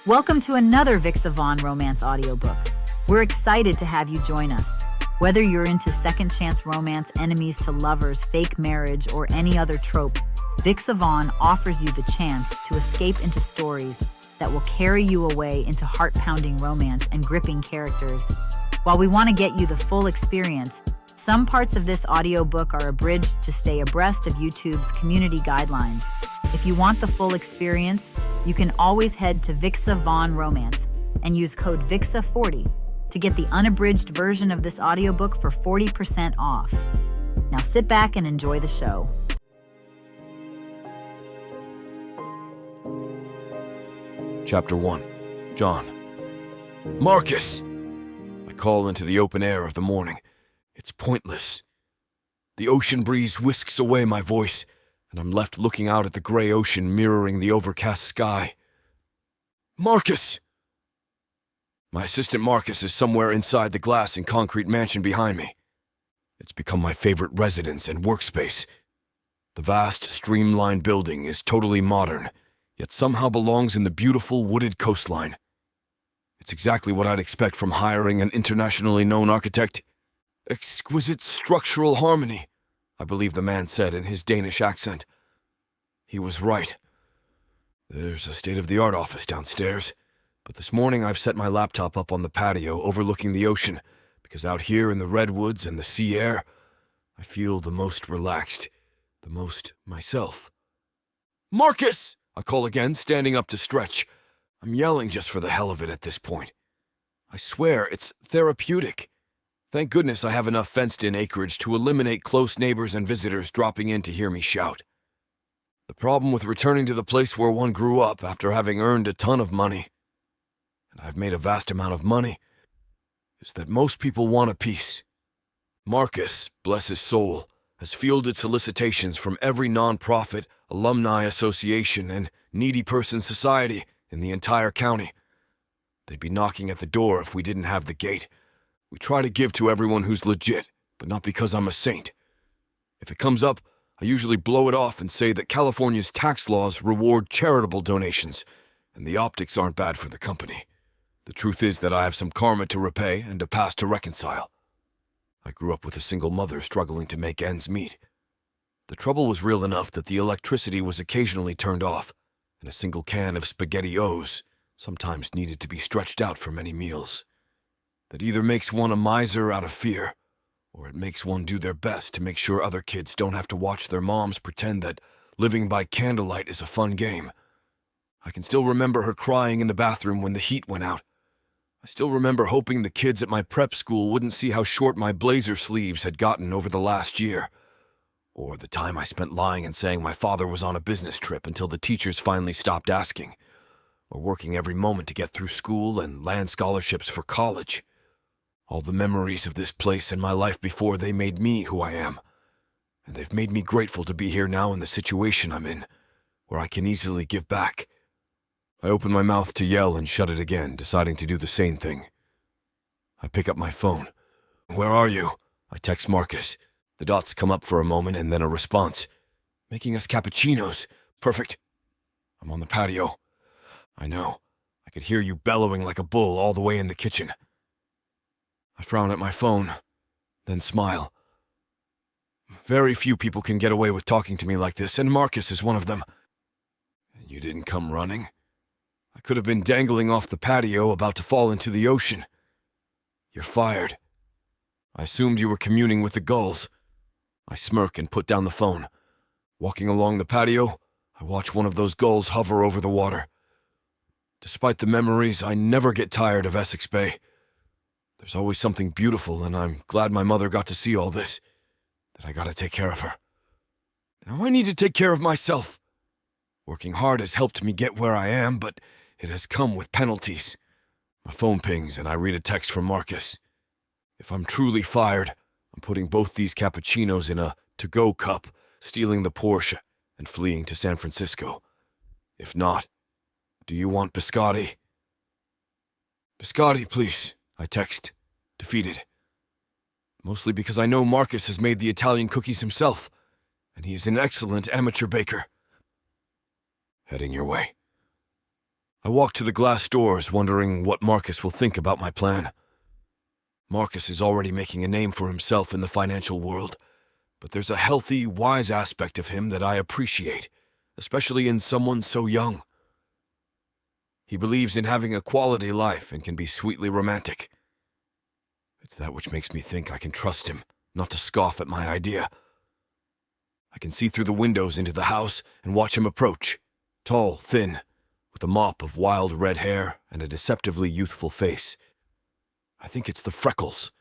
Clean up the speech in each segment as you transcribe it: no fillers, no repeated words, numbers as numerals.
Welcome to another Vixa Vaughn romance audiobook. We're excited to have you join us. Whether you're into second chance romance, enemies to lovers, fake marriage, or any other trope, Vixa Vaughn offers you the chance to escape into stories that will carry you away into heart-pounding romance and gripping characters. While we want to get you the full experience, some parts of this audiobook are abridged to stay abreast of YouTube's community guidelines. If you want the full experience, you can always head to Vixa Vaughn Romance and use code VIXA40 to get the unabridged version of this audiobook for 40% off. Now sit back and enjoy the show. Chapter 1. John. Marcus! I call into the open air of the morning. It's pointless. The ocean breeze whisks away my voice, and I'm left looking out at the gray ocean mirroring the overcast sky. Marcus! My assistant Marcus is somewhere inside the glass and concrete mansion behind me. It's become my favorite residence and workspace. The vast, streamlined building is totally modern, yet somehow belongs in the beautiful wooded coastline. It's exactly what I'd expect from hiring an internationally known architect. Exquisite structural harmony, I believe the man said in his Danish accent. He was right. There's a state-of-the-art office downstairs, but this morning I've set my laptop up on the patio overlooking the ocean, because out here in the redwoods and the sea air, I feel the most relaxed, the most myself. Marcus! I call again, standing up to stretch. I'm yelling just for the hell of it at this point. I swear, it's therapeutic. Thank goodness I have enough fenced-in acreage to eliminate close neighbors and visitors dropping in to hear me shout. The problem with returning to the place where one grew up after having earned a ton of money, and I've made a vast amount of money, is that most people want a piece. Marcus, bless his soul, has fielded solicitations from every non-profit, alumni association, and needy person society in the entire county. They'd be knocking at the door if we didn't have the gate. We try to give to everyone who's legit, but not because I'm a saint. If it comes up, I usually blow it off and say that California's tax laws reward charitable donations, and the optics aren't bad for the company. The truth is that I have some karma to repay and a past to reconcile. I grew up with a single mother struggling to make ends meet. The trouble was real enough that the electricity was occasionally turned off, and a single can of SpaghettiOs sometimes needed to be stretched out for many meals. That either makes one a miser out of fear, or it makes one do their best to make sure other kids don't have to watch their moms pretend that living by candlelight is a fun game. I can still remember her crying in the bathroom when the heat went out. I still remember hoping the kids at my prep school wouldn't see how short my blazer sleeves had gotten over the last year, or the time I spent lying and saying my father was on a business trip until the teachers finally stopped asking, or working every moment to get through school and land scholarships for college. All the memories of this place and my life before they made me who I am, and they've made me grateful to be here now in the situation I'm in, where I can easily give back. I open my mouth to yell and shut it again, deciding to do the same thing. I pick up my phone. Where are you? I text Marcus. The dots come up for a moment and then a response. Making us cappuccinos. Perfect. I'm on the patio. I know. I could hear you bellowing like a bull all the way in the kitchen. I frown at my phone, then smile. Very few people can get away with talking to me like this, and Marcus is one of them. You didn't come running? I could have been dangling off the patio about to fall into the ocean. You're fired. I assumed you were communing with the gulls. I smirk and put down the phone. Walking along the patio, I watch one of those gulls hover over the water. Despite the memories, I never get tired of Essex Bay. There's always something beautiful, and I'm glad my mother got to see all this, that I gotta take care of her. Now I need to take care of myself. Working hard has helped me get where I am, but it has come with penalties. My phone pings, and I read a text from Marcus. If I'm truly fired, I'm putting both these cappuccinos in a to-go cup, stealing the Porsche, and fleeing to San Francisco. If not, do you want biscotti? Biscotti, please, I text, defeated. Mostly because I know Marcus has made the Italian cookies himself, and he is an excellent amateur baker. Heading your way. I walk to the glass doors, wondering what Marcus will think about my plan. Marcus is already making a name for himself in the financial world, but there's a healthy, wise aspect of him that I appreciate, especially in someone so young. He believes in having a quality life and can be sweetly romantic. It's that which makes me think I can trust him, not to scoff at my idea. I can see through the windows into the house and watch him approach, tall, thin, with a mop of wild red hair and a deceptively youthful face. I think it's the freckles.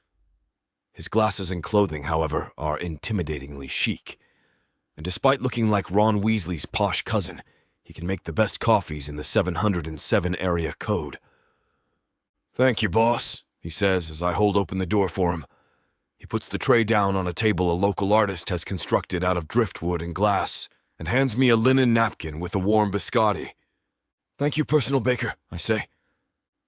His glasses and clothing, however, are intimidatingly chic. And despite looking like Ron Weasley's posh cousin, he can make the best coffees in the 707 area code. "Thank you, boss," he says as I hold open the door for him. He puts the tray down on a table a local artist has constructed out of driftwood and glass and hands me a linen napkin with a warm biscotti. "Thank you, personal baker," I say.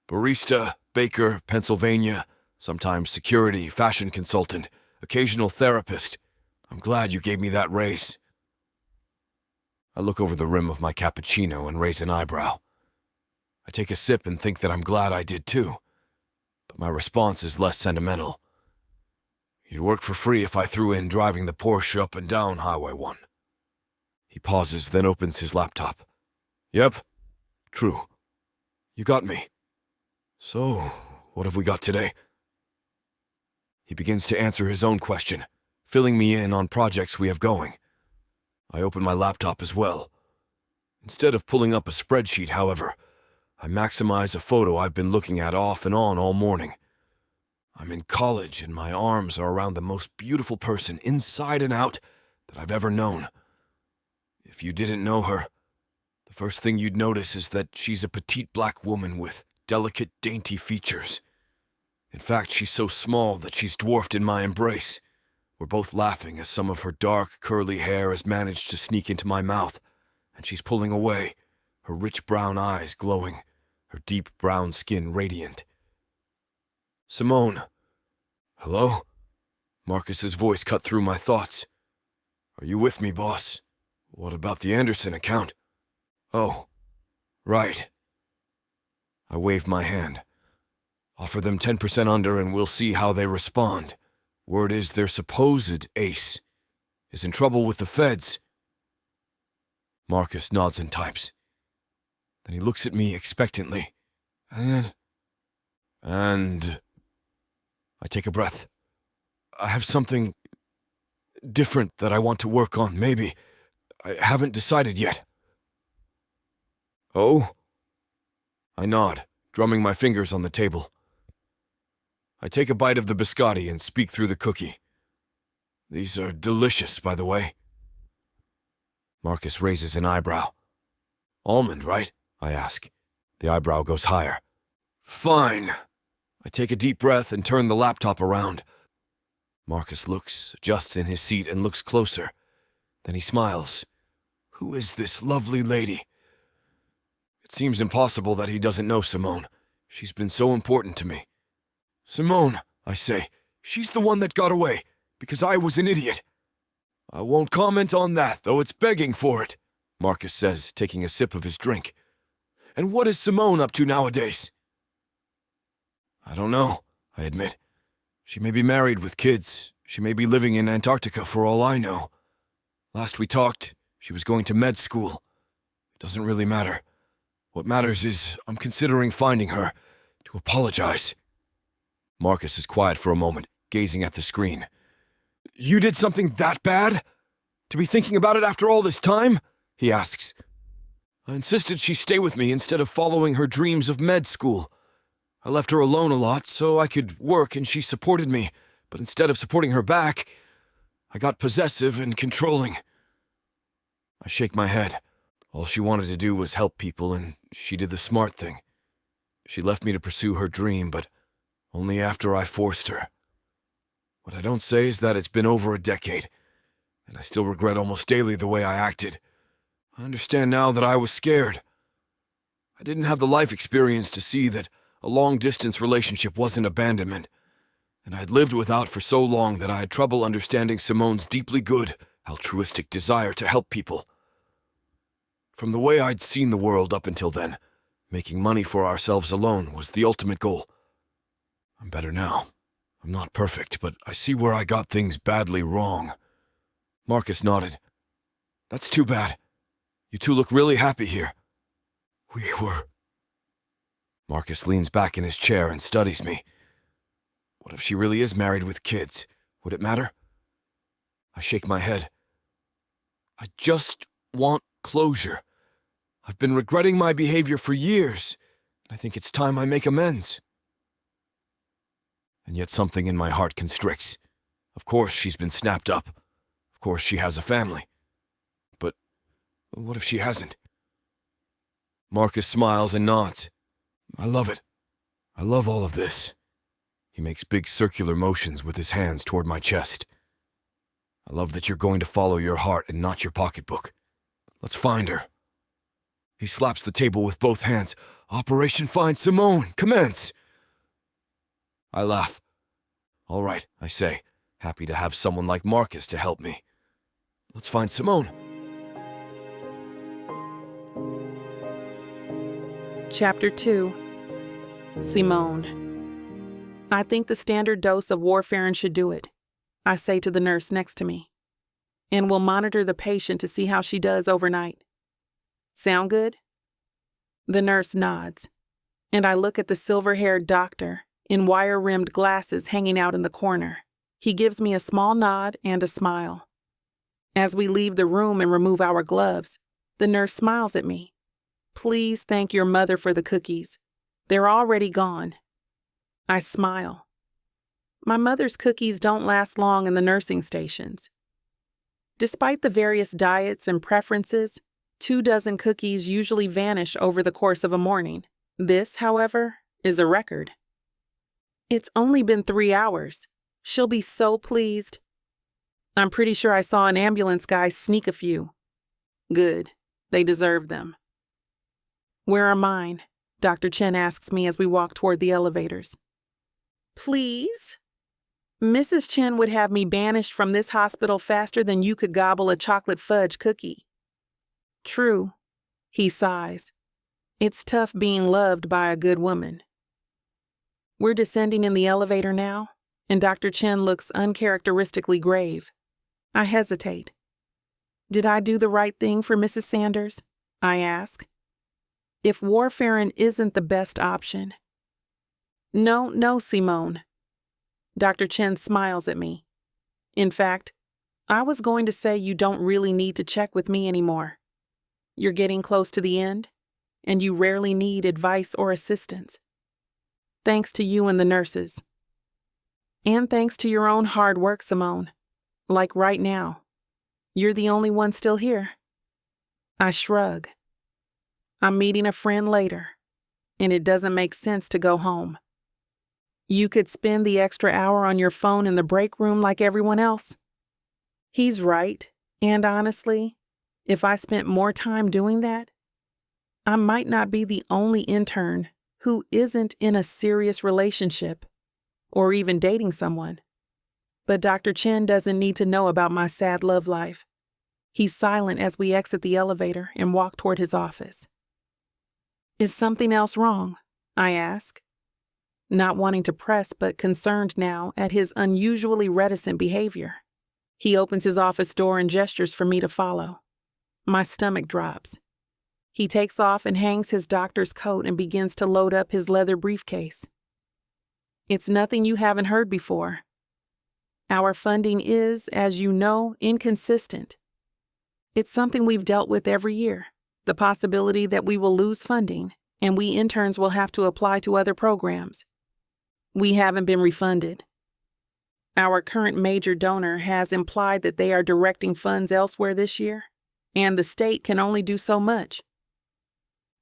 "Barista, baker, Pennsylvania, sometimes security, fashion consultant, occasional therapist. I'm glad you gave me that raise." I look over the rim of my cappuccino and raise an eyebrow. I take a sip and think that I'm glad I did too, but my response is less sentimental. "You'd work for free if I threw in driving the Porsche up and down Highway 1. He pauses, then opens his laptop. "Yep, true. You got me. So, what have we got today?" He begins to answer his own question, filling me in on projects we have going. I open my laptop as well. Instead of pulling up a spreadsheet, however, I maximize a photo I've been looking at off and on all morning. I'm in college and my arms are around the most beautiful person, inside and out, that I've ever known. If you didn't know her, the first thing you'd notice is that she's a petite black woman with delicate, dainty features. In fact, she's so small that she's dwarfed in my embrace. We're both laughing as some of her dark, curly hair has managed to sneak into my mouth, and she's pulling away, her rich brown eyes glowing, her deep brown skin radiant. "Simone." "Hello?" Marcus's voice cut through my thoughts. "Are you with me, boss? What about the Anderson account?" "Oh, right." I wave my hand. "Offer them 10% under and we'll see how they respond. Word is their supposed ace is in trouble with the feds." Marcus nods and types. Then he looks at me expectantly. And I take a breath. "I have something different that I want to work on, maybe. I haven't decided yet." "Oh?" I nod, drumming my fingers on the table. I take a bite of the biscotti and speak through the cookie. "These are delicious, by the way." Marcus raises an eyebrow. "Almond, right?" I ask. The eyebrow goes higher. "Fine." I take a deep breath and turn the laptop around. Marcus looks, adjusts in his seat and looks closer. Then he smiles. Who is this lovely lady? It seems impossible that he doesn't know Simone. She's been so important to me. "Simone," I say. "She's the one that got away, because I was an idiot." "I won't comment on that, though it's begging for it," Marcus says, taking a sip of his drink. "And what is Simone up to nowadays?" "I don't know," I admit. "She may be married with kids. She may be living in Antarctica for all I know. Last we talked, she was going to med school. It doesn't really matter. What matters is I'm considering finding her to apologize." Marcus is quiet for a moment, gazing at the screen. "You did something that bad? To be thinking about it after all this time?" he asks. "I insisted she stay with me instead of following her dreams of med school. I left her alone a lot so I could work and she supported me, but instead of supporting her back, I got possessive and controlling." I shake my head. All she wanted to do was help people, and she did the smart thing. She left me to pursue her dream, but only after I forced her. What I don't say is that it's been over a decade, and I still regret almost daily the way I acted. I understand now that I was scared. I didn't have the life experience to see that a long-distance relationship wasn't abandonment, and I had lived without for so long that I had trouble understanding Simone's deeply good, altruistic desire to help people. From the way I'd seen the world up until then, Making money for ourselves alone was the ultimate goal. I'm better now. I'm not perfect, but I see where I got things badly wrong. Marcus nodded. That's too bad. You two look really happy here. We were. Marcus leans back in his chair and studies me. What if she really is married with kids? Would it matter? I shake my head. I just want closure. I've been regretting my behavior for years, and I think it's time I make amends. And yet something in my heart constricts. Of course she's been snapped up. Of course she has a family. But what if she hasn't? Marcus smiles and nods. I love it. I love all of this. He makes big circular motions with his hands toward my chest. I love that you're going to follow your heart and not your pocketbook. Let's find her. He slaps the table with both hands. Operation Find Simone, commence! I laugh. All right, I say, happy to have someone like Marcus to help me. Let's find Simone. Chapter 2. Simone. I think the standard dose of warfarin should do it, I say to the nurse next to me. And we'll monitor the patient to see how she does overnight. Sound good? The nurse nods, and I look at the silver-haired doctor in wire-rimmed glasses hanging out in the corner. He gives me a small nod and a smile. As we leave the room and remove our gloves, the nurse smiles at me. Please thank your mother for the cookies. They're already gone. I smile. My mother's cookies don't last long in the nursing stations. Despite the various diets and preferences, 24 cookies usually vanish over the course of a morning. This, however, is a record. It's only been 3 hours. She'll be so pleased. I'm pretty sure I saw an ambulance guy sneak a few. Good. They deserve them. Where are mine? Dr. Chen asks me as we walk toward the elevators. Please? Mrs. Chen would have me banished from this hospital faster than you could gobble a chocolate fudge cookie. True, he sighs. It's tough being loved by a good woman. We're descending in the elevator now, and Dr. Chen looks uncharacteristically grave. I hesitate. Did I do the right thing for Mrs. Sanders? I ask. If warfarin isn't the best option. No, Simone. Dr. Chen smiles at me. In fact, I was going to say you don't really need to check with me anymore. You're getting close to the end, and you rarely need advice or assistance. Thanks to you and the nurses. And thanks to your own hard work, Simone. Like right now. You're the only one still here. I shrug. I'm meeting a friend later, and it doesn't make sense to go home. You could spend the extra hour on your phone in the break room like everyone else. He's right, and honestly, if I spent more time doing that, I might not be the only intern who isn't in a serious relationship or even dating someone. But Dr. Chen doesn't need to know about my sad love life. He's silent as we exit the elevator and walk toward his office. Is something else wrong? I ask, not wanting to press but concerned now at his unusually reticent behavior. He opens his office door and gestures for me to follow. My stomach drops. He takes off and hangs his doctor's coat and begins to load up his leather briefcase. It's nothing you haven't heard before. Our funding is, as you know, inconsistent. It's something we've dealt with every year, the possibility that we will lose funding, and we interns will have to apply to other programs. We haven't been refunded. Our current major donor has implied that they are directing funds elsewhere this year, and the state can only do so much.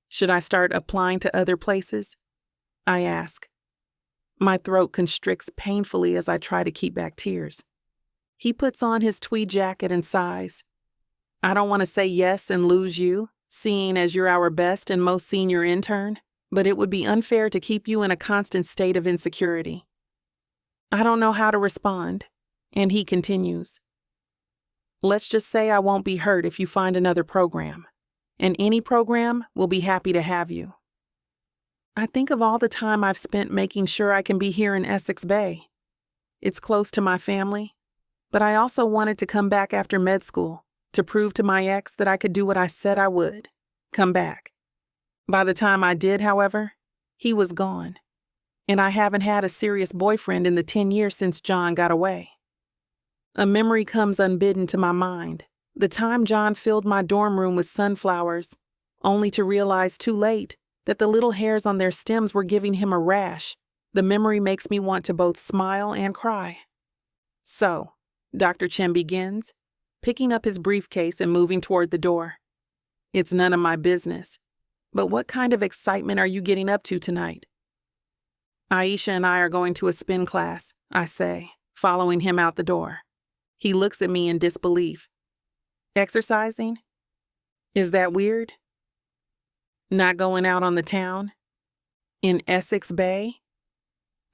Should I start applying to other places? I ask. My throat constricts painfully as I try to keep back tears. He puts on his tweed jacket and sighs. I don't want to say yes and lose you, seeing as you're our best and most senior intern, but it would be unfair to keep you in a constant state of insecurity. I don't know how to respond, and he continues. Let's just say I won't be hurt if you find another program, and any program will be happy to have you. I think of all the time I've spent making sure I can be here in Essex Bay. It's close to my family, but I also wanted to come back after med school to prove to my ex that I could do what I said I would, come back. By the time I did, however, he was gone, and I haven't had a serious boyfriend in the 10 years since John got away. A memory comes unbidden to my mind, the time John filled my dorm room with sunflowers, only to realize too late that the little hairs on their stems were giving him a rash. The memory makes me want to both smile and cry. So, Dr. Chen begins, picking up his briefcase and moving toward the door. It's none of my business, but what kind of excitement are you getting up to tonight? Aisha and I are going to a spin class, I say, following him out the door. He looks at me in disbelief. Exercising? Is that weird? Not going out on the town? In Essex Bay?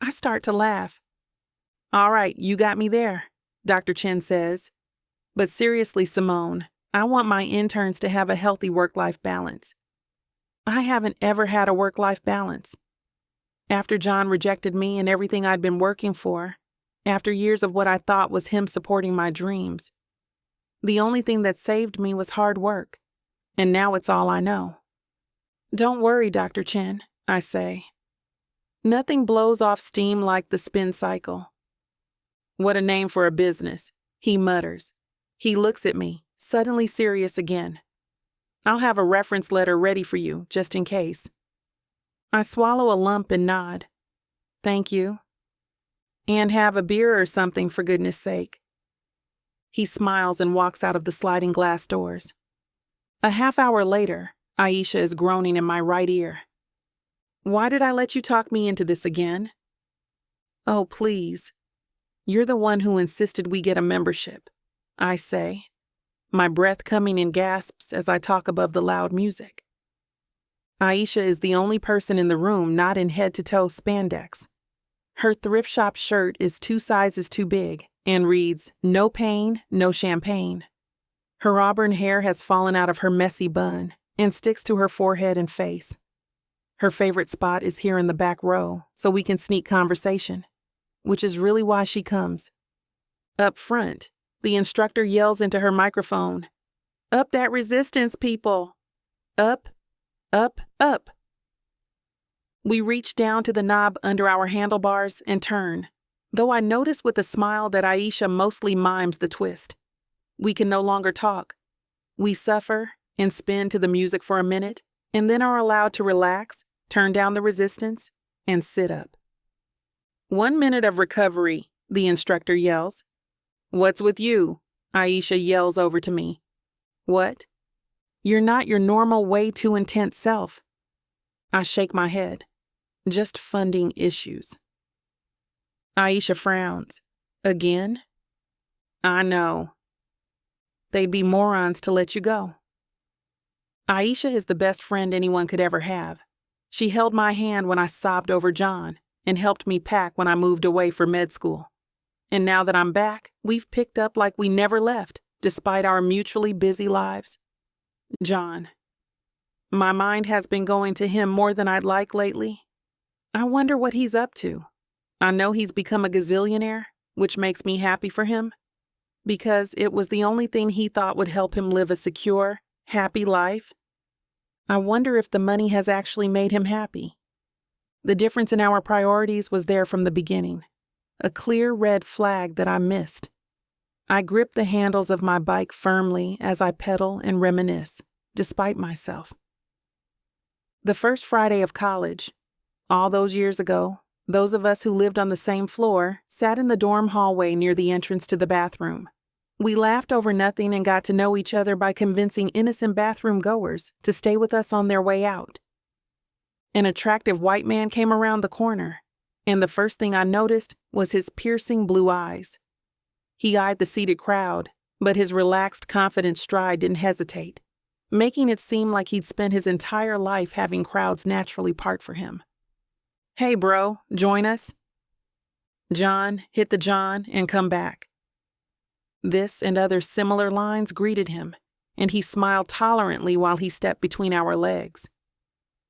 I start to laugh. All right, you got me there, Dr. Chen says. But seriously, Simone, I want my interns to have a healthy work-life balance. I haven't ever had a work-life balance. After John rejected me and everything I'd been working for, after years of what I thought was him supporting my dreams, the only thing that saved me was hard work, and now it's all I know. Don't worry, Dr. Chen, I say. Nothing blows off steam like the spin cycle. What a name for a business, he mutters. He looks at me, suddenly serious again. I'll have a reference letter ready for you, just in case. I swallow a lump and nod. Thank you. And have a beer or something, for goodness sake. He smiles and walks out of the sliding glass doors. A half hour later, Aisha is groaning in my right ear. Why did I let you talk me into this again? Oh, please. You're the one who insisted we get a membership, I say, my breath coming in gasps as I talk above the loud music. Aisha is the only person in the room not in head-to-toe spandex. Her thrift shop shirt is 2 sizes too big and reads, "No pain, no champagne." Her auburn hair has fallen out of her messy bun and sticks to her forehead and face. Her favorite spot is here in the back row, so we can sneak conversation, which is really why she comes. Up front, the instructor yells into her microphone, "Up that resistance, people! Up, up, up!" We reach down to the knob under our handlebars and turn, though I notice with a smile that Aisha mostly mimes the twist. We can no longer talk. We suffer and spin to the music for a minute, and then are allowed to relax, turn down the resistance, and sit up. 1 minute of recovery, the instructor yells. What's with you? Aisha yells over to me. What? You're not your normal way too intense self. I shake my head. Just funding issues. Aisha frowns. Again? I know. They'd be morons to let you go. Aisha is the best friend anyone could ever have. She held my hand when I sobbed over John and helped me pack when I moved away for med school. And now that I'm back, we've picked up like we never left, despite our mutually busy lives. John. My mind has been going to him more than I'd like lately. I wonder what he's up to. I know he's become a gazillionaire, which makes me happy for him, because it was the only thing he thought would help him live a secure, happy life. I wonder if the money has actually made him happy. The difference in our priorities was there from the beginning, a clear red flag that I missed. I grip the handles of my bike firmly as I pedal and reminisce, despite myself. The first Friday of college, all those years ago, those of us who lived on the same floor sat in the dorm hallway near the entrance to the bathroom. We laughed over nothing and got to know each other by convincing innocent bathroom goers to stay with us on their way out. An attractive white man came around the corner, and the first thing I noticed was his piercing blue eyes. He eyed the seated crowd, but his relaxed, confident stride didn't hesitate, making it seem like he'd spent his entire life having crowds naturally part for him. Hey bro, join us? John, hit the John, and come back. This and other similar lines greeted him, and he smiled tolerantly while he stepped between our legs.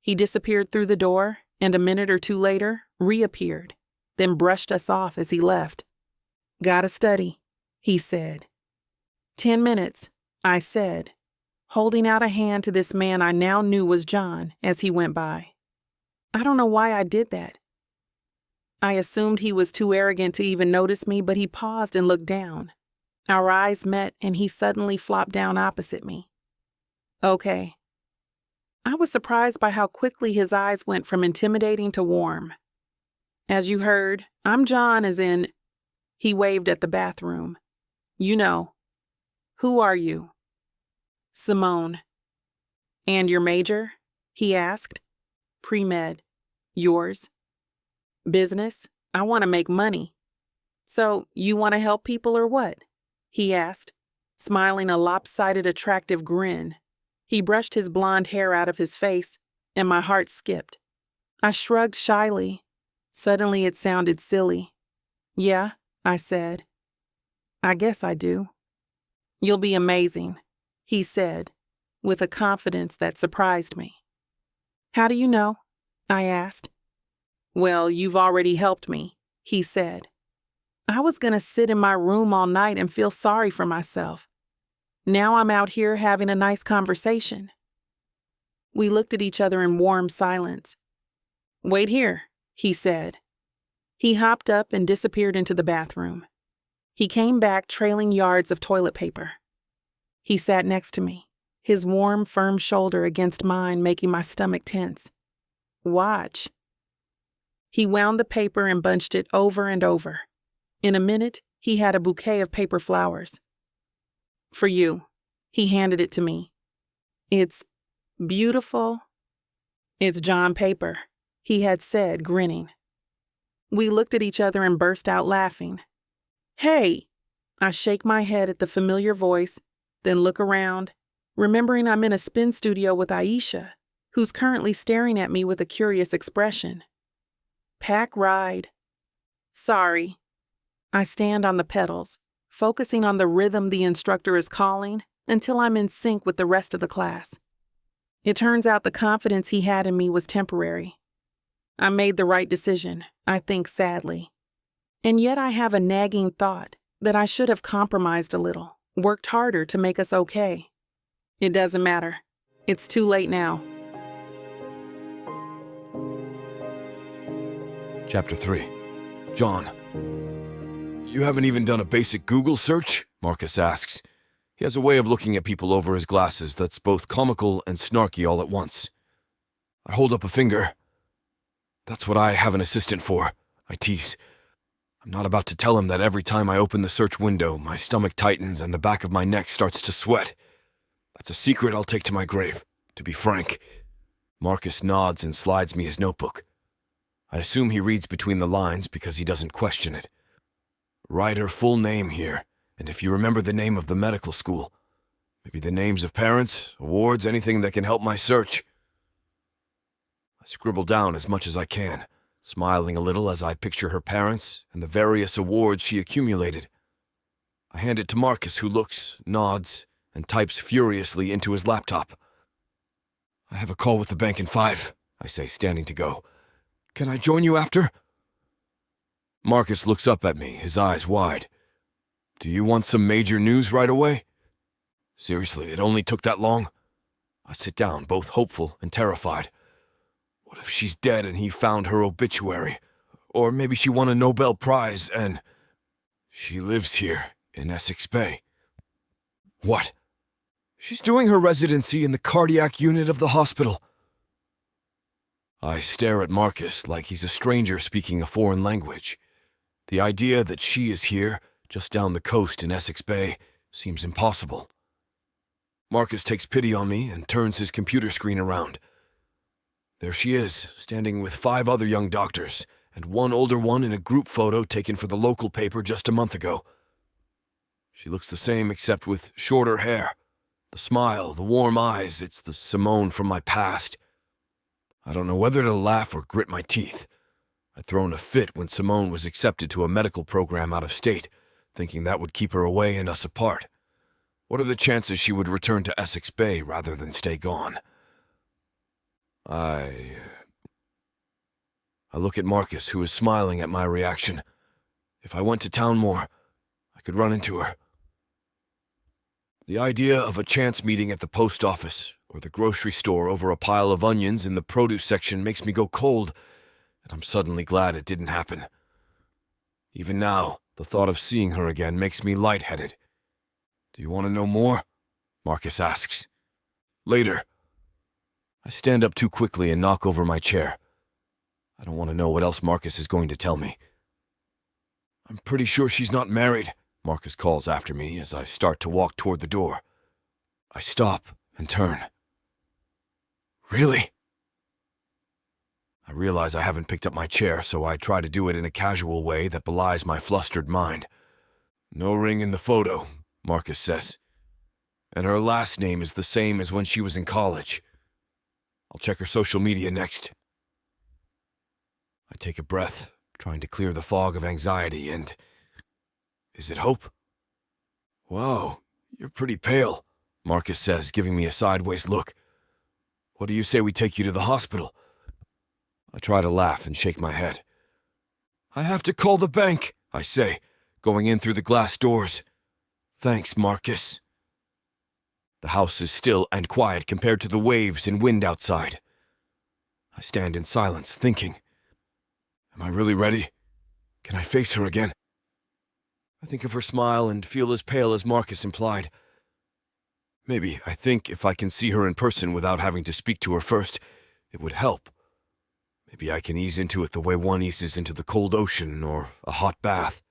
He disappeared through the door, and a minute or two later reappeared, then brushed us off as he left. "Gotta study," he said. 10 minutes, I said, holding out a hand to this man I now knew was John as he went by. I don't know why I did that. I assumed he was too arrogant to even notice me, but he paused and looked down. Our eyes met and he suddenly flopped down opposite me. "Okay." I was surprised by how quickly his eyes went from intimidating to warm. "As you heard, I'm John as in—" He waved at the bathroom. "You know. Who are you?" "Simone." "And your major?" he asked. "Pre-med. Yours?" "Business. I want to make money." "So, you want to help people or what?" he asked, smiling a lopsided, attractive grin. He brushed his blonde hair out of his face, and my heart skipped. I shrugged shyly. Suddenly it sounded silly. "Yeah," I said. "I guess I do." "You'll be amazing," he said, with a confidence that surprised me. "How do you know?" I asked. "Well, you've already helped me," he said. I was going to sit in my room all night and feel sorry for myself. Now I'm out here having a nice conversation. We looked at each other in warm silence. "Wait here," he said. He hopped up and disappeared into the bathroom. He came back trailing yards of toilet paper. He sat next to me, his warm, firm shoulder against mine making my stomach tense. "Watch." He wound the paper and bunched it over and over. In a minute, he had a bouquet of paper flowers. "For you." He handed it to me. "It's beautiful." "It's John paper," he had said, grinning. We looked at each other and burst out laughing. "Hey!" I shake my head at the familiar voice, then look around, remembering I'm in a spin studio with Aisha, who's currently staring at me with a curious expression. "Pack ride." "Sorry." I stand on the pedals, focusing on the rhythm the instructor is calling until I'm in sync with the rest of the class. It turns out the confidence he had in me was temporary. I made the right decision, I think sadly. And yet I have a nagging thought that I should have compromised a little, worked harder to make us okay. It doesn't matter. It's too late now. Chapter 3. John. "You haven't even done a basic Google search?" Marcus asks. He has a way of looking at people over his glasses that's both comical and snarky all at once. I hold up a finger. "That's what I have an assistant for," I tease. I'm not about to tell him that every time I open the search window, my stomach tightens and the back of my neck starts to sweat. That's a secret I'll take to my grave, to be frank. Marcus nods and slides me his notebook. I assume he reads between the lines because he doesn't question it. Write her full name here, and if you remember the name of the medical school, maybe the names of parents, awards, anything that can help my search. I scribble down as much as I can, smiling a little as I picture her parents and the various awards she accumulated. I hand it to Marcus, who looks, nods, and types furiously into his laptop. "I have a call with the bank in 5, I say, standing to go. "Can I join you after?" Marcus looks up at me, his eyes wide. "Do you want some major news right away?" Seriously, it only took that long? I sit down, both hopeful and terrified. What if she's dead and he found her obituary? Or maybe she won a Nobel Prize and... She lives here, in Essex Bay. What? She's doing her residency in the cardiac unit of the hospital. I stare at Marcus like he's a stranger speaking a foreign language. The idea that she is here, just down the coast in Essex Bay, seems impossible. Marcus takes pity on me and turns his computer screen around. There she is, standing with 5 other young doctors, and one older one in a group photo taken for the local paper just a month ago. She looks the same except with shorter hair. The smile, the warm eyes, it's the Simone from my past. I don't know whether to laugh or grit my teeth. I'd thrown a fit when Simone was accepted to a medical program out of state, thinking that would keep her away and us apart. What are the chances she would return to Essex Bay rather than stay gone? I look at Marcus, who is smiling at my reaction. If I went to town more, I could run into her. The idea of a chance meeting at the post office or the grocery store over a pile of onions in the produce section makes me go cold, and I'm suddenly glad it didn't happen. Even now, the thought of seeing her again makes me lightheaded. Do you want to know more? Marcus asks. Later. I stand up too quickly and knock over my chair. I don't want to know what else Marcus is going to tell me. I'm pretty sure she's not married, Marcus calls after me as I start to walk toward the door. I stop and turn. Really? I realize I haven't picked up my chair, so I try to do it in a casual way that belies my flustered mind. No ring in the photo, Marcus says. And her last name is the same as when she was in college. I'll check her social media next. I take a breath, trying to clear the fog of anxiety, and... Is it Hope? Wow, you're pretty pale, Marcus says, giving me a sideways look. What do you say we take you to the hospital? I try to laugh and shake my head. I have to call the bank, I say, going in through the glass doors. Thanks, Marcus. The house is still and quiet compared to the waves and wind outside. I stand in silence, thinking. Am I really ready? Can I face her again? I think of her smile and feel as pale as Marcus implied. Maybe I think if I can see her in person without having to speak to her first, it would help. Maybe I can ease into it the way one eases into the cold ocean or a hot bath.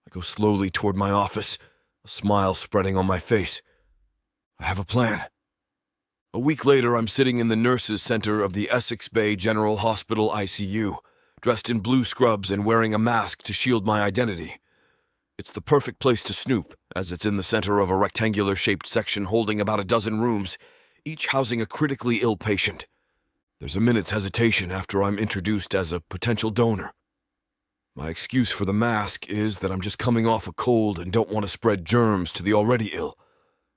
I go slowly toward my office, a smile spreading on my face. I have a plan. A week later, I'm sitting in the nurses' center of the Essex Bay General Hospital ICU, dressed in blue scrubs and wearing a mask to shield my identity. It's the perfect place to snoop, as it's in the center of a rectangular-shaped section holding about a dozen rooms, each housing a critically ill patient. There's a minute's hesitation after I'm introduced as a potential donor. My excuse for the mask is that I'm just coming off a cold and don't want to spread germs to the already ill.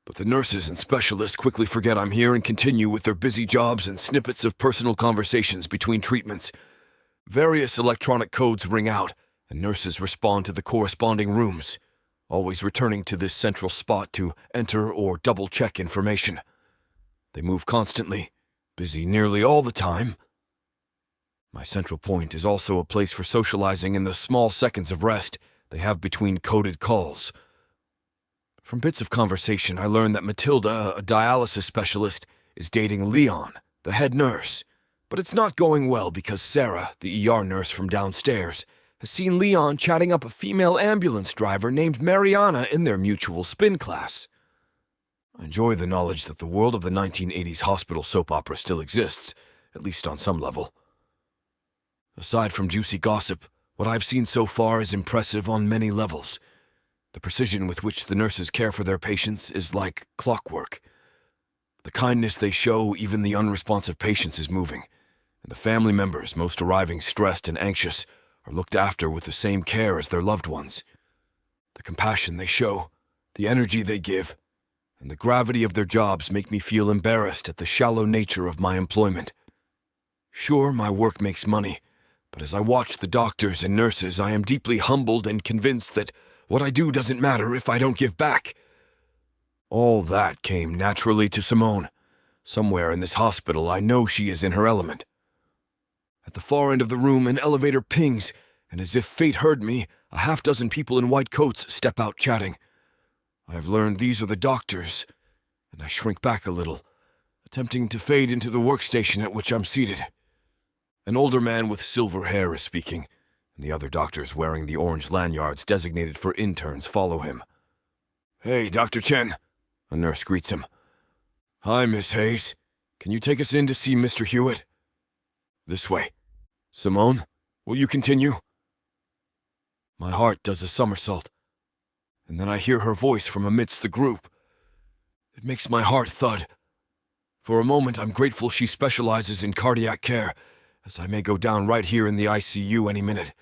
But the nurses and specialists quickly forget I'm here and continue with their busy jobs and snippets of personal conversations between treatments. Various electronic codes ring out, and nurses respond to the corresponding rooms, always returning to this central spot to enter or double-check information. They move constantly, busy nearly all the time. My central point is also a place for socializing in the small seconds of rest they have between coded calls. From bits of conversation, I learn that Matilda, a dialysis specialist, is dating Leon, the head nurse. But it's not going well because Sarah, the ER nurse from downstairs, has seen Leon chatting up a female ambulance driver named Mariana in their mutual spin class. I enjoy the knowledge that the world of the 1980s hospital soap opera still exists, at least on some level. Aside from juicy gossip, what I've seen so far is impressive on many levels. The precision with which the nurses care for their patients is like clockwork. The kindness they show even the unresponsive patients is moving, and the family members, most arriving stressed and anxious, are looked after with the same care as their loved ones. The compassion they show, the energy they give, and the gravity of their jobs make me feel embarrassed at the shallow nature of my employment. Sure, my work makes money, but as I watch the doctors and nurses, I am deeply humbled and convinced that what I do doesn't matter if I don't give back. All that came naturally to Simone. Somewhere in this hospital, I know she is in her element. At the far end of the room, an elevator pings, and as if fate heard me, a half-dozen people in white coats step out chatting. I've learned these are the doctors, and I shrink back a little, attempting to fade into the workstation at which I'm seated. An older man with silver hair is speaking, and the other doctors wearing the orange lanyards designated for interns follow him. "Hey, Dr. Chen," a nurse greets him. "Hi, Miss Hayes. Can you take us in to see Mr. Hewitt?" "This way. Simone, will you continue?" My heart does a somersault, and then I hear her voice from amidst the group. It makes my heart thud. For a moment, I'm grateful she specializes in cardiac care, as I may go down right here in the ICU any minute.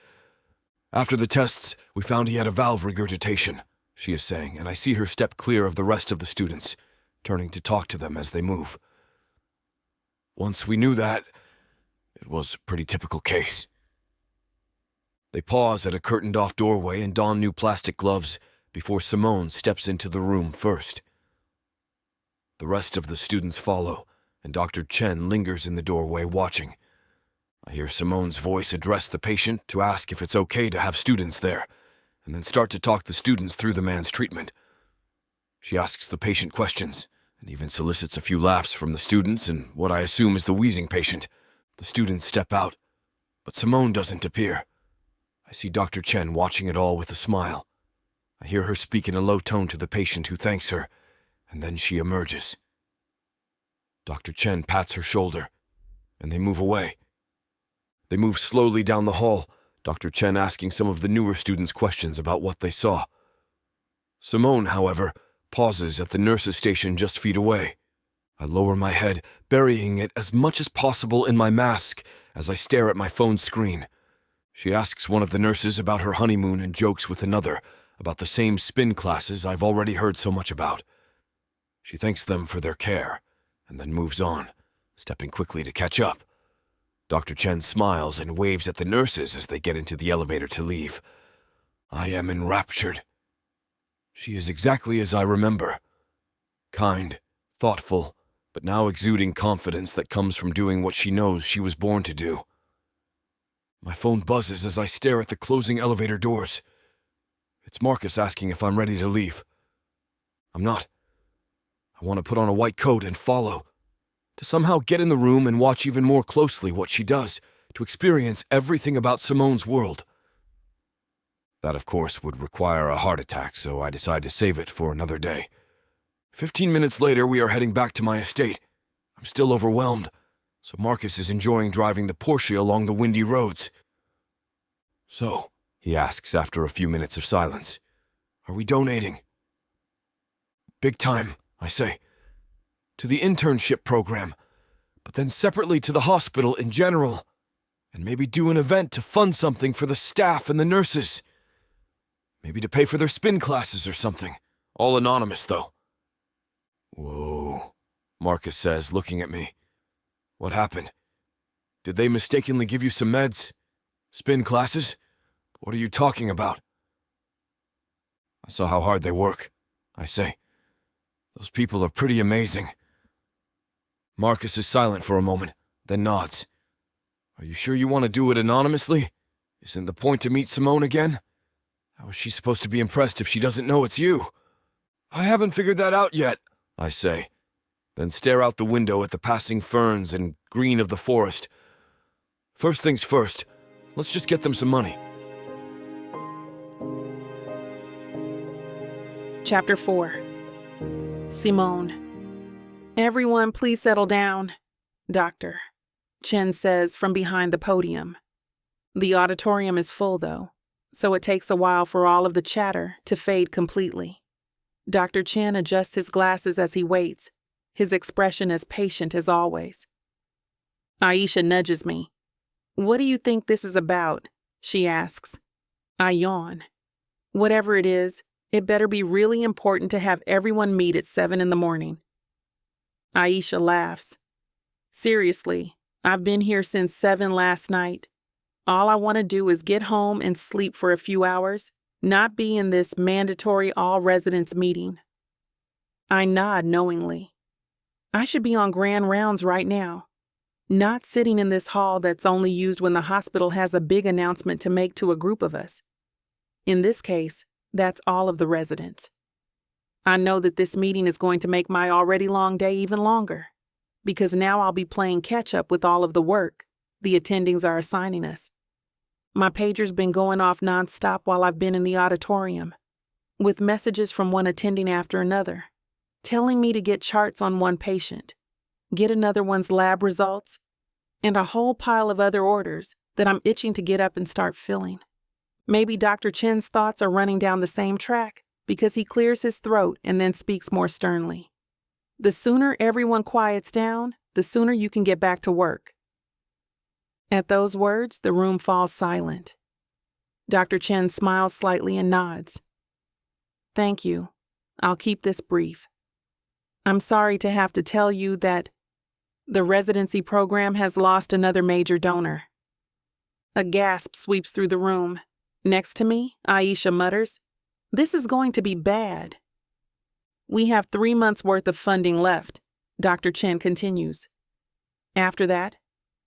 "After the tests, we found he had a valve regurgitation," she is saying, and I see her step clear of the rest of the students, turning to talk to them as they move. "Once we knew that, It was a pretty typical case. They pause at a curtained-off doorway and don new plastic gloves before Simone steps into the room first. The rest of the students follow, and Dr. Chen lingers in the doorway watching. I hear Simone's voice address the patient to ask if it's okay to have students there, and then start to talk the students through the man's treatment. She asks the patient questions, and even solicits a few laughs from the students and what I assume is the wheezing patient. The students step out, but Simone doesn't appear. I see Dr. Chen watching it all with a smile. I hear her speak in a low tone to the patient who thanks her, and then she emerges. Dr. Chen pats her shoulder, and they move away. They move slowly down the hall, Dr. Chen asking some of the newer students questions about what they saw. Simone, however, pauses at the nurse's station just feet away. I lower my head, burying it as much as possible in my mask as I stare at my phone screen. She asks one of the nurses about her honeymoon and jokes with another about the same spin classes I've already heard so much about. She thanks them for their care, and then moves on, stepping quickly to catch up. Dr. Chen smiles and waves at the nurses as they get into the elevator to leave. I am enraptured. She is exactly as I remember. Kind, thoughtful, but now exuding confidence that comes from doing what she knows she was born to do. My phone buzzes as I stare at the closing elevator doors. It's Marcus asking if I'm ready to leave. I'm not. I want to put on a white coat and follow, to somehow get in the room and watch even more closely what she does, to experience everything about Simone's world. That, of course, would require a heart attack, so I decide to save it for another day. 15 minutes later, we are heading back to my estate. I'm still overwhelmed, so Marcus is enjoying driving the Porsche along the windy roads. So, he asks after a few minutes of silence, are we donating? Big time, I say. To the internship program, but then separately to the hospital in general, and maybe do an event to fund something for the staff and the nurses. Maybe to pay for their spin classes or something. All anonymous, though. Whoa, Marcus says, looking at me. What happened? Did they mistakenly give you some meds? Spin classes? What are you talking about? I saw how hard they work, I say. Those people are pretty amazing. Marcus is silent for a moment, then nods. Are you sure you want to do it anonymously? Isn't the point to meet Simone again? How is she supposed to be impressed if she doesn't know it's you? I haven't figured that out yet, I say, then stare out the window at the passing ferns and green of the forest. First things first, let's just get them some money. Chapter 4. Simone. Everyone, please settle down, Dr. Chen says from behind the podium. The auditorium is full, though, so it takes a while for all of the chatter to fade completely. Dr. Chen adjusts his glasses as he waits, his expression as patient as always. Aisha nudges me. What do you think this is about? She asks. I yawn. Whatever it is, it better be really important to have everyone meet at 7 in the morning. Aisha laughs. Seriously, I've been here since 7 last night. All I want to do is get home and sleep for a few hours, not be in this mandatory all-residents meeting. I nod knowingly. I should be on grand rounds right now, not sitting in this hall that's only used when the hospital has a big announcement to make to a group of us. In this case, that's all of the residents. I know that this meeting is going to make my already long day even longer, because now I'll be playing catch-up with all of the work the attendings are assigning us. My pager's been going off nonstop while I've been in the auditorium, with messages from one attending after another, telling me to get charts on one patient, get another one's lab results, and a whole pile of other orders that I'm itching to get up and start filling. Maybe Dr. Chen's thoughts are running down the same track because he clears his throat and then speaks more sternly. The sooner everyone quiets down, the sooner you can get back to work. At those words, the room falls silent. Dr. Chen smiles slightly and nods. Thank you. I'll keep this brief. I'm sorry to have to tell you that The residency program has lost another major donor. A gasp sweeps through the room. Next to me, Aisha mutters, "This is going to be bad." "We have 3 months' worth of funding left," Dr. Chen continues. "After that,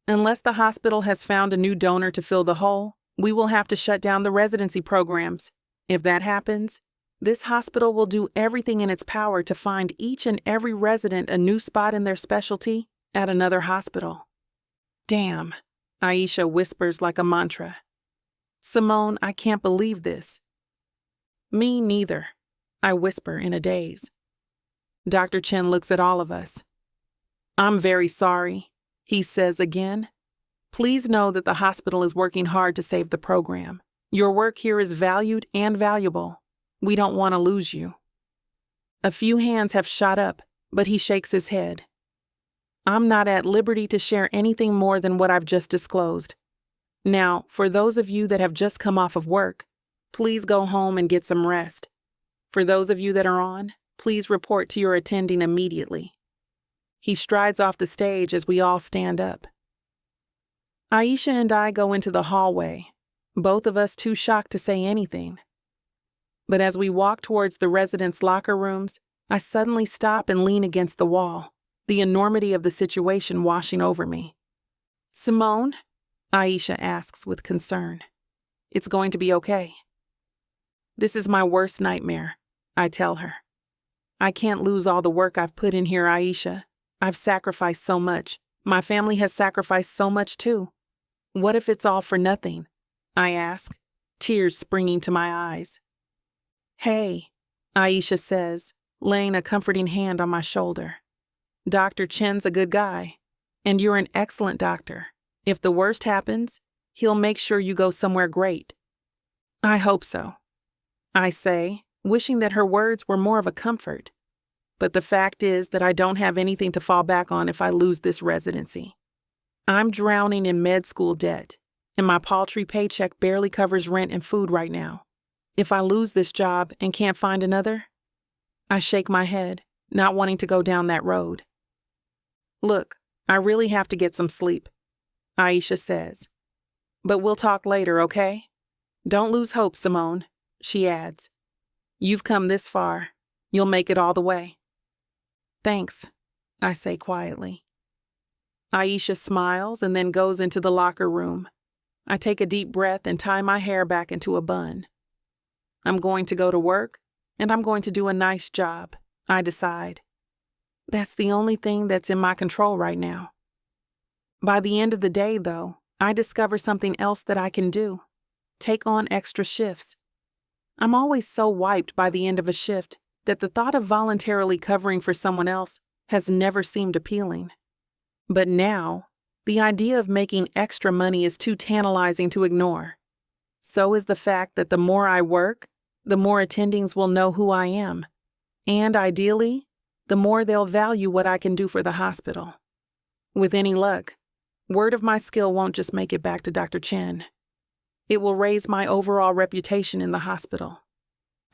unless the hospital has found a new donor to fill the hole, we will have to shut down the residency programs. If that happens, this hospital will do everything in its power to find each and every resident a new spot in their specialty at another hospital." "Damn," Aisha whispers like a mantra. "Simone, I can't believe this." "Me neither," I whisper in a daze. Dr. Chen looks at all of us. "I'm very sorry," he says again. "Please know that the hospital is working hard to save the program. Your work here is valued and valuable. We don't want to lose you." A few hands have shot up, but he shakes his head. "I'm not at liberty to share anything more than what I've just disclosed. Now, for those of you that have just come off of work, please go home and get some rest. For those of you that are on, please report to your attending immediately." He strides off the stage as we all stand up. Aisha and I go into the hallway, both of us too shocked to say anything. But as we walk towards the residents' locker rooms, I suddenly stop and lean against the wall, the enormity of the situation washing over me. "Simone?" Aisha asks with concern. "It's going to be okay." "This is my worst nightmare," I tell her. "I can't lose all the work I've put in here, Aisha. I've sacrificed so much. My family has sacrificed so much too. What if it's all for nothing?" I ask, tears springing to my eyes. "Hey," Aisha says, laying a comforting hand on my shoulder. "Dr. Chen's a good guy, and you're an excellent doctor. If the worst happens, he'll make sure you go somewhere great." "I hope so," I say, wishing that her words were more of a comfort. But the fact is that I don't have anything to fall back on if I lose this residency. I'm drowning in med school debt, and my paltry paycheck barely covers rent and food right now. If I lose this job and can't find another, I shake my head, not wanting to go down that road. "Look, I really have to get some sleep," Aisha says. "But we'll talk later, okay? Don't lose hope, Simone," she adds. "You've come this far. You'll make it all the way." "Thanks," I say quietly. Aisha smiles and then goes into the locker room. I take a deep breath and tie my hair back into a bun. I'm going to go to work, and I'm going to do a nice job, I decide. That's the only thing that's in my control right now. By the end of the day, though, I discover something else that I can do. Take on extra shifts. I'm always so wiped by the end of a shift that the thought of voluntarily covering for someone else has never seemed appealing. But now, the idea of making extra money is too tantalizing to ignore. So is the fact that the more I work, the more attendings will know who I am. And ideally, the more they'll value what I can do for the hospital. With any luck, word of my skill won't just make it back to Dr. Chen. It will raise my overall reputation in the hospital.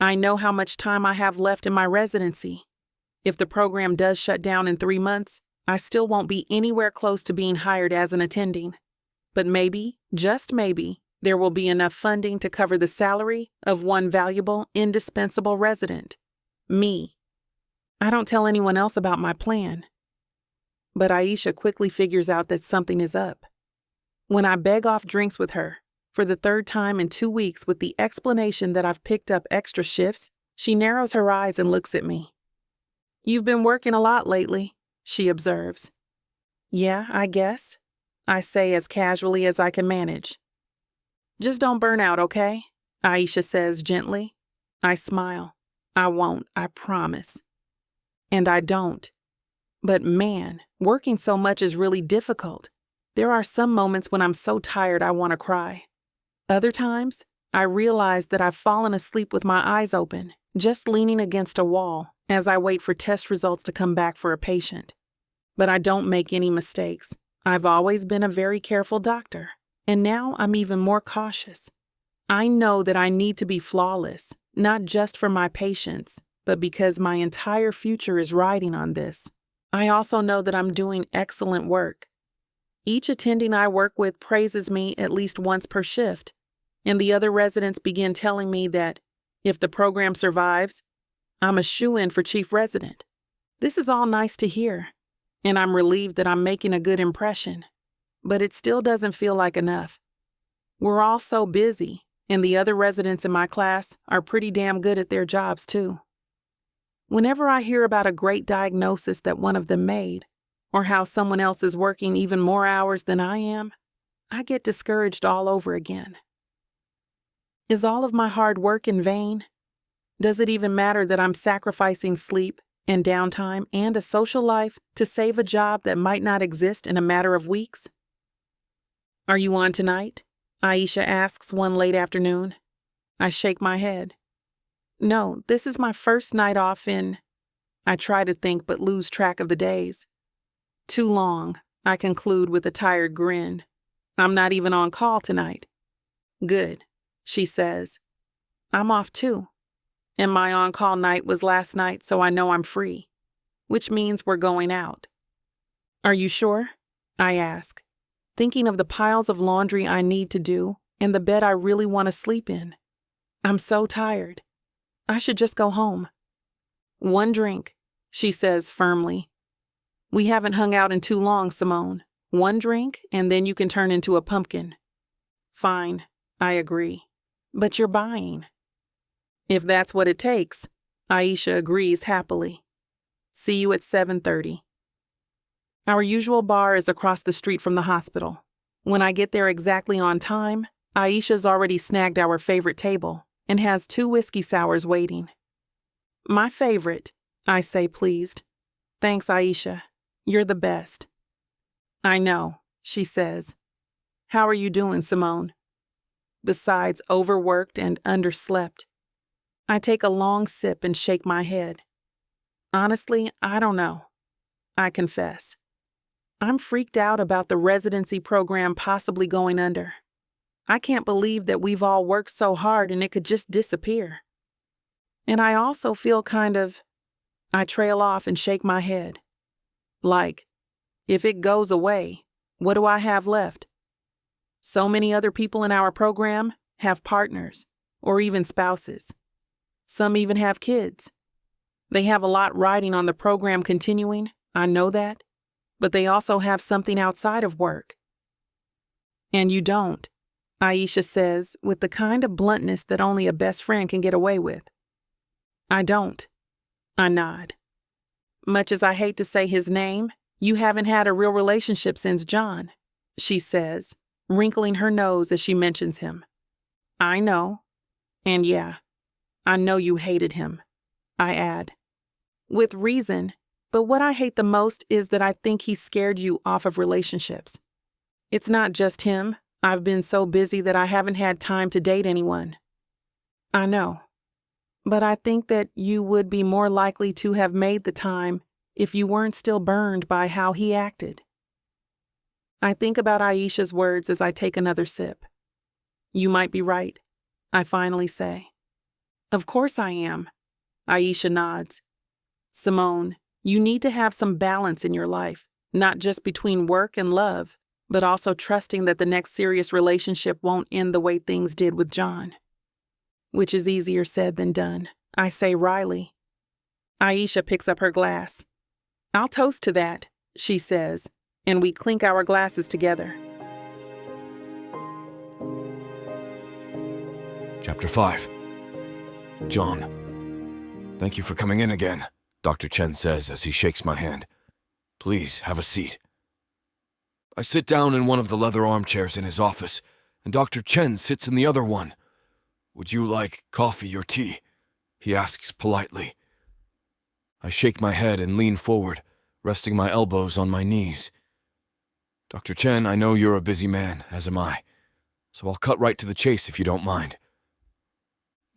I know how much time I have left in my residency. If the program does shut down in 3 months, I still won't be anywhere close to being hired as an attending. But maybe, just maybe, there will be enough funding to cover the salary of one valuable, indispensable resident. Me. I don't tell anyone else about my plan. But Aisha quickly figures out that something is up. When I beg off drinks with her, for the 3rd time in 2 weeks with the explanation that I've picked up extra shifts, she narrows her eyes and looks at me. "You've been working a lot lately," she observes. "Yeah, I guess," I say as casually as I can manage. "Just don't burn out, okay?" Aisha says gently. I smile. "I won't, I promise." And I don't. But man, working so much is really difficult. There are some moments when I'm so tired I want to cry. Other times, I realize that I've fallen asleep with my eyes open, just leaning against a wall as I wait for test results to come back for a patient. But I don't make any mistakes. I've always been a very careful doctor, and now I'm even more cautious. I know that I need to be flawless, not just for my patients, but because my entire future is riding on this. I also know that I'm doing excellent work. Each attending I work with praises me at least once per shift, and the other residents begin telling me that if the program survives, I'm a shoo-in for chief resident. This is all nice to hear, and I'm relieved that I'm making a good impression, but it still doesn't feel like enough. We're all so busy, and the other residents in my class are pretty damn good at their jobs too. Whenever I hear about a great diagnosis that one of them made, or how someone else is working even more hours than I am, I get discouraged all over again. Is all of my hard work in vain? Does it even matter that I'm sacrificing sleep and downtime and a social life to save a job that might not exist in a matter of weeks? Are you on tonight? Aisha asks one late afternoon. I shake my head. No, this is my first night off in... I try to think but lose track of the days. Too long, I conclude with a tired grin. I'm not even on call tonight. Good, she says. I'm off too. And my on-call night was last night, so I know I'm free, which means we're going out. Are you sure? I ask, thinking of the piles of laundry I need to do and the bed I really want to sleep in. I'm so tired. I should just go home. One drink, she says firmly. We haven't hung out in too long, Simone. One drink, and then you can turn into a pumpkin. Fine, I agree. But you're buying. If that's what it takes, Aisha agrees happily. See you at 7:30. Our usual bar is across the street from the hospital. When I get there exactly on time, Aisha's already snagged our favorite table and has 2 whiskey sours waiting. My favorite, I say pleased. Thanks, Aisha. You're the best. I know, she says. How are you doing, Simone? Besides overworked and underslept. I take a long sip and shake my head. Honestly, I don't know. I confess. I'm freaked out about the residency program possibly going under. I can't believe that we've all worked so hard and it could just disappear. And I also feel I trail off and shake my head. Like, if it goes away, what do I have left? So many other people in our program have partners, or even spouses. Some even have kids. They have a lot riding on the program continuing, I know that, but they also have something outside of work. And you don't, Aisha says with the kind of bluntness that only a best friend can get away with. I don't. I nod. Much as I hate to say his name, you haven't had a real relationship since John, she says, wrinkling her nose as she mentions him. I know. And yeah, I know you hated him, I add. With reason, but what I hate the most is that I think he scared you off of relationships. It's not just him. I've been so busy that I haven't had time to date anyone. I know. But I think that you would be more likely to have made the time if you weren't still burned by how he acted. I think about Aisha's words as I take another sip. You might be right, I finally say. Of course I am, Aisha nods. Simone, you need to have some balance in your life, not just between work and love, but also trusting that the next serious relationship won't end the way things did with John. Which is easier said than done, I say wryly. Aisha picks up her glass. I'll toast to that, she says, and we clink our glasses together. Chapter 5. John. Thank you for coming in again, Dr. Chen says as he shakes my hand. Please, have a seat. I sit down in one of the leather armchairs in his office, and Dr. Chen sits in the other one. Would you like coffee or tea? He asks politely. I shake my head and lean forward, resting my elbows on my knees. Dr. Chen, I know you're a busy man, as am I, so I'll cut right to the chase if you don't mind.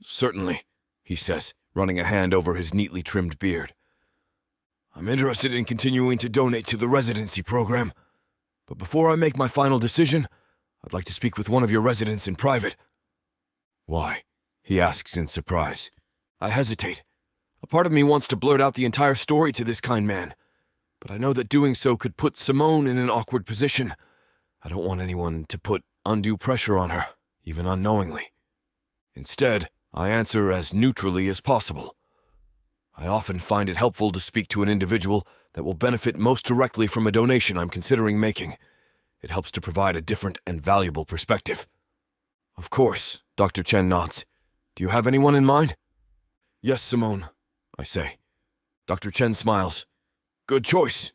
Certainly, he says, running a hand over his neatly trimmed beard. I'm interested in continuing to donate to the residency program, but before I make my final decision, I'd like to speak with one of your residents in private. Why? He asks in surprise. I hesitate. A part of me wants to blurt out the entire story to this kind man, but I know that doing so could put Simone in an awkward position. I don't want anyone to put undue pressure on her, even unknowingly. Instead, I answer as neutrally as possible. I often find it helpful to speak to an individual that will benefit most directly from a donation I'm considering making. It helps to provide a different and valuable perspective. Of course, Dr. Chen nods. Do you have anyone in mind? Yes, Simone, I say. Dr. Chen smiles. Good choice.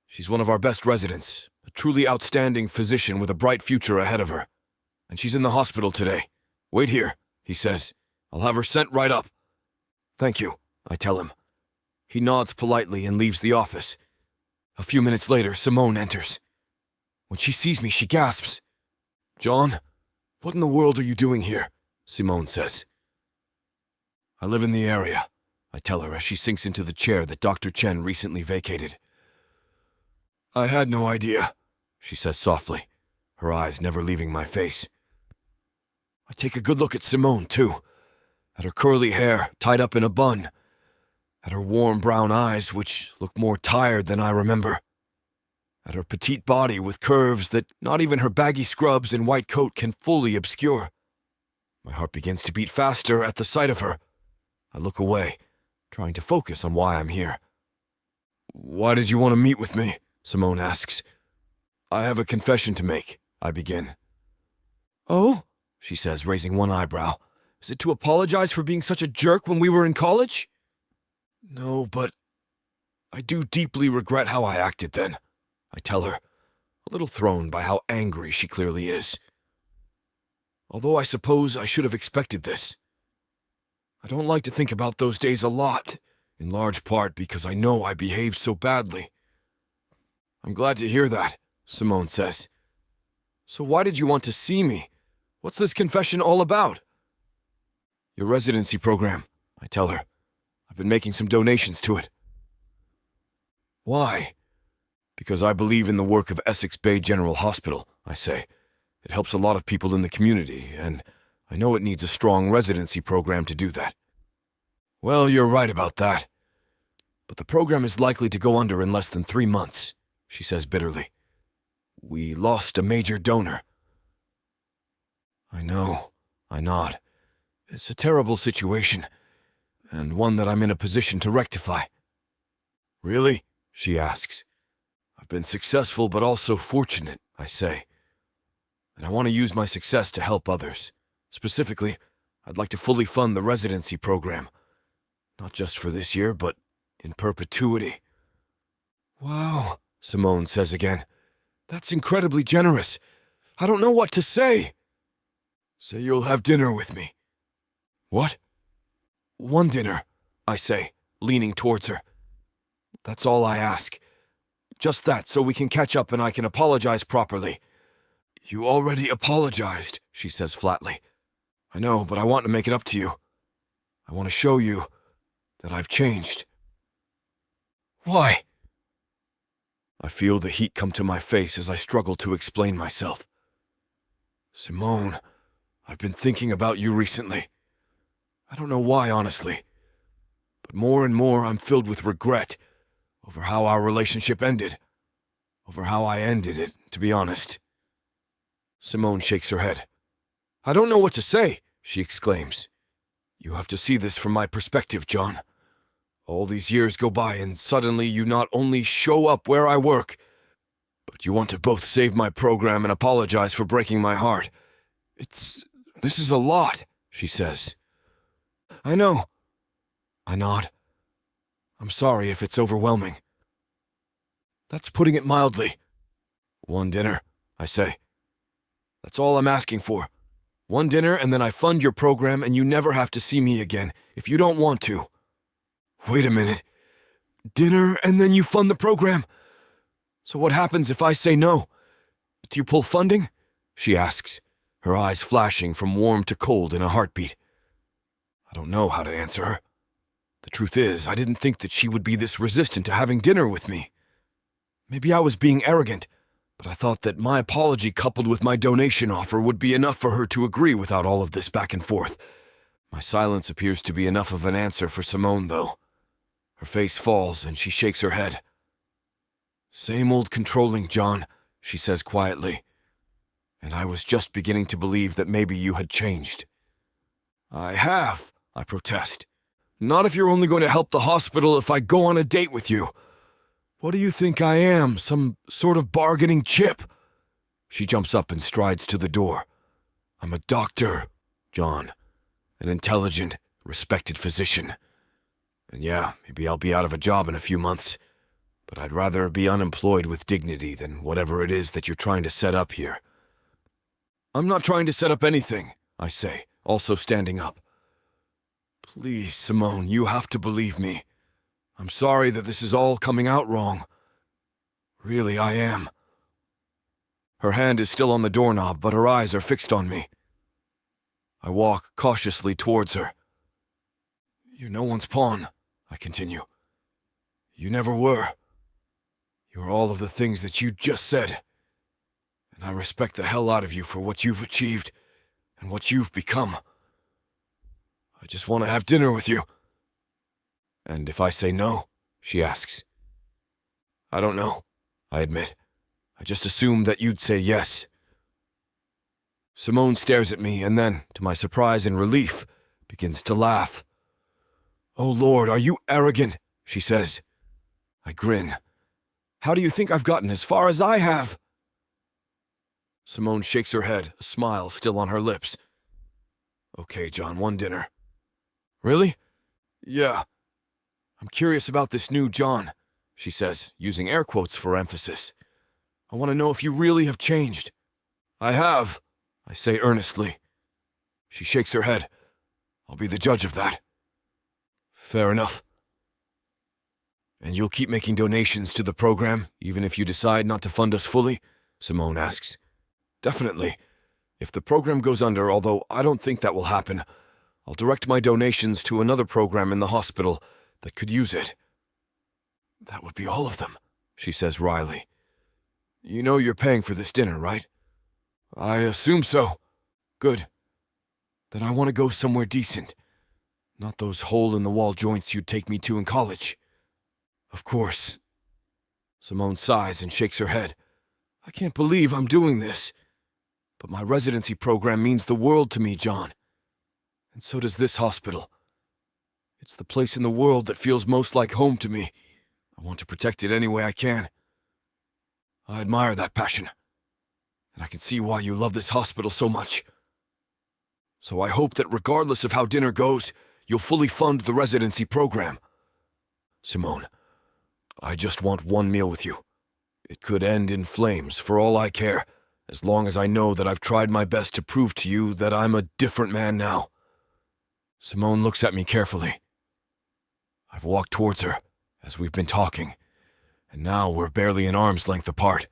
She's one of our best residents, a truly outstanding physician with a bright future ahead of her. And she's in the hospital today. Wait here, he says. I'll have her sent right up. Thank you, I tell him. He nods politely and leaves the office. A few minutes later, Simone enters. When she sees me, she gasps. John, what in the world are you doing here? Simone says. I live in the area, I tell her as she sinks into the chair that Dr. Chen recently vacated. I had no idea, she says softly, her eyes never leaving my face. I take a good look at Simone, too, at her curly hair tied up in a bun, at her warm brown eyes, which look more tired than I remember, at her petite body with curves that not even her baggy scrubs and white coat can fully obscure. My heart begins to beat faster at the sight of her. I look away, trying to focus on why I'm here. Why did you want to meet with me? Simone asks. I have a confession to make, I begin. Oh? She says, raising one eyebrow. Is it to apologize for being such a jerk when we were in college? No, but I do deeply regret how I acted then, I tell her, a little thrown by how angry she clearly is. Although I suppose I should have expected this. I don't like to think about those days a lot, in large part because I know I behaved so badly. I'm glad to hear that, Simone says. So why did you want to see me? What's this confession all about? Your residency program, I tell her. I've been making some donations to it. Why? Because I believe in the work of Essex Bay General Hospital, I say. It helps a lot of people in the community, and I know it needs a strong residency program to do that. Well, you're right about that. But the program is likely to go under in less than 3 months, she says bitterly. We lost a major donor. I know, I nod. It's a terrible situation, and one that I'm in a position to rectify. Really? She asks. I've been successful but also fortunate, I say. And I want to use my success to help others. Specifically, I'd like to fully fund the residency program. Not just for this year, but in perpetuity. Wow, Simone says again. That's incredibly generous. I don't know what to say. Say you'll have dinner with me. What? One dinner, I say, leaning towards her. That's all I ask. Just that, so we can catch up and I can apologize properly. You already apologized, she says flatly. I know, but I want to make it up to you. I want to show you that I've changed. Why? I feel the heat come to my face as I struggle to explain myself. Simone, I've been thinking about you recently. I don't know why, honestly. But more and more I'm filled with regret over how our relationship ended. Over how I ended it, to be honest. Simone shakes her head. I don't know what to say, she exclaims. You have to see this from my perspective, John. All these years go by and suddenly you not only show up where I work, but you want to both save my program and apologize for breaking my heart. This is a lot, she says. I know. I nod. I'm sorry if it's overwhelming. That's putting it mildly. One dinner, I say. That's all I'm asking for. One dinner and then I fund your program and you never have to see me again if you don't want to. Wait a minute. Dinner and then you fund the program? So what happens if I say no? Do you pull funding? She asks, her eyes flashing from warm to cold in a heartbeat. I don't know how to answer her. The truth is, I didn't think that she would be this resistant to having dinner with me. Maybe I was being arrogant, but I thought that my apology coupled with my donation offer would be enough for her to agree without all of this back and forth. My silence appears to be enough of an answer for Simone, though. Her face falls and she shakes her head. Same old controlling, John, she says quietly. And I was just beginning to believe that maybe you had changed. I have, I protest. Not if you're only going to help the hospital if I go on a date with you. What do you think I am, some sort of bargaining chip? She jumps up and strides to the door. I'm a doctor, John. An intelligent, respected physician. And yeah, maybe I'll be out of a job in a few months, but I'd rather be unemployed with dignity than whatever it is that you're trying to set up here. I'm not trying to set up anything, I say, also standing up. Please, Simone, you have to believe me. I'm sorry that this is all coming out wrong. Really, I am. Her hand is still on the doorknob, but her eyes are fixed on me. I walk cautiously towards her. You're no one's pawn, I continue. You never were. You're all of the things that you just said. And I respect the hell out of you for what you've achieved and what you've become. I just want to have dinner with you. And if I say no, she asks. I don't know, I admit. I just assumed that you'd say yes. Simone stares at me and then, to my surprise and relief, begins to laugh. Oh Lord, are you arrogant? She says. I grin. How do you think I've gotten as far as I have? Simone shakes her head, a smile still on her lips. Okay, John, one dinner. Really? Yeah. I'm curious about this new John, she says, using air quotes for emphasis. I want to know if you really have changed. I have, I say earnestly. She shakes her head. I'll be the judge of that. Fair enough. And you'll keep making donations to the program, even if you decide not to fund us fully? Simone asks. Definitely. If the program goes under, although I don't think that will happen, I'll direct my donations to another program in the hospital that could use it. That would be all of them, she says wryly. You know you're paying for this dinner, right? I assume so. Good. Then I want to go somewhere decent. Not those hole-in-the-wall joints you'd take me to in college. Of course. Simone sighs and shakes her head. I can't believe I'm doing this. But my residency program means the world to me, John. And so does this hospital. It's the place in the world that feels most like home to me. I want to protect it any way I can. I admire that passion. And I can see why you love this hospital so much. So I hope that regardless of how dinner goes, you'll fully fund the residency program. Simone, I just want one meal with you. It could end in flames, for all I care, as long as I know that I've tried my best to prove to you that I'm a different man now. Simone looks at me carefully. I've walked towards her, as we've been talking, and now we're barely an arm's length apart.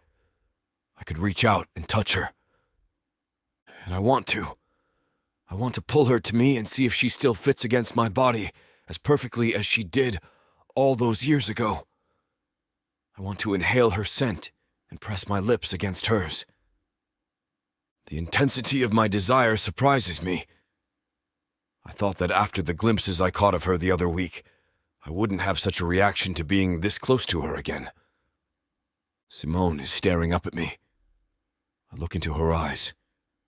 I could reach out and touch her. And I want to. I want to pull her to me and see if she still fits against my body as perfectly as she did all those years ago. I want to inhale her scent and press my lips against hers. The intensity of my desire surprises me. I thought that after the glimpses I caught of her the other week, I wouldn't have such a reaction to being this close to her again. Simone is staring up at me. I look into her eyes,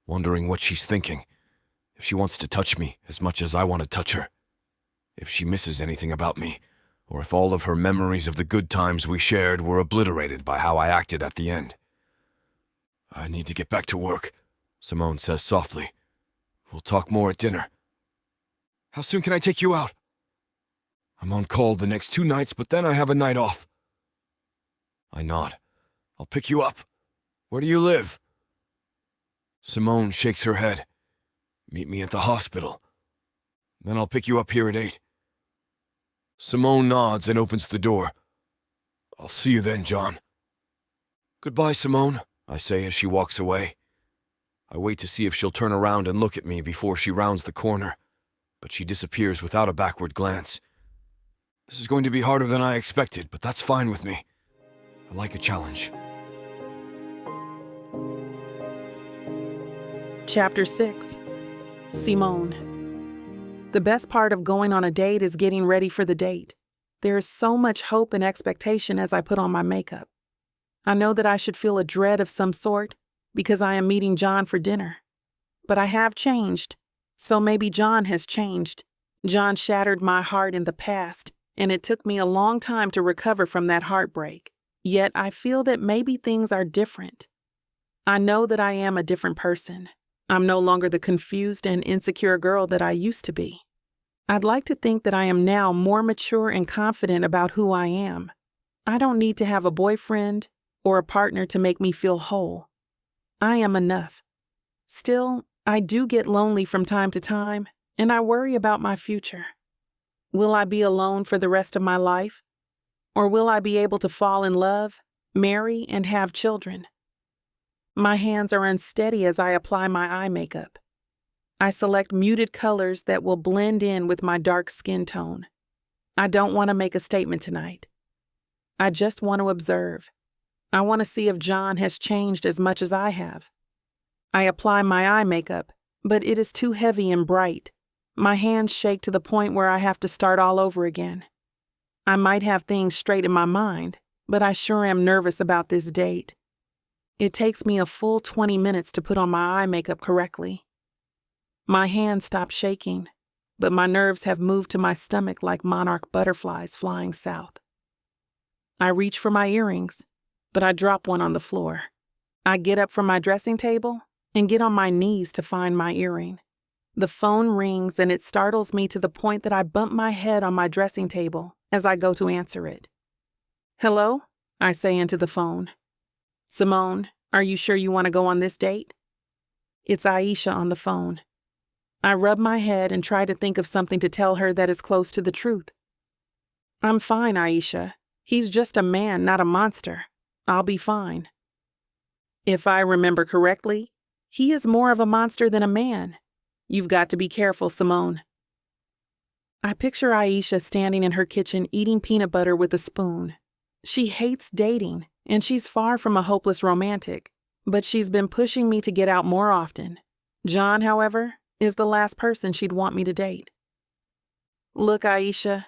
wondering what she's thinking, if she wants to touch me as much as I want to touch her, if she misses anything about me, or if all of her memories of the good times we shared were obliterated by how I acted at the end. I need to get back to work, Simone says softly. We'll talk more at dinner. How soon can I take you out? I'm on call the next 2 nights, but then I have a night off. I nod. I'll pick you up. Where do you live? Simone shakes her head. Meet me at the hospital. Then I'll pick you up here at 8. Simone nods and opens the door. I'll see you then, John. Goodbye, Simone, I say as she walks away. I wait to see if she'll turn around and look at me before she rounds the corner, but she disappears without a backward glance. This is going to be harder than I expected, but that's fine with me. I like a challenge. Chapter 6. Simone. The best part of going on a date is getting ready for the date. There is so much hope and expectation as I put on my makeup. I know that I should feel a dread of some sort because I am meeting John for dinner. But I have changed, so maybe John has changed. John shattered my heart in the past, and it took me a long time to recover from that heartbreak. Yet I feel that maybe things are different. I know that I am a different person. I'm no longer the confused and insecure girl that I used to be. I'd like to think that I am now more mature and confident about who I am. I don't need to have a boyfriend or a partner to make me feel whole. I am enough. Still, I do get lonely from time to time, and I worry about my future. Will I be alone for the rest of my life? Or will I be able to fall in love, marry, and have children? My hands are unsteady as I apply my eye makeup. I select muted colors that will blend in with my dark skin tone. I don't want to make a statement tonight. I just want to observe. I want to see if John has changed as much as I have. I apply my eye makeup, but it is too heavy and bright. My hands shake to the point where I have to start all over again. I might have things straight in my mind, but I sure am nervous about this date. It takes me a full 20 minutes to put on my eye makeup correctly. My hands stop shaking, but my nerves have moved to my stomach like monarch butterflies flying south. I reach for my earrings, but I drop one on the floor. I get up from my dressing table and get on my knees to find my earring. The phone rings and it startles me to the point that I bump my head on my dressing table as I go to answer it. "Hello?" I say into the phone. "Simone, are you sure you want to go on this date?" It's Aisha on the phone. I rub my head and try to think of something to tell her that is close to the truth. "I'm fine, Aisha. He's just a man, not a monster. I'll be fine." If I remember correctly, he is more of a monster than a man. You've got to be careful, Simone. I picture Aisha standing in her kitchen eating peanut butter with a spoon. She hates dating, and she's far from a hopeless romantic, but she's been pushing me to get out more often. John, however, is the last person she'd want me to date. "Look, Aisha,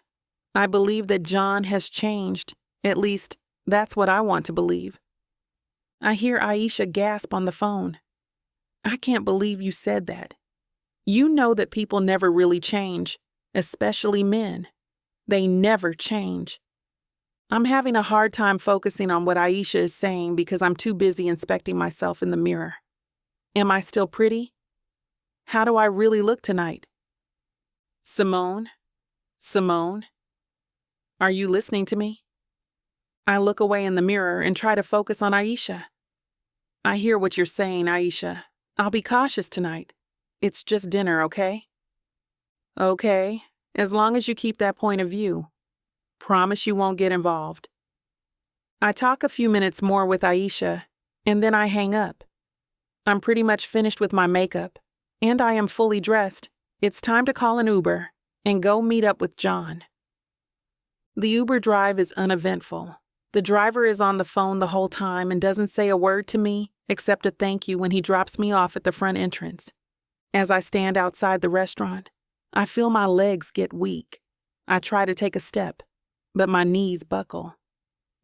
I believe that John has changed. At least, that's what I want to believe." I hear Aisha gasp on the phone. "I can't believe you said that. You know that people never really change, especially men. They never change." I'm having a hard time focusing on what Aisha is saying because I'm too busy inspecting myself in the mirror. Am I still pretty? How do I really look tonight? Simone? Simone? Are you listening to me? I look away in the mirror and try to focus on Aisha. "I hear what you're saying, Aisha. I'll be cautious tonight. It's just dinner, okay?" "Okay, as long as you keep that point of view. Promise you won't get involved." I talk a few minutes more with Aisha, and then I hang up. I'm pretty much finished with my makeup, and I am fully dressed. It's time to call an Uber and go meet up with John. The Uber drive is uneventful. The driver is on the phone the whole time and doesn't say a word to me except a thank you when he drops me off at the front entrance. As I stand outside the restaurant, I feel my legs get weak. I try to take a step, but my knees buckle.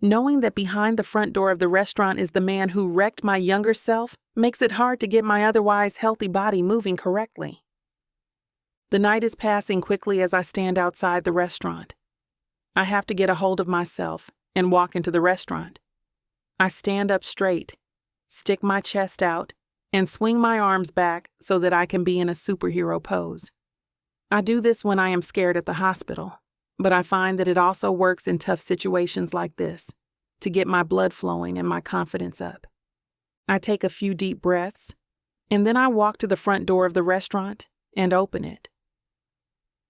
Knowing that behind the front door of the restaurant is the man who wrecked my younger self makes it hard to get my otherwise healthy body moving correctly. The night is passing quickly as I stand outside the restaurant. I have to get a hold of myself and walk into the restaurant. I stand up straight, stick my chest out, and swing my arms back so that I can be in a superhero pose. I do this when I am scared at the hospital, but I find that it also works in tough situations like this, to get my blood flowing and my confidence up. I take a few deep breaths, and then I walk to the front door of the restaurant and open it.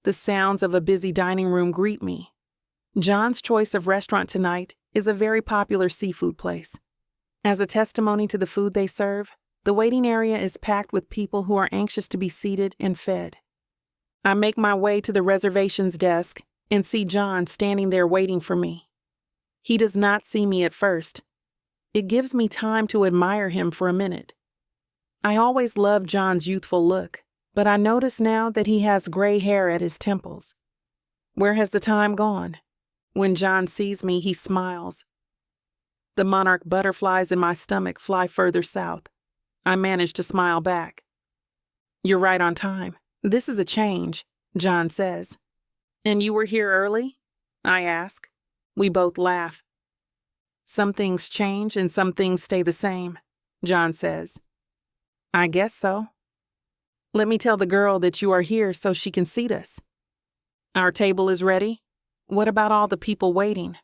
The sounds of a busy dining room greet me. John's choice of restaurant tonight is a very popular seafood place. As a testimony to the food they serve, the waiting area is packed with people who are anxious to be seated and fed. I make my way to the reservations desk and see John standing there waiting for me. He does not see me at first. It gives me time to admire him for a minute. I always loved John's youthful look, but I notice now that he has gray hair at his temples. Where has the time gone? When John sees me, he smiles. The monarch butterflies in my stomach fly further south. I manage to smile back. You're right on time. This is a change, John says. And you were here early? I ask. We both laugh. Some things change and some things stay the same, John says. I guess so. Let me tell the girl that you are here so she can seat us. Our table is ready. What about all the people waiting?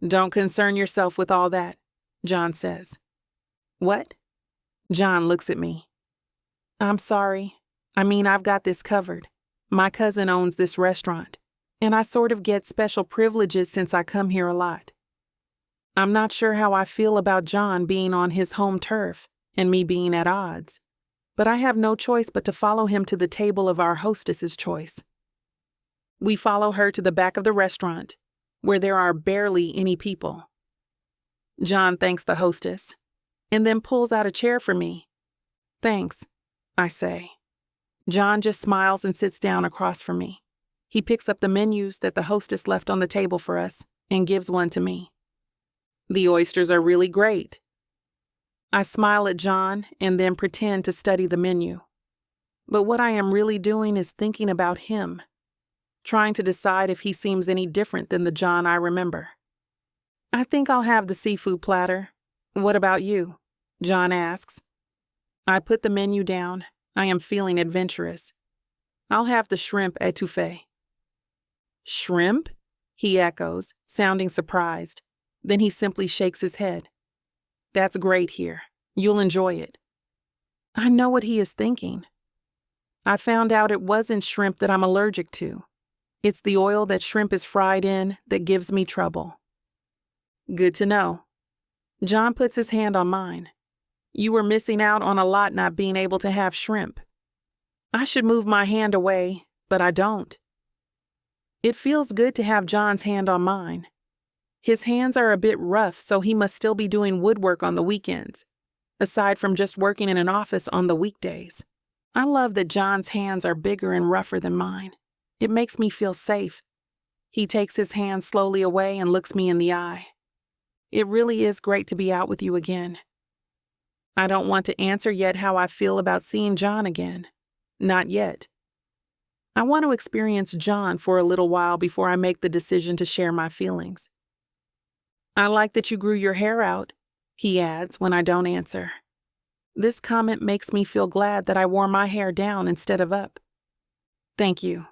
Don't concern yourself with all that, John says. What? John looks at me. I'm sorry. I've got this covered. My cousin owns this restaurant, and I sort of get special privileges since I come here a lot. I'm not sure how I feel about John being on his home turf and me being at odds, but I have no choice but to follow him to the table of our hostess's choice. We follow her to the back of the restaurant, where there are barely any people. John thanks the hostess, and then pulls out a chair for me. Thanks, I say. John just smiles and sits down across from me. He picks up the menus that the hostess left on the table for us and gives one to me. The oysters are really great. I smile at John and then pretend to study the menu. But what I am really doing is thinking about him, trying to decide if he seems any different than the John I remember. I think I'll have the seafood platter. What about you? John asks. I put the menu down. I am feeling adventurous. I'll have the shrimp étouffée. Shrimp? He echoes, sounding surprised. Then he simply shakes his head. That's great here. You'll enjoy it. I know what he is thinking. I found out it wasn't shrimp that I'm allergic to. It's the oil that shrimp is fried in that gives me trouble. Good to know. John puts his hand on mine. You were missing out on a lot not being able to have shrimp. I should move my hand away, but I don't. It feels good to have John's hand on mine. His hands are a bit rough, so he must still be doing woodwork on the weekends, aside from just working in an office on the weekdays. I love that John's hands are bigger and rougher than mine. It makes me feel safe. He takes his hand slowly away and looks me in the eye. It really is great to be out with you again. I don't want to answer yet how I feel about seeing John again. Not yet. I want to experience John for a little while before I make the decision to share my feelings. I like that you grew your hair out, he adds when I don't answer. This comment makes me feel glad that I wore my hair down instead of up. Thank you.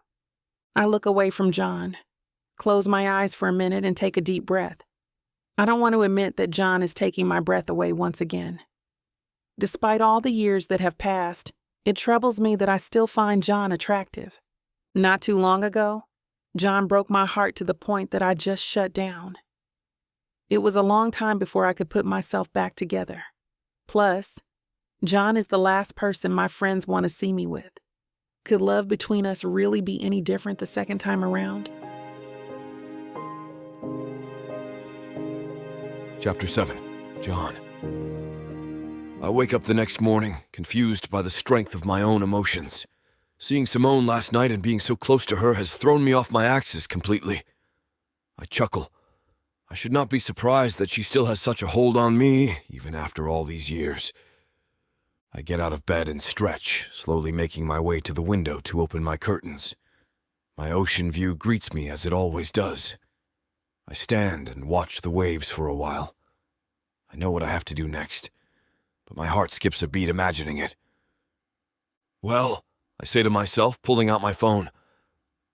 I look away from John, close my eyes for a minute and take a deep breath. I don't want to admit that John is taking my breath away once again. Despite all the years that have passed, it troubles me that I still find John attractive. Not too long ago, John broke my heart to the point that I just shut down. It was a long time before I could put myself back together. Plus, John is the last person my friends want to see me with. Could love between us really be any different the second time around? Chapter 7. John. I wake up the next morning, confused by the strength of my own emotions. Seeing Simone last night and being so close to her has thrown me off my axis completely. I chuckle. I should not be surprised that she still has such a hold on me, even after all these years. I get out of bed and stretch, slowly making my way to the window to open my curtains. My ocean view greets me as it always does. I stand and watch the waves for a while. I know what I have to do next, but my heart skips a beat imagining it. Well, I say to myself, pulling out my phone,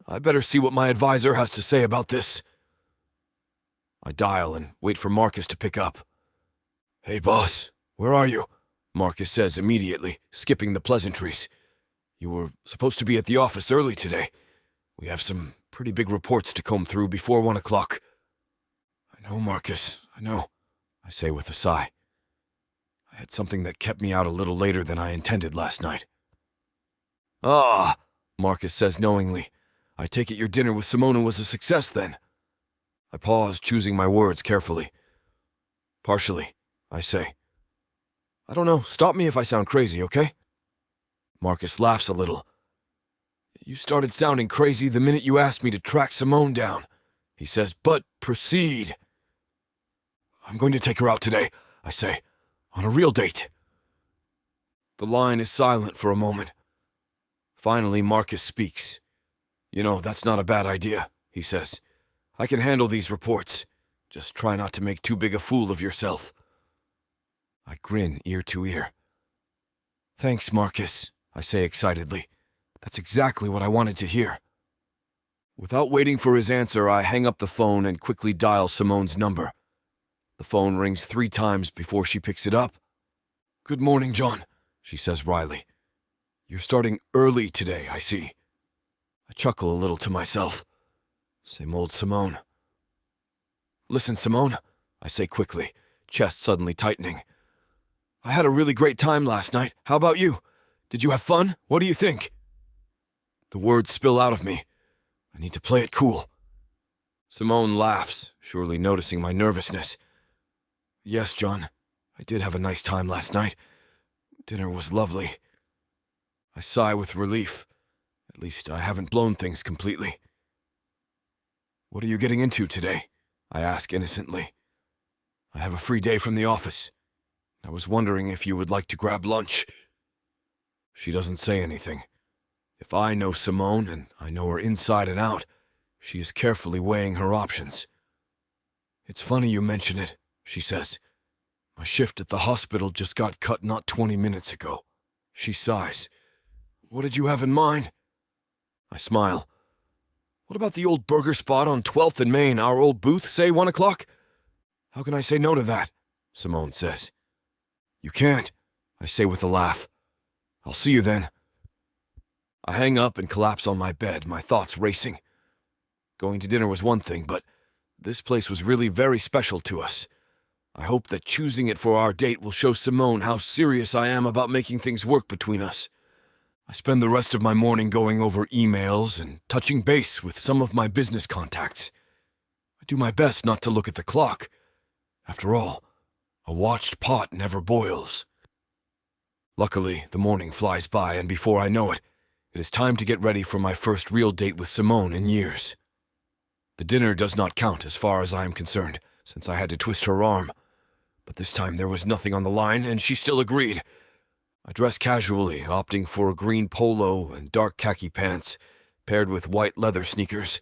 I better see what my advisor has to say about this. I dial and wait for Marcus to pick up. Hey, boss, where are you? Marcus says immediately, skipping the pleasantries. You were supposed to be at the office early today. We have some pretty big reports to comb through before 1 o'clock. I know, Marcus, I know, I say with a sigh. I had something that kept me out a little later than I intended last night. Ah, Marcus says knowingly. I take it your dinner with Simone was a success then. I pause, choosing my words carefully. Partially, I say. I don't know, stop me if I sound crazy, okay? Marcus laughs a little. You started sounding crazy the minute you asked me to track Simone down, he says, but proceed. I'm going to take her out today, I say, on a real date. The line is silent for a moment. Finally, Marcus speaks. You know, that's not a bad idea, he says. I can handle these reports. Just try not to make too big a fool of yourself. I grin ear to ear. Thanks, Marcus, I say excitedly. That's exactly what I wanted to hear. Without waiting for his answer, I hang up the phone and quickly dial Simone's number. The phone rings 3 times before she picks it up. Good morning, John, she says wryly. You're starting early today, I see. I chuckle a little to myself. Same old Simone. Listen, Simone, I say quickly, chest suddenly tightening. I had a really great time last night. How about you? Did you have fun? What do you think? The words spill out of me. I need to play it cool. Simone laughs, surely noticing my nervousness. Yes, John, I did have a nice time last night. Dinner was lovely. I sigh with relief. At least I haven't blown things completely. What are you getting into today? I ask innocently. I have a free day from the office. I was wondering if you would like to grab lunch. She doesn't say anything. If I know Simone, and I know her inside and out, she is carefully weighing her options. It's funny you mention it, she says. My shift at the hospital just got cut not 20 minutes ago. She sighs. What did you have in mind? I smile. What about the old burger spot on 12th and Main, our old booth, say 1 o'clock? How can I say no to that? Simone says. You can't, I say with a laugh. I'll see you then. I hang up and collapse on my bed, my thoughts racing. Going to dinner was one thing, but this place was really very special to us. I hope that choosing it for our date will show Simone how serious I am about making things work between us. I spend the rest of my morning going over emails and touching base with some of my business contacts. I do my best not to look at the clock. After all, a watched pot never boils. Luckily, the morning flies by, and before I know it, it is time to get ready for my first real date with Simone in years. The dinner does not count as far as I am concerned, since I had to twist her arm. But this time there was nothing on the line, and she still agreed. I dress casually, opting for a green polo and dark khaki pants, paired with white leather sneakers.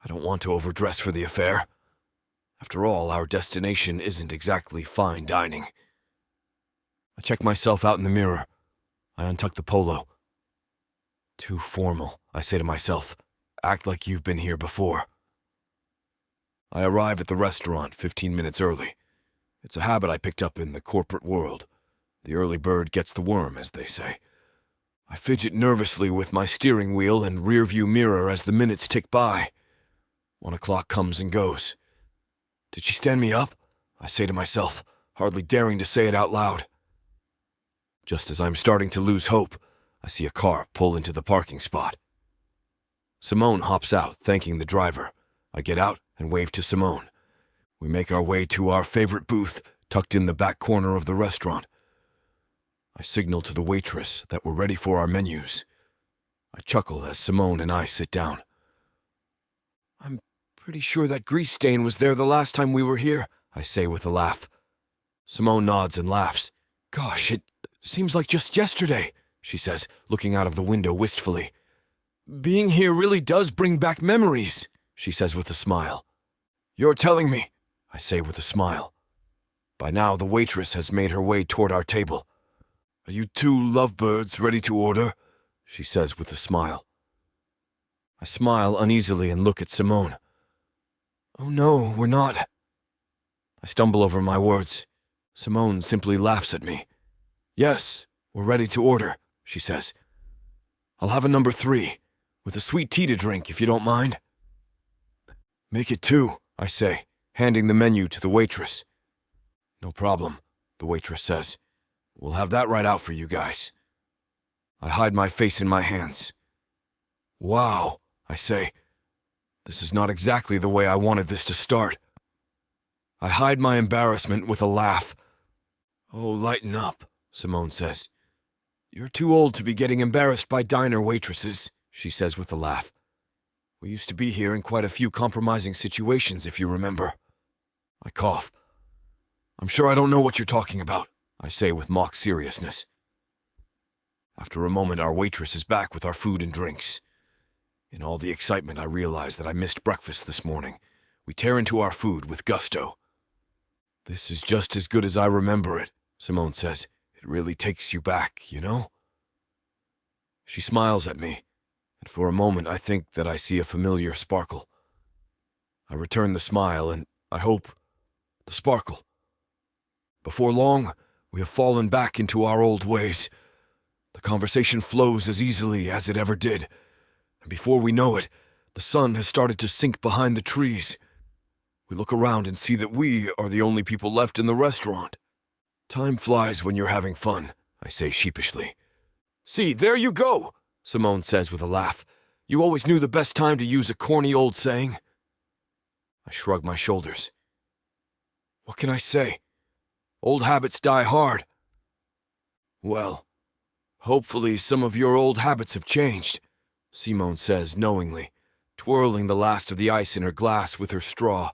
I don't want to overdress for the affair. After all, our destination isn't exactly fine dining. I check myself out in the mirror. I untuck the polo. Too formal, I say to myself. Act like you've been here before. I arrive at the restaurant 15 minutes early. It's a habit I picked up in the corporate world. The early bird gets the worm, as they say. I fidget nervously with my steering wheel and rearview mirror as the minutes tick by. 1 o'clock comes and goes. Did she stand me up? I say to myself, hardly daring to say it out loud. Just as I'm starting to lose hope, I see a car pull into the parking spot. Simone hops out, thanking the driver. I get out and wave to Simone. We make our way to our favorite booth, tucked in the back corner of the restaurant. I signal to the waitress that we're ready for our menus. I chuckle as Simone and I sit down. I'm pretty sure that grease stain was there the last time we were here, I say with a laugh. Simone nods and laughs. Gosh, it seems like just yesterday, she says, looking out of the window wistfully. Being here really does bring back memories, she says with a smile. You're telling me, I say with a smile. By now, the waitress has made her way toward our table. Are you two lovebirds ready to order? She says with a smile. I smile uneasily and look at Simone. Oh no, we're not. I stumble over my words. Simone simply laughs at me. Yes, we're ready to order, she says. I'll have a number 3, with a sweet tea to drink if you don't mind. Make it 2, I say, handing the menu to the waitress. No problem, the waitress says. We'll have that right out for you guys. I hide my face in my hands. Wow, I say. This is not exactly the way I wanted this to start. I hide my embarrassment with a laugh. Oh, lighten up, Simone says. You're too old to be getting embarrassed by diner waitresses, she says with a laugh. We used to be here in quite a few compromising situations, if you remember. I cough. I'm sure I don't know what you're talking about, I say with mock seriousness. After a moment, our waitress is back with our food and drinks. In all the excitement, I realize that I missed breakfast this morning. We tear into our food with gusto. This is just as good as I remember it, Simone says. It really takes you back, you know? She smiles at me, and for a moment I think that I see a familiar sparkle. I return the smile and, I hope, the sparkle. Before long, we have fallen back into our old ways. The conversation flows as easily as it ever did, and before we know it, the sun has started to sink behind the trees. We look around and see that we are the only people left in the restaurant. Time flies when you're having fun, I say sheepishly. See, there you go, Simone says with a laugh. You always knew the best time to use a corny old saying. I shrug my shoulders. What can I say? Old habits die hard. Well, hopefully some of your old habits have changed, Simone says knowingly, twirling the last of the ice in her glass with her straw.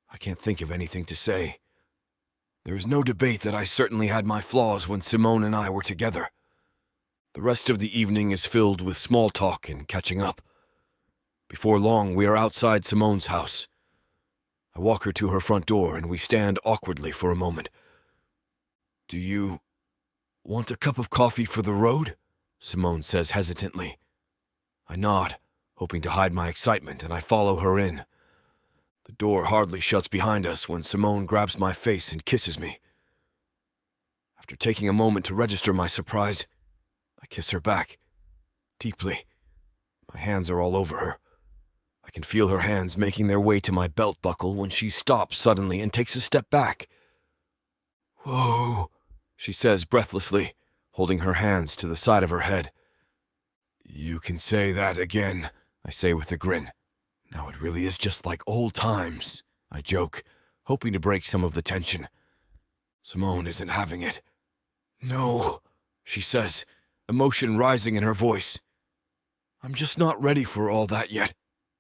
I can't think of anything to say. There is no debate that I certainly had my flaws when Simone and I were together. The rest of the evening is filled with small talk and catching up. Before long, we are outside Simone's house. I walk her to her front door and we stand awkwardly for a moment. Do you want a cup of coffee for the road? Simone says hesitantly. I nod, hoping to hide my excitement, and I follow her in. The door hardly shuts behind us when Simone grabs my face and kisses me. After taking a moment to register my surprise, I kiss her back, deeply. My hands are all over her. I can feel her hands making their way to my belt buckle when she stops suddenly and takes a step back. Whoa, she says breathlessly, holding her hands to the side of her head. You can say that again, I say with a grin. Now it really is just like old times, I joke, hoping to break some of the tension. Simone isn't having it. No, she says, emotion rising in her voice. I'm just not ready for all that yet.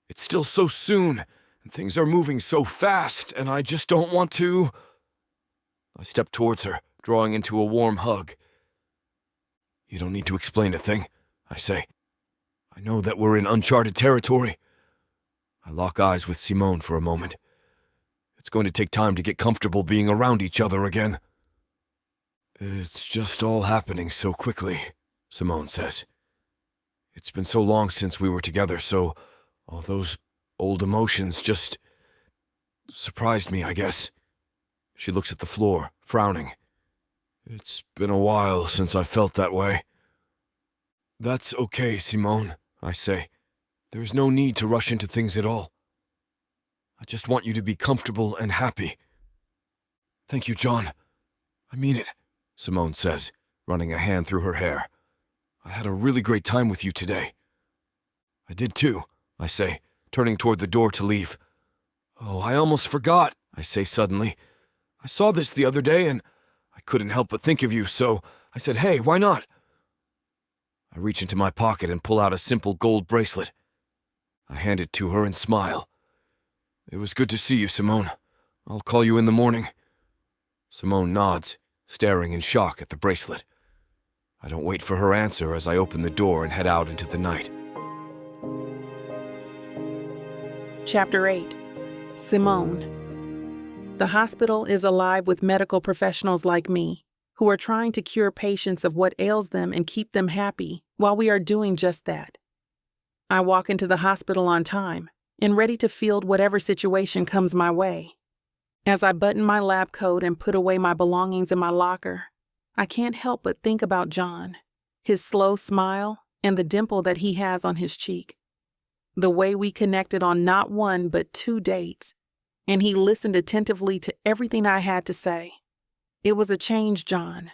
It's still so soon, and things are moving so fast, and I just don't want to. I step towards her, drawing into a warm hug. You don't need to explain a thing, I say. I know that we're in uncharted territory. I lock eyes with Simone for a moment. It's going to take time to get comfortable being around each other again. It's just all happening so quickly, Simone says. It's been so long since we were together, so all those old emotions just surprised me, I guess. She looks at the floor, frowning. It's been a while since I felt that way. That's okay, Simone, I say. There is no need to rush into things at all. I just want you to be comfortable and happy. Thank you, John. I mean it, Simone says, running a hand through her hair. I had a really great time with you today. I did too, I say, turning toward the door to leave. Oh, I almost forgot, I say suddenly. I saw this the other day and I couldn't help but think of you, so I said, hey, why not? I reach into my pocket and pull out a simple gold bracelet. I hand it to her and smile. It was good to see you, Simone. I'll call you in the morning. Simone nods, staring in shock at the bracelet. I don't wait for her answer as I open the door and head out into the night. Chapter 8. Simone. The hospital is alive with medical professionals like me, who are trying to cure patients of what ails them and keep them happy while we are doing just that. I walk into the hospital on time and ready to field whatever situation comes my way. As I button my lab coat and put away my belongings in my locker, I can't help but think about John, his slow smile, and the dimple that he has on his cheek. The way we connected on not one but 2 dates, and he listened attentively to everything I had to say. It was a change, John.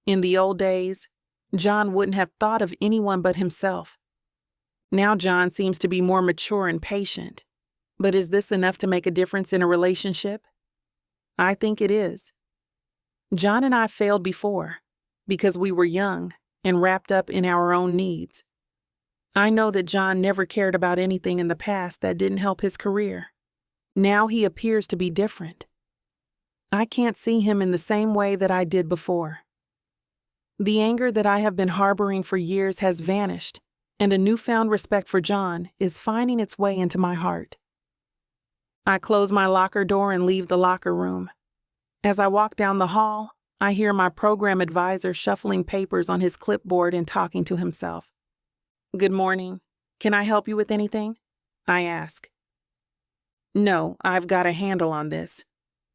In the old days, John wouldn't have thought of anyone but himself. Now John seems to be more mature and patient. But is this enough to make a difference in a relationship? I think it is. John and I failed before because we were young and wrapped up in our own needs. I know that John never cared about anything in the past that didn't help his career. Now he appears to be different. I can't see him in the same way that I did before. The anger that I have been harboring for years has vanished, and a newfound respect for John is finding its way into my heart. I close my locker door and leave the locker room. As I walk down the hall, I hear my program advisor shuffling papers on his clipboard and talking to himself. "Good morning. Can I help you with anything?" I ask. "No, I've got a handle on this.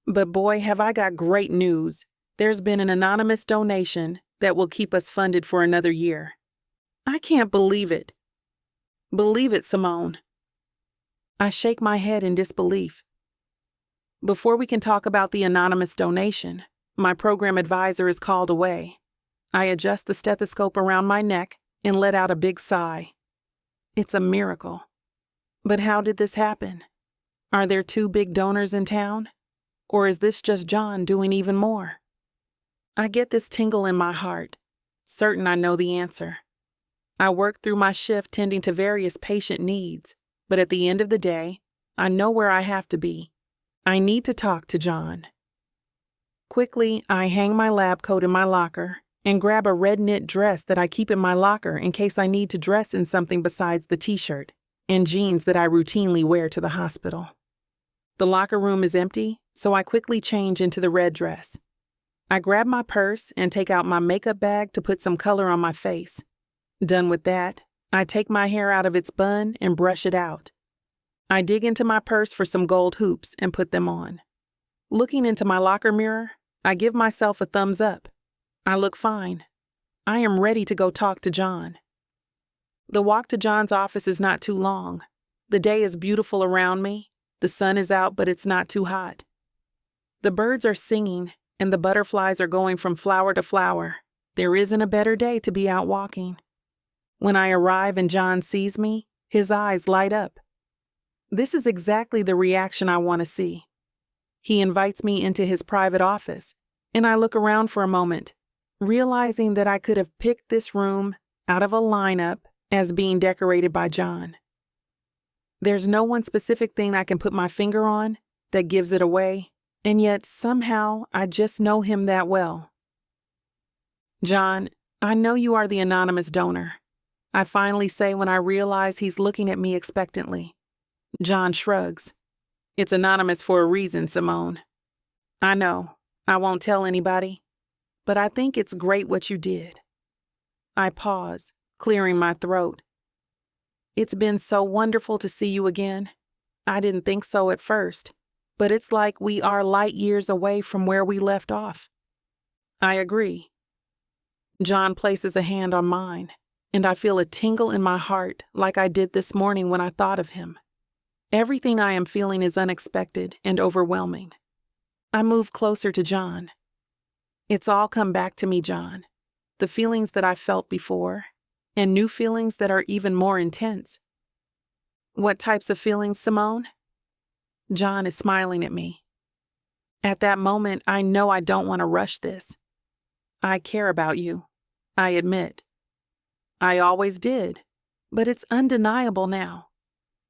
But boy, have I got great news. There's been an anonymous donation that will keep us funded for another year." I can't believe it. Believe it, Simone. I shake my head in disbelief. Before we can talk about the anonymous donation, my program advisor is called away. I adjust the stethoscope around my neck and let out a big sigh. It's a miracle. But how did this happen? Are there 2 big donors in town? Or is this just John doing even more? I get this tingle in my heart, certain I know the answer. I work through my shift tending to various patient needs, but at the end of the day, I know where I have to be. I need to talk to John. Quickly, I hang my lab coat in my locker and grab a red knit dress that I keep in my locker in case I need to dress in something besides the t-shirt and jeans that I routinely wear to the hospital. The locker room is empty, so I quickly change into the red dress. I grab my purse and take out my makeup bag to put some color on my face. Done with that, I take my hair out of its bun and brush it out. I dig into my purse for some gold hoops and put them on. Looking into my locker mirror, I give myself a thumbs up. I look fine. I am ready to go talk to John. The walk to John's office is not too long. The day is beautiful around me. The sun is out, but it's not too hot. The birds are singing, and the butterflies are going from flower to flower. There isn't a better day to be out walking. When I arrive and John sees me, his eyes light up. This is exactly the reaction I want to see. He invites me into his private office, and I look around for a moment, realizing that I could have picked this room out of a lineup as being decorated by John. There's no one specific thing I can put my finger on that gives it away, and yet somehow I just know him that well. "John, I know you are the anonymous donor," I finally say when I realize he's looking at me expectantly. John shrugs. "It's anonymous for a reason, Simone." "I know. I won't tell anybody. But I think it's great what you did." I pause, clearing my throat. "It's been so wonderful to see you again. I didn't think so at first, but it's like we are light years away from where we left off." "I agree." John places a hand on mine, and I feel a tingle in my heart like I did this morning when I thought of him. Everything I am feeling is unexpected and overwhelming. I move closer to John. "It's all come back to me, John. The feelings that I felt before, and new feelings that are even more intense." "What types of feelings, Simone?" John is smiling at me. At that moment, I know I don't want to rush this. "I care about you, I admit. I always did, but it's undeniable now.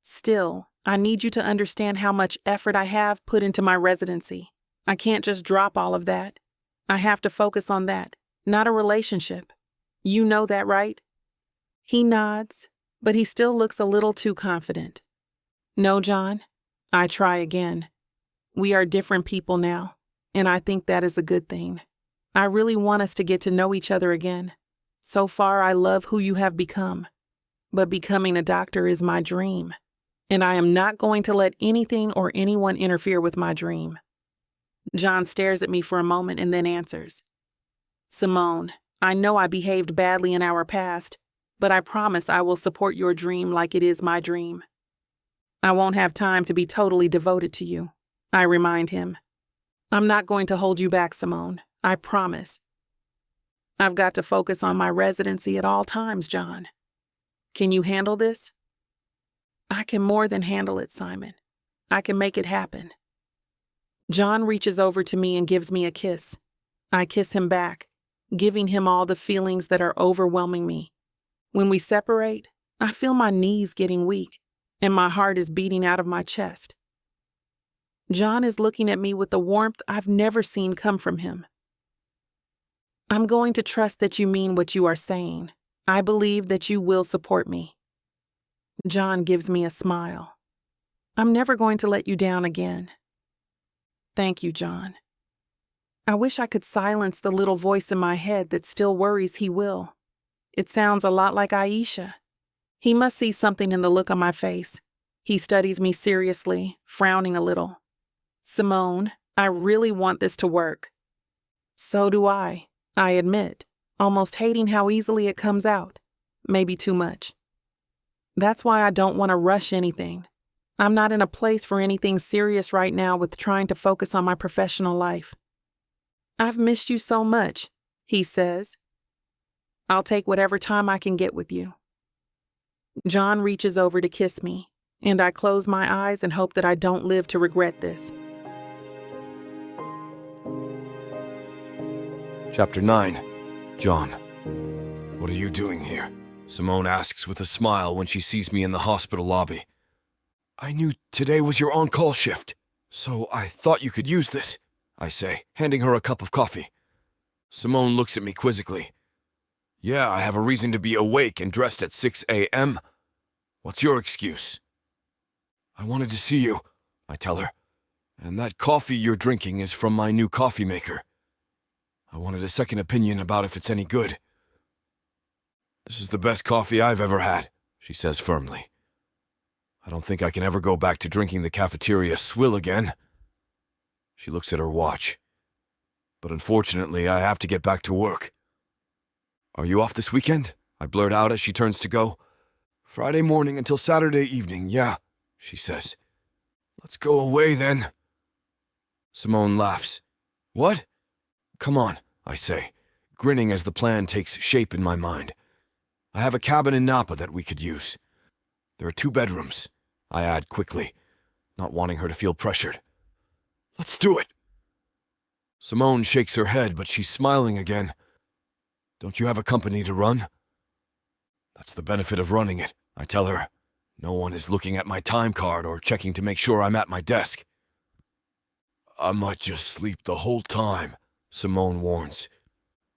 Still, I need you to understand how much effort I have put into my residency. I can't just drop all of that. I have to focus on that, not a relationship. You know that, right?" He nods, but he still looks a little too confident. "No, John." I try again. "We are different people now, and I think that is a good thing. I really want us to get to know each other again. So far, I love who you have become, but becoming a doctor is my dream, and I am not going to let anything or anyone interfere with my dream." John stares at me for a moment and then answers. "Simone, I know I behaved badly in our past, but I promise I will support your dream like it is my dream. I won't have time to be totally devoted to you," I remind him. "I'm not going to hold you back, Simone. I promise. I've got to focus on my residency at all times, John. Can you handle this?" "I can more than handle it, Simon. I can make it happen." John reaches over to me and gives me a kiss. I kiss him back, giving him all the feelings that are overwhelming me. When we separate, I feel my knees getting weak, and my heart is beating out of my chest. John is looking at me with the warmth I've never seen come from him. I'm going to trust that you mean what you are saying. I believe that you will support me. John gives me a smile. I'm never going to let you down again. Thank you, John. I wish I could silence the little voice in my head that still worries he will. It sounds a lot like Aisha. He must see something in the look on my face. He studies me seriously, frowning a little. Simone, I really want this to work. So do I admit, almost hating how easily it comes out. Maybe too much. That's why I don't want to rush anything. I'm not in a place for anything serious right now with trying to focus on my professional life. I've missed you so much, he says. I'll take whatever time I can get with you. John reaches over to kiss me, and I close my eyes and hope that I don't live to regret this. Chapter 9. John. What are you doing here? Simone asks with a smile when she sees me in the hospital lobby. I knew today was your on-call shift, so I thought you could use this, I say, handing her a cup of coffee. Simone looks at me quizzically. Yeah, I have a reason to be awake and dressed at 6 a.m. What's your excuse? I wanted to see you, I tell her, and that coffee you're drinking is from my new coffee maker. I wanted a second opinion about if it's any good. This is the best coffee I've ever had, she says firmly. I don't think I can ever go back to drinking the cafeteria swill again. She looks at her watch. But unfortunately, I have to get back to work. Are you off this weekend? I blurt out as she turns to go. Friday morning until Saturday evening, yeah, she says. Let's go away then. Simone laughs. What? Come on, I say, grinning as the plan takes shape in my mind. I have a cabin in Napa that we could use. There are 2 bedrooms, I add quickly, not wanting her to feel pressured. Let's do it. Simone shakes her head, but she's smiling again. Don't you have a company to run? That's the benefit of running it, I tell her. No one is looking at my time card or checking to make sure I'm at my desk. I might just sleep the whole time, Simone warns.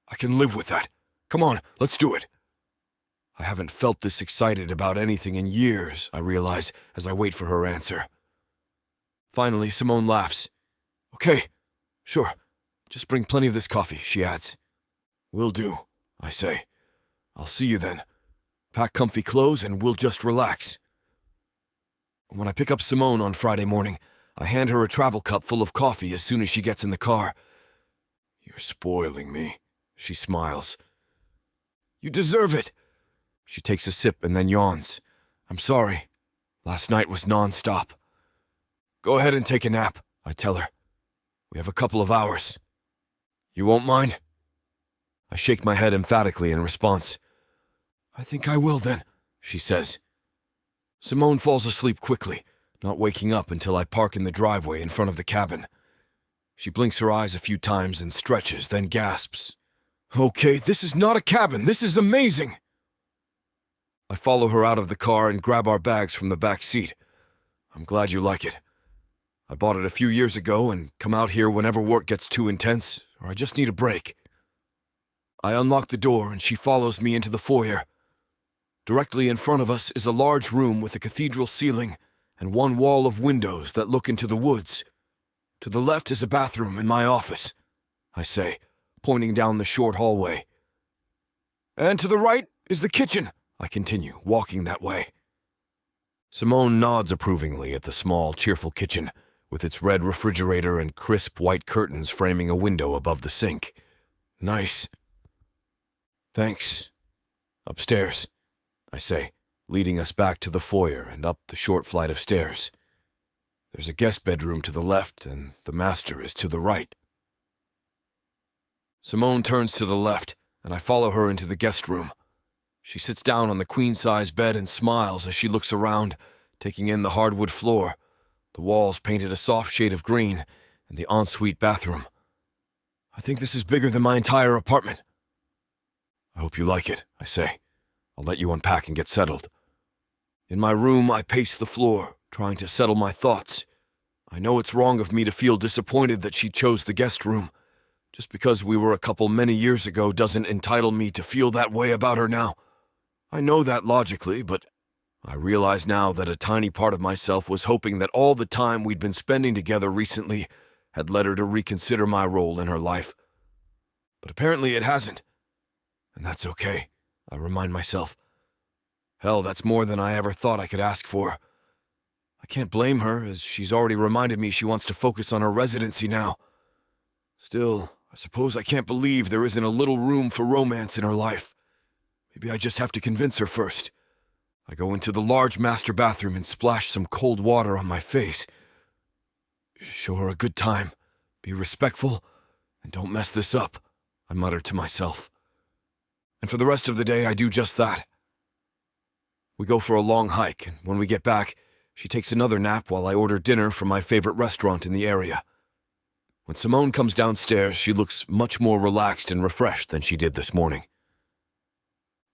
I can live with that. Come on, let's do it. I haven't felt this excited about anything in years, I realize, as I wait for her answer. Finally, Simone laughs. Okay, sure. Just bring plenty of this coffee, she adds. Will do, I say. I'll see you then. Pack comfy clothes and we'll just relax. When I pick up Simone on Friday morning, I hand her a travel cup full of coffee as soon as she gets in the car. You're spoiling me, she smiles. You deserve it. She takes a sip and then yawns. I'm sorry. Last night was non-stop. Go ahead and take a nap, I tell her. We have a couple of hours. You won't mind? I shake my head emphatically in response. I think I will then, she says. Simone falls asleep quickly, not waking up until I park in the driveway in front of the cabin. She blinks her eyes a few times and stretches, then gasps. Okay, this is not a cabin. This is amazing. I follow her out of the car and grab our bags from the back seat. I'm glad you like it. I bought it a few years ago and come out here whenever work gets too intense or I just need a break. I unlock the door and she follows me into the foyer. Directly in front of us is a large room with a cathedral ceiling and one wall of windows that look into the woods. To the left is a bathroom and my office, I say, pointing down the short hallway. And to the right is the kitchen, I continue, walking that way. Simone nods approvingly at the small, cheerful kitchen, with its red refrigerator and crisp white curtains framing a window above the sink. Nice. Thanks. Upstairs, I say, leading us back to the foyer and up the short flight of stairs. There's a guest bedroom to the left, and the master is to the right. Simone turns to the left, and I follow her into the guest room. She sits down on the queen-size bed and smiles as she looks around, taking in the hardwood floor, the walls painted a soft shade of green, and the ensuite bathroom. I think this is bigger than my entire apartment. I hope you like it, I say. I'll let you unpack and get settled. In my room, I pace the floor, trying to settle my thoughts. I know it's wrong of me to feel disappointed that she chose the guest room. Just because we were a couple many years ago doesn't entitle me to feel that way about her now. I know that logically, but I realize now that a tiny part of myself was hoping that all the time we'd been spending together recently had led her to reconsider my role in her life. But apparently it hasn't. And that's okay, I remind myself. Hell, that's more than I ever thought I could ask for. I can't blame her, as she's already reminded me she wants to focus on her residency now. Still, I suppose I can't believe there isn't a little room for romance in her life. Maybe I just have to convince her first. I go into the large master bathroom and splash some cold water on my face. Show her a good time, be respectful, and don't mess this up, I mutter to myself. And for the rest of the day, I do just that. We go for a long hike, and when we get back, she takes another nap while I order dinner from my favorite restaurant in the area. When Simone comes downstairs, she looks much more relaxed and refreshed than she did this morning.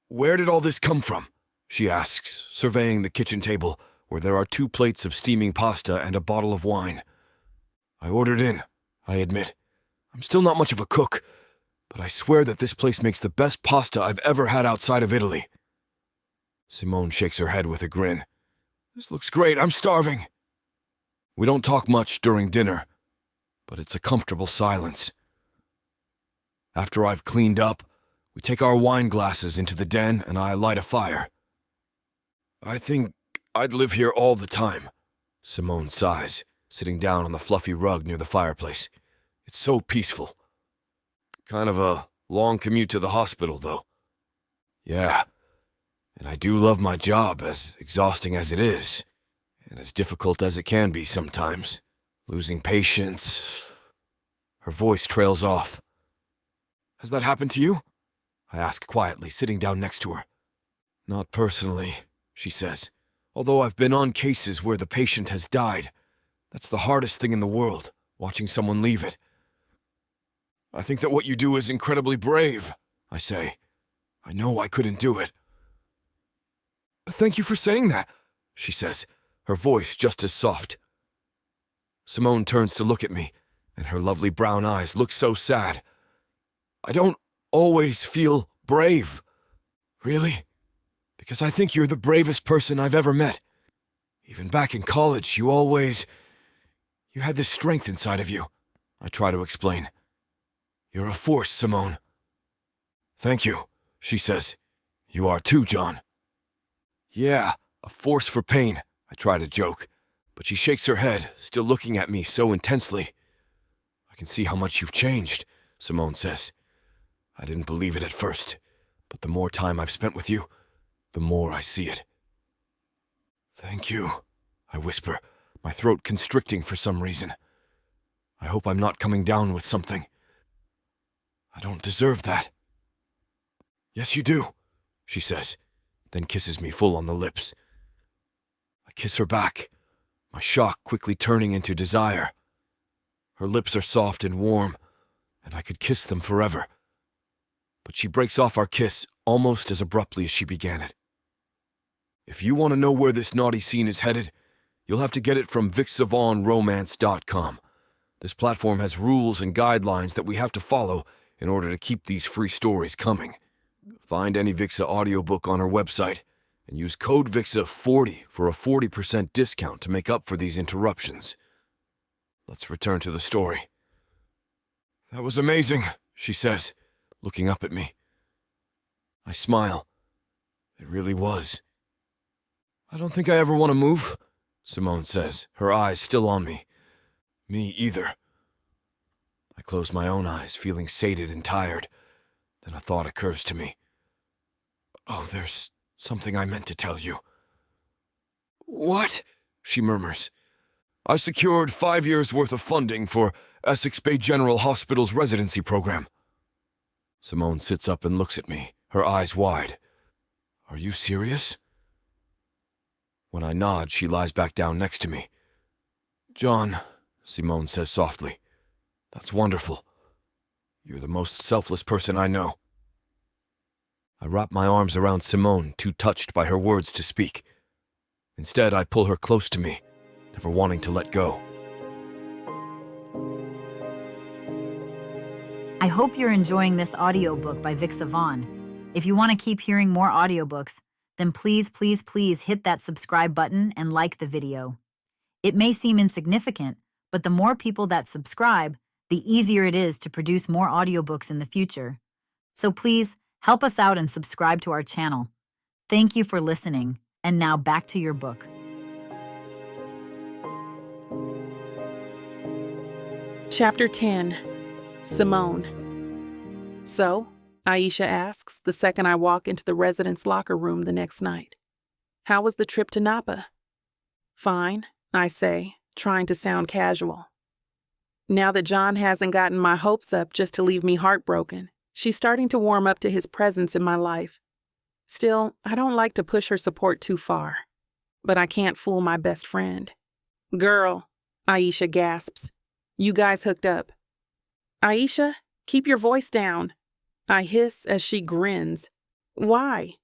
"Where did all this come from?" she asks, surveying the kitchen table, where there are 2 plates of steaming pasta and a bottle of wine. "I ordered in," I admit. "I'm still not much of a cook, but I swear that this place makes the best pasta I've ever had outside of Italy." Simone shakes her head with a grin. "This looks great, I'm starving." We don't talk much during dinner, but it's a comfortable silence. After I've cleaned up, we take our wine glasses into the den and I light a fire. "I think I'd live here all the time," Simone sighs, sitting down on the fluffy rug near the fireplace. "It's so peaceful. Kind of a long commute to the hospital, though." "Yeah, and I do love my job, as exhausting as it is, and as difficult as it can be sometimes. Losing patience." Her voice trails off. "Has that happened to you?" I ask quietly, sitting down next to her. "Not personally," she says, "although I've been on cases where the patient has died. That's the hardest thing in the world, watching someone leave it." "I think that what you do is incredibly brave," I say. "I know I couldn't do it." "Thank you for saying that," she says, her voice just as soft. Simone turns to look at me, and her lovely brown eyes look so sad. "I don't always feel brave. Really? Because I think you're the bravest person I've ever met. Even back in college, you had this strength inside of you," I try to explain. "You're a force, Simone." "Thank you," she says. "You are too, John." "Yeah, a force for pain," I try to joke, but she shakes her head, still looking at me so intensely. "I can see how much you've changed," Simone says. "I didn't believe it at first, but the more time I've spent with you, the more I see it." "Thank you," I whisper, my throat constricting for some reason. I hope I'm not coming down with something. I don't deserve that. "Yes, you do," she says, then kisses me full on the lips. I kiss her back, my shock quickly turning into desire. Her lips are soft and warm, and I could kiss them forever. But she breaks off our kiss almost as abruptly as she began it. If you want to know where this naughty scene is headed, you'll have to get it from VixSavonRomance.com. This platform has rules and guidelines that we have to follow in order to keep these free stories coming. Find any Vixa audiobook on our website and use code VIXA40 for a 40% discount to make up for these interruptions. Let's return to the story. "That was amazing," she says, looking up at me. I smile. It really was. "I don't think I ever want to move," Simone says, her eyes still on me. "Me either." I close my own eyes, feeling sated and tired. Then a thought occurs to me. "Oh, there's something I meant to tell you." "What?" she murmurs. "I secured 5 years' worth of funding for Essex Bay General Hospital's residency program." Simone sits up and looks at me, her eyes wide. "Are you serious?" When I nod, she lies back down next to me. "John," Simone says softly, "that's wonderful. You're the most selfless person I know." I wrap my arms around Simone, too touched by her words to speak. Instead, I pull her close to me, never wanting to let go. I hope you're enjoying this audiobook by Vic Savon. If you want to keep hearing more audiobooks, then please hit that subscribe button and like the video. It may seem insignificant, but the more people that subscribe, the easier it is to produce more audiobooks in the future. So please help us out and subscribe to our channel. Thank you for listening, and now back to your book. Chapter 10. Simone. So, Aisha asks the second I walk into the residence locker room the next night. How was the trip to Napa? Fine, I say, trying to sound casual. Now that John hasn't gotten my hopes up just to leave me heartbroken, she's starting to warm up to his presence in my life. Still, I don't like to push her support too far. But I can't fool my best friend. Girl, Aisha gasps. You guys hooked up. Aisha, keep your voice down. I hiss as she grins. Why?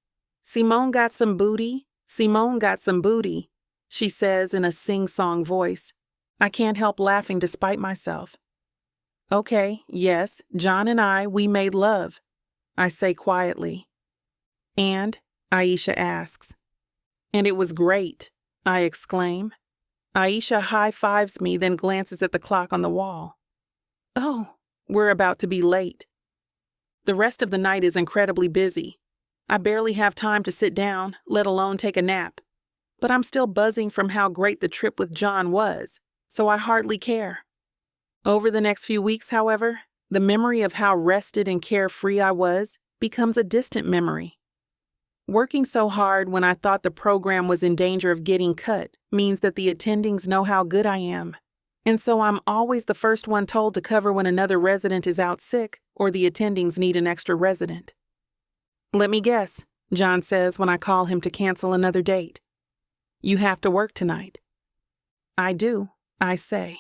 Simone got some booty. Simone got some booty, she says in a sing-song voice. I can't help laughing despite myself. Okay, yes, John and we made love, I say quietly. And? Aisha asks. And it was great, I exclaim. Aisha high-fives me, then glances at the clock on the wall. Oh, we're about to be late. The rest of the night is incredibly busy. I barely have time to sit down, let alone take a nap. But I'm still buzzing from how great the trip with John was, so I hardly care. Over the next few weeks, however, the memory of how rested and carefree I was becomes a distant memory. Working so hard when I thought the program was in danger of getting cut means that the attendings know how good I am. And so I'm always the first one told to cover when another resident is out sick or the attendings need an extra resident. Let me guess, John says when I call him to cancel another date. You have to work tonight. I do, I say.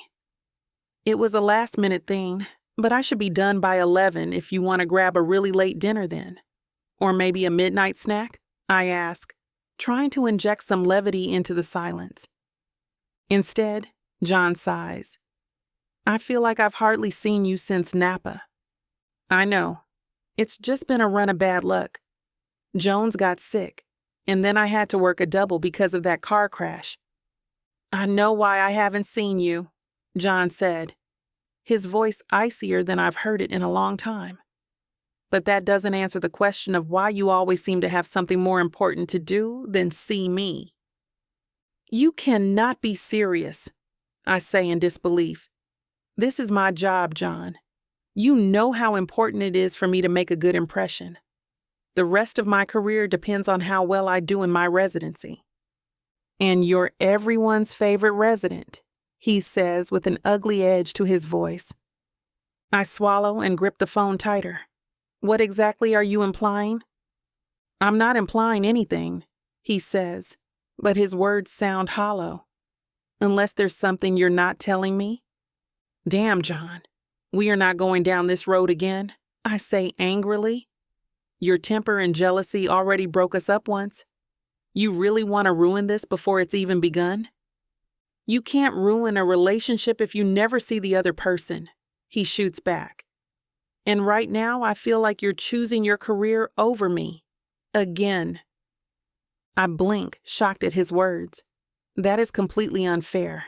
It was a last-minute thing, but I should be done by 11 if you want to grab a really late dinner then. Or maybe a midnight snack? I ask, trying to inject some levity into the silence. Instead, John sighs. I feel like I've hardly seen you since Napa. I know. It's just been a run of bad luck. Jones got sick, and then I had to work a double because of that car crash. I know why I haven't seen you, John said, his voice icier than I've heard it in a long time. But that doesn't answer the question of why you always seem to have something more important to do than see me. You cannot be serious, I say in disbelief. This is my job, John. You know how important it is for me to make a good impression. The rest of my career depends on how well I do in my residency. And you're everyone's favorite resident, he says with an ugly edge to his voice. I swallow and grip the phone tighter. What exactly are you implying? I'm not implying anything, he says, but his words sound hollow. Unless there's something you're not telling me? Damn, John, we are not going down this road again, I say angrily. Your temper and jealousy already broke us up once. You really want to ruin this before it's even begun? You can't ruin a relationship if you never see the other person, he shoots back. And right now I feel like you're choosing your career over me. Again. I blink, shocked at his words. That is completely unfair.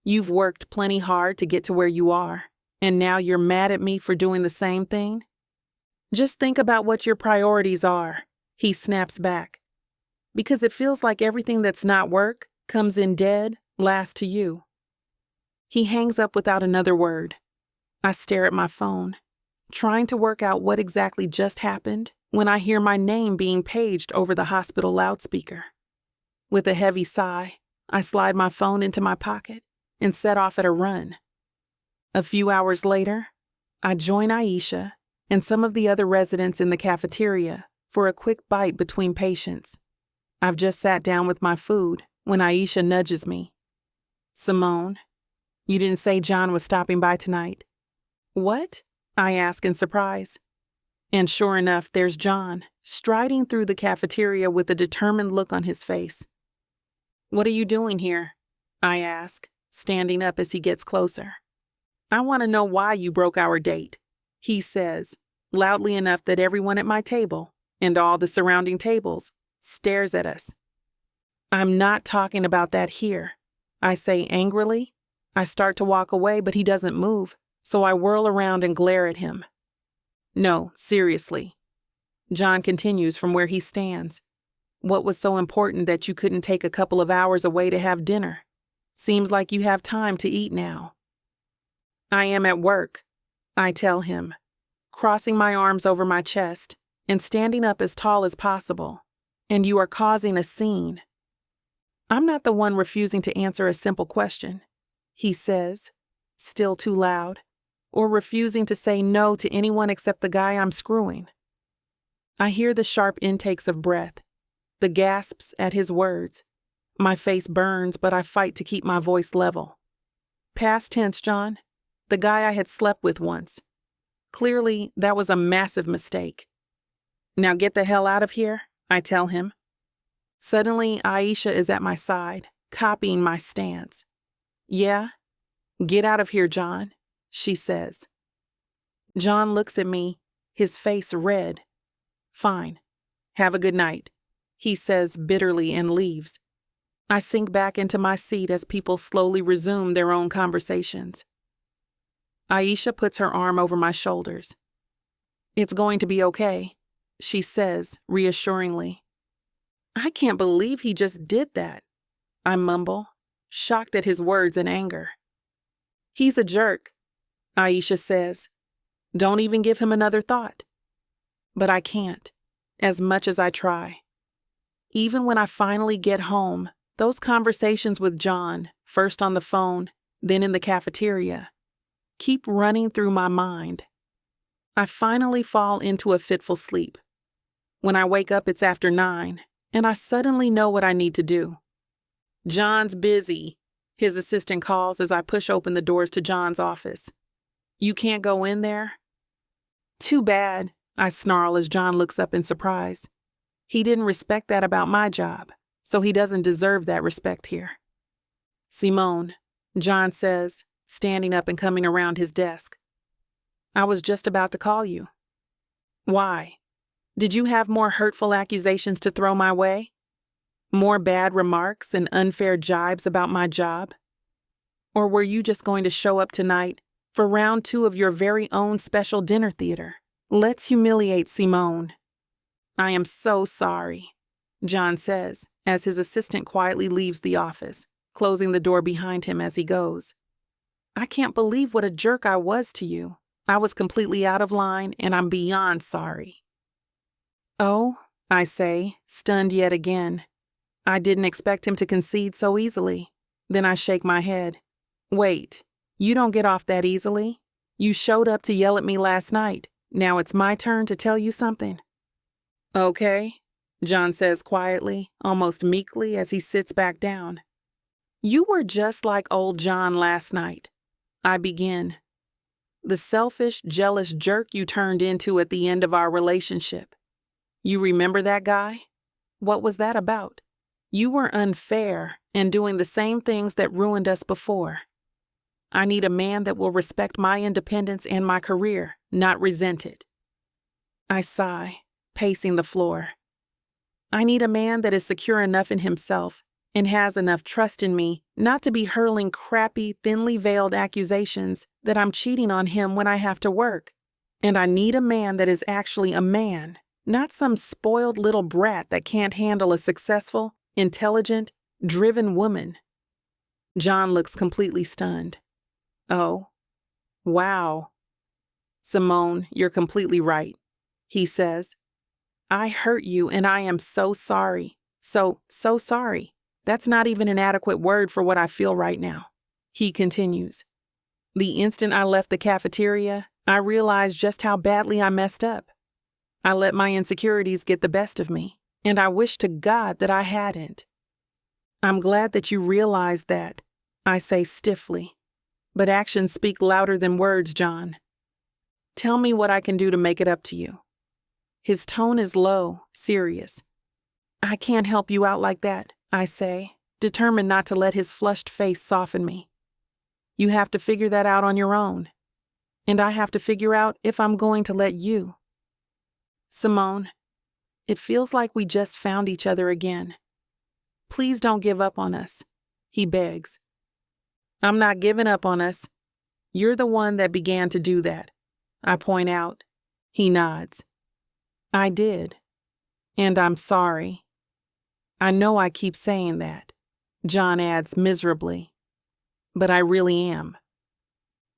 You've worked plenty hard to get to where you are, and now you're mad at me for doing the same thing? Just think about what your priorities are, he snaps back. Because it feels like everything that's not work comes in dead last to you. He hangs up without another word. I stare at my phone, trying to work out what exactly just happened when I hear my name being paged over the hospital loudspeaker. With a heavy sigh, I slide my phone into my pocket and set off at a run. A few hours later, I join Aisha and some of the other residents in the cafeteria for a quick bite between patients. I've just sat down with my food when Aisha nudges me. Simone, you didn't say John was stopping by tonight. What? I ask in surprise. And sure enough, there's John, striding through the cafeteria with a determined look on his face. What are you doing here? I ask, standing up as he gets closer. I want to know why you broke our date. he says, loudly enough that everyone at my table, and all the surrounding tables, stares at us. I'm not talking about that here, I say angrily. I start to walk away, but he doesn't move, so I whirl around and glare at him. No, seriously. John continues from where he stands. What was so important that you couldn't take a couple of hours away to have dinner? Seems like you have time to eat now. I am at work, I tell him, crossing my arms over my chest and standing up as tall as possible, and you are causing a scene. I'm not the one refusing to answer a simple question, he says, still too loud, or refusing to say no to anyone except the guy I'm screwing. I hear the sharp intakes of breath, the gasps at his words. My face burns, but I fight to keep my voice level. Past tense, John. The guy I had slept with once. Clearly, that was a massive mistake. Now get the hell out of here, I tell him. Suddenly, Aisha is at my side, copying my stance. Yeah? Get out of here, John, she says. John looks at me, his face red. Fine. Have a good night, he says bitterly and leaves. I sink back into my seat as people slowly resume their own conversations. Aisha puts her arm over my shoulders. It's going to be okay, she says reassuringly. I can't believe he just did that, I mumble, shocked at his words and anger. He's a jerk, Aisha says. Don't even give him another thought. But I can't, as much as I try. Even when I finally get home, those conversations with John, first on the phone, then in the cafeteria, keep running through my mind. I finally fall into a fitful sleep. When I wake up, it's after 9, and I suddenly know what I need to do. John's busy, his assistant calls as I push open the doors to John's office. You can't go in there? Too bad, I snarl as John looks up in surprise. He didn't respect that about my job, so he doesn't deserve that respect here. Simone, John says, standing up and coming around his desk. I was just about to call you. Why? Did you have more hurtful accusations to throw my way? More bad remarks and unfair jibes about my job? Or were you just going to show up tonight for round 2 of your very own special dinner theater? Let's humiliate Simone. I am so sorry, John says, as his assistant quietly leaves the office, closing the door behind him as he goes. I can't believe what a jerk I was to you. I was completely out of line, and I'm beyond sorry. Oh, I say, stunned yet again. I didn't expect him to concede so easily. Then I shake my head. Wait, you don't get off that easily? You showed up to yell at me last night. Now it's my turn to tell you something. Okay, John says quietly, almost meekly as he sits back down. You were just like old John last night. I begin. The selfish, jealous jerk you turned into at the end of our relationship. You remember that guy? What was that about? You were unfair and doing the same things that ruined us before. I need a man that will respect my independence and my career, not resent it. I sigh, pacing the floor. I need a man that is secure enough in himself and has enough trust in me not to be hurling crappy, thinly veiled accusations that I'm cheating on him when I have to work. And I need a man that is actually a man, not some spoiled little brat that can't handle a successful, intelligent, driven woman. John looks completely stunned. Oh, wow. Simone, you're completely right, he says. I hurt you and I am so sorry. So sorry. That's not even an adequate word for what I feel right now. He continues. The instant I left the cafeteria, I realized just how badly I messed up. I let my insecurities get the best of me, and I wish to God that I hadn't. I'm glad that you realized that, I say stiffly. But actions speak louder than words, John. Tell me what I can do to make it up to you. His tone is low, serious. I can't help you out like that, I say, determined not to let his flushed face soften me. You have to figure that out on your own. And I have to figure out if I'm going to let you. Simone, it feels like we just found each other again. Please don't give up on us, he begs. I'm not giving up on us. You're the one that began to do that, I point out. He nods. I did. And I'm sorry. I know I keep saying that, John adds miserably. But I really am.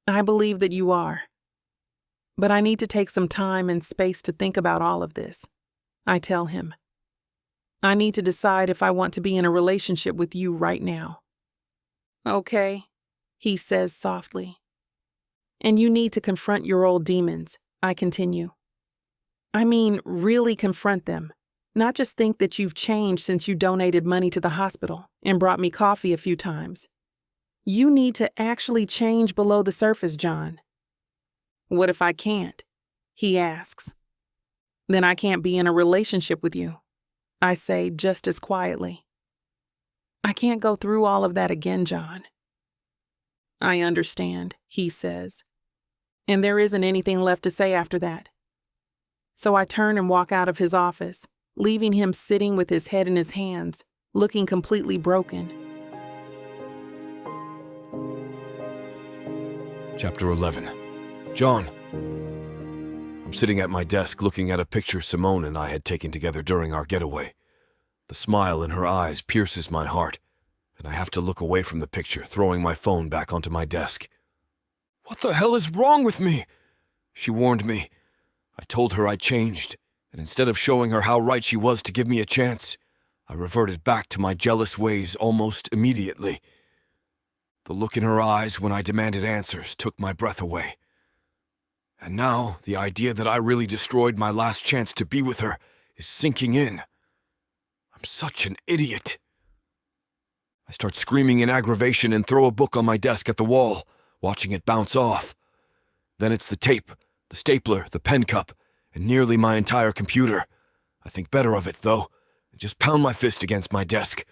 I believe that you are. But I need to take some time and space to think about all of this, I tell him. I need to decide if I want to be in a relationship with you right now. Okay, he says softly. And you need to confront your old demons, I continue. I mean, really confront them. Not just think that you've changed since you donated money to the hospital and brought me coffee a few times. You need to actually change below the surface, John. What if I can't? He asks. Then I can't be in a relationship with you, I say just as quietly. I can't go through all of that again, John. I understand, he says. And there isn't anything left to say after that. So I turn and walk out of his office, leaving him sitting with his head in his hands, looking completely broken. Chapter 11. John. I'm sitting at my desk looking at a picture Simone and I had taken together during our getaway. The smile in her eyes pierces my heart, and I have to look away from the picture, throwing my phone back onto my desk. What the hell is wrong with me? She warned me. I told her I changed, and instead of showing her how right she was to give me a chance, I reverted back to my jealous ways almost immediately. The look in her eyes when I demanded answers took my breath away. And now, the idea that I really destroyed my last chance to be with her is sinking in. I'm such an idiot. I start screaming in aggravation and throw a book on my desk at the wall, watching it bounce off. Then it's the tape, the stapler, the pen cup, and nearly my entire computer. I think better of it, though, and just pound my fist against my desk.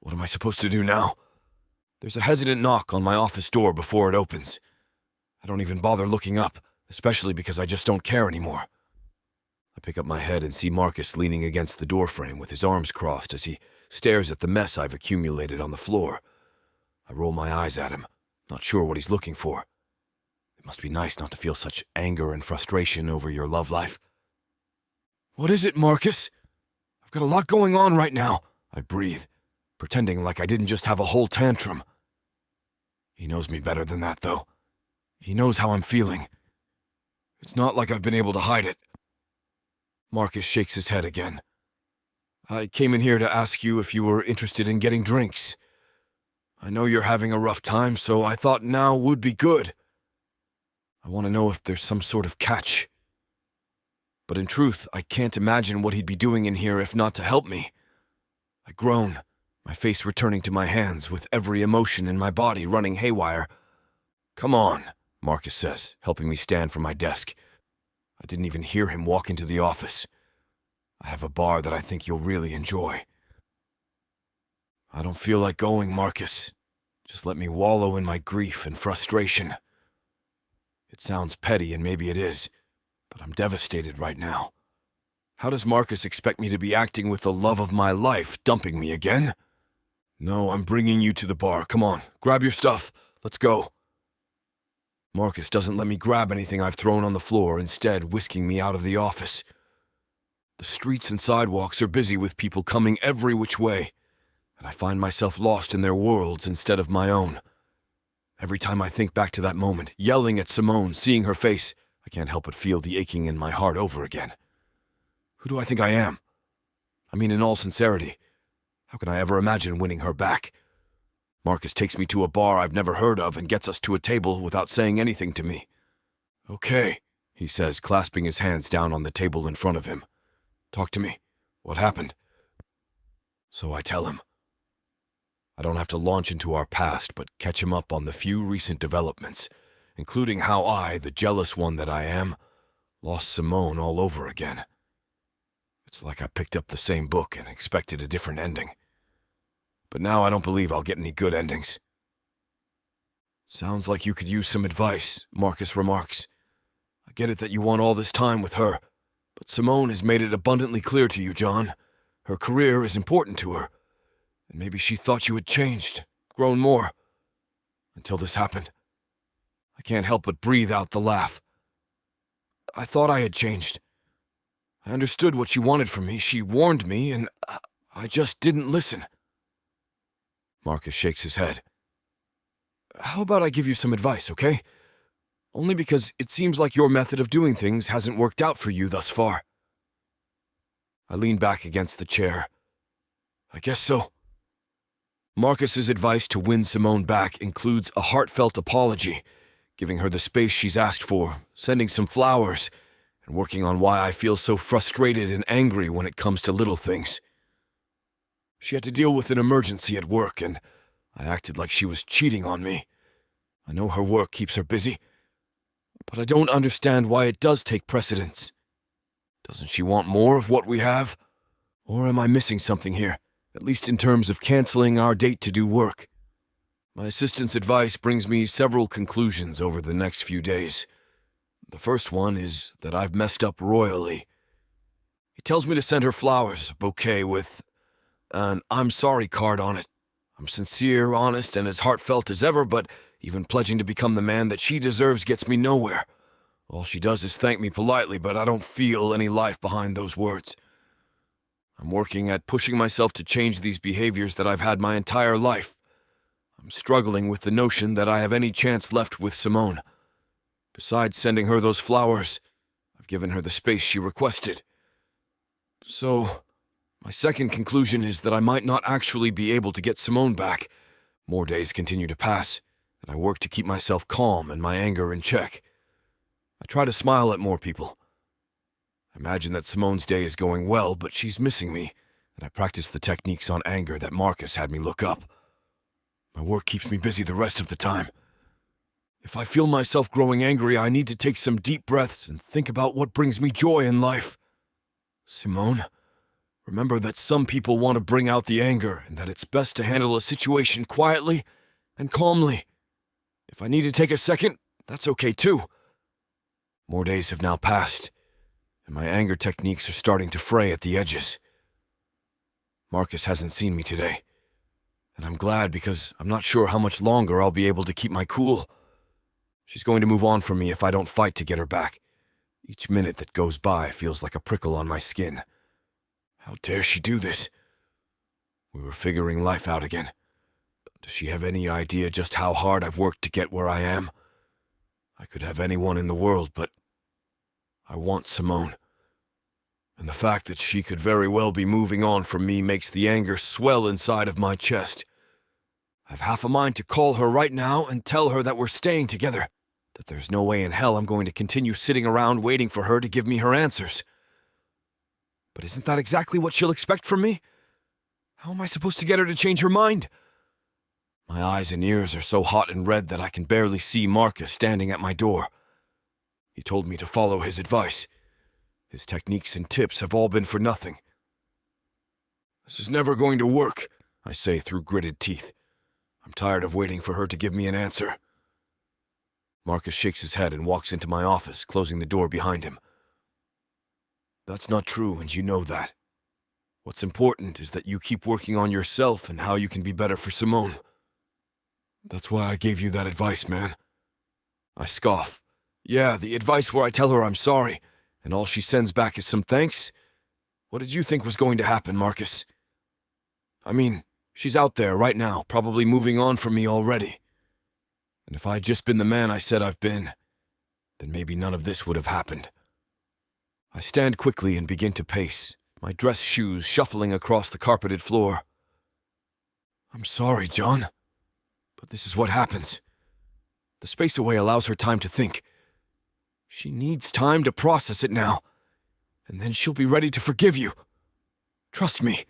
What am I supposed to do now? There's a hesitant knock on my office door before it opens. I don't even bother looking up, especially because I just don't care anymore. I pick up my head and see Marcus leaning against the doorframe with his arms crossed as he stares at the mess I've accumulated on the floor. I roll my eyes at him, not sure what he's looking for. It must be nice not to feel such anger and frustration over your love life. What is it, Marcus? I've got a lot going on right now, I breathe, pretending like I didn't just have a whole tantrum. He knows me better than that, though. He knows how I'm feeling. It's not like I've been able to hide it. Marcus shakes his head again. I came in here to ask you if you were interested in getting drinks. I know you're having a rough time, so I thought now would be good. I want to know if there's some sort of catch. But in truth, I can't imagine what he'd be doing in here if not to help me. I groan, my face returning to my hands with every emotion in my body running haywire. Come on, Marcus says, helping me stand from my desk. I didn't even hear him walk into the office. I have a bar that I think you'll really enjoy. I don't feel like going, Marcus. Just let me wallow in my grief and frustration. It sounds petty, and maybe it is, but I'm devastated right now. How does Marcus expect me to be acting with the love of my life dumping me again? No, I'm bringing you to the bar. Come on, grab your stuff. Let's go. Marcus doesn't let me grab anything I've thrown on the floor, instead whisking me out of the office. The streets and sidewalks are busy with people coming every which way, and I find myself lost in their worlds instead of my own. Every time I think back to that moment, yelling at Simone, seeing her face, I can't help but feel the aching in my heart over again. Who do I think I am? I mean, in all sincerity, how can I ever imagine winning her back? Marcus takes me to a bar I've never heard of and gets us to a table without saying anything to me. Okay, he says, clasping his hands down on the table in front of him. Talk to me. What happened? So I tell him. I don't have to launch into our past, but catch him up on the few recent developments, including how I, the jealous one that I am, lost Simone all over again. It's like I picked up the same book and expected a different ending. But now I don't believe I'll get any good endings. Sounds like you could use some advice, Marcus remarks. I get it that you want all this time with her, but Simone has made it abundantly clear to you, John. Her career is important to her, and maybe she thought you had changed, grown more, until this happened. I can't help but breathe out the laugh. I thought I had changed. I understood what she wanted from me. She warned me, and I just didn't listen. Marcus shakes his head. How about I give you some advice, okay? Only because it seems like your method of doing things hasn't worked out for you thus far. I lean back against the chair. I guess so. Marcus's advice to win Simone back includes a heartfelt apology, giving her the space she's asked for, sending some flowers, and working on why I feel so frustrated and angry when it comes to little things. She had to deal with an emergency at work, and I acted like she was cheating on me. I know her work keeps her busy, but I don't understand why it does take precedence. Doesn't she want more of what we have? Or am I missing something here, at least in terms of canceling our date to do work? My assistant's advice brings me several conclusions over the next few days. The first one is that I've messed up royally. He tells me to send her flowers, a bouquet with an I'm sorry card on it. I'm sincere, honest, and as heartfelt as ever, but even pledging to become the man that she deserves gets me nowhere. All she does is thank me politely, but I don't feel any life behind those words. I'm working at pushing myself to change these behaviors that I've had my entire life. I'm struggling with the notion that I have any chance left with Simone. Besides sending her those flowers, I've given her the space she requested. So, my second conclusion is that I might not actually be able to get Simone back. More days continue to pass, and I work to keep myself calm and my anger in check. I try to smile at more people. I imagine that Simone's day is going well, but she's missing me, and I practice the techniques on anger that Marcus had me look up. My work keeps me busy the rest of the time. If I feel myself growing angry, I need to take some deep breaths and think about what brings me joy in life. Simone, remember that some people want to bring out the anger and that it's best to handle a situation quietly and calmly. If I need to take a second, that's okay too. More days have now passed, and my anger techniques are starting to fray at the edges. Marcus hasn't seen me today, and I'm glad because I'm not sure how much longer I'll be able to keep my cool. She's going to move on from me if I don't fight to get her back. Each minute that goes by feels like a prickle on my skin. How dare she do this? We were figuring life out again. Does she have any idea just how hard I've worked to get where I am? I could have anyone in the world, but I want Simone. And the fact that she could very well be moving on from me makes the anger swell inside of my chest. I've half a mind to call her right now and tell her that we're staying together, that there's no way in hell I'm going to continue sitting around waiting for her to give me her answers. But isn't that exactly what she'll expect from me? How am I supposed to get her to change her mind? My eyes and ears are so hot and red that I can barely see Marcus standing at my door. He told me to follow his advice. His techniques and tips have all been for nothing. This is never going to work, I say through gritted teeth. I'm tired of waiting for her to give me an answer. Marcus shakes his head and walks into my office, closing the door behind him. That's not true, and you know that. What's important is that you keep working on yourself and how you can be better for Simone. That's why I gave you that advice, man. I scoff. Yeah, the advice where I tell her I'm sorry, and all she sends back is some thanks? What did you think was going to happen, Marcus? I mean, she's out there right now, probably moving on from me already. And if I'd just been the man I said I've been, then maybe none of this would have happened. I stand quickly and begin to pace, my dress shoes shuffling across the carpeted floor. I'm sorry, John, but this is what happens. The space away allows her time to think. She needs time to process it now, and then she'll be ready to forgive you. Trust me.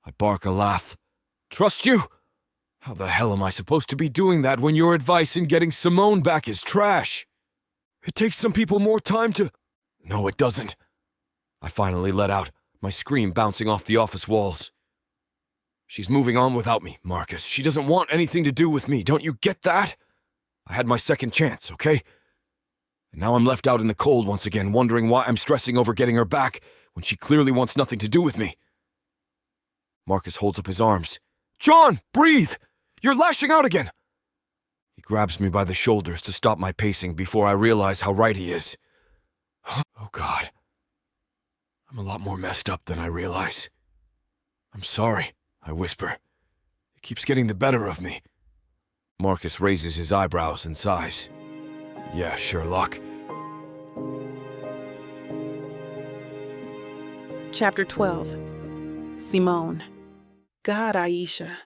I bark a laugh. Trust you? How the hell am I supposed to be doing that when your advice in getting Simone back is trash? It takes some people more time to... No, it doesn't. I finally let out, my scream bouncing off the office walls. She's moving on without me, Marcus. She doesn't want anything to do with me. Don't you get that? I had my second chance, okay? And now I'm left out in the cold once again, wondering why I'm stressing over getting her back when she clearly wants nothing to do with me. Marcus holds up his arms. John, breathe! You're lashing out again! He grabs me by the shoulders to stop my pacing before I realize how right he is. Oh, God. I'm a lot more messed up than I realize. I'm sorry, I whisper. It keeps getting the better of me. Marcus raises his eyebrows and sighs. Yeah, Sherlock. Chapter 12. Simone. God, Aisha.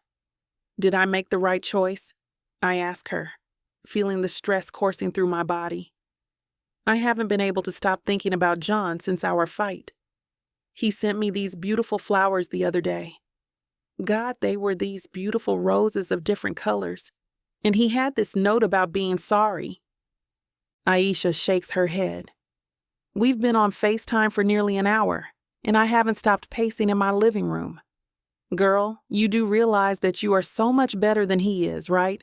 Did I make the right choice? I ask her, feeling the stress coursing through my body. I haven't been able to stop thinking about John since our fight. He sent me these beautiful flowers the other day. God, they were these beautiful roses of different colors. And he had this note about being sorry. Aisha shakes her head. We've been on FaceTime for nearly an hour, and I haven't stopped pacing in my living room. Girl, you do realize that you are so much better than he is, right?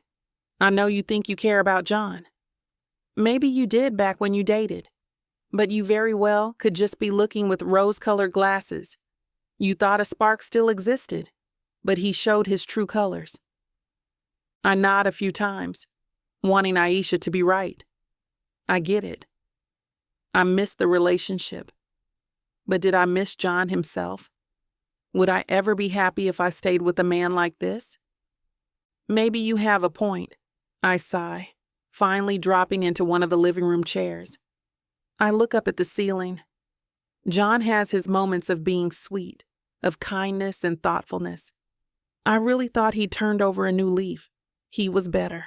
I know you think you care about John. Maybe you did back when you dated, but you very well could just be looking with rose-colored glasses. You thought a spark still existed, but he showed his true colors. I nod a few times, wanting Aisha to be right. I get it. I miss the relationship. But did I miss John himself? Would I ever be happy if I stayed with a man like this? Maybe you have a point, I sigh, finally dropping into one of the living room chairs. I look up at the ceiling. John has his moments of being sweet, of kindness and thoughtfulness. I really thought he turned over a new leaf. He was better.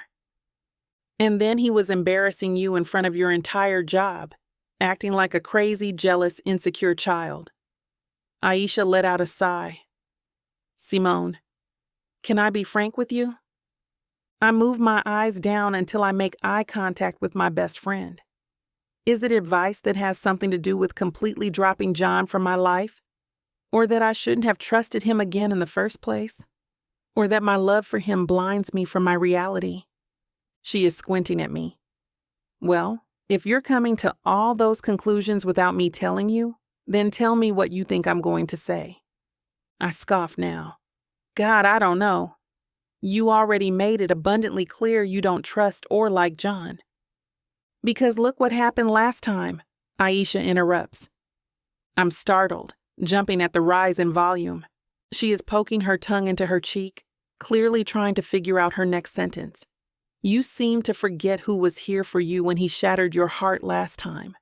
And then he was embarrassing you in front of your entire job, acting like a crazy, jealous, insecure child. Aisha let out a sigh. Simone, can I be frank with you? I move my eyes down until I make eye contact with my best friend. Is it advice that has something to do with completely dropping John from my life? Or that I shouldn't have trusted him again in the first place? Or that my love for him blinds me from my reality? She is squinting at me. Well, if you're coming to all those conclusions without me telling you, then tell me what you think I'm going to say. I scoff now. God, I don't know. You already made it abundantly clear you don't trust or like John. Because look what happened last time, Aisha interrupts. I'm startled, jumping at the rise in volume. She is poking her tongue into her cheek, clearly trying to figure out her next sentence. You seem to forget who was here for you when he shattered your heart last time.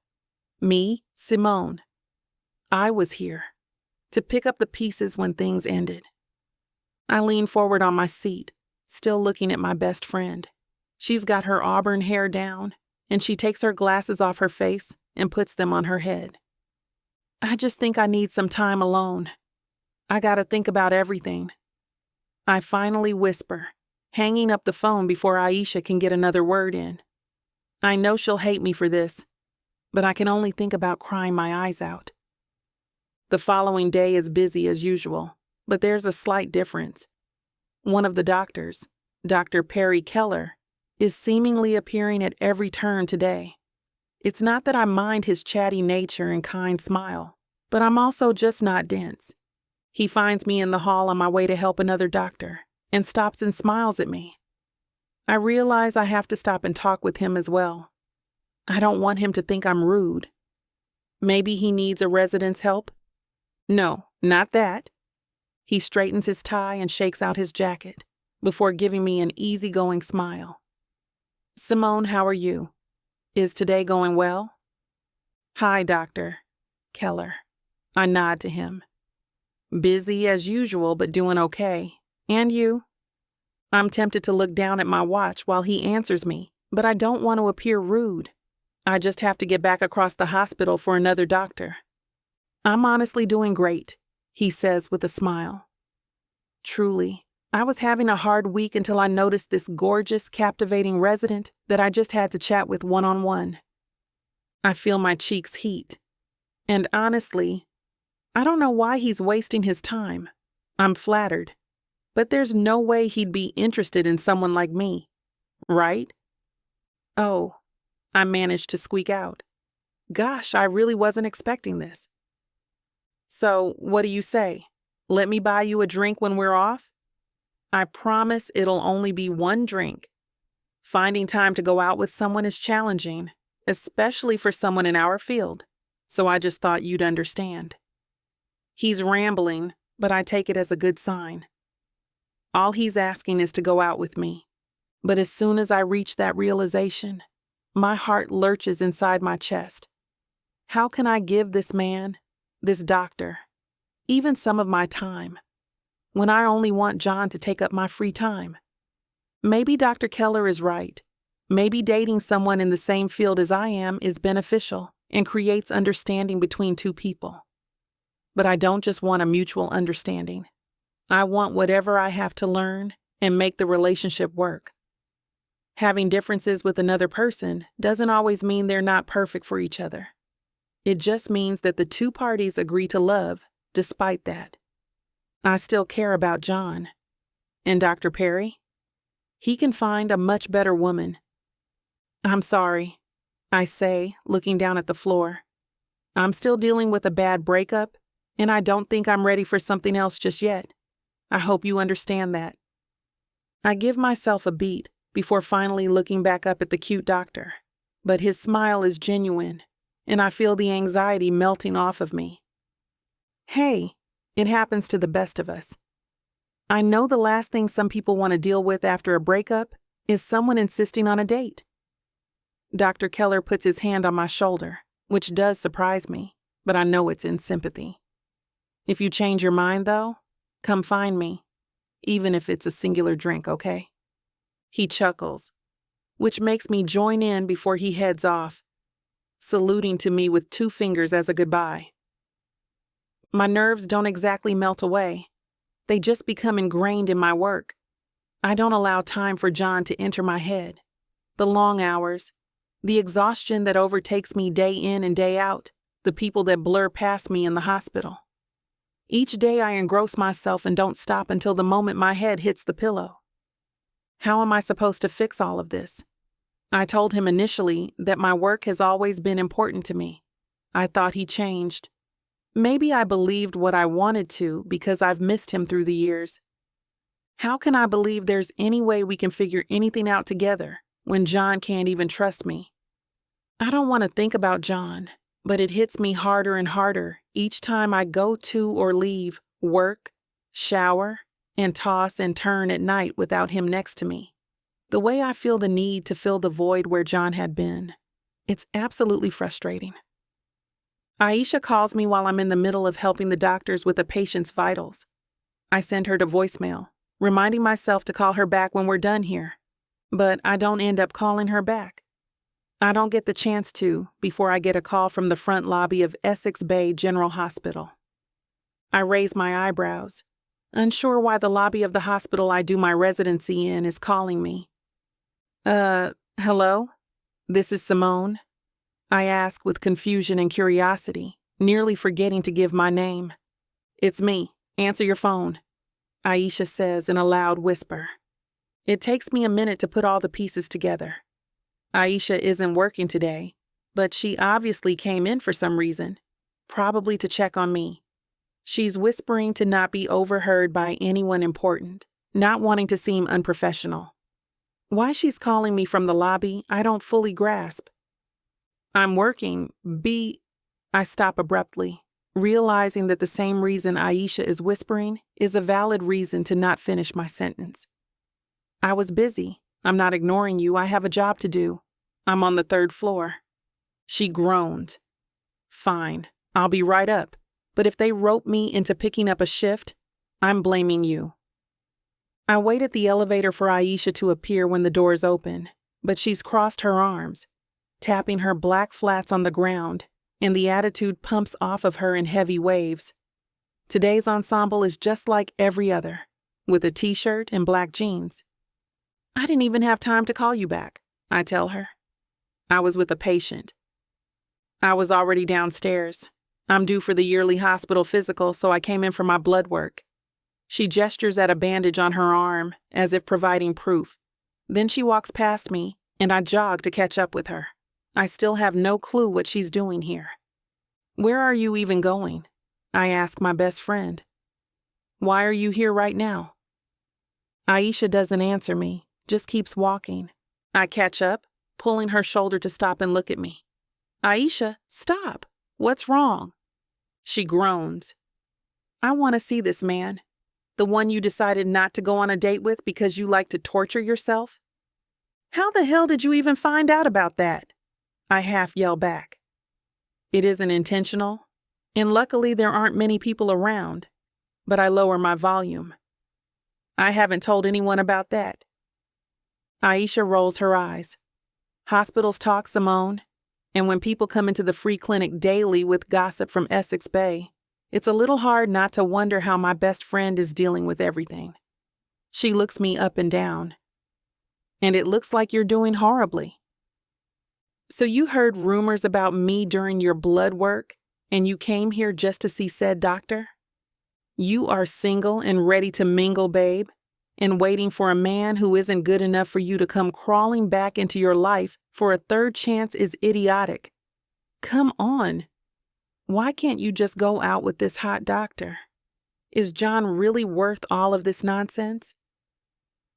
Me, Simone. I was here, to pick up the pieces when things ended. I lean forward on my seat, still looking at my best friend. She's got her auburn hair down, and she takes her glasses off her face and puts them on her head. I just think I need some time alone. I gotta think about everything. I finally whisper, hanging up the phone before Aisha can get another word in. I know she'll hate me for this, but I can only think about crying my eyes out. The following day is busy as usual, but there's a slight difference. One of the doctors, Dr. Perry Keller, is seemingly appearing at every turn today. It's not that I mind his chatty nature and kind smile, but I'm also just not dense. He finds me in the hall on my way to help another doctor and stops and smiles at me. I realize I have to stop and talk with him as well. I don't want him to think I'm rude. Maybe he needs a resident's help? No, not that. He straightens his tie and shakes out his jacket before giving me an easygoing smile. Simone, how are you? Is today going well? Hi, Dr. Keller. I nod to him. Busy as usual, but doing okay. And you? I'm tempted to look down at my watch while he answers me, but I don't want to appear rude. I just have to get back across the hospital for another doctor. I'm honestly doing great, he says with a smile. Truly, I was having a hard week until I noticed this gorgeous, captivating resident that I just had to chat with one-on-one. I feel my cheeks heat. And honestly, I don't know why he's wasting his time. I'm flattered. But there's no way he'd be interested in someone like me, right? Oh, I managed to squeak out. Gosh, I really wasn't expecting this. So, what do you say? Let me buy you a drink when we're off? I promise it'll only be one drink. Finding time to go out with someone is challenging, especially for someone in our field, so I just thought you'd understand. He's rambling, but I take it as a good sign. All he's asking is to go out with me. But as soon as I reach that realization, my heart lurches inside my chest. How can I give this man, this doctor, even some of my time, when I only want John to take up my free time? Maybe Dr. Keller is right. Maybe dating someone in the same field as I am is beneficial and creates understanding between two people. But I don't just want a mutual understanding. I want whatever I have to learn and make the relationship work. Having differences with another person doesn't always mean they're not perfect for each other. It just means that the two parties agree to love despite that. I still care about John. And Dr. Perry? He can find a much better woman. I'm sorry, I say, looking down at the floor. I'm still dealing with a bad breakup, and I don't think I'm ready for something else just yet. I hope you understand that. I give myself a beat before finally looking back up at the cute doctor, but his smile is genuine, and I feel the anxiety melting off of me. Hey, it happens to the best of us. I know the last thing some people want to deal with after a breakup is someone insisting on a date. Dr. Keller puts his hand on my shoulder, which does surprise me, but I know it's in sympathy. If you change your mind, though, come find me, even if it's a singular drink, okay? He chuckles, which makes me join in before he heads off, saluting to me with 2 fingers as a goodbye. My nerves don't exactly melt away. They just become ingrained in my work. I don't allow time for John to enter my head. The long hours, the exhaustion that overtakes me day in and day out, the people that blur past me in the hospital. Each day I engross myself and don't stop until the moment my head hits the pillow. How am I supposed to fix all of this? I told him initially that my work has always been important to me. I thought he changed. Maybe I believed what I wanted to because I've missed him through the years. How can I believe there's any way we can figure anything out together when John can't even trust me? I don't want to think about John, but it hits me harder and harder each time I go to or leave work, shower, and toss and turn at night without him next to me. The way I feel the need to fill the void where John had been, it's absolutely frustrating. Aisha calls me while I'm in the middle of helping the doctors with a patient's vitals. I send her to voicemail, reminding myself to call her back when we're done here, but I don't end up calling her back. I don't get the chance to before I get a call from the front lobby of Essex Bay General Hospital. I raise my eyebrows, unsure why the lobby of the hospital I do my residency in is calling me. Hello? This is Simone? I ask with confusion and curiosity, nearly forgetting to give my name. It's me. Answer your phone, Aisha says in a loud whisper. It takes me a minute to put all the pieces together. Aisha isn't working today, but she obviously came in for some reason, probably to check on me. She's whispering to not be overheard by anyone important, not wanting to seem unprofessional. Why she's calling me from the lobby, I don't fully grasp. I'm working, I stop abruptly, realizing that the same reason Aisha is whispering is a valid reason to not finish my sentence. I was busy. I'm not ignoring you. I have a job to do. I'm on the 3rd floor. She groaned. Fine, I'll be right up. But if they rope me into picking up a shift, I'm blaming you. I wait at the elevator for Aisha to appear when the doors open, but she's crossed her arms, tapping her black flats on the ground, and the attitude pumps off of her in heavy waves. Today's ensemble is just like every other, with a t-shirt and black jeans. I didn't even have time to call you back, I tell her. I was with a patient. I was already downstairs. I'm due for the yearly hospital physical, so I came in for my blood work. She gestures at a bandage on her arm, as if providing proof. Then she walks past me, and I jog to catch up with her. I still have no clue what she's doing here. Where are you even going? I ask my best friend. Why are you here right now? Aisha doesn't answer me, just keeps walking. I catch up, pulling her shoulder to stop and look at me. Aisha, stop. What's wrong? She groans. I want to see this man. The one you decided not to go on a date with because you like to torture yourself? How the hell did you even find out about that? I half yell back. It isn't intentional, and luckily there aren't many people around, but I lower my volume. I haven't told anyone about that. Aisha rolls her eyes. Hospitals talk, Simone, and when people come into the free clinic daily with gossip from Essex Bay, it's a little hard not to wonder how my best friend is dealing with everything. She looks me up and down. And it looks like you're doing horribly. So you heard rumors about me during your blood work, and you came here just to see said doctor? You are single and ready to mingle, babe, and waiting for a man who isn't good enough for you to come crawling back into your life for a third chance is idiotic. Come on. Why can't you just go out with this hot doctor? Is John really worth all of this nonsense?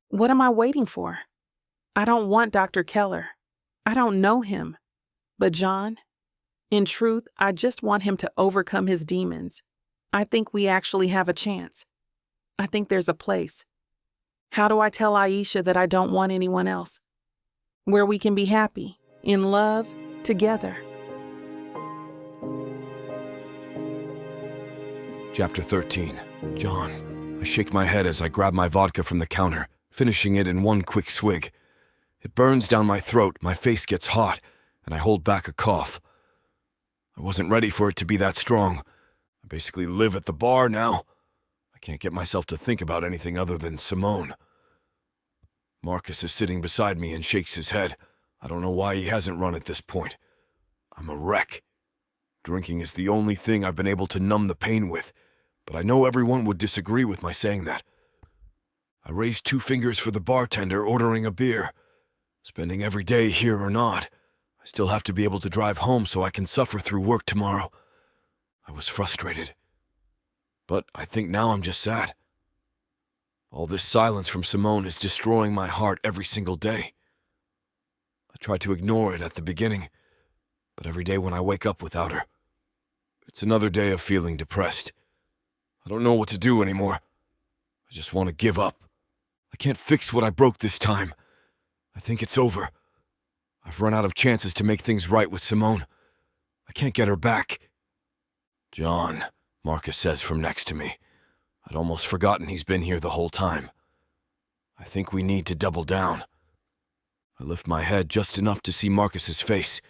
What am I waiting for? I don't want Dr. Keller. I don't know him. But John, in truth, I just want him to overcome his demons. I think we actually have a chance. I think there's a place. How do I tell Aisha that I don't want anyone else? Where we can be happy, in love, together. Chapter 13. John. I shake my head as I grab my vodka from the counter, finishing it in one quick swig. It burns down my throat, my face gets hot, and I hold back a cough. I wasn't ready for it to be that strong. I basically live at the bar now. I can't get myself to think about anything other than Simone. Marcus is sitting beside me and shakes his head. I don't know why he hasn't run at this point. I'm a wreck. Drinking is the only thing I've been able to numb the pain with, but I know everyone would disagree with my saying that. I raised 2 fingers for the bartender ordering a beer. Spending every day here or not, I still have to be able to drive home so I can suffer through work tomorrow. I was frustrated. But I think now I'm just sad. All this silence from Simone is destroying my heart every single day. I tried to ignore it at the beginning, but every day when I wake up without her, it's another day of feeling depressed. I don't know what to do anymore. I just want to give up. I can't fix what I broke this time. I think it's over. I've run out of chances to make things right with Simone. I can't get her back. John, Marcus says from next to me. I'd almost forgotten he's been here the whole time. I think we need to double down. I lift my head just enough to see Marcus's face.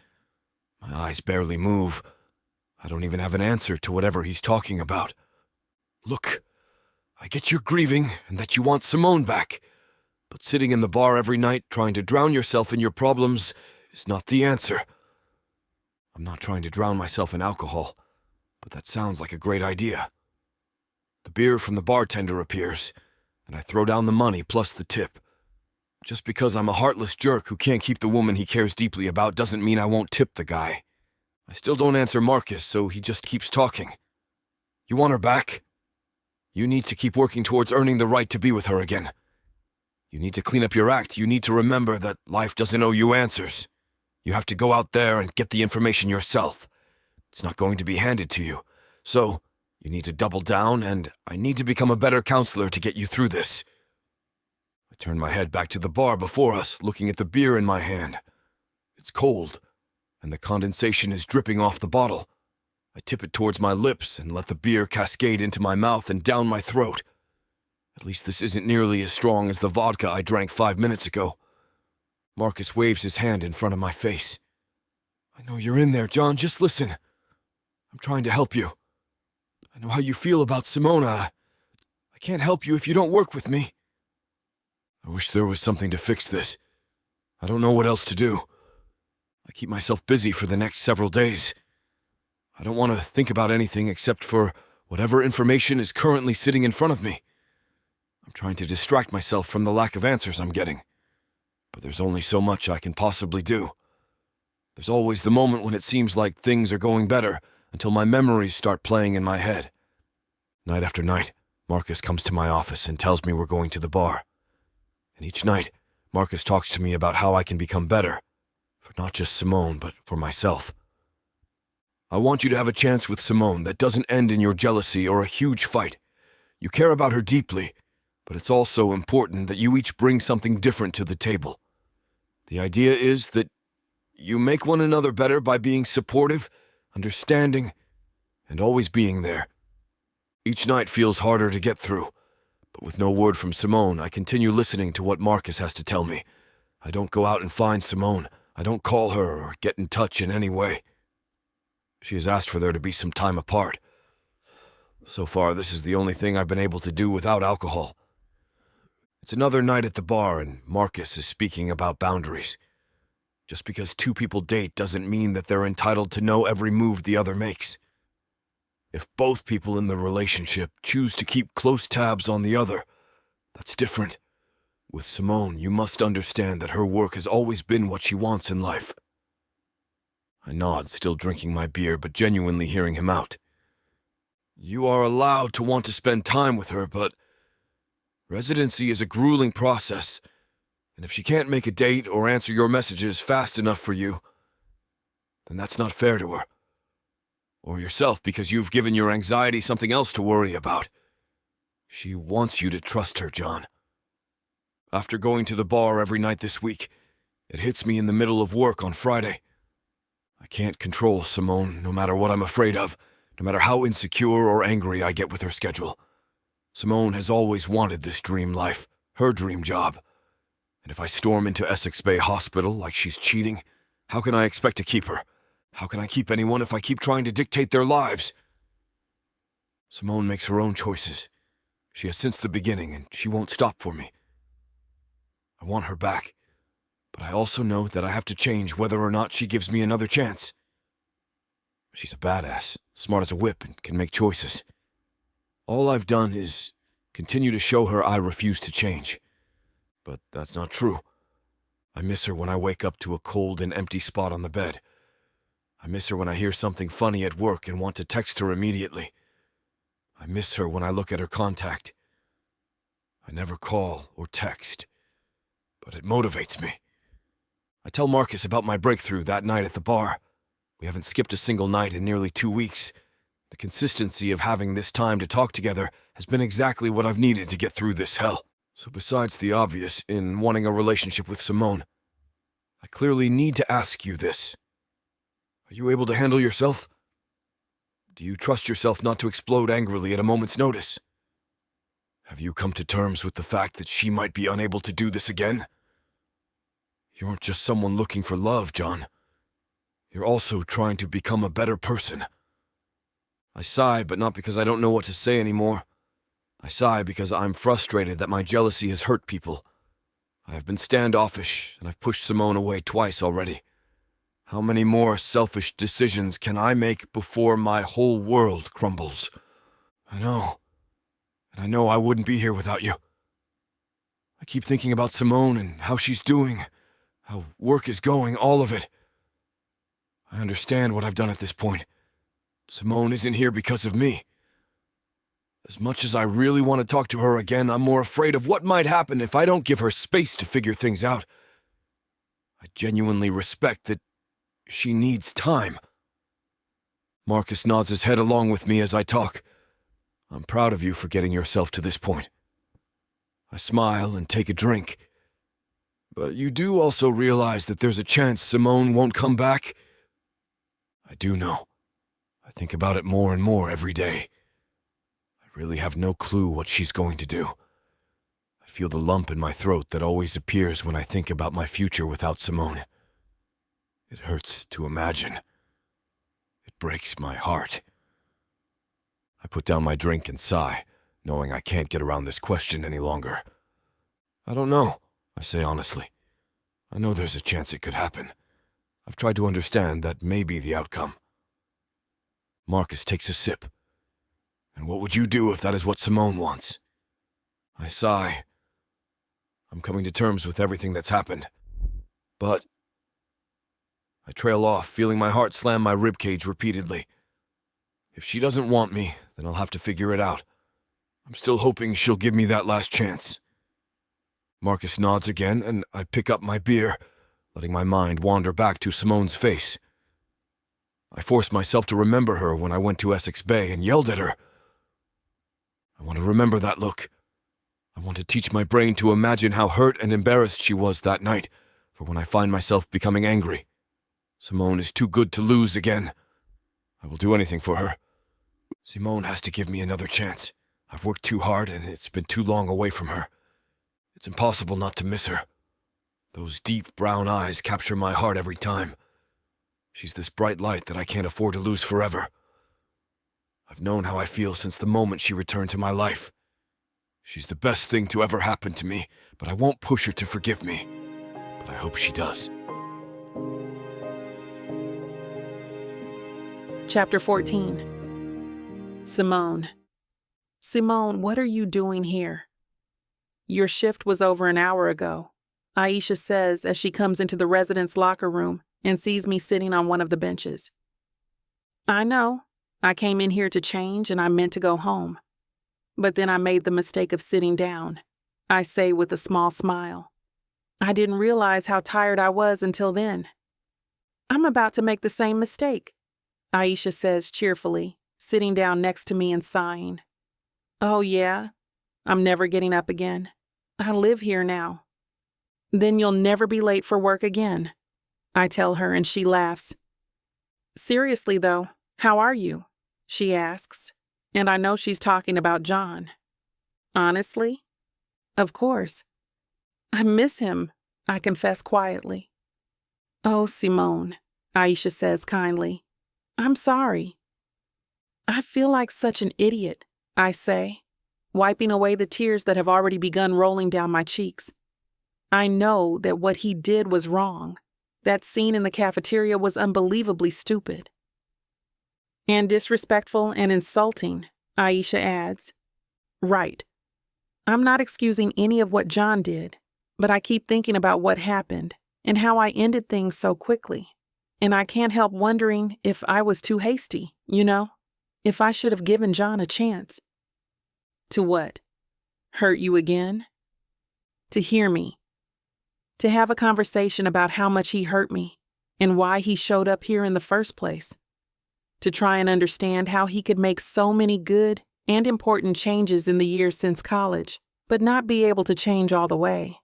My eyes barely move. I don't even have an answer to whatever he's talking about. Look, I get you're grieving and that you want Simone back. But sitting in the bar every night trying to drown yourself in your problems is not the answer. I'm not trying to drown myself in alcohol, but that sounds like a great idea. The beer from the bartender appears, and I throw down the money plus the tip. Just because I'm a heartless jerk who can't keep the woman he cares deeply about doesn't mean I won't tip the guy. I still don't answer Marcus, so he just keeps talking. You want her back? You need to keep working towards earning the right to be with her again. You need to clean up your act. You need to remember that life doesn't owe you answers. You have to go out there and get the information yourself. It's not going to be handed to you. So, you need to double down, and I need to become a better counselor to get you through this. I turn my head back to the bar before us, looking at the beer in my hand. It's cold, and the condensation is dripping off the bottle. I tip it towards my lips and let the beer cascade into my mouth and down my throat. At least this isn't nearly as strong as the vodka I drank 5 minutes ago. Marcus waves his hand in front of my face. I know you're in there, John. Just listen. I'm trying to help you. I know how you feel about Simone. I can't help you if you don't work with me. I wish there was something to fix this. I don't know what else to do. I keep myself busy for the next several days. I don't want to think about anything except for whatever information is currently sitting in front of me. I'm trying to distract myself from the lack of answers I'm getting. But there's only so much I can possibly do. There's always the moment when it seems like things are going better until my memories start playing in my head. Night after night, Marcus comes to my office and tells me we're going to the bar. And each night, Marcus talks to me about how I can become better, for not just Simone, but for myself. I want you to have a chance with Simone that doesn't end in your jealousy or a huge fight. You care about her deeply, but it's also important that you each bring something different to the table. The idea is that you make one another better by being supportive, understanding, and always being there. Each night feels harder to get through, but with no word from Simone, I continue listening to what Marcus has to tell me. I don't go out and find Simone. I don't call her or get in touch in any way. She has asked for there to be some time apart. So far, this is the only thing I've been able to do without alcohol. It's another night at the bar, and Marcus is speaking about boundaries. Just because two people date doesn't mean that they're entitled to know every move the other makes. If both people in the relationship choose to keep close tabs on the other, that's different. With Simone, you must understand that her work has always been what she wants in life. I nod, still drinking my beer, but genuinely hearing him out. You are allowed to want to spend time with her, but residency is a grueling process, and if she can't make a date or answer your messages fast enough for you, then that's not fair to her. Or yourself, because you've given your anxiety something else to worry about. She wants you to trust her, John. After going to the bar every night this week, it hits me in the middle of work on Friday. I can't control Simone, no matter what I'm afraid of, no matter how insecure or angry I get with her schedule. Simone has always wanted this dream life, her dream job. And if I storm into Essex Bay Hospital like she's cheating, how can I expect to keep her? How can I keep anyone if I keep trying to dictate their lives? Simone makes her own choices. She has since the beginning, and she won't stop for me. I want her back, but I also know that I have to change whether or not she gives me another chance. She's a badass, smart as a whip, and can make choices. All I've done is continue to show her I refuse to change. But that's not true. I miss her when I wake up to a cold and empty spot on the bed. I miss her when I hear something funny at work and want to text her immediately. I miss her when I look at her contact. I never call or text, but it motivates me. I tell Marcus about my breakthrough that night at the bar. We haven't skipped a single night in nearly 2 weeks. The consistency of having this time to talk together has been exactly what I've needed to get through this hell. So besides the obvious in wanting a relationship with Simone, I clearly need to ask you this. Are you able to handle yourself? Do you trust yourself not to explode angrily at a moment's notice? Have you come to terms with the fact that she might be unable to do this again? You aren't just someone looking for love, John. You're also trying to become a better person. I sigh, but not because I don't know what to say anymore. I sigh because I'm frustrated that my jealousy has hurt people. I have been standoffish, and I've pushed Simone away twice already. How many more selfish decisions can I make before my whole world crumbles? I know. And I know I wouldn't be here without you. I keep thinking about Simone and how she's doing, how work is going, all of it. I understand what I've done at this point. Simone isn't here because of me. As much as I really want to talk to her again, I'm more afraid of what might happen if I don't give her space to figure things out. I genuinely respect that she needs time. Marcus nods his head along with me as I talk. I'm proud of you for getting yourself to this point. I smile and take a drink. But you do also realize that there's a chance Simone won't come back? I do know. I think about it more and more every day. I really have no clue what she's going to do. I feel the lump in my throat that always appears when I think about my future without Simone. It hurts to imagine. It breaks my heart. I put down my drink and sigh, knowing I can't get around this question any longer. I don't know, I say honestly. I know there's a chance it could happen. I've tried to understand that may be the outcome. Marcus takes a sip. And what would you do if that is what Simone wants? I sigh. I'm coming to terms with everything that's happened. But I trail off, feeling my heart slam my ribcage repeatedly. If she doesn't want me, then I'll have to figure it out. I'm still hoping she'll give me that last chance. Marcus nods again, and I pick up my beer, letting my mind wander back to Simone's face. I forced myself to remember her when I went to Essex Bay and yelled at her. I want to remember that look. I want to teach my brain to imagine how hurt and embarrassed she was that night, for when I find myself becoming angry. Simone is too good to lose again. I will do anything for her. Simone has to give me another chance. I've worked too hard and it's been too long away from her. It's impossible not to miss her. Those deep brown eyes capture my heart every time. She's this bright light that I can't afford to lose forever. I've known how I feel since the moment she returned to my life. She's the best thing to ever happen to me, but I won't push her to forgive me. But I hope she does. Chapter 14. Simone. Simone, what are you doing here? Your shift was over an hour ago, Aisha says as she comes into the residence locker room and sees me sitting on one of the benches. I know. I came in here to change and I meant to go home. But then I made the mistake of sitting down, I say with a small smile. I didn't realize how tired I was until then. I'm about to make the same mistake, Aisha says cheerfully, sitting down next to me and sighing. Oh yeah? I'm never getting up again. I live here now. Then you'll never be late for work again, I tell her, and she laughs. Seriously though, how are you? She asks, and I know she's talking about John. Honestly? Of course. I miss him, I confess quietly. Oh, Simone, Aisha says kindly. I'm sorry. I feel like such an idiot, I say, wiping away the tears that have already begun rolling down my cheeks. I know that what he did was wrong. That scene in the cafeteria was unbelievably stupid. And disrespectful and insulting, Aisha adds. Right. I'm not excusing any of what John did, but I keep thinking about what happened and how I ended things so quickly. And I can't help wondering if I was too hasty, if I should have given John a chance. To what? Hurt you again? To hear me. To have a conversation about how much he hurt me and why he showed up here in the first place. To try and understand how he could make so many good and important changes in the years since college, but not be able to change all the way.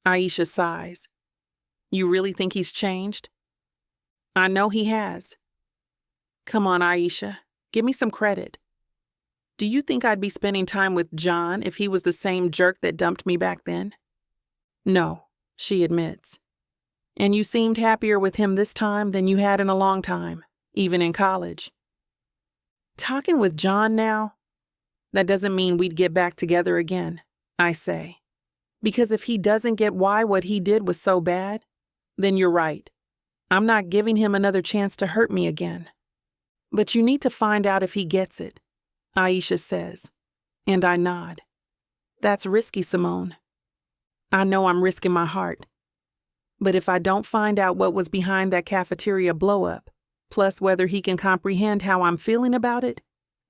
Aisha sighs. You really think he's changed? I know he has. Come on, Aisha, give me some credit. Do you think I'd be spending time with John if he was the same jerk that dumped me back then? No, she admits. And you seemed happier with him this time than you had in a long time, even in college. Talking with John now? That doesn't mean we'd get back together again, I say. Because if he doesn't get why what he did was so bad, then you're right. I'm not giving him another chance to hurt me again. But you need to find out if he gets it, Aisha says, and I nod. That's risky, Simone. I know I'm risking my heart. But if I don't find out what was behind that cafeteria blow-up, plus whether he can comprehend how I'm feeling about it,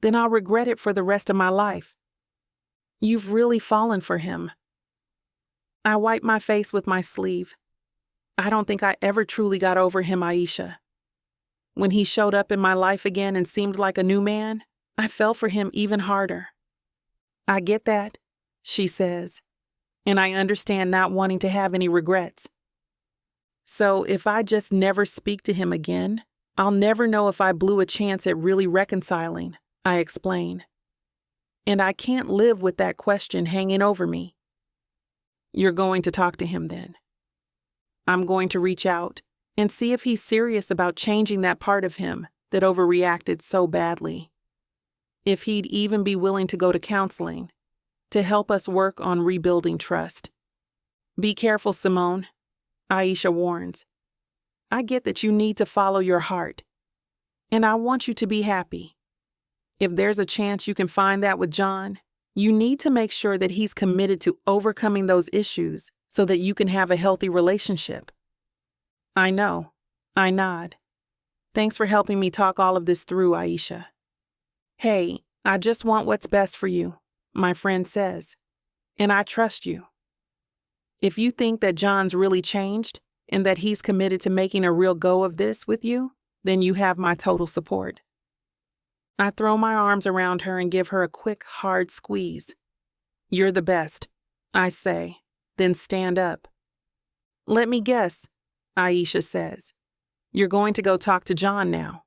then I'll regret it for the rest of my life. You've really fallen for him. I wipe my face with my sleeve. I don't think I ever truly got over him, Aisha. When he showed up in my life again and seemed like a new man, I fell for him even harder. I get that, she says, and I understand not wanting to have any regrets. So if I just never speak to him again, I'll never know if I blew a chance at really reconciling, I explain. And I can't live with that question hanging over me. You're going to talk to him then. I'm going to reach out and see if he's serious about changing that part of him that overreacted so badly. If he'd even be willing to go to counseling to help us work on rebuilding trust. Be careful, Simone, Aisha warns. I get that you need to follow your heart, and I want you to be happy. If there's a chance you can find that with John, You need to make sure that he's committed to overcoming those issues so that you can have a healthy relationship. I know. I nod. Thanks for helping me talk all of this through, Aisha. Hey, I just want what's best for you, my friend says. And I trust you. If you think that John's really changed and that he's committed to making a real go of this with you, then you have my total support. I throw my arms around her and give her a quick, hard squeeze. You're the best, I say, then stand up. Let me guess, Aisha says. You're going to go talk to John now.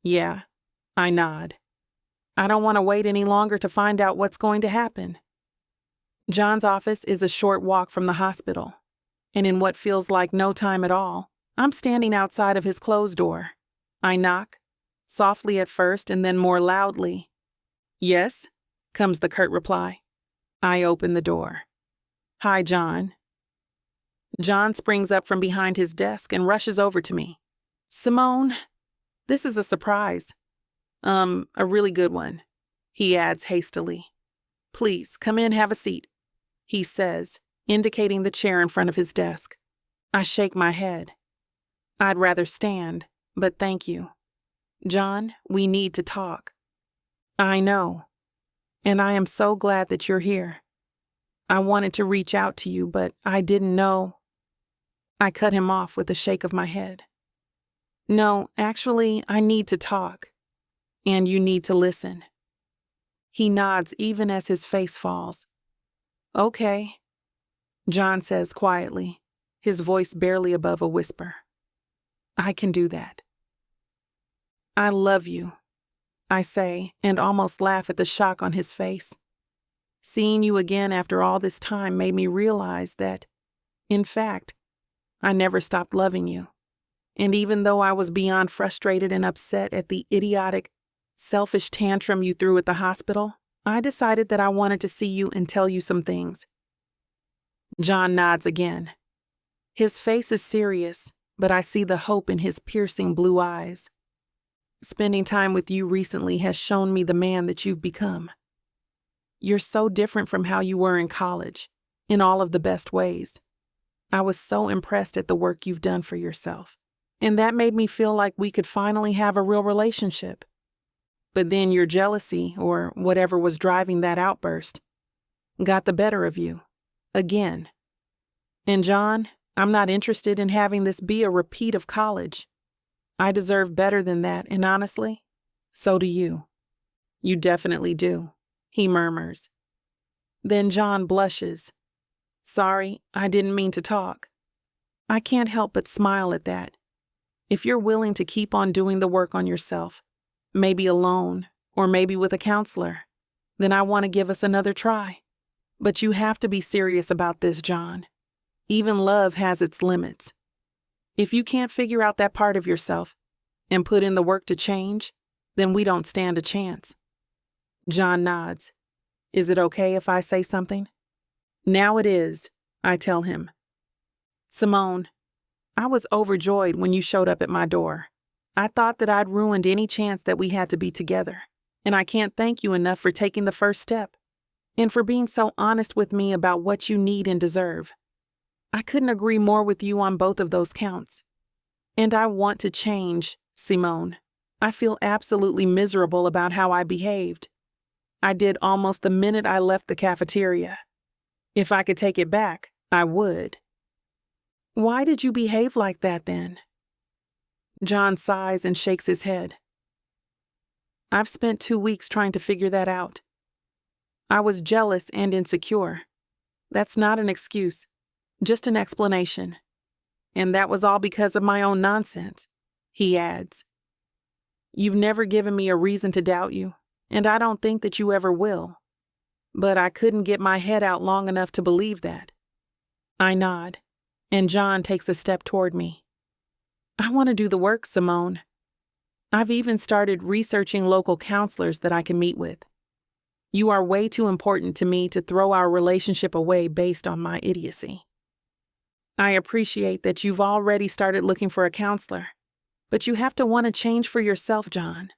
Yeah, I nod. I don't want to wait any longer to find out what's going to happen. John's office is a short walk from the hospital, and in what feels like no time at all, I'm standing outside of his closed door. I knock, softly at first and then more loudly. Yes, comes the curt reply. I open the door. Hi, John. John springs up from behind his desk and rushes over to me. Simone, this is a surprise. A really good one, he adds hastily. Please, come in, have a seat, he says, indicating the chair in front of his desk. I shake my head. I'd rather stand, but thank you. John, we need to talk. I know, and I am so glad that you're here. I wanted to reach out to you, but I didn't know. I cut him off with a shake of my head. No, actually, I need to talk, and you need to listen. He nods even as his face falls. Okay, John says quietly, his voice barely above a whisper. I can do that. I love you, I say, and almost laugh at the shock on his face. Seeing you again after all this time made me realize that, in fact, I never stopped loving you. And even though I was beyond frustrated and upset at the idiotic, selfish tantrum you threw at the hospital, I decided that I wanted to see you and tell you some things. John nods again. His face is serious, but I see the hope in his piercing blue eyes. Spending time with you recently has shown me the man that you've become. You're so different from how you were in college, in all of the best ways. I was so impressed at the work you've done for yourself, and that made me feel like we could finally have a real relationship. But then your jealousy, or whatever was driving that outburst, got the better of you, again. And John, I'm not interested in having this be a repeat of college. I deserve better than that, and honestly, so do you. You definitely do, he murmurs. Then John blushes. Sorry, I didn't mean to talk. I can't help but smile at that. If you're willing to keep on doing the work on yourself, maybe alone, or maybe with a counselor, then I want to give us another try. But you have to be serious about this, John. Even love has its limits. If you can't figure out that part of yourself and put in the work to change, then we don't stand a chance. John nods. Is it okay if I say something? Now it is, I tell him. Simone, I was overjoyed when you showed up at my door. I thought that I'd ruined any chance that we had to be together, and I can't thank you enough for taking the first step, and for being so honest with me about what you need and deserve. I couldn't agree more with you on both of those counts. And I want to change, Simone. I feel absolutely miserable about how I behaved. I did almost the minute I left the cafeteria. If I could take it back, I would. Why did you behave like that then? John sighs and shakes his head. I've spent 2 weeks trying to figure that out. I was jealous and insecure. That's not an excuse, just an explanation. And that was all because of my own nonsense, he adds. You've never given me a reason to doubt you, and I don't think that you ever will. But I couldn't get my head out long enough to believe that. I nod, and John takes a step toward me. I want to do the work, Simone. I've even started researching local counselors that I can meet with. You are way too important to me to throw our relationship away based on my idiocy. I appreciate that you've already started looking for a counselor, but you have to want to change for yourself, John.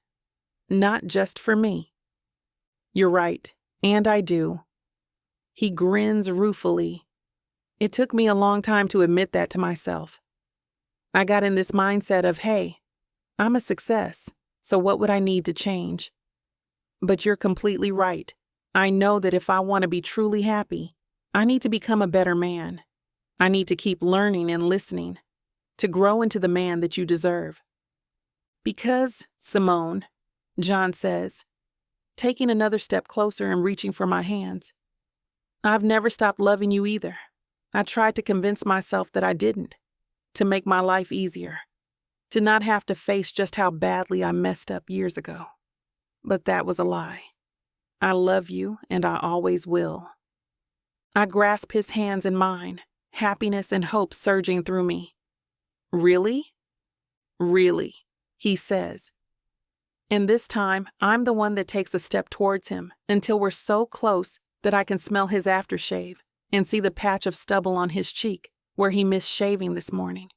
Not just for me. You're right, And I do. He grins ruefully. It took me a long time to admit that to myself. I got in this mindset of, hey, I'm a success, so what would I need to change? But you're completely right. I know that if I want to be truly happy, I need to become a better man. I need to keep learning and listening to grow into the man that you deserve. Because, Simone, John says, taking another step closer and reaching for my hands, I've never stopped loving you either. I tried to convince myself that I didn't, to make my life easier, to not have to face just how badly I messed up years ago. But that was a lie. I love you, and I always will. I grasp his hands in mine, happiness and hope surging through me. Really? Really, he says. And this time, I'm the one that takes a step towards him until we're so close that I can smell his aftershave and see the patch of stubble on his cheek where he missed shaving this morning.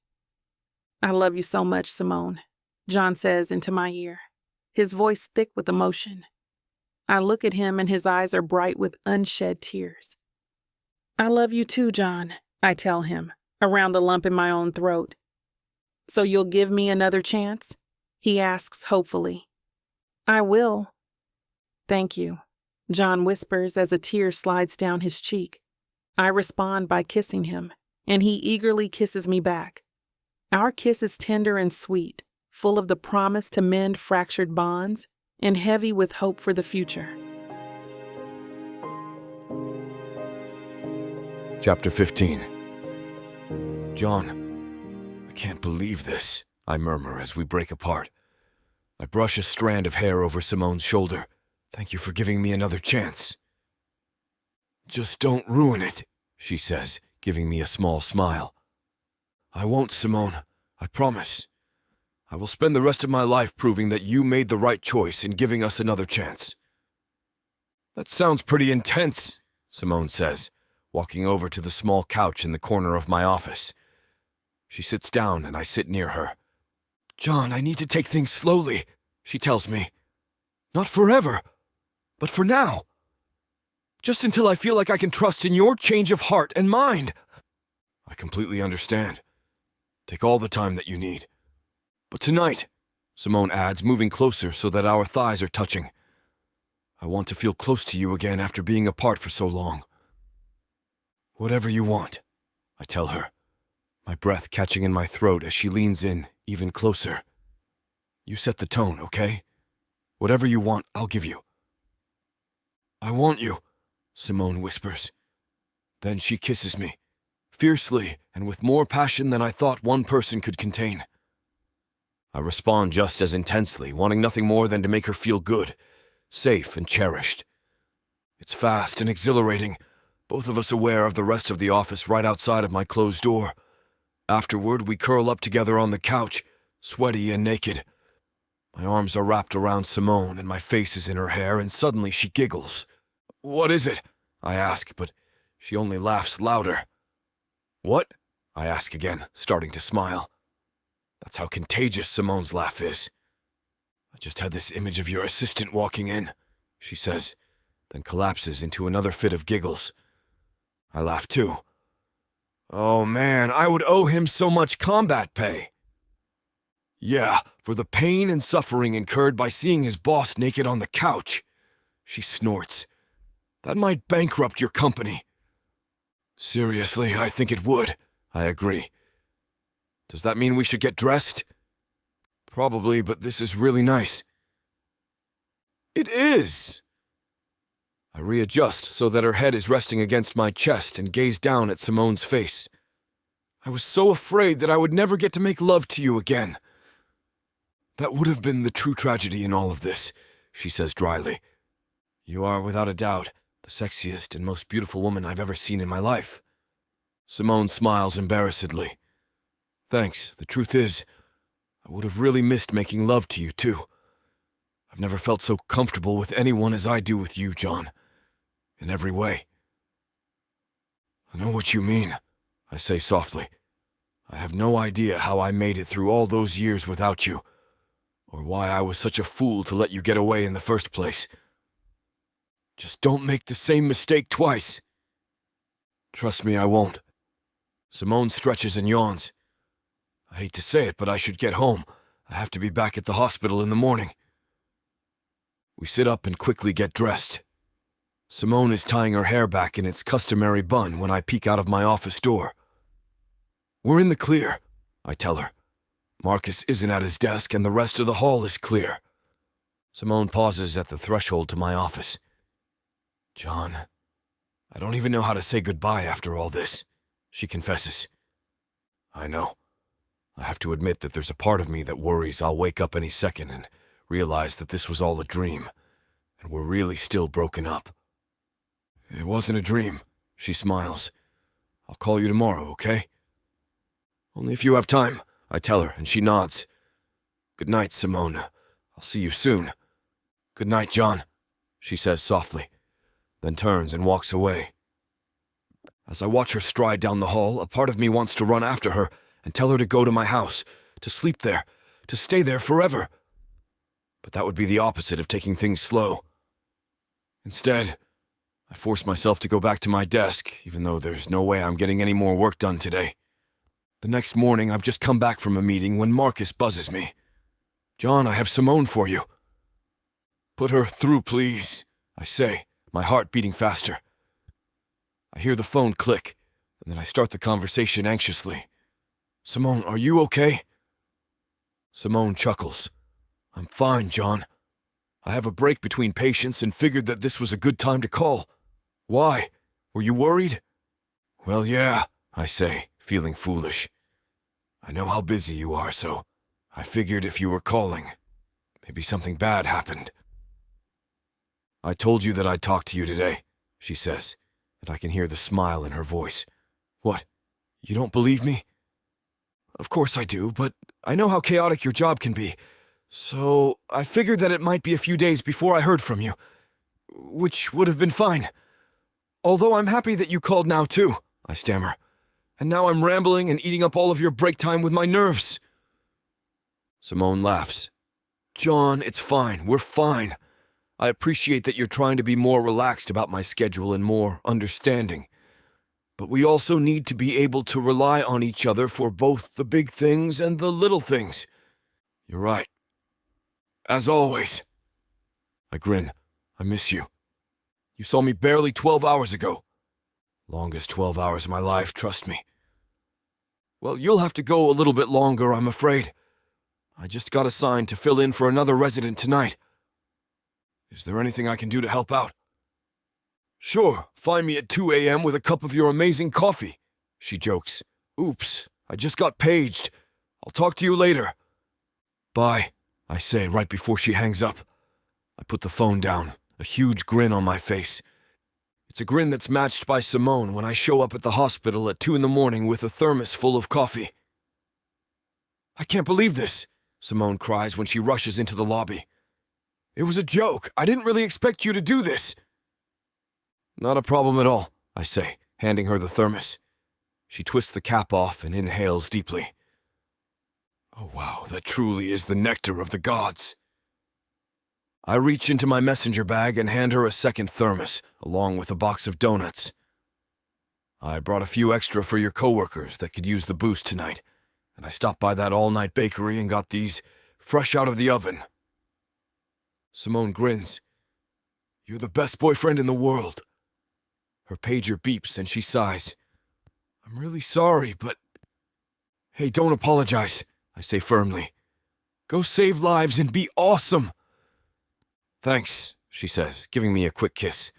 I love you so much, Simone, John says into my ear, his voice thick with emotion. I look at him and his eyes are bright with unshed tears. I love you too, John, I tell him, around the lump in my own throat. So you'll give me another chance? He asks hopefully. I will. Thank you, John whispers as a tear slides down his cheek. I respond by kissing him, and he eagerly kisses me back. Our kiss is tender and sweet, full of the promise to mend fractured bonds, and heavy with hope for the future. Chapter 15. John, I can't believe this, I murmur as we break apart. I brush a strand of hair over Simone's shoulder. Thank you for giving me another chance. Just don't ruin it, she says, giving me a small smile. I won't, Simone. I promise. I will spend the rest of my life proving that you made the right choice in giving us another chance. That sounds pretty intense, Simone says, walking over to the small couch in the corner of my office. She sits down and I sit near her. John, I need to take things slowly, she tells me. Not forever, but for now. Just until I feel like I can trust in your change of heart and mind. I completely understand. Take all the time that you need. But tonight, Simone adds, moving closer so that our thighs are touching. I want to feel close to you again after being apart for so long. Whatever you want, I tell her, my breath catching in my throat as she leans in even closer. You set the tone, okay? Whatever you want, I'll give you. I want you, Simone whispers. Then she kisses me, fiercely and with more passion than I thought one person could contain. I respond just as intensely, wanting nothing more than to make her feel good, safe and cherished. It's fast and exhilarating, both of us aware of the rest of the office right outside of my closed door. Afterward, we curl up together on the couch, sweaty and naked. My arms are wrapped around Simone and my face is in her hair, and suddenly she giggles. What is it? I ask, but she only laughs louder. What? I ask again, starting to smile. That's how contagious Simone's laugh is. I just had this image of your assistant walking in, she says, then collapses into another fit of giggles. I laugh too. Oh man, I would owe him so much combat pay. Yeah, for the pain and suffering incurred by seeing his boss naked on the couch. She snorts. That might bankrupt your company. Seriously, I think it would. I agree. Does that mean we should get dressed? Probably, but this is really nice. It is! I readjust so that her head is resting against my chest and gaze down at Simone's face. I was so afraid that I would never get to make love to you again. That would have been the true tragedy in all of this, she says dryly. You are, without a doubt, the sexiest and most beautiful woman I've ever seen in my life. Simone smiles embarrassedly. Thanks. The truth is, I would have really missed making love to you, too. I've never felt so comfortable with anyone as I do with you, John. In every way. I know what you mean, I say softly. I have no idea how I made it through all those years without you, or why I was such a fool to let you get away in the first place. Just don't make the same mistake twice. Trust me, I won't. Simone stretches and yawns. I hate to say it, but I should get home. I have to be back at the hospital in the morning. We sit up and quickly get dressed. Simone is tying her hair back in its customary bun when I peek out of my office door. We're in the clear, I tell her. Marcus isn't at his desk and the rest of the hall is clear. Simone pauses at the threshold to my office. John, I don't even know how to say goodbye after all this, she confesses. I know. I have to admit that there's a part of me that worries I'll wake up any second and realize that this was all a dream, and we're really still broken up. It wasn't a dream, she smiles. I'll call you tomorrow, okay? Only if you have time, I tell her, and she nods. Good night, Simone. I'll see you soon. Good night, John, she says softly, then turns and walks away. As I watch her stride down the hall, a part of me wants to run after her and tell her to go to my house, to sleep there, to stay there forever. But that would be the opposite of taking things slow. Instead, I force myself to go back to my desk, even though there's no way I'm getting any more work done today. The next morning, I've just come back from a meeting when Marcus buzzes me. John, I have Simone for you. Put her through, please, I say, my heart beating faster. I hear the phone click, and then I start the conversation anxiously. Simone, are you okay? Simone chuckles. I'm fine, John. I have a break between patients and figured that this was a good time to call. Why? Were you worried? Well, yeah, I say, feeling foolish. I know how busy you are, so I figured if you were calling, maybe something bad happened. I told you that I'd talk to you today, she says, and I can hear the smile in her voice. What? You don't believe me? Of course I do, but I know how chaotic your job can be. So I figured that it might be a few days before I heard from you, which would have been fine. Although I'm happy that you called now too, I stammer. And now I'm rambling and eating up all of your break time with my nerves. Simone laughs. John, it's fine. We're fine. I appreciate that you're trying to be more relaxed about my schedule and more understanding. But we also need to be able to rely on each other for both the big things and the little things. You're right. As always. I grin. I miss you. You saw me barely 12 hours ago. Longest 12 hours of my life, trust me. Well, you'll have to go a little bit longer, I'm afraid. I just got assigned to fill in for another resident tonight. Is there anything I can do to help out? Sure, find me at 2 a.m. with a cup of your amazing coffee, she jokes. Oops, I just got paged. I'll talk to you later. Bye, I say right before she hangs up. I put the phone down, a huge grin on my face. It's a grin that's matched by Simone when I show up at the hospital at 2 a.m. with a thermos full of coffee. I can't believe this, Simone cries when she rushes into the lobby. It was a joke. I didn't really expect you to do this. Not a problem at all, I say, handing her the thermos. She twists the cap off and inhales deeply. Oh wow, that truly is the nectar of the gods. I reach into my messenger bag and hand her a second thermos, along with a box of donuts. I brought a few extra for your coworkers that could use the boost tonight, and I stopped by that all-night bakery and got these fresh out of the oven. Simone grins. You're the best boyfriend in the world. Her pager beeps and she sighs. I'm really sorry, but... Hey, don't apologize, I say firmly. Go save lives and be awesome. Thanks, she says, giving me a quick kiss.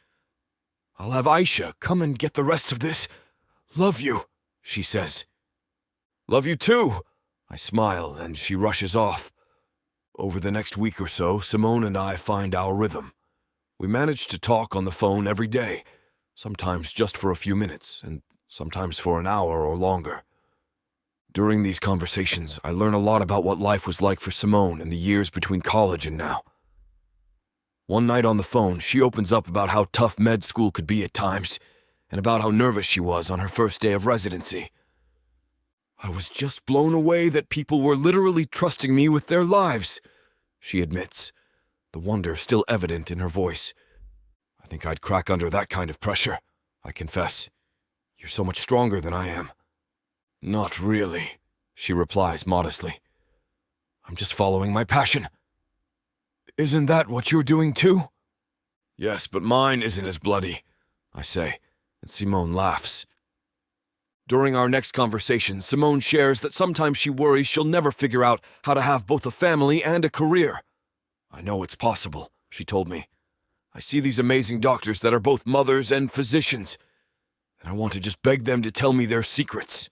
I'll have Aisha come and get the rest of this. Love you, she says. Love you too, I smile and she rushes off. Over the next week or so, Simone and I find our rhythm. We manage to talk on the phone every day, sometimes just for a few minutes, and sometimes for an hour or longer. During these conversations, I learn a lot about what life was like for Simone in the years between college and now. One night on the phone, she opens up about how tough med school could be at times, and about how nervous she was on her first day of residency. I was just blown away that people were literally trusting me with their lives, she admits, the wonder still evident in her voice. I I think I'd crack under that kind of pressure, I confess. You're so much stronger than I am. Not really, she replies modestly. I'm just following my passion. Isn't that what you're doing too? Yes, but mine isn't as bloody, I say, and Simone laughs. During our next conversation, Simone shares that sometimes she worries she'll never figure out how to have both a family and a career. I know it's possible, she told me. I see these amazing doctors that are both mothers and physicians, and I want to just beg them to tell me their secrets.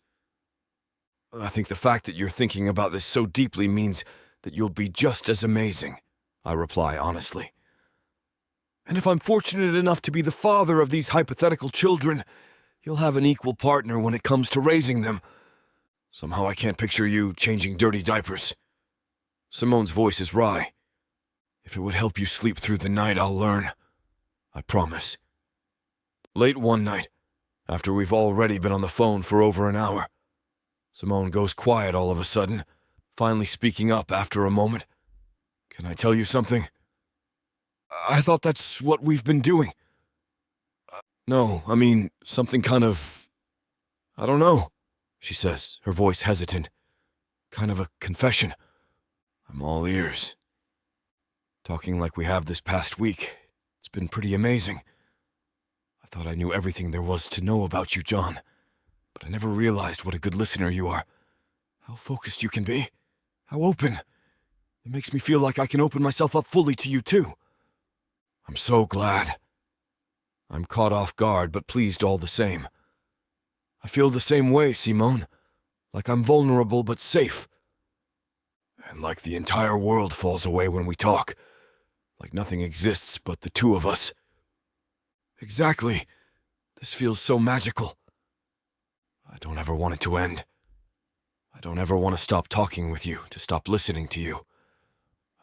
I think the fact that you're thinking about this so deeply means that you'll be just as amazing, I reply honestly. And if I'm fortunate enough to be the father of these hypothetical children, you'll have an equal partner when it comes to raising them. Somehow I can't picture you changing dirty diapers. Simone's voice is wry. If it would help you sleep through the night, I'll learn. I promise. Late one night, after we've already been on the phone for over an hour, Simone goes quiet all of a sudden, finally speaking up after a moment. Can I tell you something? I thought that's what we've been doing. No, I mean, something kind of... I don't know, she says, her voice hesitant. Kind of a confession. I'm all ears. Talking like we have this past week, it's been pretty amazing. I thought I knew everything there was to know about you, John, but I never realized what a good listener you are. How focused you can be. How open. It makes me feel like I can open myself up fully to you, too. I'm so glad. I'm caught off guard, but pleased all the same. I feel the same way, Simone. Like I'm vulnerable but safe. And like the entire world falls away when we talk. Like nothing exists but the two of us. Exactly. This feels so magical. I don't ever want it to end. I don't ever want to stop talking with you, to stop listening to you.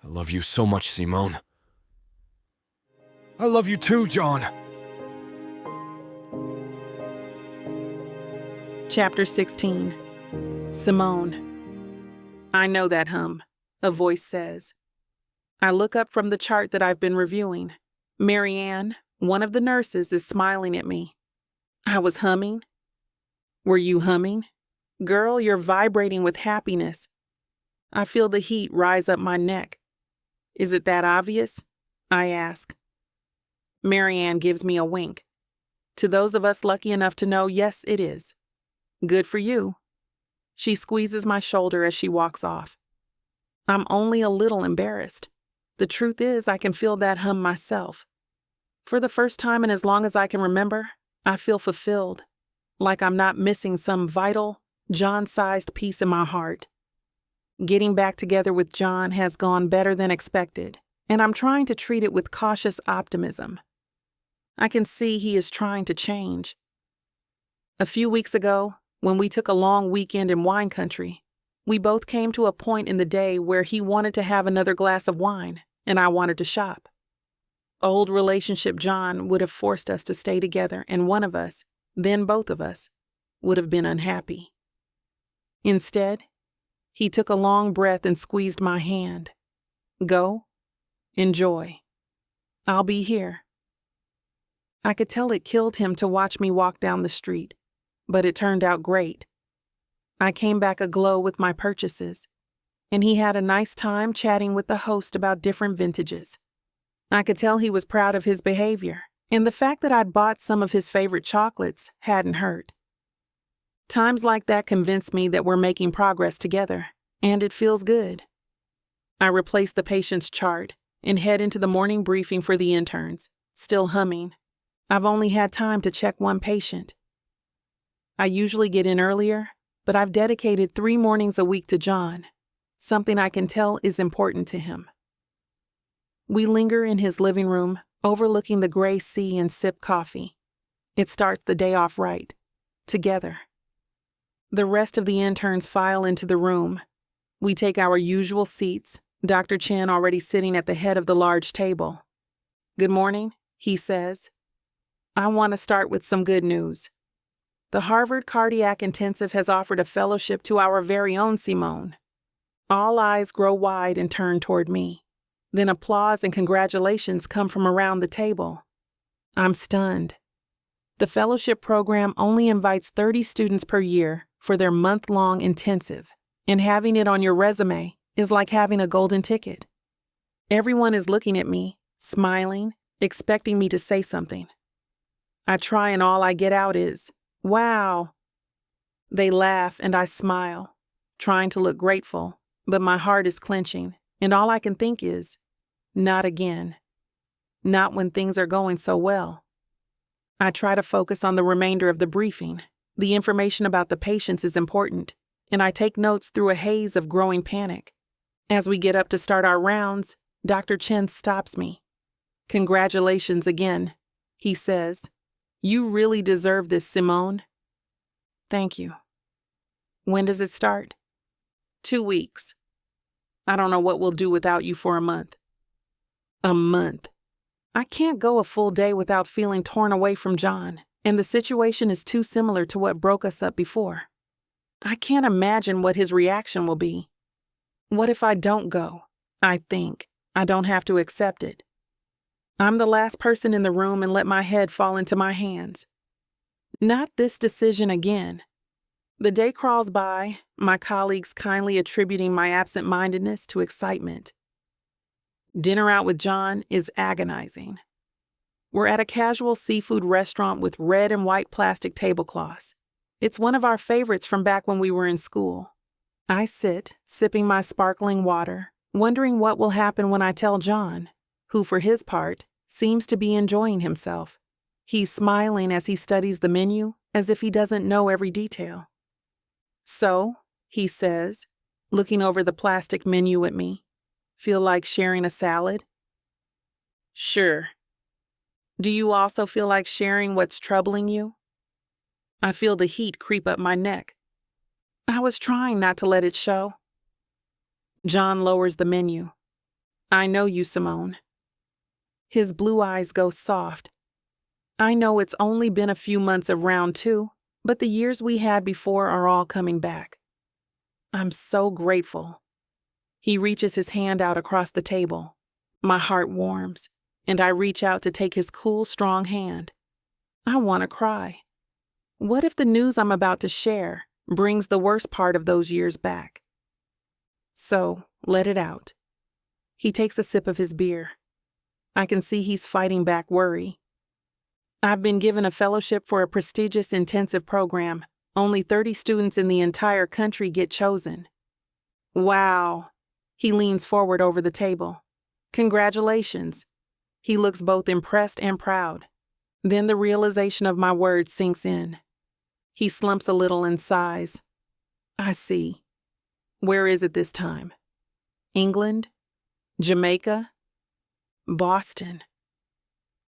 I love you so much, Simone. I love you too, John. Chapter 16. Simone. I know that hum, a voice says. I look up from the chart that I've been reviewing. Marianne, one of the nurses, is smiling at me. I was humming. Were you humming? Girl, you're vibrating with happiness. I feel the heat rise up my neck. Is it that obvious? I ask. Marianne gives me a wink. To those of us lucky enough to know, yes, it is. Good for you. She squeezes my shoulder as she walks off. I'm only a little embarrassed. The truth is, I can feel that hum myself. For the first time in as long as I can remember, I feel fulfilled, like I'm not missing some vital, John-sized piece in my heart. Getting back together with John has gone better than expected, and I'm trying to treat it with cautious optimism. I can see he is trying to change. A few weeks ago, when we took a long weekend in wine country, we both came to a point in the day where he wanted to have another glass of wine, and I wanted to shop. Old relationship John would have forced us to stay together, and one of us, then both of us, would have been unhappy. Instead, he took a long breath and squeezed my hand. Go. Enjoy. I'll be here. I could tell it killed him to watch me walk down the street, but it turned out great. I came back aglow with my purchases, and he had a nice time chatting with the host about different vintages. I could tell he was proud of his behavior, and the fact that I'd bought some of his favorite chocolates hadn't hurt. Times like that convince me that we're making progress together, and it feels good. I replace the patient's chart and head into the morning briefing for the interns, still humming. I've only had time to check one patient. I usually get in earlier, but I've dedicated 3 mornings a week to John, something I can tell is important to him. We linger in his living room, overlooking the gray sea and sip coffee. It starts the day off right, together. The rest of the interns file into the room. We take our usual seats, Dr. Chen already sitting at the head of the large table. Good morning, he says. I want to start with some good news. The Harvard Cardiac Intensive has offered a fellowship to our very own Simone. All eyes grow wide and turn toward me. Then applause and congratulations come from around the table. I'm stunned. The fellowship program only invites 30 students per year for their month-long intensive, and having it on your resume is like having a golden ticket. Everyone is looking at me, smiling, expecting me to say something. I try and all I get out is, "Wow." They laugh and I smile, trying to look grateful, but my heart is clenching, and all I can think is, not again. Not when things are going so well. I try to focus on the remainder of the briefing. The information about the patients is important, and I take notes through a haze of growing panic. As we get up to start our rounds, Dr. Chen stops me. "Congratulations again," he says. "You really deserve this, Simone." "Thank you." "When does it start?" 2 weeks. "I don't know what we'll do without you for a month." A month. I can't go a full day without feeling torn away from John, and the situation is too similar to what broke us up before. I can't imagine what his reaction will be. What if I don't go? I think. I don't have to accept it. I'm the last person in the room and let my head fall into my hands. Not this decision again. The day crawls by, my colleagues kindly attributing my absent-mindedness to excitement. Dinner out with John is agonizing. We're at a casual seafood restaurant with red and white plastic tablecloths. It's one of our favorites from back when we were in school. I sit, sipping my sparkling water, wondering what will happen when I tell John, who for his part seems to be enjoying himself. He's smiling as he studies the menu as if he doesn't know every detail. "So," he says, looking over the plastic menu at me, "feel like sharing a salad?" "Sure." "Do you also feel like sharing what's troubling you?" I feel the heat creep up my neck. I was trying not to let it show. John lowers the menu. "I know you, Simone." His blue eyes go soft. I know it's only been a few months of round 2, but the years we had before are all coming back. I'm so grateful. He reaches his hand out across the table. My heart warms, and I reach out to take his cool, strong hand. I want to cry. What if the news I'm about to share brings the worst part of those years back? So, let it out. He takes a sip of his beer. I can see he's fighting back worry. I've been given a fellowship for a prestigious intensive program. Only 30 students in the entire country get chosen. Wow. He leans forward over the table. Congratulations. He looks both impressed and proud. Then the realization of my words sinks in. He slumps a little and sighs. I see. Where is it this time? England? Jamaica? Boston?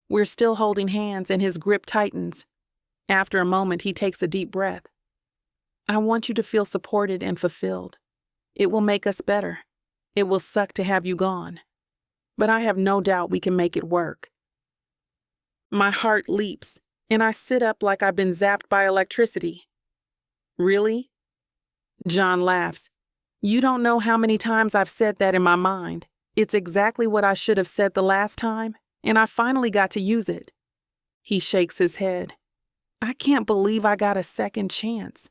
We're still holding hands and his grip tightens. After a moment, he takes a deep breath. I want you to feel supported and fulfilled. It will make us better. It will suck to have you gone. But I have no doubt we can make it work. My heart leaps, and I sit up like I've been zapped by electricity. Really? John laughs. You don't know how many times I've said that in my mind. It's exactly what I should have said the last time, and I finally got to use it. He shakes his head. I can't believe I got a second chance.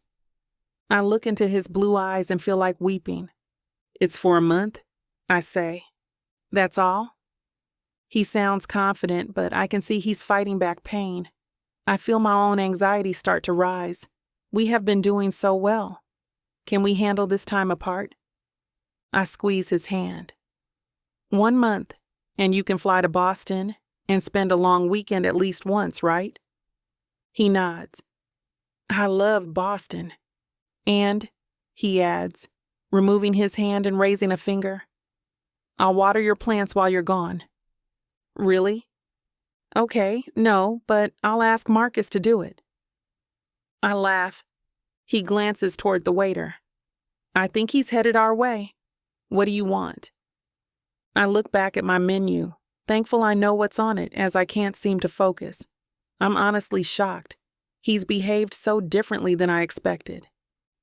I look into his blue eyes and feel like weeping. It's for a month, I say. That's all? He sounds confident, but I can see he's fighting back pain. I feel my own anxiety start to rise. We have been doing so well. Can we handle this time apart? I squeeze his hand. 1 month, and you can fly to Boston and spend a long weekend at least once, right? He nods. I love Boston. And, he adds, removing his hand and raising a finger, I'll water your plants while you're gone. Really? Okay, no, but I'll ask Marcus to do it. I laugh. He glances toward the waiter. I think he's headed our way. What do you want? I look back at my menu, thankful I know what's on it as I can't seem to focus. I'm honestly shocked. He's behaved so differently than I expected.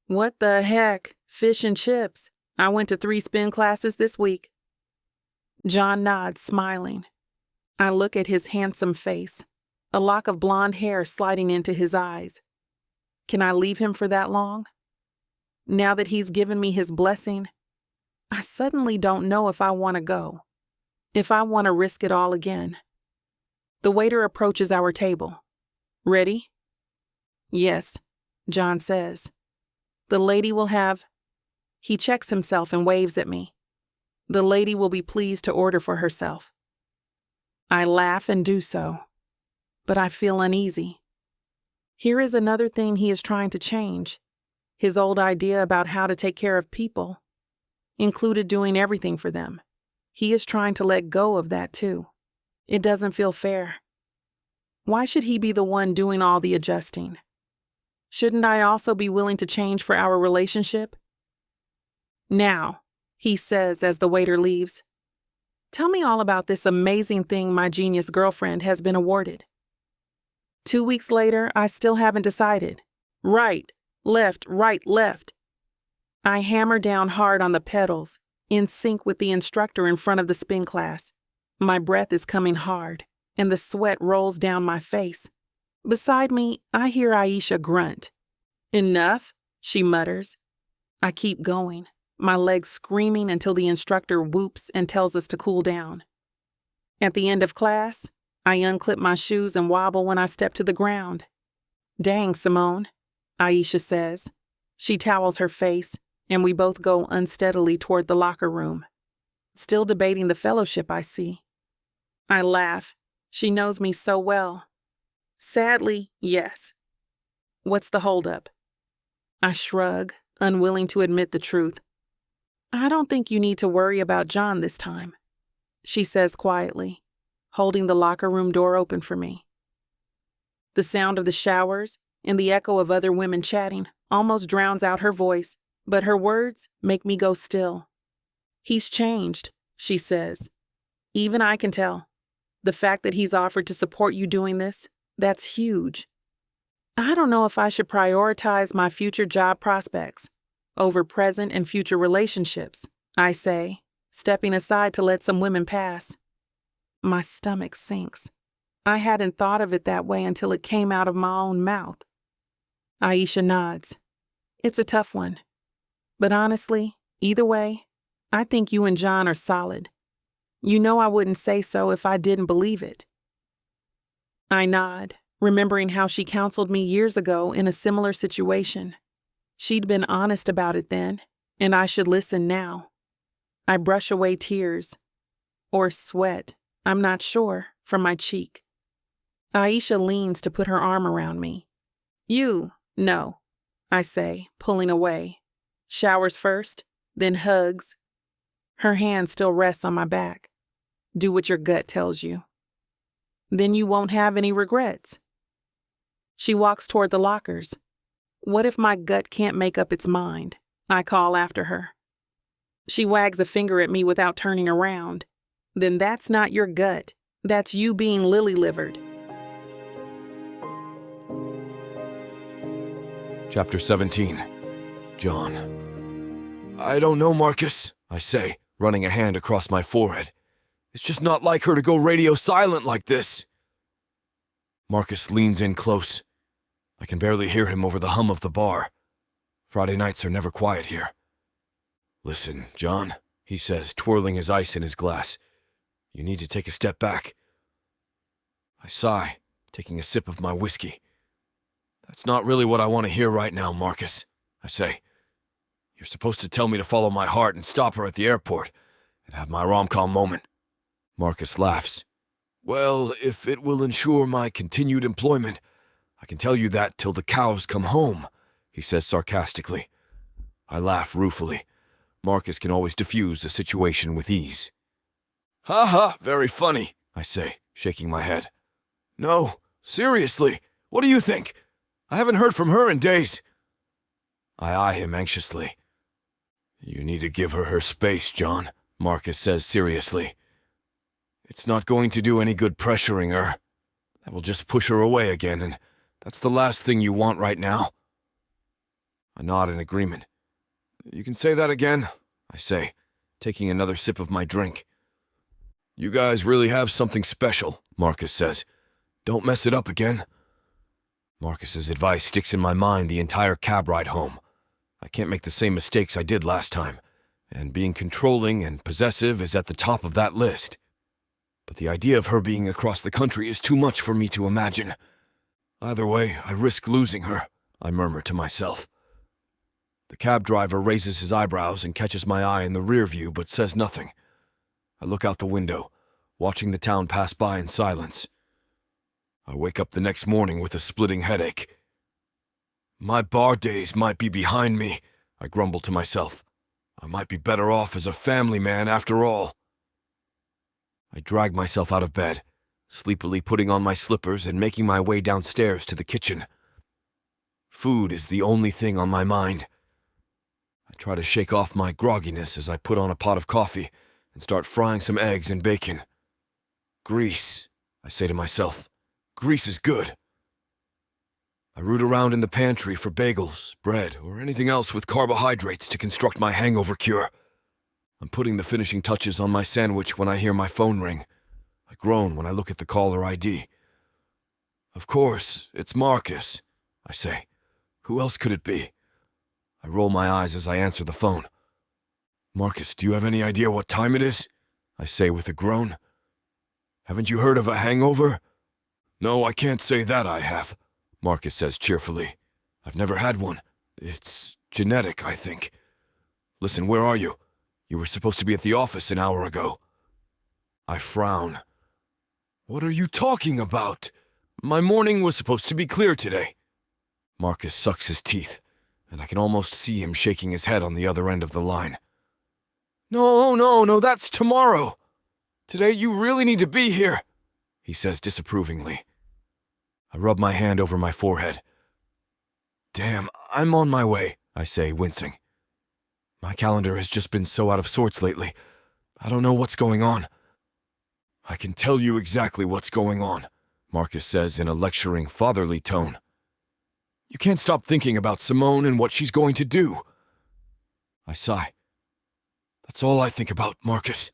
What the heck? Fish and chips. I went to 3 spin classes this week. John nods, smiling. I look at his handsome face. a lock of blonde hair sliding into his eyes. Can I leave him for that long? Now that he's given me his blessing, I suddenly don't know if I want to go, if I want to risk it all again. The waiter approaches our table. Ready? Yes, John says. The lady will have... He checks himself and waves at me. The lady will be pleased to order for herself. I laugh and do so, but I feel uneasy. Here is another thing he is trying to change. His old idea about how to take care of people included doing everything for them. He is trying to let go of that too. It doesn't feel fair. Why should he be the one doing all the adjusting? Shouldn't I also be willing to change for our relationship? Now, he says as the waiter leaves, tell me all about this amazing thing my genius girlfriend has been awarded. 2 weeks later, I still haven't decided. Right, left, right, left. I hammer down hard on the pedals, in sync with the instructor in front of the spin class. My breath is coming hard, and the sweat rolls down my face. Beside me, I hear Aisha grunt. Enough, she mutters. I keep going, my legs screaming until the instructor whoops and tells us to cool down. At the end of class, I unclip my shoes and wobble when I step to the ground. Dang, Simone, Aisha says. She towels her face, and we both go unsteadily toward the locker room. Still debating the fellowship, I see. I laugh. She knows me so well. Sadly, yes. What's the holdup? I shrug, unwilling to admit the truth. I don't think you need to worry about John this time, she says quietly, holding the locker room door open for me. The sound of the showers and the echo of other women chatting almost drowns out her voice, but her words make me go still. He's changed, she says. Even I can tell. The fact that he's offered to support you doing this, that's huge. I don't know if I should prioritize my future job prospects over present and future relationships, I say, stepping aside to let some women pass. My stomach sinks. I hadn't thought of it that way until it came out of my own mouth. Aisha nods. It's a tough one. But honestly, either way, I think you and John are solid. You know I wouldn't say so if I didn't believe it. I nod, remembering how she counseled me years ago in a similar situation. She'd been honest about it then, and I should listen now. I brush away tears, or sweat, I'm not sure, from my cheek. Aisha leans to put her arm around me. No, I say, pulling away. Showers first, then hugs. Her hand still rests on my back. Do what your gut tells you. Then you won't have any regrets. She walks toward the lockers. What if my gut can't make up its mind? I call after her. She wags a finger at me without turning around. Then that's not your gut. That's you being lily-livered. Chapter 17. John. I don't know, Marcus, I say, running a hand across my forehead. It's just not like her to go radio silent like this. Marcus leans in close. I can barely hear him over the hum of the bar. Friday nights are never quiet here. Listen, John, he says, twirling his ice in his glass. You need to take a step back. I sigh, taking a sip of my whiskey. That's not really what I want to hear right now, Marcus, I say. You're supposed to tell me to follow my heart and stop her at the airport and have my rom-com moment. Marcus laughs. Well, if it will ensure my continued employment, I can tell you that till the cows come home, he says sarcastically. I laugh ruefully. Marcus can always diffuse a situation with ease. Ha ha, very funny, I say, shaking my head. No, seriously, what do you think? I haven't heard from her in days. I eye him anxiously. You need to give her space, John, Marcus says seriously. It's not going to do any good pressuring her. That will just push her away again, and that's the last thing you want right now. I nod in agreement. You can say that again, I say, taking another sip of my drink. You guys really have something special, Marcus says. Don't mess it up again. Marcus's advice sticks in my mind the entire cab ride home. I can't make the same mistakes I did last time, and being controlling and possessive is at the top of that list. But the idea of her being across the country is too much for me to imagine. Either way, I risk losing her, I murmur to myself. The cab driver raises his eyebrows and catches my eye in the rear view but says nothing. I look out the window, watching the town pass by in silence. I wake up the next morning with a splitting headache. My bar days might be behind me, I grumble to myself. I might be better off as a family man after all. I drag myself out of bed, sleepily putting on my slippers and making my way downstairs to the kitchen. Food is the only thing on my mind. I try to shake off my grogginess as I put on a pot of coffee and start frying some eggs and bacon. Grease, I say to myself. Grease is good. I root around in the pantry for bagels, bread, or anything else with carbohydrates to construct my hangover cure. I'm putting the finishing touches on my sandwich when I hear my phone ring. I groan when I look at the caller ID. Of course, it's Marcus, I say. Who else could it be? I roll my eyes as I answer the phone. Marcus, do you have any idea what time it is? I say with a groan. Haven't you heard of a hangover? No, I can't say that I have, Marcus says cheerfully. I've never had one. It's genetic, I think. Listen, where are you? You were supposed to be at the office an hour ago. I frown. What are you talking about? My morning was supposed to be clear today. Marcus sucks his teeth, and I can almost see him shaking his head on the other end of the line. No, that's tomorrow. Today you really need to be here, he says disapprovingly. I rub my hand over my forehead. Damn, I'm on my way, I say, wincing. My calendar has just been so out of sorts lately. I don't know what's going on. I can tell you exactly what's going on, Marcus says in a lecturing, fatherly tone. You can't stop thinking about Simone and what she's going to do. I sigh. That's all I think about, Marcus.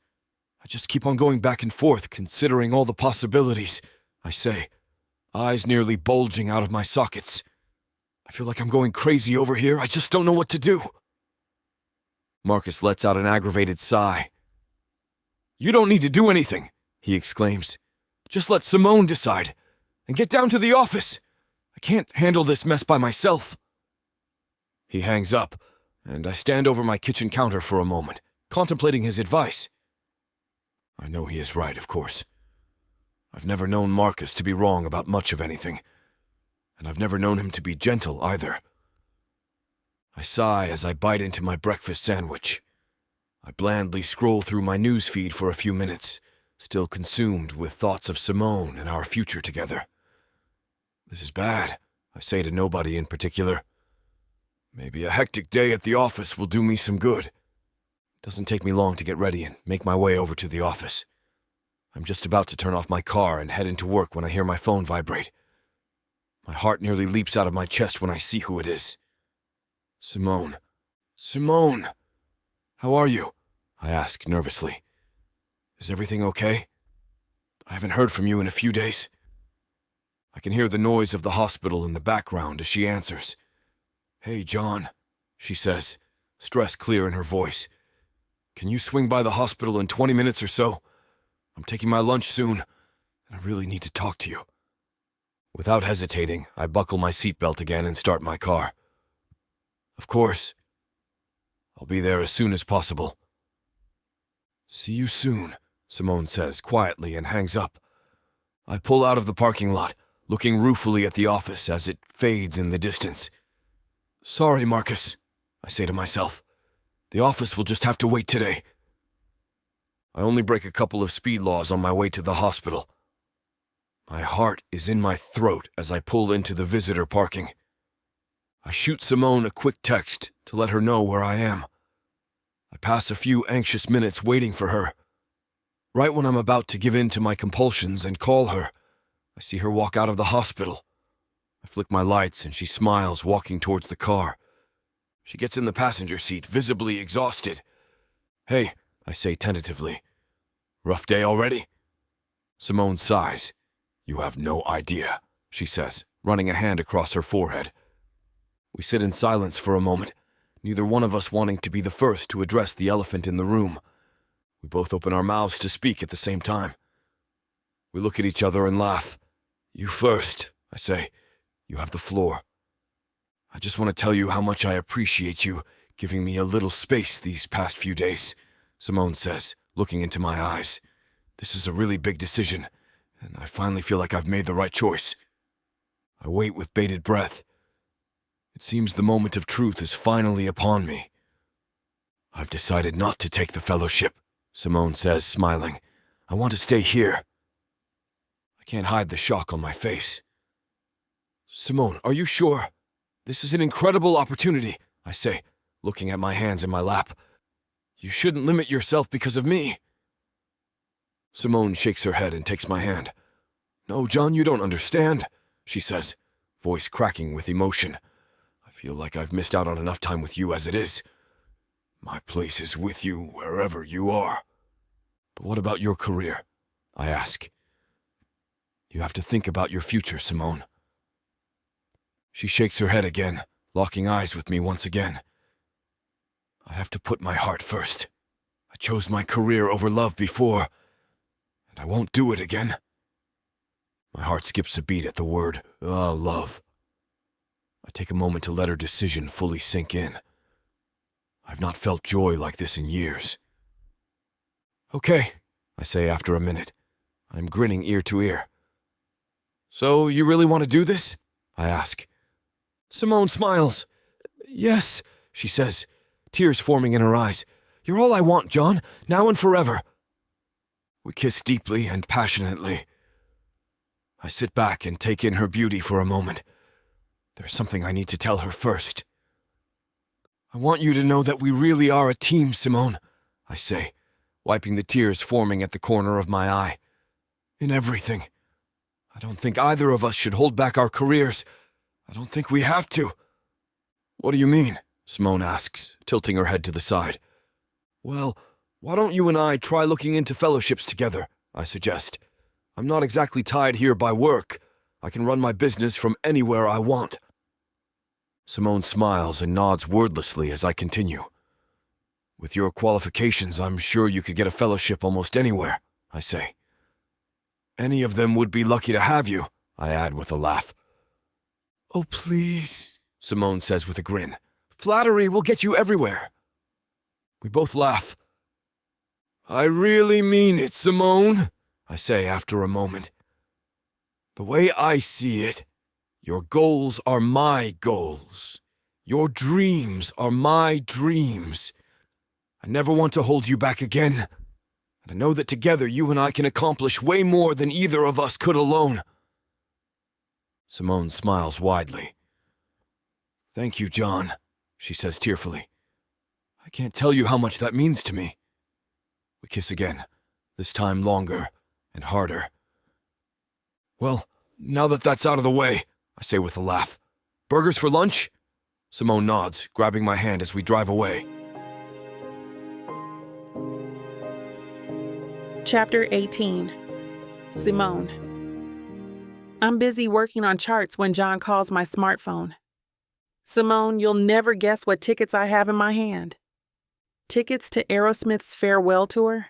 I just keep on going back and forth, considering all the possibilities, I say, eyes nearly bulging out of my sockets. I feel like I'm going crazy over here. I just don't know what to do. Marcus lets out an aggravated sigh. You don't need to do anything, he exclaims. Just let Simone decide, and get down to the office. I can't handle this mess by myself. He hangs up, and I stand over my kitchen counter for a moment, contemplating his advice. I know he is right, of course. I've never known Marcus to be wrong about much of anything, and I've never known him to be gentle either. I sigh as I bite into my breakfast sandwich. I blandly scroll through my news feed for a few minutes, still consumed with thoughts of Simone and our future together. This is bad, I say to nobody in particular. Maybe a hectic day at the office will do me some good. It doesn't take me long to get ready and make my way over to the office. I'm just about to turn off my car and head into work when I hear my phone vibrate. My heart nearly leaps out of my chest when I see who it is. Simone. Simone! How are you? I ask nervously. Is everything okay? I haven't heard from you in a few days. I can hear the noise of the hospital in the background as she answers. Hey, John, she says, stress clear in her voice. Can you swing by the hospital in 20 minutes or so? I'm taking my lunch soon, and I really need to talk to you. Without hesitating, I buckle my seatbelt again and start my car. Of course. I'll be there as soon as possible. See you soon, Simone says quietly and hangs up. I pull out of the parking lot, looking ruefully at the office as it fades in the distance. Sorry, Marcus, I say to myself. The office will just have to wait today. I only break a couple of speed laws on my way to the hospital. My heart is in my throat as I pull into the visitor parking. I shoot Simone a quick text to let her know where I am. I pass a few anxious minutes waiting for her. Right when I'm about to give in to my compulsions and call her, I see her walk out of the hospital. I flick my lights and she smiles, walking towards the car. She gets in the passenger seat, visibly exhausted. Hey, I say tentatively. Rough day already? Simone sighs. You have no idea, she says, running a hand across her forehead. We sit in silence for a moment, neither one of us wanting to be the first to address the elephant in the room. We both open our mouths to speak at the same time. We look at each other and laugh. You first, I say. You have the floor. I just want to tell you how much I appreciate you giving me a little space these past few days, Simone says, looking into my eyes. This is a really big decision, and I finally feel like I've made the right choice. I wait with bated breath. It seems the moment of truth is finally upon me. I've decided not to take the fellowship, Simone says, smiling. I want to stay here. I can't hide the shock on my face. Simone, are you sure? This is an incredible opportunity, I say, looking at my hands in my lap. You shouldn't limit yourself because of me. Simone shakes her head and takes my hand. No, John, you don't understand, she says, voice cracking with emotion. I feel like I've missed out on enough time with you as it is. My place is with you wherever you are. But what about your career? I ask. You have to think about your future, Simone. She shakes her head again, locking eyes with me once again. I have to put my heart first. I chose my career over love before, and I won't do it again. My heart skips a beat at the word, love. I take a moment to let her decision fully sink in. I've not felt joy like this in years. Okay, I say after a minute. I'm grinning ear to ear. So you really want to do this? I ask. Simone smiles. Yes, she says, tears forming in her eyes. You're all I want, John, now and forever. We kiss deeply and passionately. I sit back and take in her beauty for a moment. There's something I need to tell her first. I want you to know that we really are a team, Simone, I say, wiping the tears forming at the corner of my eye. In everything. I don't think either of us should hold back our careers. I don't think we have to. What do you mean? Simone asks, tilting her head to the side. Well, why don't you and I try looking into fellowships together, I suggest. I'm not exactly tied here by work. I can run my business from anywhere I want. Simone smiles and nods wordlessly as I continue. With your qualifications, I'm sure you could get a fellowship almost anywhere, I say. Any of them would be lucky to have you, I add with a laugh. Oh, please, Simone says with a grin. Flattery will get you everywhere. We both laugh. I really mean it, Simone, I say after a moment. The way I see it, your goals are my goals. Your dreams are my dreams. I never want to hold you back again. And I know that together you and I can accomplish way more than either of us could alone. Simone smiles widely. Thank you, John, she says tearfully. I can't tell you how much that means to me. We kiss again, this time longer and harder. Well, now that that's out of the way, I say with a laugh. Burgers for lunch? Simone nods, grabbing my hand as we drive away. Chapter 18. Simone. I'm busy working on charts when John calls my smartphone. Simone, you'll never guess what tickets I have in my hand. Tickets to Aerosmith's farewell tour?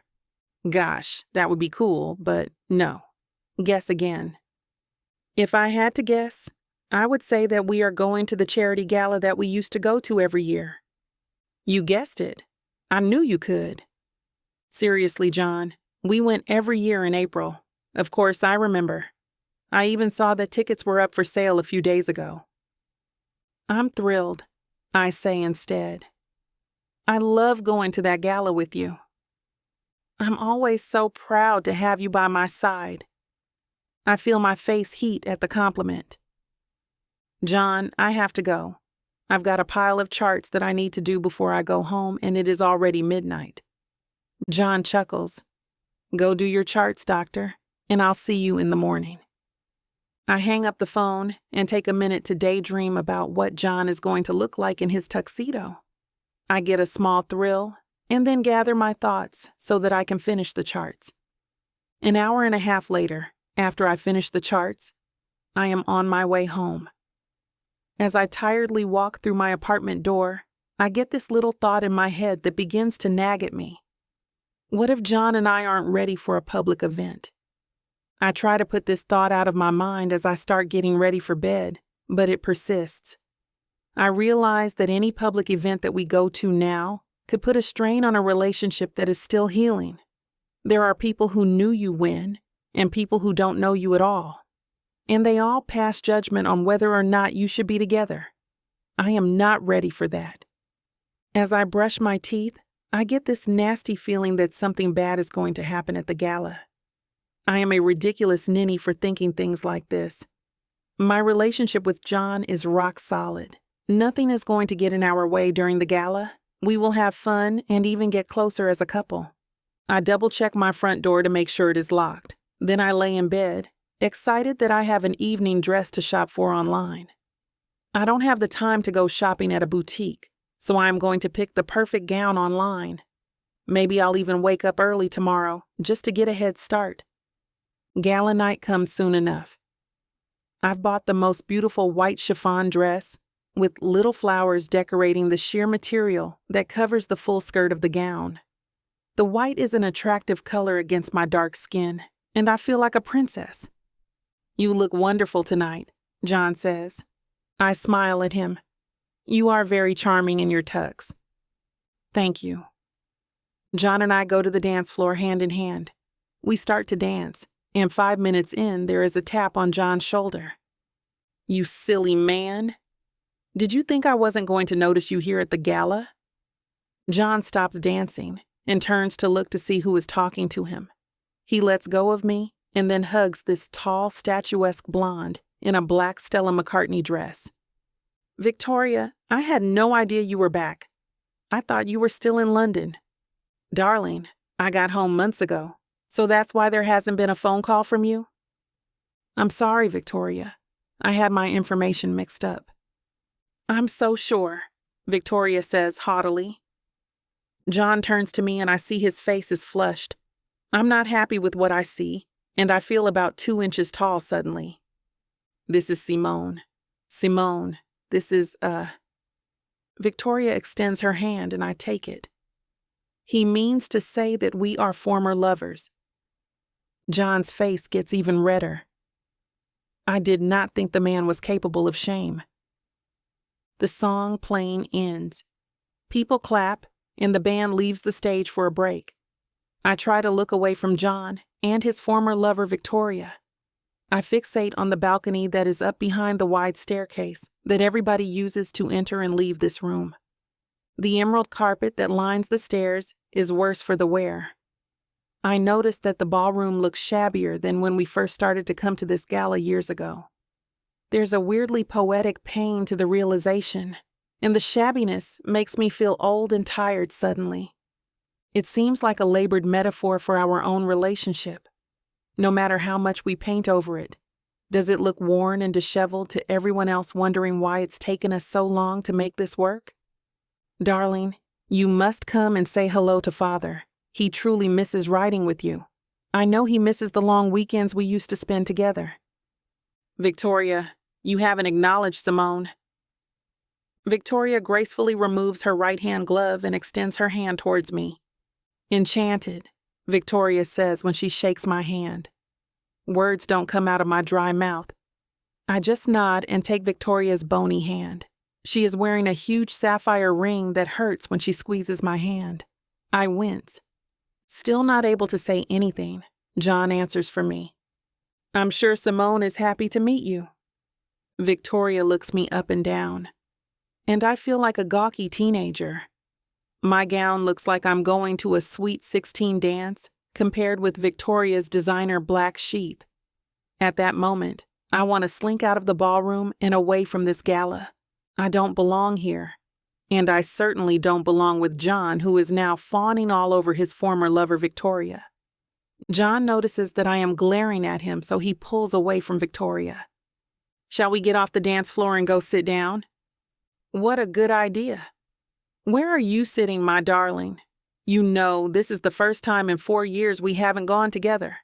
Gosh, that would be cool, but no. Guess again. If I had to guess, I would say that we are going to the charity gala that we used to go to every year. You guessed it. I knew you could. Seriously, John, we went every year in April. Of course, I remember. I even saw that tickets were up for sale a few days ago. I'm thrilled, I say instead. I love going to that gala with you. I'm always so proud to have you by my side. I feel my face heat at the compliment. John, I have to go. I've got a pile of charts that I need to do before I go home, and it is already midnight. John chuckles. Go do your charts, doctor, and I'll see you in the morning. I hang up the phone and take a minute to daydream about what John is going to look like in his tuxedo. I get a small thrill and then gather my thoughts so that I can finish the charts. An hour and a half later, After I finish the charts, I am on my way home. As I tiredly walk through my apartment door, I get this little thought in my head that begins to nag at me. What if John and I aren't ready for a public event? I try to put this thought out of my mind as I start getting ready for bed, but it persists. I realize that any public event that we go to now could put a strain on a relationship that is still healing. There are people who knew you when, and people who don't know you at all. And they all pass judgment on whether or not you should be together. I am not ready for that. As I brush my teeth, I get this nasty feeling that something bad is going to happen at the gala. I am a ridiculous ninny for thinking things like this. My relationship with John is rock solid. Nothing is going to get in our way during the gala. We will have fun and even get closer as a couple. I double-check my front door to make sure it is locked. Then I lay in bed, excited that I have an evening dress to shop for online. I don't have the time to go shopping at a boutique, so I am going to pick the perfect gown online. Maybe I'll even wake up early tomorrow just to get a head start. Gala night comes soon enough. I've bought the most beautiful white chiffon dress with little flowers decorating the sheer material that covers the full skirt of the gown. The white is an attractive color against my dark skin, and I feel like a princess. You look wonderful tonight, John says. I smile at him. You are very charming in your tux. Thank you. John and I go to the dance floor hand in hand. We start to dance, and 5 minutes in, there is a tap on John's shoulder. You silly man. Did you think I wasn't going to notice you here at the gala? John stops dancing and turns to look to see who is talking to him. He lets go of me and then hugs this tall, statuesque blonde in a black Stella McCartney dress. Victoria, I had no idea you were back. I thought you were still in London. Darling, I got home months ago, so that's why there hasn't been a phone call from you? I'm sorry, Victoria. I had my information mixed up. I'm so sure, Victoria says haughtily. John turns to me and I see his face is flushed. I'm not happy with what I see, and I feel about 2 inches tall suddenly. This is Simone. Simone, this is, Victoria extends her hand and I take it. He means to say that we are former lovers. John's face gets even redder. I did not think the man was capable of shame. The song playing ends. People clap, and the band leaves the stage for a break. I try to look away from John and his former lover, Victoria. I fixate on the balcony that is up behind the wide staircase that everybody uses to enter and leave this room. The emerald carpet that lines the stairs is worse for the wear. I notice that the ballroom looks shabbier than when we first started to come to this gala years ago. There's a weirdly poetic pain to the realization, and the shabbiness makes me feel old and tired suddenly. It seems like a labored metaphor for our own relationship. No matter how much we paint over it, does it look worn and disheveled to everyone else wondering why it's taken us so long to make this work? Darling, you must come and say hello to Father. He truly misses riding with you. I know he misses the long weekends we used to spend together. Victoria, you haven't acknowledged Simone. Victoria gracefully removes her right-hand glove and extends her hand towards me. Enchanted, Victoria says when she shakes my hand. Words don't come out of my dry mouth. I just nod and take Victoria's bony hand. She is wearing a huge sapphire ring that hurts when she squeezes my hand. I wince. Still not able to say anything, John answers for me. I'm sure Simone is happy to meet you. Victoria looks me up and down, and I feel like a gawky teenager. My gown looks like I'm going to a sweet 16 dance compared with Victoria's designer black sheath. At that moment, I want to slink out of the ballroom and away from this gala. I don't belong here. And I certainly don't belong with John, who is now fawning all over his former lover, Victoria. John notices that I am glaring at him, so he pulls away from Victoria. Shall we get off the dance floor and go sit down? What a good idea. Where are you sitting, my darling? You know, this is the first time in 4 years we haven't gone together.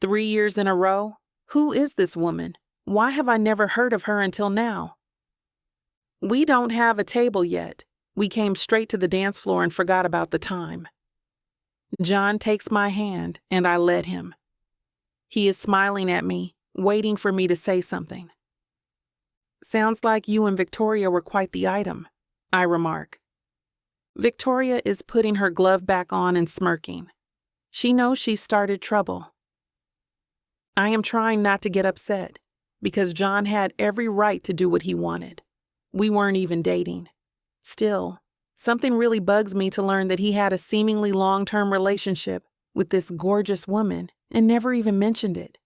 3 years in a row? Who is this woman? Why have I never heard of her until now? We don't have a table yet. We came straight to the dance floor and forgot about the time. John takes my hand, and I let him. He is smiling at me, waiting for me to say something. Sounds like you and Victoria were quite the item, I remark. Victoria is putting her glove back on and smirking. She knows she started trouble. I am trying not to get upset, because John had every right to do what he wanted. We weren't even dating. Still, something really bugs me to learn that he had a seemingly long-term relationship with this gorgeous woman and never even mentioned it.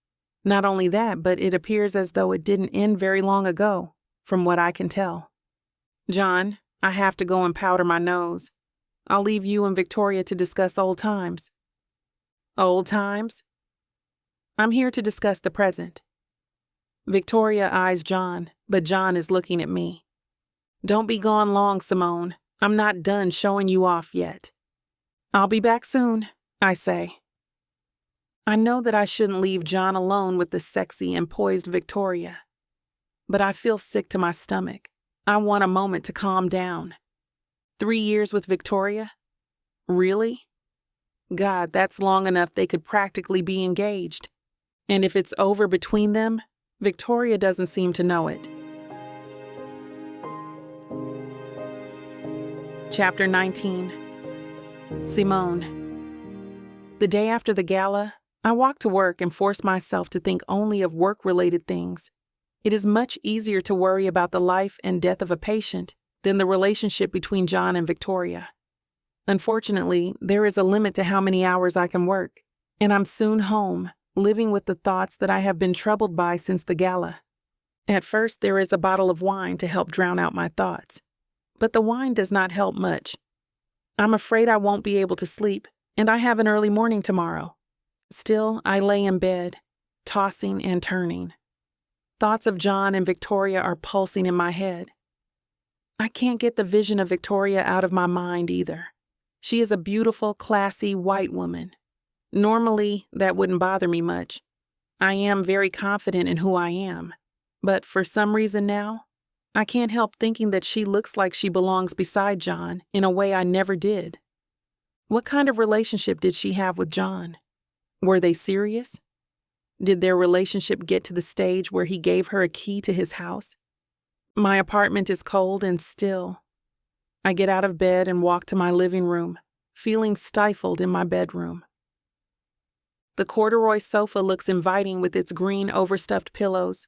Not only that, but it appears as though it didn't end very long ago, from what I can tell. John, I have to go and powder my nose. I'll leave you and Victoria to discuss old times. Old times? I'm here to discuss the present. Victoria eyes John, but John is looking at me. Don't be gone long, Simone. I'm not done showing you off yet. I'll be back soon, I say. I know that I shouldn't leave John alone with the sexy and poised Victoria, but I feel sick to my stomach. I want a moment to calm down. 3 years with Victoria? Really? God, that's long enough they could practically be engaged. And if it's over between them, Victoria doesn't seem to know it. Chapter 19. Simone. The day after the gala, I walk to work and force myself to think only of work-related things. It is much easier to worry about the life and death of a patient than the relationship between John and Victoria. Unfortunately, there is a limit to how many hours I can work, and I'm soon home, living with the thoughts that I have been troubled by since the gala. At first, there is a bottle of wine to help drown out my thoughts, but the wine does not help much. I'm afraid I won't be able to sleep, and I have an early morning tomorrow. Still, I lay in bed, tossing and turning. Thoughts of John and Victoria are pulsing in my head. I can't get the vision of Victoria out of my mind either. She is a beautiful, classy white woman. Normally, that wouldn't bother me much. I am very confident in who I am, but for some reason now, I can't help thinking that she looks like she belongs beside John in a way I never did. What kind of relationship did she have with John? Were they serious? Did their relationship get to the stage where he gave her a key to his house? My apartment is cold and still. I get out of bed and walk to my living room, feeling stifled in my bedroom. The corduroy sofa looks inviting with its green overstuffed pillows.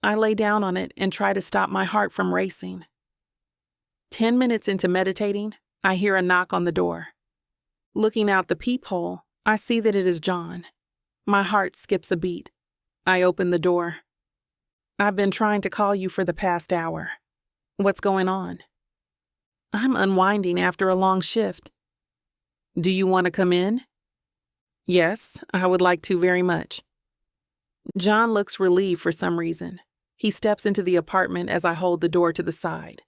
I lay down on it and try to stop my heart from racing. 10 minutes into meditating, I hear a knock on the door. Looking out the peephole, I see that it is John. My heart skips a beat. I open the door. I've been trying to call you for the past hour. What's going on? I'm unwinding after a long shift. Do you want to come in? Yes, I would like to very much. John looks relieved for some reason. He steps into the apartment as I hold the door to the side.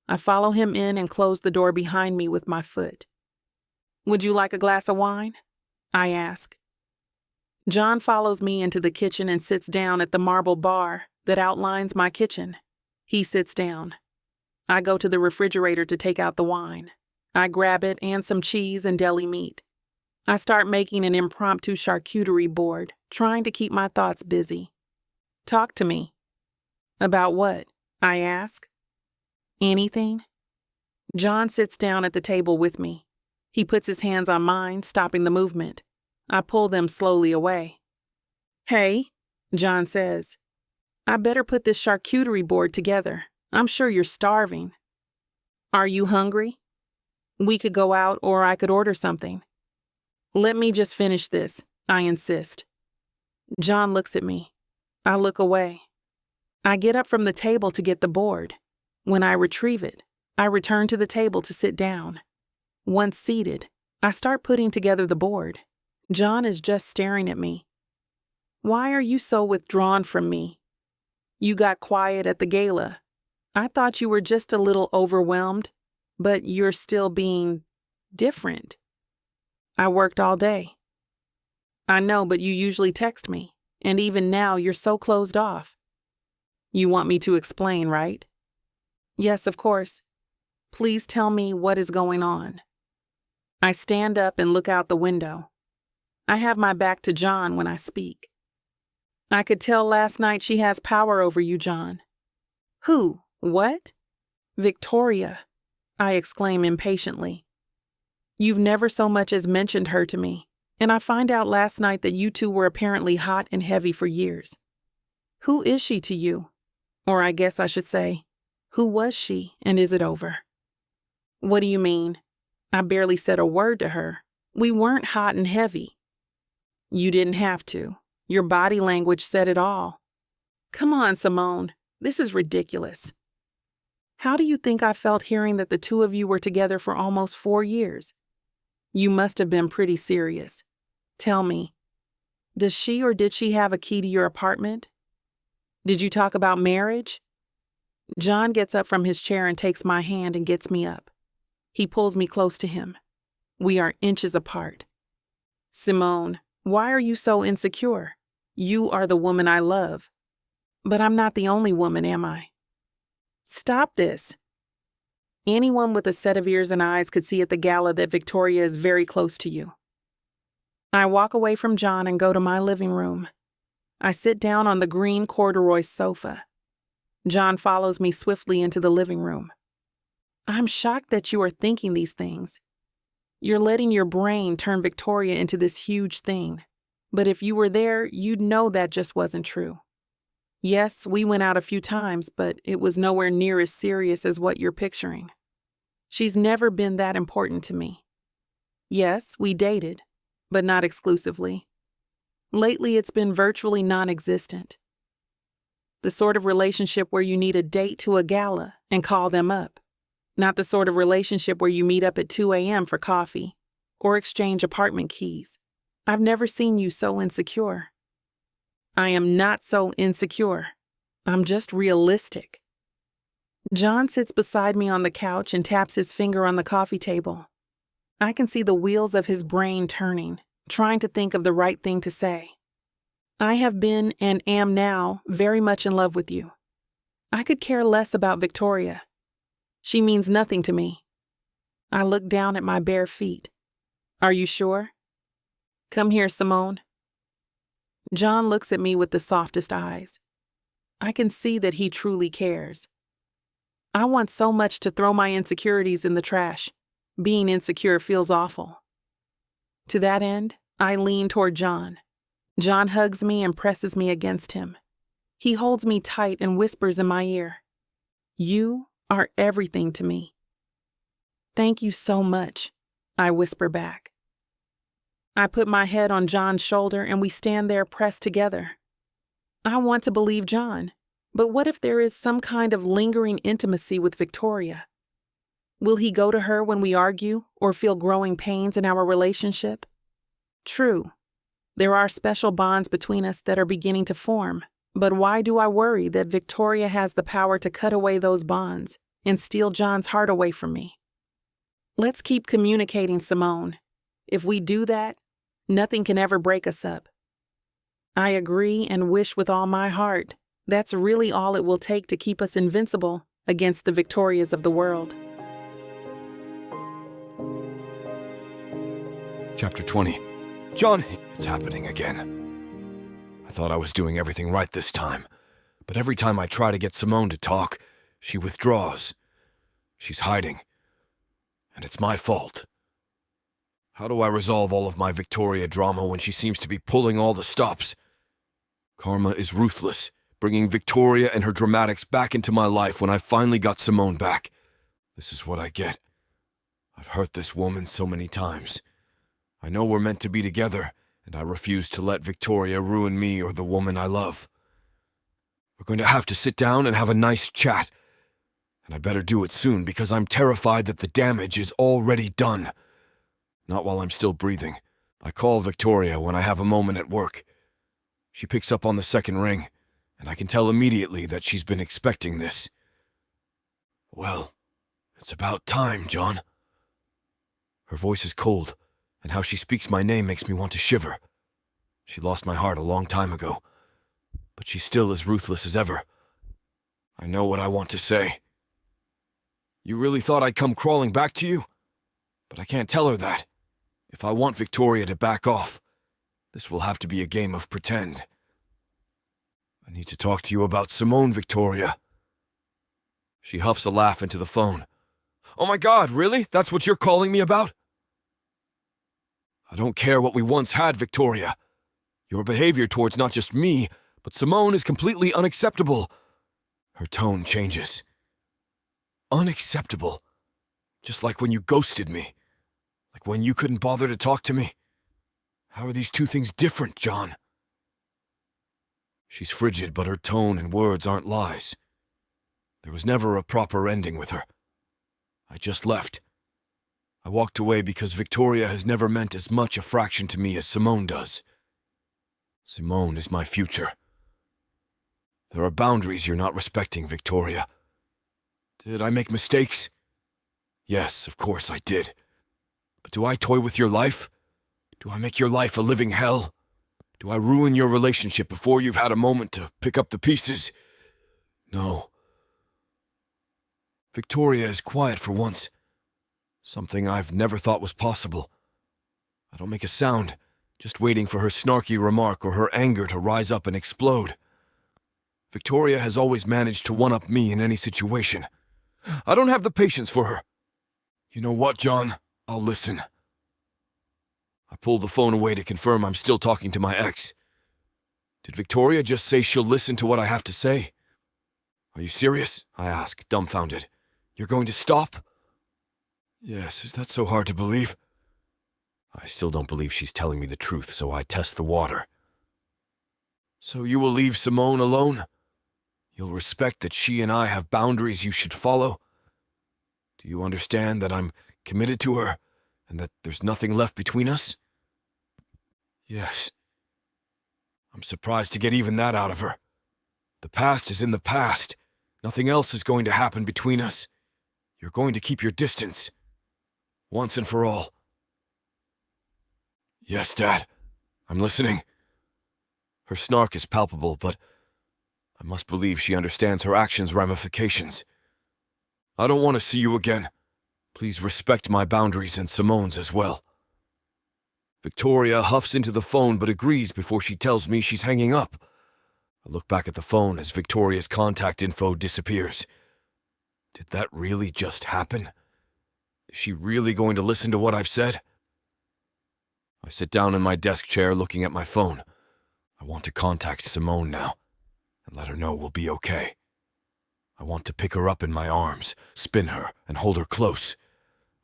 I follow him in and close the door behind me with my foot. Would you like a glass of wine? I ask. John follows me into the kitchen and sits down at the marble bar that outlines my kitchen. He sits down. I go to the refrigerator to take out the wine. I grab it and some cheese and deli meat. I start making an impromptu charcuterie board, trying to keep my thoughts busy. Talk to me. About what? I ask. Anything? John sits down at the table with me. He puts his hands on mine, stopping the movement. I pull them slowly away. Hey, John says. I better put this charcuterie board together. I'm sure you're starving. Are you hungry? We could go out or I could order something. Let me just finish this, I insist. John looks at me. I look away. I get up from the table to get the board. When I retrieve it, I return to the table to sit down. Once seated, I start putting together the board. John is just staring at me. Why are you so withdrawn from me? You got quiet at the gala. I thought you were just a little overwhelmed, but you're still being different. I worked all day. I know, but you usually text me, and even now you're so closed off. You want me to explain, right? Yes, of course. Please tell me what is going on. I stand up and look out the window. I have my back to John when I speak. I could tell last night she has power over you, John. Who? What? Victoria, I exclaim impatiently. You've never so much as mentioned her to me, and I find out last night that you two were apparently hot and heavy for years. Who is she to you? Or I guess I should say, who was she, and is it over? What do you mean? I barely said a word to her. We weren't hot and heavy. You didn't have to. Your body language said it all. Come on, Simone. This is ridiculous. How do you think I felt hearing that the two of you were together for almost 4 years? You must have been pretty serious. Tell me, does she or did she have a key to your apartment? Did you talk about marriage? John gets up from his chair and takes my hand and gets me up. He pulls me close to him. We are inches apart. Simone, why are you so insecure? You are the woman I love. But I'm not the only woman, am I? Stop this. Anyone with a set of ears and eyes could see at the gala that Victoria is very close to you. I walk away from John and go to my living room. I sit down on the green corduroy sofa. John follows me swiftly into the living room. I'm shocked that you are thinking these things. You're letting your brain turn Victoria into this huge thing. But if you were there, you'd know that just wasn't true. Yes, we went out a few times, but it was nowhere near as serious as what you're picturing. She's never been that important to me. Yes, we dated, but not exclusively. Lately, it's been virtually non-existent. The sort of relationship where you need a date to a gala and call them up. Not the sort of relationship where you meet up at 2 a.m. for coffee or exchange apartment keys. I've never seen you so insecure. I am not so insecure. I'm just realistic. John sits beside me on the couch and taps his finger on the coffee table. I can see the wheels of his brain turning, trying to think of the right thing to say. I have been and am now very much in love with you. I could care less about Victoria. She means nothing to me. I look down at my bare feet. Are you sure? Come here, Simone. John looks at me with the softest eyes. I can see that he truly cares. I want so much to throw my insecurities in the trash. Being insecure feels awful. To that end, I lean toward John. John hugs me and presses me against him. He holds me tight and whispers in my ear, "You are everything to me." "Thank you so much," I whisper back. I put my head on John's shoulder and we stand there pressed together. I want to believe John, but what if there is some kind of lingering intimacy with Victoria? Will he go to her when we argue or feel growing pains in our relationship? True, there are special bonds between us that are beginning to form, but why do I worry that Victoria has the power to cut away those bonds and steal John's heart away from me? Let's keep communicating, Simone. If we do that, nothing can ever break us up. I agree and wish with all my heart that's really all it will take to keep us invincible against the Victorias of the world. Chapter 20. John, it's happening again. I thought I was doing everything right this time, but every time I try to get Simone to talk, she withdraws. She's hiding, and it's my fault. How do I resolve all of my Victoria drama when she seems to be pulling all the stops? Karma is ruthless, bringing Victoria and her dramatics back into my life when I finally got Simone back. This is what I get. I've hurt this woman so many times. I know we're meant to be together, and I refuse to let Victoria ruin me or the woman I love. We're going to have to sit down and have a nice chat, and I better do it soon because I'm terrified that the damage is already done. Not while I'm still breathing. I call Victoria when I have a moment at work. She picks up on the second ring, and I can tell immediately that she's been expecting this. "Well, it's about time, John." Her voice is cold, and how she speaks my name makes me want to shiver. She lost my heart a long time ago, but she's still as ruthless as ever. I know what I want to say. You really thought I'd come crawling back to you? But I can't tell her that. If I want Victoria to back off, this will have to be a game of pretend. I need to talk to you about Simone, Victoria. She huffs a laugh into the phone. Oh my God, really? That's what you're calling me about? I don't care what we once had, Victoria. Your behavior towards not just me, but Simone is completely unacceptable. Her tone changes. Unacceptable. Just like when you ghosted me. Like when you couldn't bother to talk to me. How are these two things different, John? She's frigid, but her tone and words aren't lies. There was never a proper ending with her. I just left. I walked away because Victoria has never meant as much a fraction to me as Simone does. Simone is my future. There are boundaries you're not respecting, Victoria. Did I make mistakes? Yes, of course I did. But do I toy with your life? Do I make your life a living hell? Do I ruin your relationship before you've had a moment to pick up the pieces? No. Victoria is quiet for once. Something I've never thought was possible. I don't make a sound, just waiting for her snarky remark or her anger to rise up and explode. Victoria has always managed to one-up me in any situation. I don't have the patience for her. You know what, John? I'll listen. I pulled the phone away to confirm I'm still talking to my ex. Did Victoria just say she'll listen to what I have to say? Are you serious? I ask, dumbfounded. You're going to stop? Yes, is that so hard to believe? I still don't believe she's telling me the truth, so I test the water. So you will leave Simone alone? You'll respect that she and I have boundaries you should follow? Do you understand that I'm committed to her, and that there's nothing left between us? Yes. I'm surprised to get even that out of her. The past is in the past. Nothing else is going to happen between us. You're going to keep your distance. Once and for all. Yes, Dad. I'm listening. Her snark is palpable, but I must believe she understands her actions' ramifications. I don't want to see you again. Please respect my boundaries and Simone's as well. Victoria huffs into the phone but agrees before she tells me she's hanging up. I look back at the phone as Victoria's contact info disappears. Did that really just happen? Is she really going to listen to what I've said? I sit down in my desk chair looking at my phone. I want to contact Simone now and let her know we'll be okay. I want to pick her up in my arms, spin her, and hold her close.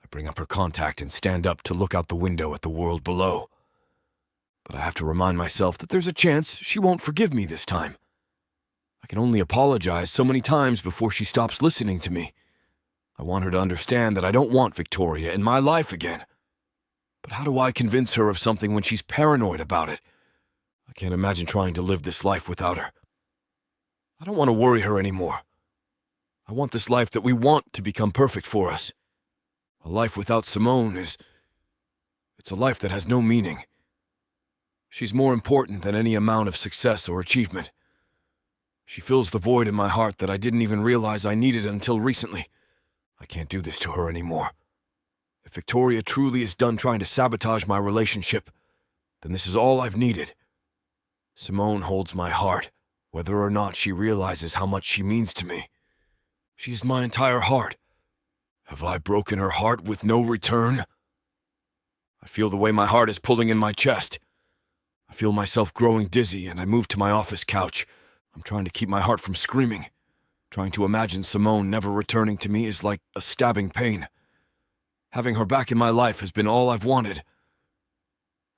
I bring up her contact and stand up to look out the window at the world below. But I have to remind myself that there's a chance she won't forgive me this time. I can only apologize so many times before she stops listening to me. I want her to understand that I don't want Victoria in my life again. But how do I convince her of something when she's paranoid about it? I can't imagine trying to live this life without her. I don't want to worry her anymore. I want this life that we want to become perfect for us. A life without Simone it's a life that has no meaning. She's more important than any amount of success or achievement. She fills the void in my heart that I didn't even realize I needed until recently. I can't do this to her anymore. If Victoria truly is done trying to sabotage my relationship, then this is all I've needed. Simone holds my heart, whether or not she realizes how much she means to me. She is my entire heart. Have I broken her heart with no return? I feel the way my heart is pulling in my chest. I feel myself growing dizzy, and I move to my office couch. I'm trying to keep my heart from screaming. Trying to imagine Simone never returning to me is like a stabbing pain. Having her back in my life has been all I've wanted.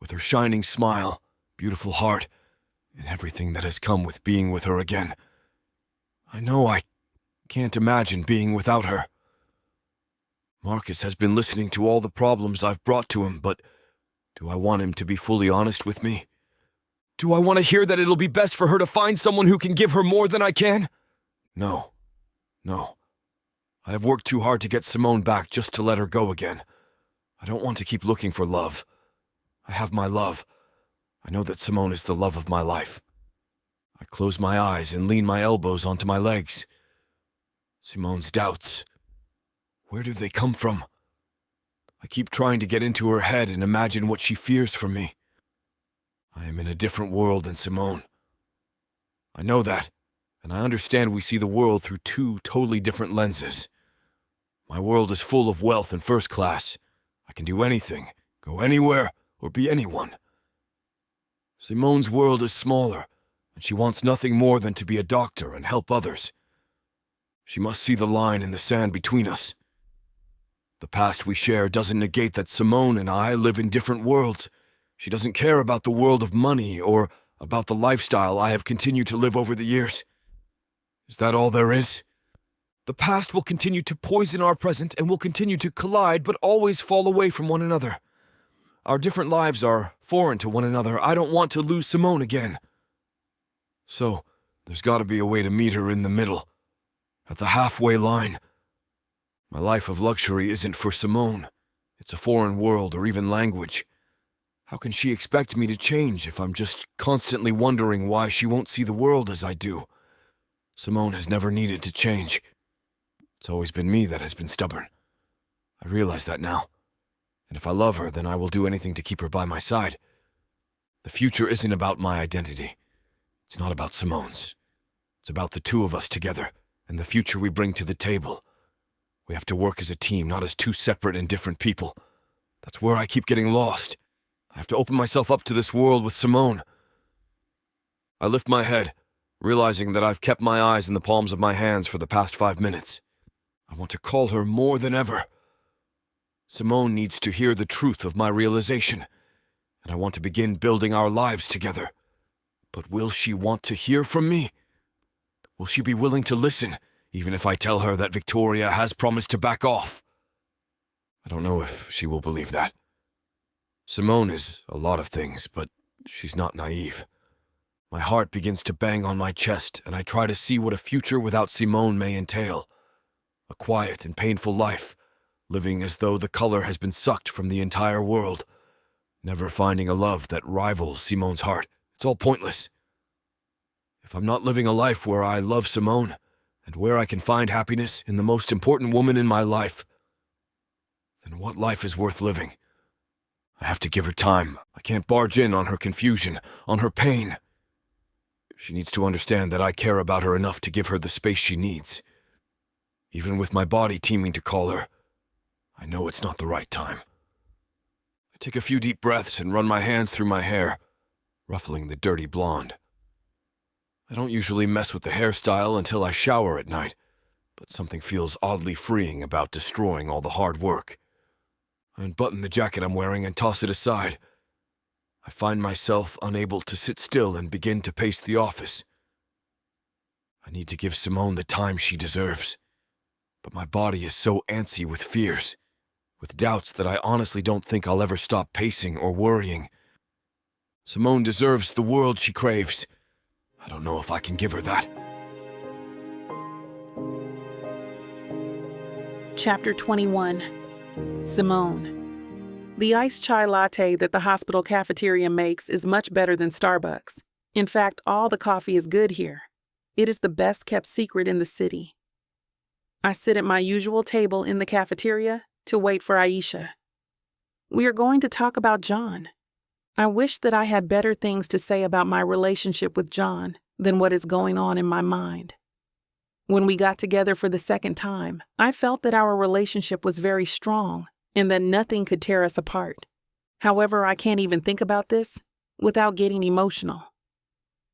With her shining smile, beautiful heart, and everything that has come with being with her again, I know I can't imagine being without her. Marcus has been listening to all the problems I've brought to him, but do I want him to be fully honest with me? Do I want to hear that it'll be best for her to find someone who can give her more than I can? No. I have worked too hard to get Simone back just to let her go again. I don't want to keep looking for love. I have my love. I know that Simone is the love of my life. I close my eyes and lean my elbows onto my legs. Simone's doubts. Where do they come from? I keep trying to get into her head and imagine what she fears from me. I am in a different world than Simone. I know that, and I understand we see the world through two totally different lenses. My world is full of wealth and first class. I can do anything, go anywhere, or be anyone. Simone's world is smaller, and she wants nothing more than to be a doctor and help others. She must see the line in the sand between us. The past we share doesn't negate that Simone and I live in different worlds. She doesn't care about the world of money or about the lifestyle I have continued to live over the years. Is that all there is? The past will continue to poison our present and will continue to collide but always fall away from one another. Our different lives are foreign to one another. I don't want to lose Simone again. So, there's got to be a way to meet her in the middle, at the halfway line. My life of luxury isn't for Simone. It's a foreign world or even language. How can she expect me to change if I'm just constantly wondering why she won't see the world as I do? Simone has never needed to change. It's always been me that has been stubborn. I realize that now. And if I love her, then I will do anything to keep her by my side. The future isn't about my identity. It's not about Simone's. It's about the two of us together and the future we bring to the table. We have to work as a team, not as two separate and different people. That's where I keep getting lost. I have to open myself up to this world with Simone. I lift my head, realizing that I've kept my eyes in the palms of my hands for the past 5 minutes. I want to call her more than ever. Simone needs to hear the truth of my realization, and I want to begin building our lives together. But will she want to hear from me? Will she be willing to listen, even if I tell her that Victoria has promised to back off? I don't know if she will believe that. Simone is a lot of things, but she's not naive. My heart begins to bang on my chest, and I try to see what a future without Simone may entail. A quiet and painful life, living as though the color has been sucked from the entire world, never finding a love that rivals Simone's heart. It's all pointless. If I'm not living a life where I love Simone, and where I can find happiness in the most important woman in my life, then what life is worth living? I have to give her time. I can't barge in on her confusion, on her pain. She needs to understand that I care about her enough to give her the space she needs. Even with my body teeming to call her, I know it's not the right time. I take a few deep breaths and run my hands through my hair, ruffling the dirty blonde. I don't usually mess with the hairstyle until I shower at night, but something feels oddly freeing about destroying all the hard work. I unbutton the jacket I'm wearing and toss it aside. I find myself unable to sit still and begin to pace the office. I need to give Simone the time she deserves, but my body is so antsy with fears, with doubts that I honestly don't think I'll ever stop pacing or worrying. Simone deserves the world she craves. I don't know if I can give her that. Chapter 21. Simone. The iced chai latte that the hospital cafeteria makes is much better than Starbucks. In fact, all the coffee is good here. It is the best kept secret in the city. I sit at my usual table in the cafeteria to wait for Aisha. We are going to talk about John. I wish that I had better things to say about my relationship with John than what is going on in my mind. When we got together for the second time, I felt that our relationship was very strong and that nothing could tear us apart. However, I can't even think about this without getting emotional.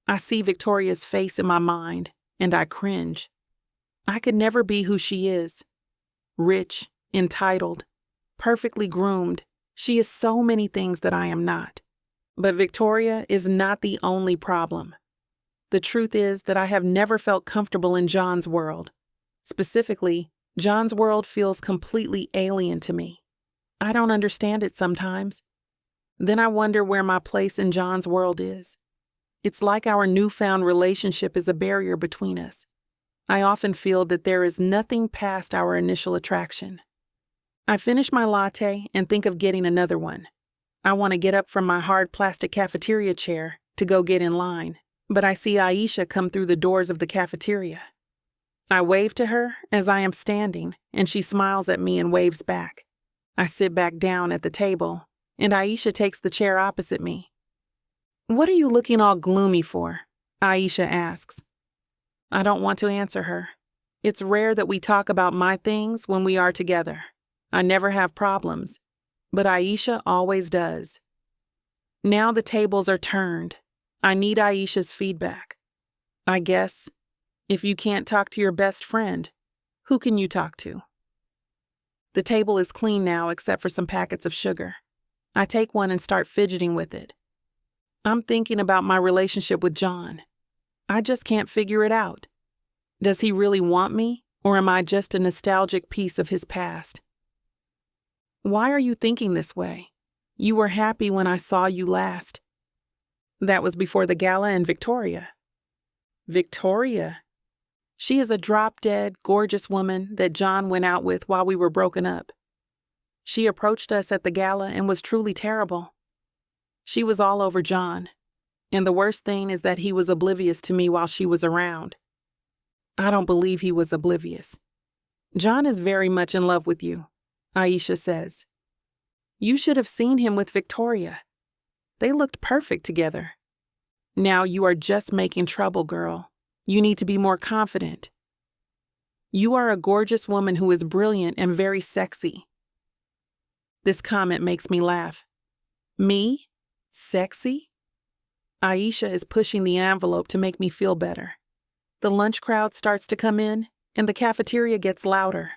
I see Victoria's face in my mind and I cringe. I could never be who she is. Rich, entitled, perfectly groomed. She is so many things that I am not. But Victoria is not the only problem. The truth is that I have never felt comfortable in John's world. Specifically, John's world feels completely alien to me. I don't understand it sometimes. Then I wonder where my place in John's world is. It's like our newfound relationship is a barrier between us. I often feel that there is nothing past our initial attraction. I finish my latte and think of getting another one. I want to get up from my hard plastic cafeteria chair to go get in line, but I see Aisha come through the doors of the cafeteria. I wave to her as I am standing, and she smiles at me and waves back. I sit back down at the table, and Aisha takes the chair opposite me. "What are you looking all gloomy for?" Aisha asks. I don't want to answer her. It's rare that we talk about my things when we are together. I never have problems, but Aisha always does. Now the tables are turned. I need Aisha's feedback. I guess, if you can't talk to your best friend, who can you talk to? The table is clean now except for some packets of sugar. I take one and start fidgeting with it. I'm thinking about my relationship with John. I just can't figure it out. Does he really want me, or am I just a nostalgic piece of his past? Why are you thinking this way? You were happy when I saw you last. That was before the gala in Victoria. Victoria? She is a drop-dead, gorgeous woman that John went out with while we were broken up. She approached us at the gala and was truly terrible. She was all over John, and the worst thing is that he was oblivious to me while she was around. I don't believe he was oblivious. John is very much in love with you, Aisha says. You should have seen him with Victoria. They looked perfect together. Now you are just making trouble, girl. You need to be more confident. You are a gorgeous woman who is brilliant and very sexy. This comment makes me laugh. Me? Sexy? Aisha is pushing the envelope to make me feel better. The lunch crowd starts to come in, and the cafeteria gets louder.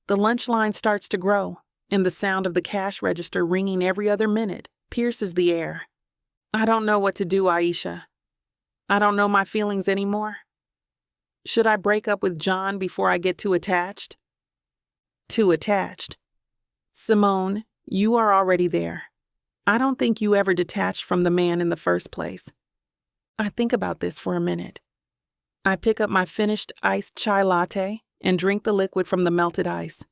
The lunch line starts to grow, and the sound of the cash register ringing every other minute pierces the air. I don't know what to do, Aisha. I don't know my feelings anymore. Should I break up with John before I get too attached? Too attached. Simone, you are already there. I don't think you ever detached from the man in the first place. I think about this for a minute. I pick up my finished iced chai latte and drink the liquid from the melted ice.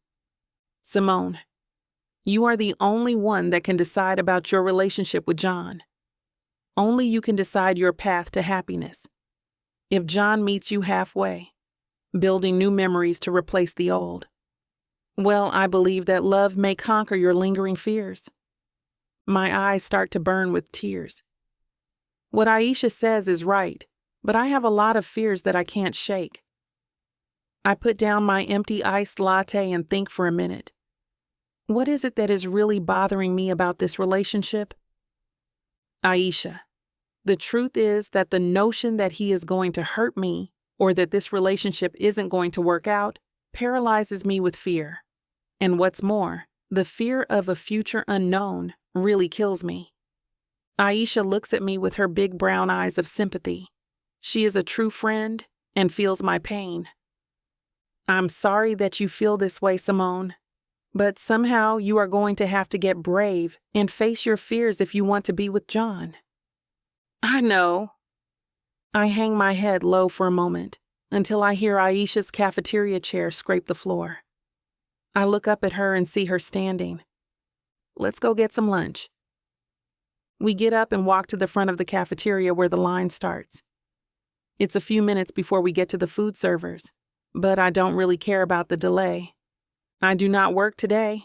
Simone, you are the only one that can decide about your relationship with John. Only you can decide your path to happiness. If John meets you halfway, building new memories to replace the old, well, I believe that love may conquer your lingering fears. My eyes start to burn with tears. What Aisha says is right, but I have a lot of fears that I can't shake. I put down my empty iced latte and think for a minute. What is it that is really bothering me about this relationship? Aisha, the truth is that the notion that he is going to hurt me or that this relationship isn't going to work out paralyzes me with fear. And what's more, the fear of a future unknown really kills me. Aisha looks at me with her big brown eyes of sympathy. She is a true friend and feels my pain. I'm sorry that you feel this way, Simone, but somehow you are going to have to get brave and face your fears if you want to be with John. I know. I hang my head low for a moment until I hear Aisha's cafeteria chair scrape the floor. I look up at her and see her standing. Let's go get some lunch. We get up and walk to the front of the cafeteria where the line starts. It's a few minutes before we get to the food servers, but I don't really care about the delay. I do not work today,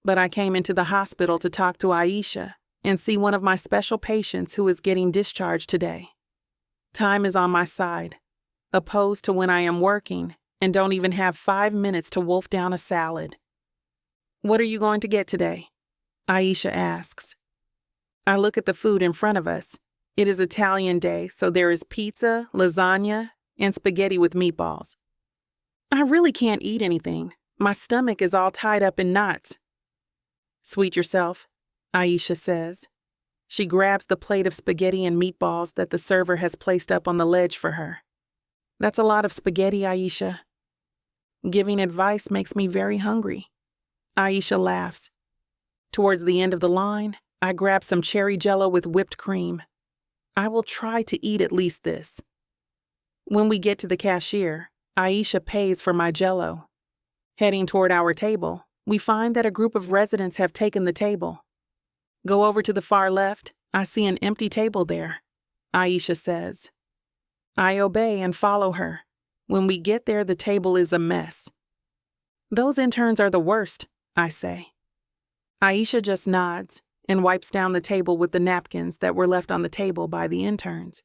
but I came into the hospital to talk to Aisha and see one of my special patients who is getting discharged today. Time is on my side, opposed to when I am working and don't even have 5 minutes to wolf down a salad. What are you going to get today? Aisha asks. I look at the food in front of us. It is Italian day, so there is pizza, lasagna, and spaghetti with meatballs. I really can't eat anything. My stomach is all tied up in knots. Sweet yourself, Aisha says. She grabs the plate of spaghetti and meatballs that the server has placed up on the ledge for her. That's a lot of spaghetti, Aisha. Giving advice makes me very hungry. Aisha laughs. Towards the end of the line, I grab some cherry jello with whipped cream. I will try to eat at least this. When we get to the cashier, Aisha pays for my jello. Heading toward our table, we find that a group of residents have taken the table. Go over to the far left. I see an empty table there, Aisha says. I obey and follow her. When we get there, the table is a mess. Those interns are the worst, I say. Aisha just nods and wipes down the table with the napkins that were left on the table by the interns.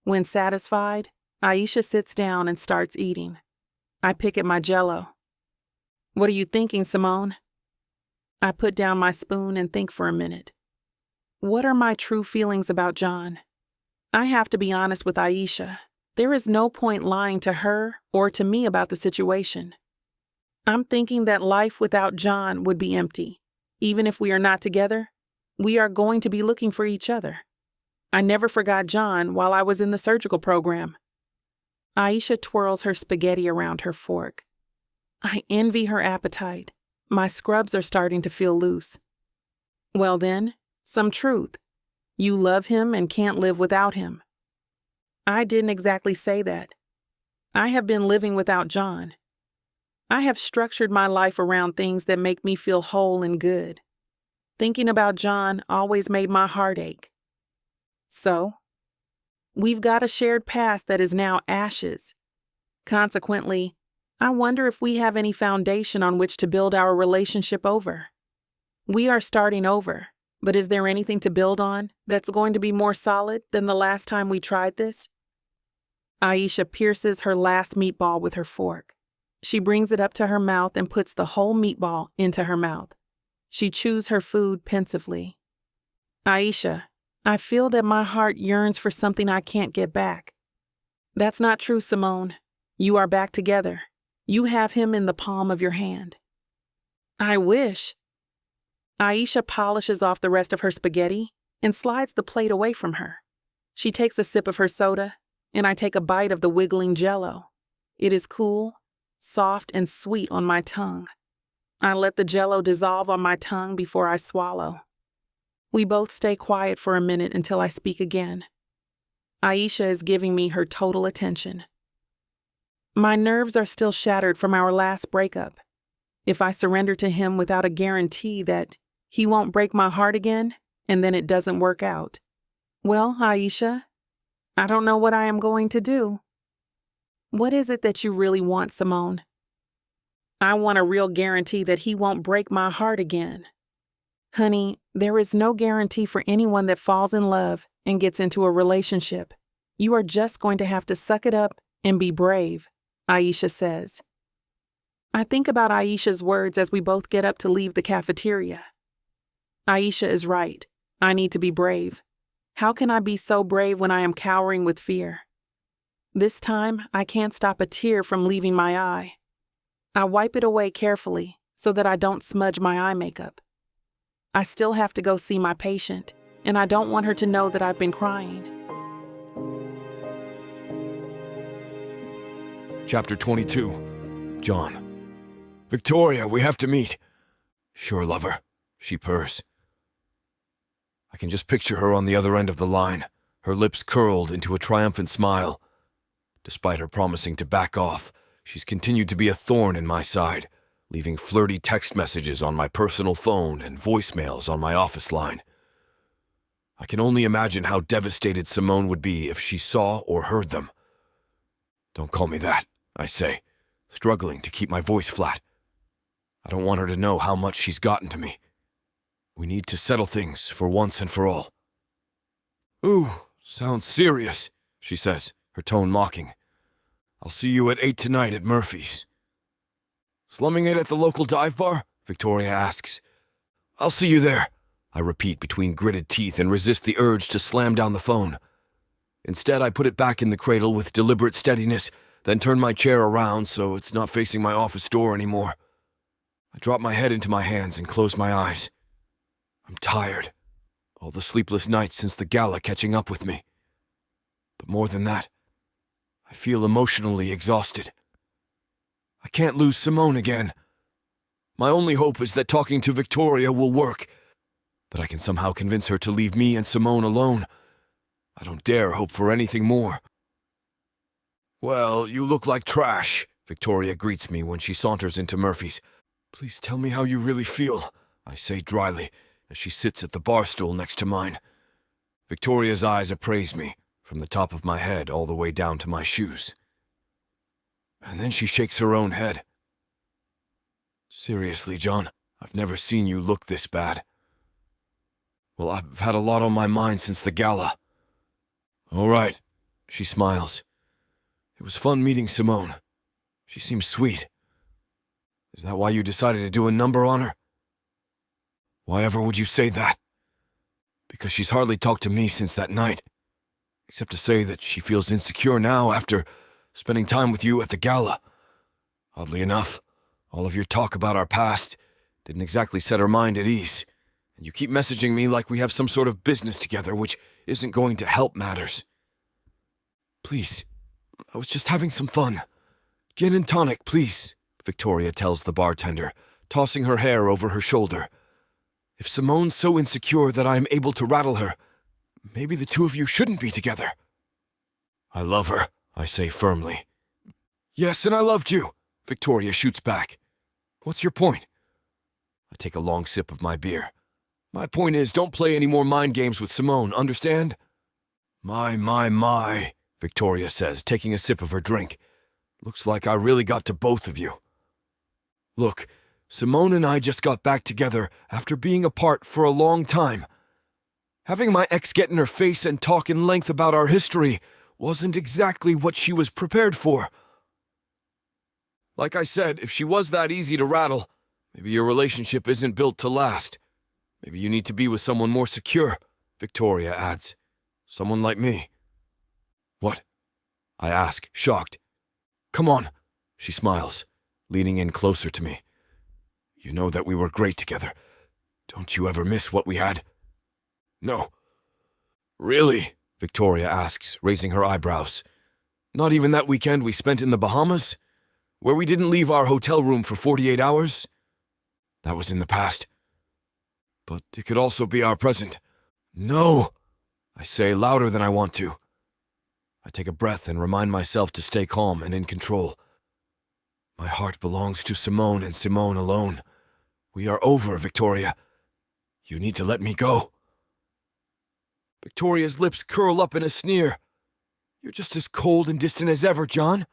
When satisfied, Aisha sits down and starts eating. I pick at my Jell-O. What are you thinking, Simone? I put down my spoon and think for a minute. What are my true feelings about John? I have to be honest with Aisha. There is no point lying to her or to me about the situation. I'm thinking that life without John would be empty. Even if we are not together, we are going to be looking for each other. I never forgot John while I was in the surgical program. Aisha twirls her spaghetti around her fork. I envy her appetite. My scrubs are starting to feel loose. Well then, some truth. You love him and can't live without him. I didn't exactly say that. I have been living without John. I have structured my life around things that make me feel whole and good. Thinking about John always made my heart ache. So, we've got a shared past that is now ashes. Consequently, I wonder if we have any foundation on which to build our relationship over. We are starting over, but is there anything to build on that's going to be more solid than the last time we tried this? Aisha pierces her last meatball with her fork. She brings it up to her mouth and puts the whole meatball into her mouth. She chews her food pensively. Aisha, I feel that my heart yearns for something I can't get back. That's not true, Simone. You are back together. You have him in the palm of your hand. I wish. Aisha polishes off the rest of her spaghetti and slides the plate away from her. She takes a sip of her soda, and I take a bite of the wiggling Jell-O. It is cool, soft, and sweet on my tongue. I let the Jell-O dissolve on my tongue before I swallow. We both stay quiet for a minute until I speak again. Aisha is giving me her total attention. My nerves are still shattered from our last breakup. If I surrender to him without a guarantee that he won't break my heart again, and then it doesn't work out, well, Aisha, I don't know what I am going to do. What is it that you really want, Simone? I want a real guarantee that he won't break my heart again. Honey, there is no guarantee for anyone that falls in love and gets into a relationship. You are just going to have to suck it up and be brave, Aisha says. I think about Aisha's words as we both get up to leave the cafeteria. Aisha is right. I need to be brave. How can I be so brave when I am cowering with fear? This time, I can't stop a tear from leaving my eye. I wipe it away carefully so that I don't smudge my eye makeup. I still have to go see my patient, and I don't want her to know that I've been crying. Chapter 22. John. Victoria, we have to meet. Sure, lover, she purrs. I can just picture her on the other end of the line, her lips curled into a triumphant smile. Despite her promising to back off, she's continued to be a thorn in my side, leaving flirty text messages on my personal phone and voicemails on my office line. I can only imagine how devastated Simone would be if she saw or heard them. Don't call me that, I say, struggling to keep my voice flat. I don't want her to know how much she's gotten to me. We need to settle things for once and for all. Ooh, sounds serious, she says, her tone mocking. I'll see you at 8 tonight at Murphy's. Slumming it at the local dive bar? Victoria asks. I'll see you there, I repeat between gritted teeth and resist the urge to slam down the phone. Instead, I put it back in the cradle with deliberate steadiness, then turn my chair around so it's not facing my office door anymore. I drop my head into my hands and close my eyes. I'm tired. All the sleepless nights since the gala catching up with me. But more than that, I feel emotionally exhausted. I can't lose Simone again. My only hope is that talking to Victoria will work, that I can somehow convince her to leave me and Simone alone. I don't dare hope for anything more. Well, you look like trash, Victoria greets me when she saunters into Murphy's. Please tell me how you really feel, I say dryly, as she sits at the bar stool next to mine. Victoria's eyes appraise me, from the top of my head all the way down to my shoes. And then she shakes her own head. Seriously, John, I've never seen you look this bad. Well, I've had a lot on my mind since the gala. All right, she smiles. It was fun meeting Simone. She seems sweet. Is that why you decided to do a number on her? Why ever would you say that? Because she's hardly talked to me since that night, except to say that she feels insecure now after spending time with you at the gala. Oddly enough, all of your talk about our past didn't exactly set her mind at ease, and you keep messaging me like we have some sort of business together, which isn't going to help matters. Please, I was just having some fun. Gin and tonic, please, Victoria tells the bartender, tossing her hair over her shoulder. If Simone's so insecure that I am able to rattle her, maybe the two of you shouldn't be together. I love her, I say firmly. Yes, and I loved you, Victoria shoots back. What's your point? I take a long sip of my beer. My point is, don't play any more mind games with Simone, understand? My, Victoria says, taking a sip of her drink. Looks like I really got to both of you. Look, Simone and I just got back together after being apart for a long time. Having my ex get in her face and talk in length about our history wasn't exactly what she was prepared for. Like I said, if she was that easy to rattle, maybe your relationship isn't built to last. Maybe you need to be with someone more secure, Victoria adds. Someone like me. What? I ask, shocked. Come on, she smiles, leaning in closer to me. You know that we were great together. Don't you ever miss what we had? No. Really? Victoria asks, raising her eyebrows. Not even that weekend we spent in the Bahamas? Where we didn't leave our hotel room for 48 hours? That was in the past. But it could also be our present. No, I say louder than I want to. I take a breath and remind myself to stay calm and in control. My heart belongs to Simone and Simone alone. We are over, Victoria. You need to let me go. Victoria's lips curl up in a sneer. You're just as cold and distant as ever, John.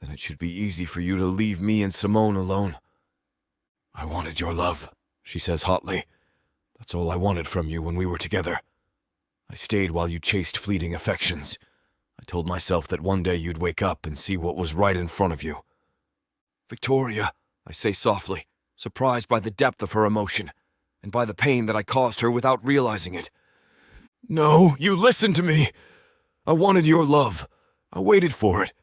Then it should be easy for you to leave me and Simone alone. I wanted your love, she says hotly. That's all I wanted from you when we were together. I stayed while you chased fleeting affections. I told myself that one day you'd wake up and see what was right in front of you. Victoria, I say softly, surprised by the depth of her emotion, and by the pain that I caused her without realizing it. No, you listened to me. I wanted your love. I waited for it.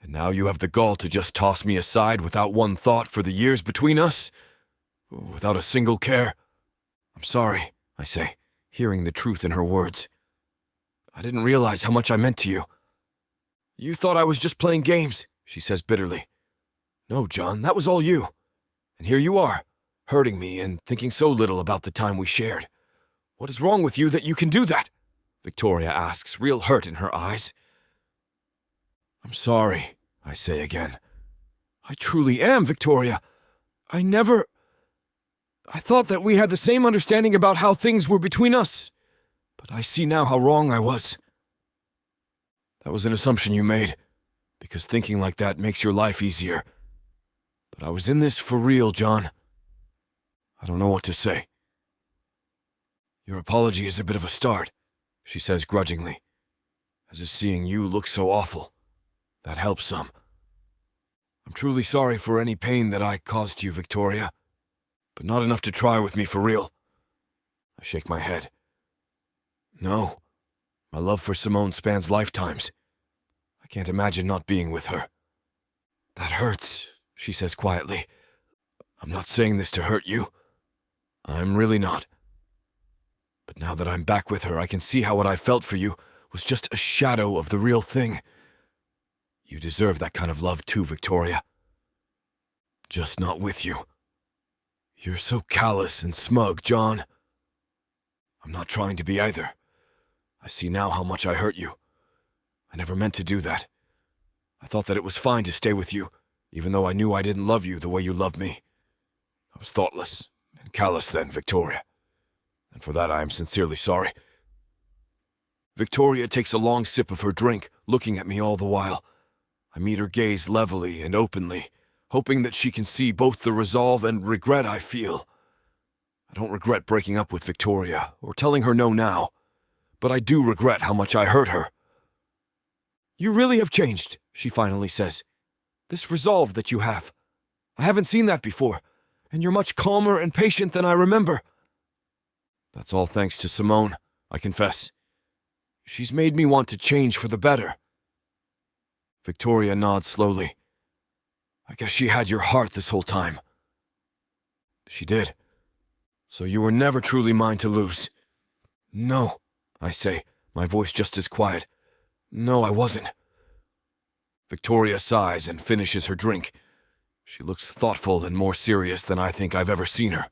And now you have the gall to just toss me aside without one thought for the years between us? Without a single care? I'm sorry, I say, hearing the truth in her words. I didn't realize how much I meant to you. You thought I was just playing games, she says bitterly. No, John, that was all you. And here you are, hurting me and thinking so little about the time we shared. What is wrong with you that you can do that? Victoria asks, real hurt in her eyes. I'm sorry, I say again. I truly am, Victoria. I thought that we had the same understanding about how things were between us, but I see now how wrong I was. That was an assumption you made, because thinking like that makes your life easier. But I was in this for real, John. I don't know what to say. Your apology is a bit of a start, she says grudgingly, as if seeing you look so awful. That helps some. I'm truly sorry for any pain that I caused you, Victoria, but not enough to try with me for real. I shake my head. No, my love for Simone spans lifetimes. I can't imagine not being with her. That hurts, she says quietly. I'm not saying this to hurt you. I'm really not. But now that I'm back with her, I can see how what I felt for you was just a shadow of the real thing. You deserve that kind of love too, Victoria. Just not with you. You're so callous and smug, John. I'm not trying to be either. I see now how much I hurt you. I never meant to do that. I thought that it was fine to stay with you, even though I knew I didn't love you the way you loved me. I was thoughtless and callous then, Victoria. And for that I am sincerely sorry. Victoria takes a long sip of her drink, looking at me all the while. I meet her gaze levelly and openly, hoping that she can see both the resolve and regret I feel. I don't regret breaking up with Victoria or telling her no now, but I do regret how much I hurt her. You really have changed, she finally says. This resolve that you have. I haven't seen that before, and you're much calmer and patient than I remember. That's all thanks to Simone, I confess. She's made me want to change for the better. Victoria nods slowly. I guess she had your heart this whole time. She did. So you were never truly mine to lose. No, I say, my voice just as quiet. No, I wasn't. Victoria sighs and finishes her drink. She looks thoughtful and more serious than I think I've ever seen her.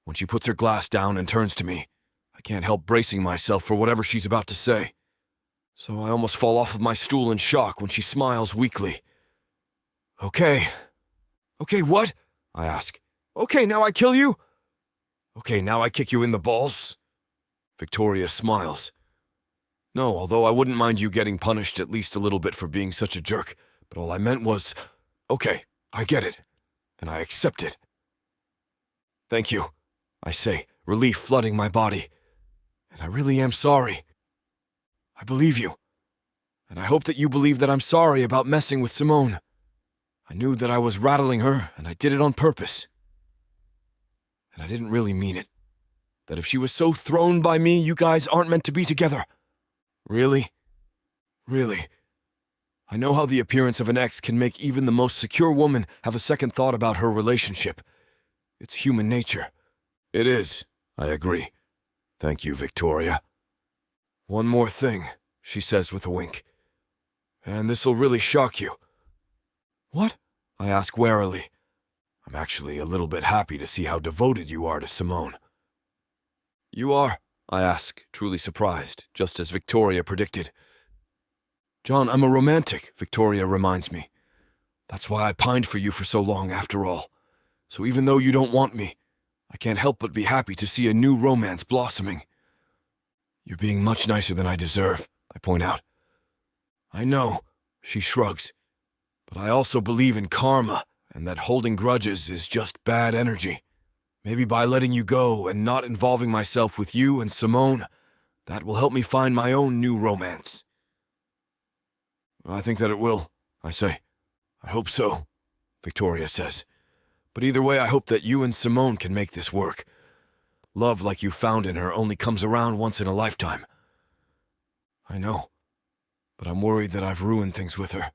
When she puts her glass down and turns to me, I can't help bracing myself for whatever she's about to say. So I almost fall off of my stool in shock when she smiles weakly. Okay. Okay, what? I ask. Okay, now I kill you? Okay, now I kick you in the balls? Victoria smiles. No, although I wouldn't mind you getting punished at least a little bit for being such a jerk, but all I meant was, okay, I get it, and I accept it. Thank you, I say, relief flooding my body. And I really am sorry. I believe you. And I hope that you believe that I'm sorry about messing with Simone. I knew that I was rattling her, and I did it on purpose. And I didn't really mean it. That if she was so thrown by me, you guys aren't meant to be together. Really? Really? I know how the appearance of an ex can make even the most secure woman have a second thought about her relationship. It's human nature. It is, I agree. Thank you, Victoria. One more thing, she says with a wink. And this'll really shock you. What? I ask warily. I'm actually a little bit happy to see how devoted you are to Simone. You are, I ask, truly surprised, just as Victoria predicted. John, I'm a romantic, Victoria reminds me. That's why I pined for you for so long, after all. So even though you don't want me, I can't help but be happy to see a new romance blossoming. You're being much nicer than I deserve, I point out. I know, she shrugs, but I also believe in karma, and that holding grudges is just bad energy. Maybe by letting you go and not involving myself with you and Simone, that will help me find my own new romance. I think that it will, I say. I hope so, Victoria says. But either way, I hope that you and Simone can make this work. Love like you found in her only comes around once in a lifetime. I know, but I'm worried that I've ruined things with her.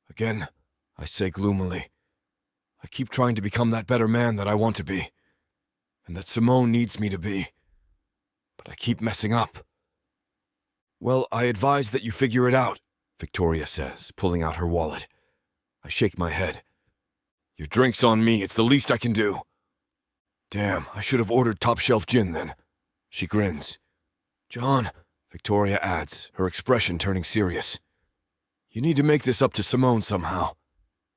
Again, I say gloomily. I keep trying to become that better man that I want to be, and that Simone needs me to be. But I keep messing up. Well, I advise that you figure it out, Victoria says, pulling out her wallet. I shake my head. Your drink's on me, it's the least I can do. Damn, I should have ordered top-shelf gin then. She grins. John, Victoria adds, her expression turning serious. You need to make this up to Simone somehow.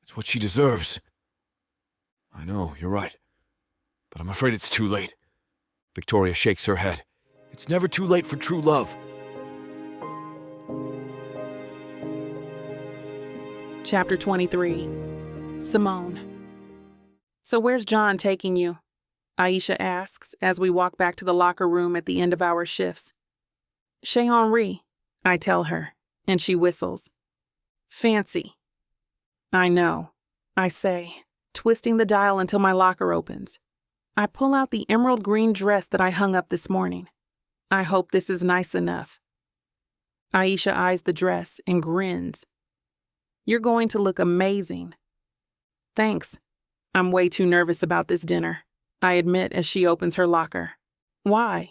It's what she deserves. I know, you're right. But I'm afraid it's too late. Victoria shakes her head. It's never too late for true love. Chapter 23. Simone. So where's John taking you? Aisha asks as we walk back to the locker room at the end of our shifts. Chez Henri, I tell her, and she whistles. Fancy. I know, I say, twisting the dial until my locker opens. I pull out the emerald green dress that I hung up this morning. I hope this is nice enough. Aisha eyes the dress and grins. You're going to look amazing. Thanks. I'm way too nervous about this dinner, I admit as she opens her locker. Why?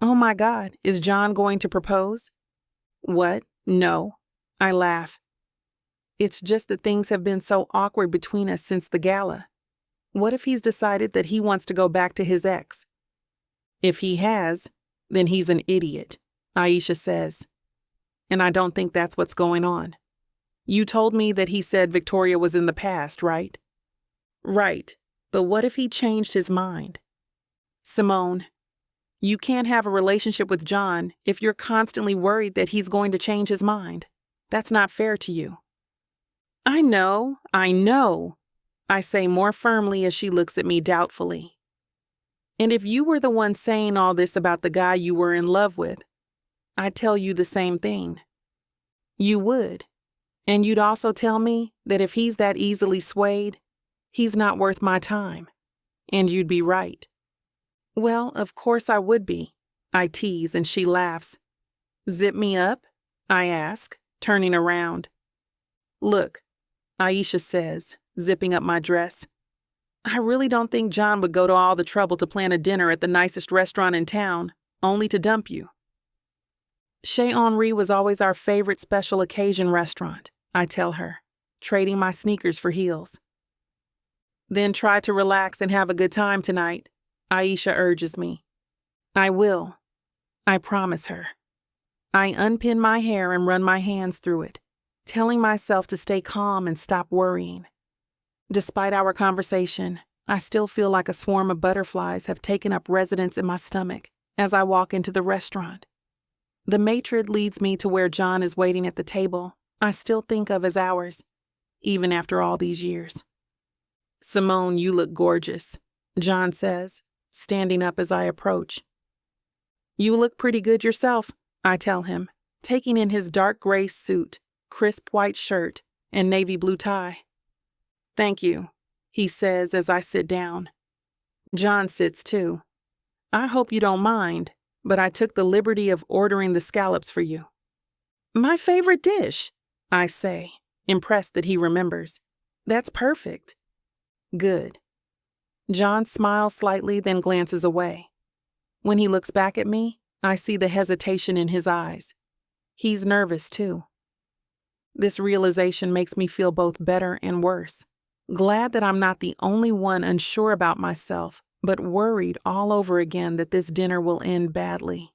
Oh my God, is John going to propose? What? No. I laugh. It's just that things have been so awkward between us since the gala. What if he's decided that he wants to go back to his ex? If he has, then he's an idiot, Aisha says. And I don't think that's what's going on. You told me that he said Victoria was in the past, right? Right. But what if he changed his mind? Simone, you can't have a relationship with John if you're constantly worried that he's going to change his mind. That's not fair to you. I know, I say more firmly as she looks at me doubtfully. And if you were the one saying all this about the guy you were in love with, I'd tell you the same thing. You would. And you'd also tell me that if he's that easily swayed, he's not worth my time. And you'd be right. Well, of course I would be, I tease, and she laughs. Zip me up? I ask, turning around. Look, Aisha says, zipping up my dress. I really don't think John would go to all the trouble to plan a dinner at the nicest restaurant in town, only to dump you. Chez Henri was always our favorite special occasion restaurant, I tell her, trading my sneakers for heels. Then try to relax and have a good time tonight, Aisha urges me. I will. I promise her. I unpin my hair and run my hands through it, telling myself to stay calm and stop worrying. Despite our conversation, I still feel like a swarm of butterflies have taken up residence in my stomach as I walk into the restaurant. The maitre leads me to where John is waiting at the table I still think of as ours, even after all these years. Simone, you look gorgeous, John says, standing up as I approach. You look pretty good yourself, I tell him, taking in his dark gray suit, crisp white shirt, and navy blue tie. Thank you, he says as I sit down. John sits too. I hope you don't mind, but I took the liberty of ordering the scallops for you. My favorite dish, I say, impressed that he remembers. That's perfect. Good. John smiles slightly, then glances away. When he looks back at me, I see the hesitation in his eyes. He's nervous too. This realization makes me feel both better and worse. Glad that I'm not the only one unsure about myself, but worried all over again that this dinner will end badly.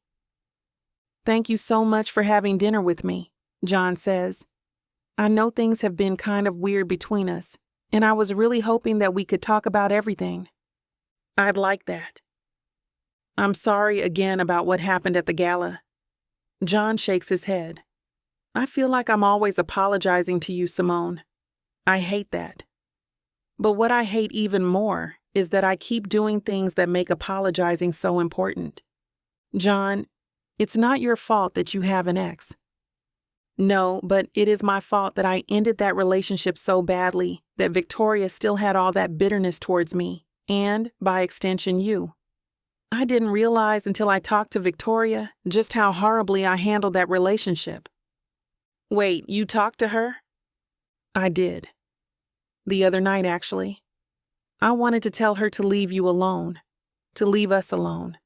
Thank you so much for having dinner with me, John says. I know things have been kind of weird between us, and I was really hoping that we could talk about everything. I'd like that. I'm sorry again about what happened at the gala. John shakes his head. I feel like I'm always apologizing to you, Simone. I hate that. But what I hate even more is that I keep doing things that make apologizing so important. John, it's not your fault that you have an ex. No, but it is my fault that I ended that relationship so badly that Victoria still had all that bitterness towards me, and, by extension, you. I didn't realize until I talked to Victoria just how horribly I handled that relationship. Wait, you talked to her? I did. The other night, actually. I wanted to tell her to leave you alone, to leave us alone.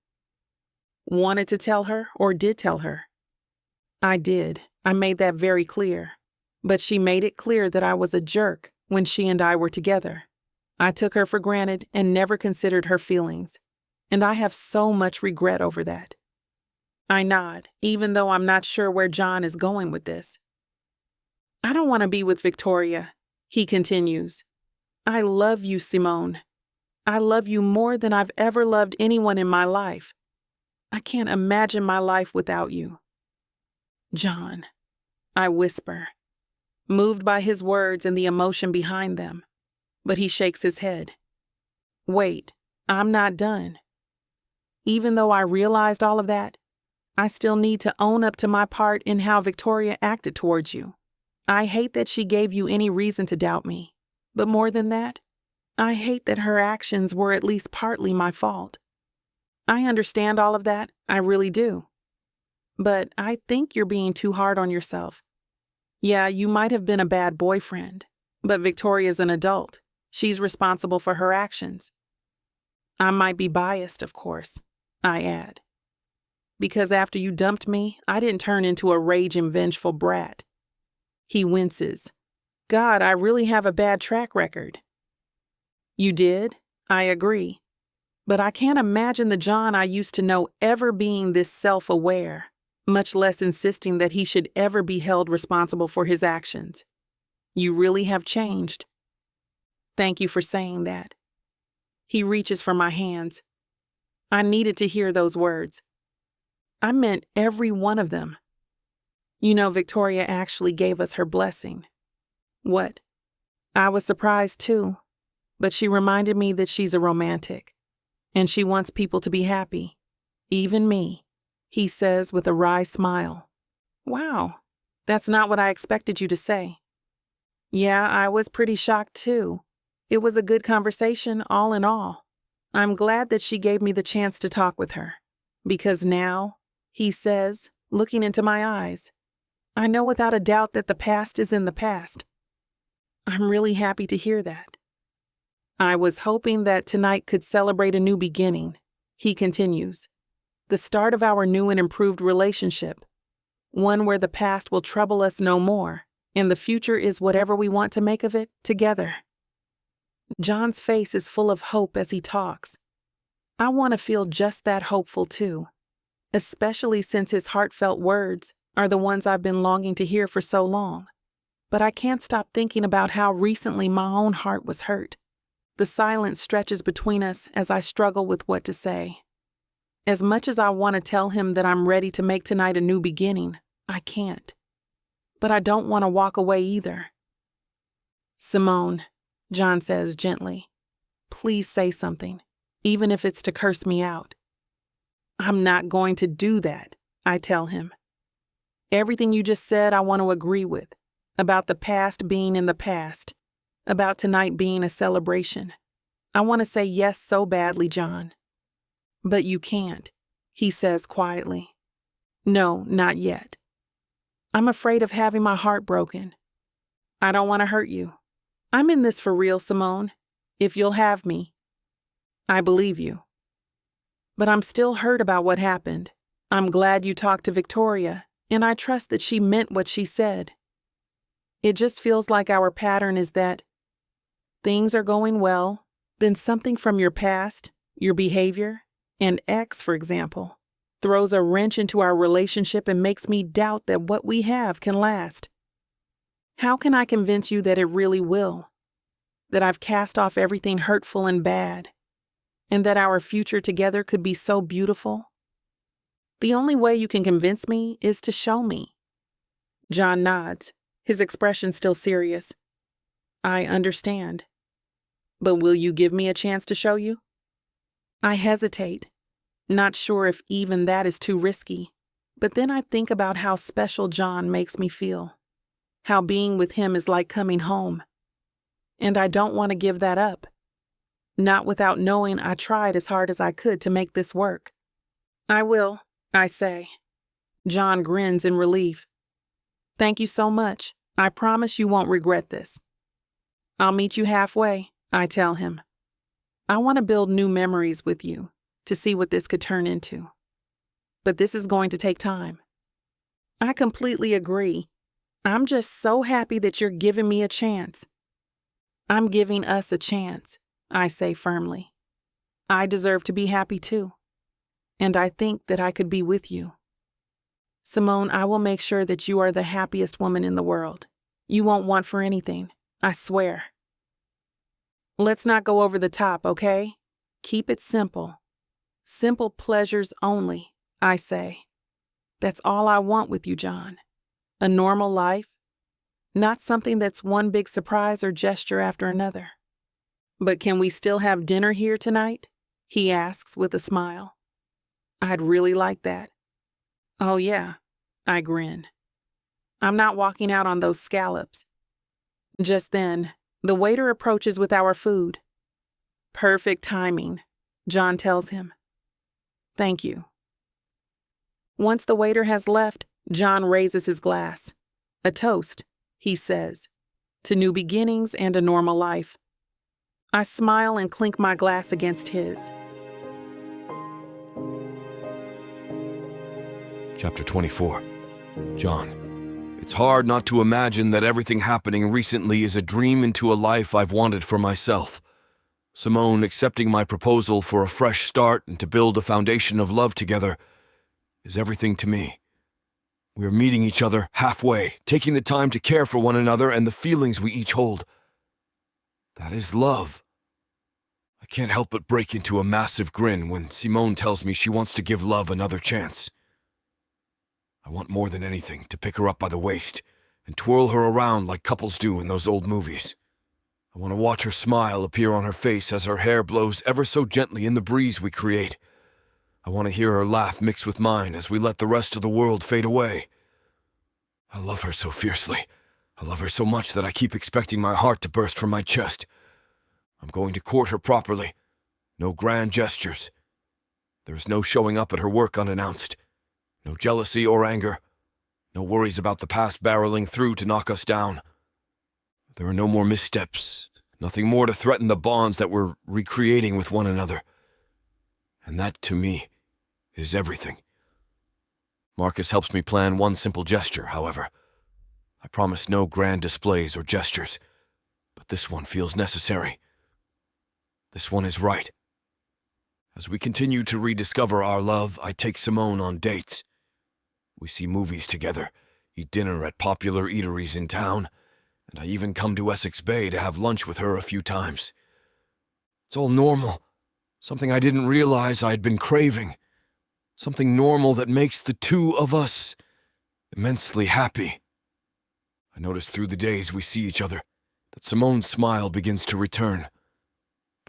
Wanted to tell her or did tell her? I did. I made that very clear. But she made it clear that I was a jerk when she and I were together. I took her for granted and never considered her feelings. And I have so much regret over that. I nod, even though I'm not sure where John is going with this. I don't want to be with Victoria, he continues. I love you, Simone. I love you more than I've ever loved anyone in my life. I can't imagine my life without you. John, I whisper, moved by his words and the emotion behind them. But he shakes his head. Wait, I'm not done. Even though I realized all of that, I still need to own up to my part in how Victoria acted towards you. I hate that she gave you any reason to doubt me. But more than that, I hate that her actions were at least partly my fault. I understand all of that, I really do. But I think you're being too hard on yourself. Yeah, you might have been a bad boyfriend, but Victoria's an adult. She's responsible for her actions. I might be biased, of course, I add. Because after you dumped me, I didn't turn into a raging, vengeful brat. He winces. God, I really have a bad track record. You did? I agree. But I can't imagine the John I used to know ever being this self-aware, much less insisting that he should ever be held responsible for his actions. You really have changed. Thank you for saying that. He reaches for my hands. I needed to hear those words. I meant every one of them. You know, Victoria actually gave us her blessing. What? I was surprised too, but she reminded me that she's a romantic, and she wants people to be happy, even me, he says with a wry smile. Wow, that's not what I expected you to say. Yeah, I was pretty shocked too. It was a good conversation all in all. I'm glad that she gave me the chance to talk with her, because now, he says, looking into my eyes, I know without a doubt that the past is in the past. I'm really happy to hear that. I was hoping that tonight could celebrate a new beginning, he continues. The start of our new and improved relationship. One where the past will trouble us no more, and the future is whatever we want to make of it together. John's face is full of hope as he talks. I want to feel just that hopeful too, especially since his heartfelt words are the ones I've been longing to hear for so long. But I can't stop thinking about how recently my own heart was hurt. The silence stretches between us as I struggle with what to say. As much as I want to tell him that I'm ready to make tonight a new beginning, I can't. But I don't want to walk away either. Simone, John says gently, please say something, even if it's to curse me out. I'm not going to do that, I tell him. Everything you just said I want to agree with, about the past being in the past, about tonight being a celebration. I want to say yes so badly, John. But you can't, he says quietly. No, not yet. I'm afraid of having my heart broken. I don't want to hurt you. I'm in this for real, Simone, if you'll have me. I believe you. But I'm still hurt about what happened. I'm glad you talked to Victoria, and I trust that she meant what she said. It just feels like our pattern is that things are going well, then something from your past, your behavior, and ex, for example, throws a wrench into our relationship and makes me doubt that what we have can last. How can I convince you that it really will? That I've cast off everything hurtful and bad, and that our future together could be so beautiful? The only way you can convince me is to show me. John nods, his expression still serious. I understand. But will you give me a chance to show you? I hesitate, not sure if even that is too risky, but then I think about how special John makes me feel, how being with him is like coming home. And I don't want to give that up, not without knowing I tried as hard as I could to make this work. I will, I say. John grins in relief. Thank you so much. I promise you won't regret this. I'll meet you halfway, I tell him. I want to build new memories with you to see what this could turn into. But this is going to take time. I completely agree. I'm just so happy that you're giving me a chance. I'm giving us a chance, I say firmly. I deserve to be happy too. And I think that I could be with you. Simone, I will make sure that you are the happiest woman in the world. You won't want for anything, I swear. Let's not go over the top, okay? Keep it simple. Simple pleasures only, I say. That's all I want with you, John. A normal life, not something that's one big surprise or gesture after another. But can we still have dinner here tonight? He asks with a smile. I'd really like that. Oh yeah, I grin. I'm not walking out on those scallops. Just then, the waiter approaches with our food. Perfect timing, John tells him. Thank you. Once the waiter has left, John raises his glass. A toast, he says, to new beginnings and a normal life. I smile and clink my glass against his. Chapter 24. John. It's hard not to imagine that everything happening recently is a dream into a life I've wanted for myself. Simone accepting my proposal for a fresh start and to build a foundation of love together is everything to me. We're meeting each other halfway, taking the time to care for one another and the feelings we each hold. That is love. I I can't help but break into a massive grin when Simone tells me she wants to give love another chance. I want more than anything to pick her up by the waist and twirl her around like couples do in those old movies. I want to watch her smile appear on her face as her hair blows ever so gently in the breeze we create. I want to hear her laugh mix with mine as we let the rest of the world fade away. I love her so fiercely. I love her so much that I keep expecting my heart to burst from my chest. I'm going to court her properly. No grand gestures. There is no showing up at her work unannounced. No jealousy or anger. No worries about the past barreling through to knock us down. There are no more missteps. Nothing more to threaten the bonds that we're recreating with one another. And that, to me, is everything. Marcus helps me plan one simple gesture, however. I promise no grand displays or gestures, but this one feels necessary. This one is right. As we continue to rediscover our love, I take Simone on dates. We see movies together, eat dinner at popular eateries in town, and I even come to Essex Bay to have lunch with her a few times. It's all normal, something I didn't realize I had been craving, something normal that makes the two of us immensely happy. I notice through the days we see each other that Simone's smile begins to return.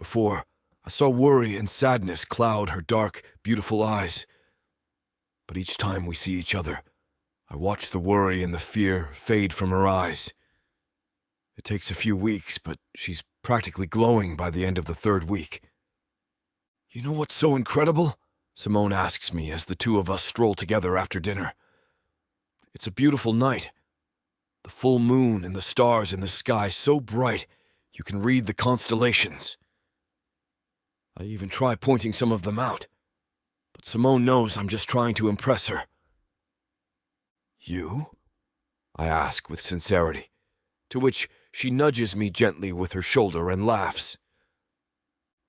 Before, I saw worry and sadness cloud her dark, beautiful eyes. But each time we see each other, I watch the worry and the fear fade from her eyes. It takes a few weeks, but she's practically glowing by the end of the third week. You know what's so incredible? Simone asks me as the two of us stroll together after dinner. It's a beautiful night. The full moon and the stars in the sky so bright you can read the constellations. I even try pointing some of them out, but Simone knows I'm just trying to impress her. You? I ask with sincerity, to which she nudges me gently with her shoulder and laughs.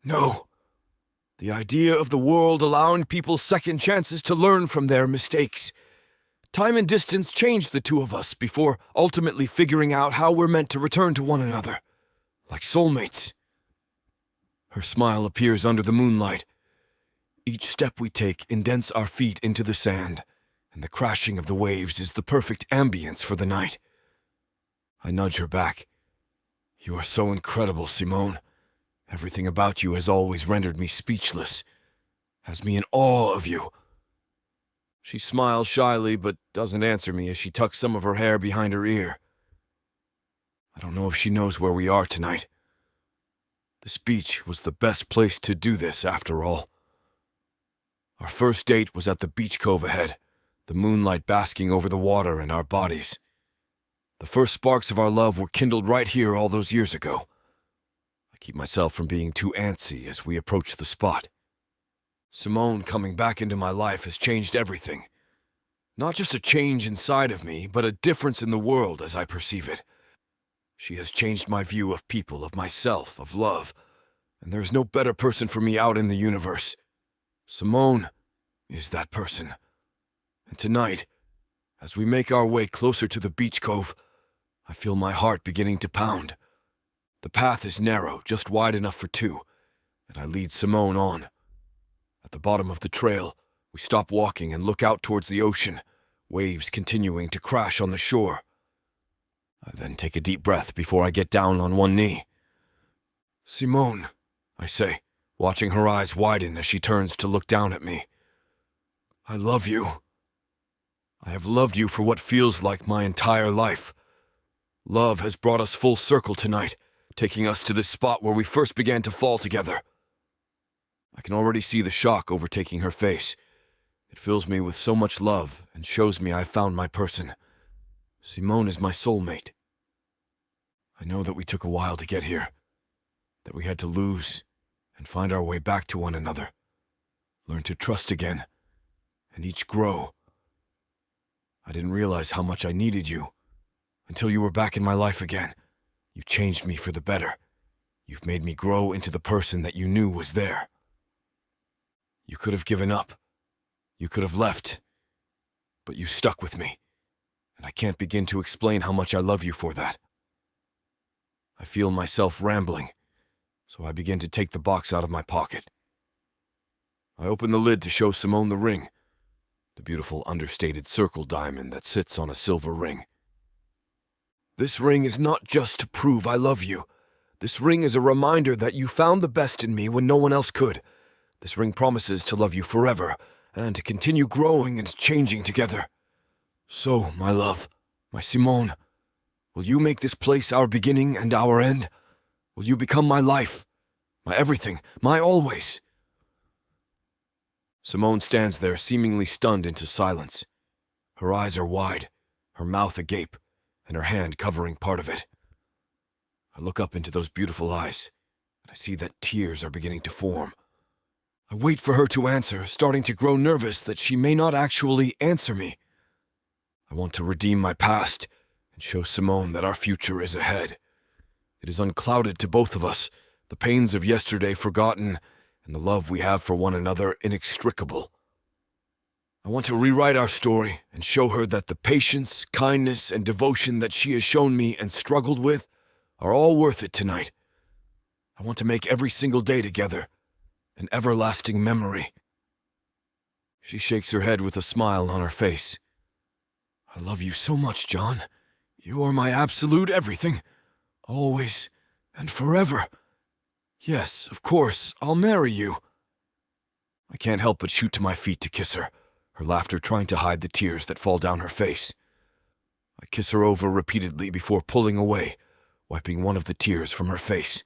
No. The idea of the world allowing people second chances to learn from their mistakes. Time and distance changed the two of us before ultimately figuring out how we're meant to return to one another, like soulmates. Her smile appears under the moonlight. Each step we take indents our feet into the sand, and the crashing of the waves is the perfect ambience for the night. I nudge her back. You are so incredible, Simone. Everything about you has always rendered me speechless, has me in awe of you. She smiles shyly, but doesn't answer me as she tucks some of her hair behind her ear. I don't know if she knows where we are tonight. This beach was the best place to do this, after all. Our first date was at the beach cove ahead, the moonlight basking over the water and our bodies. The first sparks of our love were kindled right here all those years ago. I keep myself from being too antsy as we approach the spot. Simone coming back into my life has changed everything. Not just a change inside of me, but a difference in the world as I perceive it. She has changed my view of people, of myself, of love, and there is no better person for me out in the universe. Simone is that person. And tonight, as we make our way closer to the beach cove, I feel my heart beginning to pound. The path is narrow, just wide enough for two, and I lead Simone on. At the bottom of the trail, we stop walking and look out towards the ocean, waves continuing to crash on the shore. I then take a deep breath before I get down on one knee. Simone, I say, watching her eyes widen as she turns to look down at me. I love you. I have loved you for what feels like my entire life. Love has brought us full circle tonight, taking us to this spot where we first began to fall together. I can already see the shock overtaking her face. It fills me with so much love and shows me I've found my person. Simone is my soulmate. I know that we took a while to get here, that we had to lose and find our way back to one another, learn to trust again, and each grow. I didn't realize how much I needed you until you were back in my life again. You changed me for the better. You've made me grow into the person that you knew was there. You could have given up. You could have left. But you stuck with me. And I can't begin to explain how much I love you for that. I feel myself rambling, so I begin to take the box out of my pocket. I open the lid to show Simone the ring, the beautiful understated circle diamond that sits on a silver ring. This ring is not just to prove I love you. This ring is a reminder that you found the best in me when no one else could. This ring promises to love you forever and to continue growing and changing together. So, my love, my Simone, will you make this place our beginning and our end? Will you become my life, my everything, my always? Simone stands there seemingly stunned into silence. Her eyes are wide, her mouth agape, and her hand covering part of it. I look up into those beautiful eyes, and I see that tears are beginning to form. I wait for her to answer, starting to grow nervous that she may not actually answer me. I want to redeem my past and show Simone that our future is ahead. It is unclouded to both of us, the pains of yesterday forgotten, and the love we have for one another inextricable. I want to rewrite our story and show her that the patience, kindness, and devotion that she has shown me and struggled with are all worth it tonight. I want to make every single day together an everlasting memory. She shakes her head with a smile on her face. I love you so much, John. You are my absolute everything. Always and forever. Yes, of course, I'll marry you. I can't help but shoot to my feet to kiss her, her laughter trying to hide the tears that fall down her face. I kiss her over repeatedly before pulling away, wiping one of the tears from her face.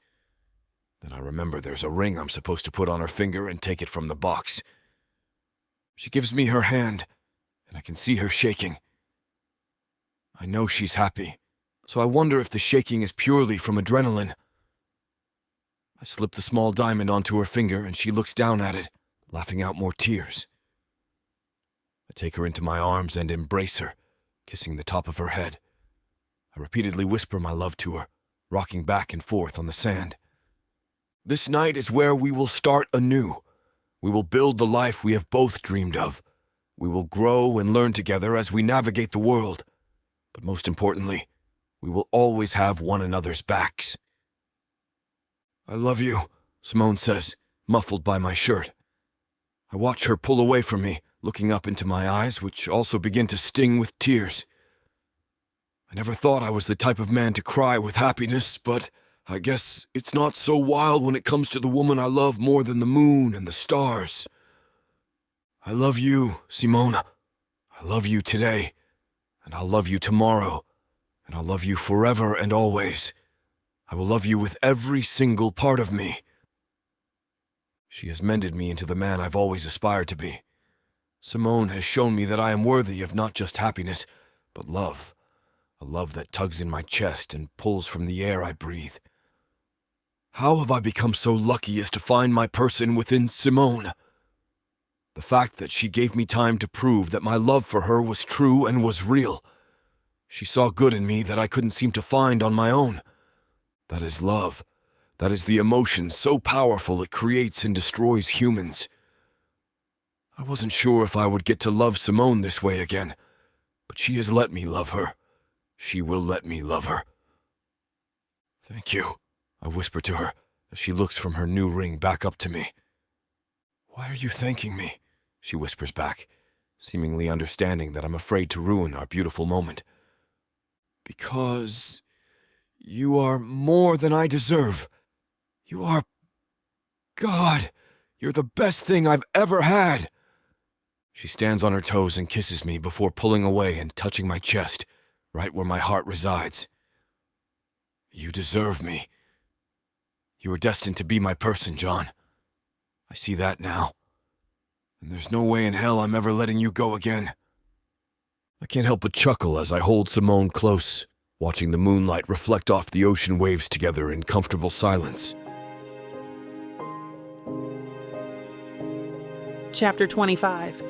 Then I remember there's a ring I'm supposed to put on her finger and take it from the box. She gives me her hand, and I can see her shaking. I know she's happy, so I wonder if the shaking is purely from adrenaline. I slip the small diamond onto her finger, and she looks down at it, laughing out more tears. I take her into my arms and embrace her, kissing the top of her head. I repeatedly whisper my love to her, rocking back and forth on the sand. This night is where we will start anew. We will build the life we have both dreamed of. We will grow and learn together as we navigate the world. But most importantly, we will always have one another's backs. I love you, Simone says, muffled by my shirt. I watch her pull away from me, looking up into my eyes, which also begin to sting with tears. I never thought I was the type of man to cry with happiness, but I guess it's not so wild when it comes to the woman I love more than the moon and the stars. I love you, Simone. I love you today, and I'll love you tomorrow, and I'll love you forever and always. I will love you with every single part of me. She has mended me into the man I've always aspired to be. Simone has shown me that I am worthy of not just happiness, but love. A love that tugs in my chest and pulls from the air I breathe. How have I become so lucky as to find my person within Simone? The fact that she gave me time to prove that my love for her was true and was real. She saw good in me that I couldn't seem to find on my own. That is love. That is the emotion so powerful it creates and destroys humans. I wasn't sure if I would get to love Simone this way again, but she has let me love her. She will let me love her. Thank you, I whisper to her as she looks from her new ring back up to me. Why are you thanking me? She whispers back, seemingly understanding that I'm afraid to ruin our beautiful moment. Because you are more than I deserve. You are... God, you're the best thing I've ever had. She stands on her toes and kisses me before pulling away and touching my chest, right where my heart resides. You deserve me. You were destined to be my person, John. I see that now. And there's no way in hell I'm ever letting you go again. I can't help but chuckle as I hold Simone close, watching the moonlight reflect off the ocean waves together in comfortable silence. Chapter 25.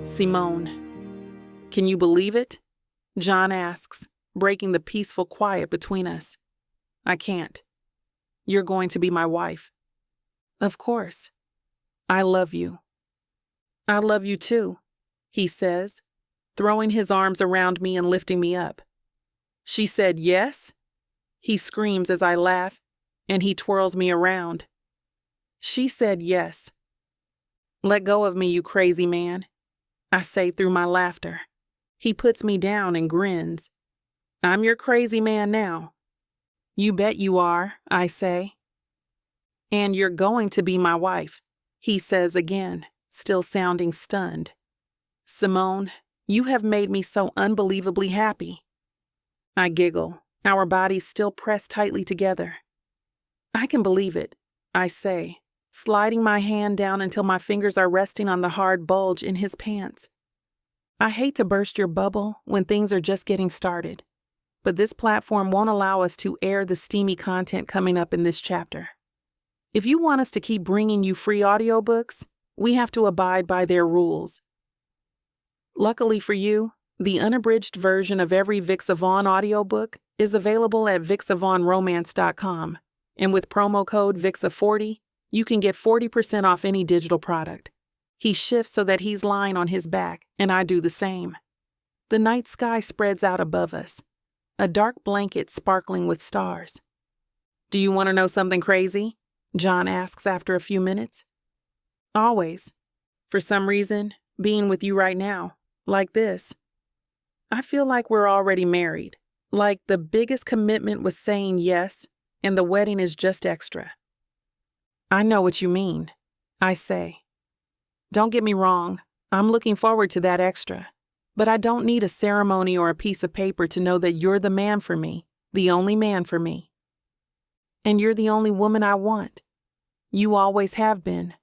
Simone. Can you believe it? John asks, breaking the peaceful quiet between us. I can't. You're going to be my wife. Of course. I love you. I love you too, he says, throwing his arms around me and lifting me up. She said yes? He screams as I laugh, and he twirls me around. She said yes. Let go of me, you crazy man, I say through my laughter. He puts me down and grins. I'm your crazy man now. You bet you are, I say. And you're going to be my wife, he says again, still sounding stunned. Simone, you have made me so unbelievably happy. I giggle, our bodies still pressed tightly together. I can believe it, I say, sliding my hand down until my fingers are resting on the hard bulge in his pants. I hate to burst your bubble when things are just getting started, but this platform won't allow us to air the steamy content coming up in this chapter. If you want us to keep bringing you free audiobooks, we have to abide by their rules. Luckily for you, the unabridged version of every Vic Savon audiobook is available at vicsavonromance.com, and with promo code VIXA40, you can get 40% off any digital product. He shifts so that he's lying on his back, and I do the same. The night sky spreads out above us, a dark blanket sparkling with stars. Do you want to know something crazy? John asks after a few minutes. Always. For some reason, being with you right now, like this, I feel like we're already married, like the biggest commitment was saying yes, and the wedding is just extra. I know what you mean, I say. Don't get me wrong, I'm looking forward to that extra, but I don't need a ceremony or a piece of paper to know that you're the man for me, the only man for me. And you're the only woman I want. You always have been,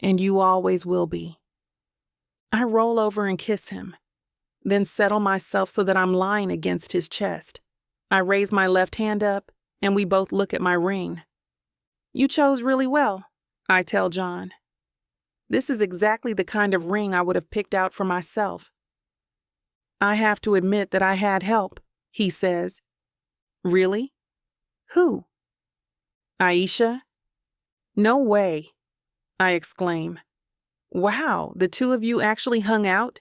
and you always will be. I roll over and kiss him, then settle myself so that I'm lying against his chest. I raise my left hand up, and we both look at my ring. You chose really well, I tell John. This is exactly the kind of ring I would have picked out for myself. I have to admit that I had help, he says. Really? Who? Aisha? No way, I exclaim. Wow, the two of you actually hung out?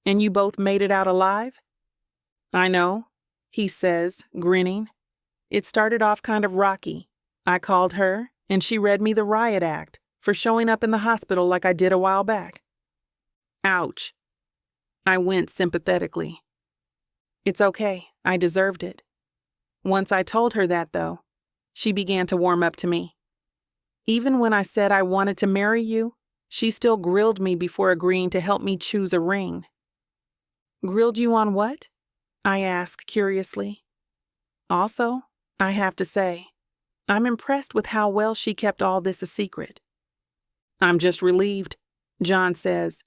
And you both made it out alive? I know, he says, grinning. It started off kind of rocky. I called her, and she read me the riot act for showing up in the hospital like I did a while back. Ouch. I wince sympathetically. It's okay, I deserved it. Once I told her that, though, she began to warm up to me. Even when I said I wanted to marry you, she still grilled me before agreeing to help me choose a ring. Grilled you on what? I ask curiously. Also, I have to say, I'm impressed with how well she kept all this a secret. I'm just relieved, John says.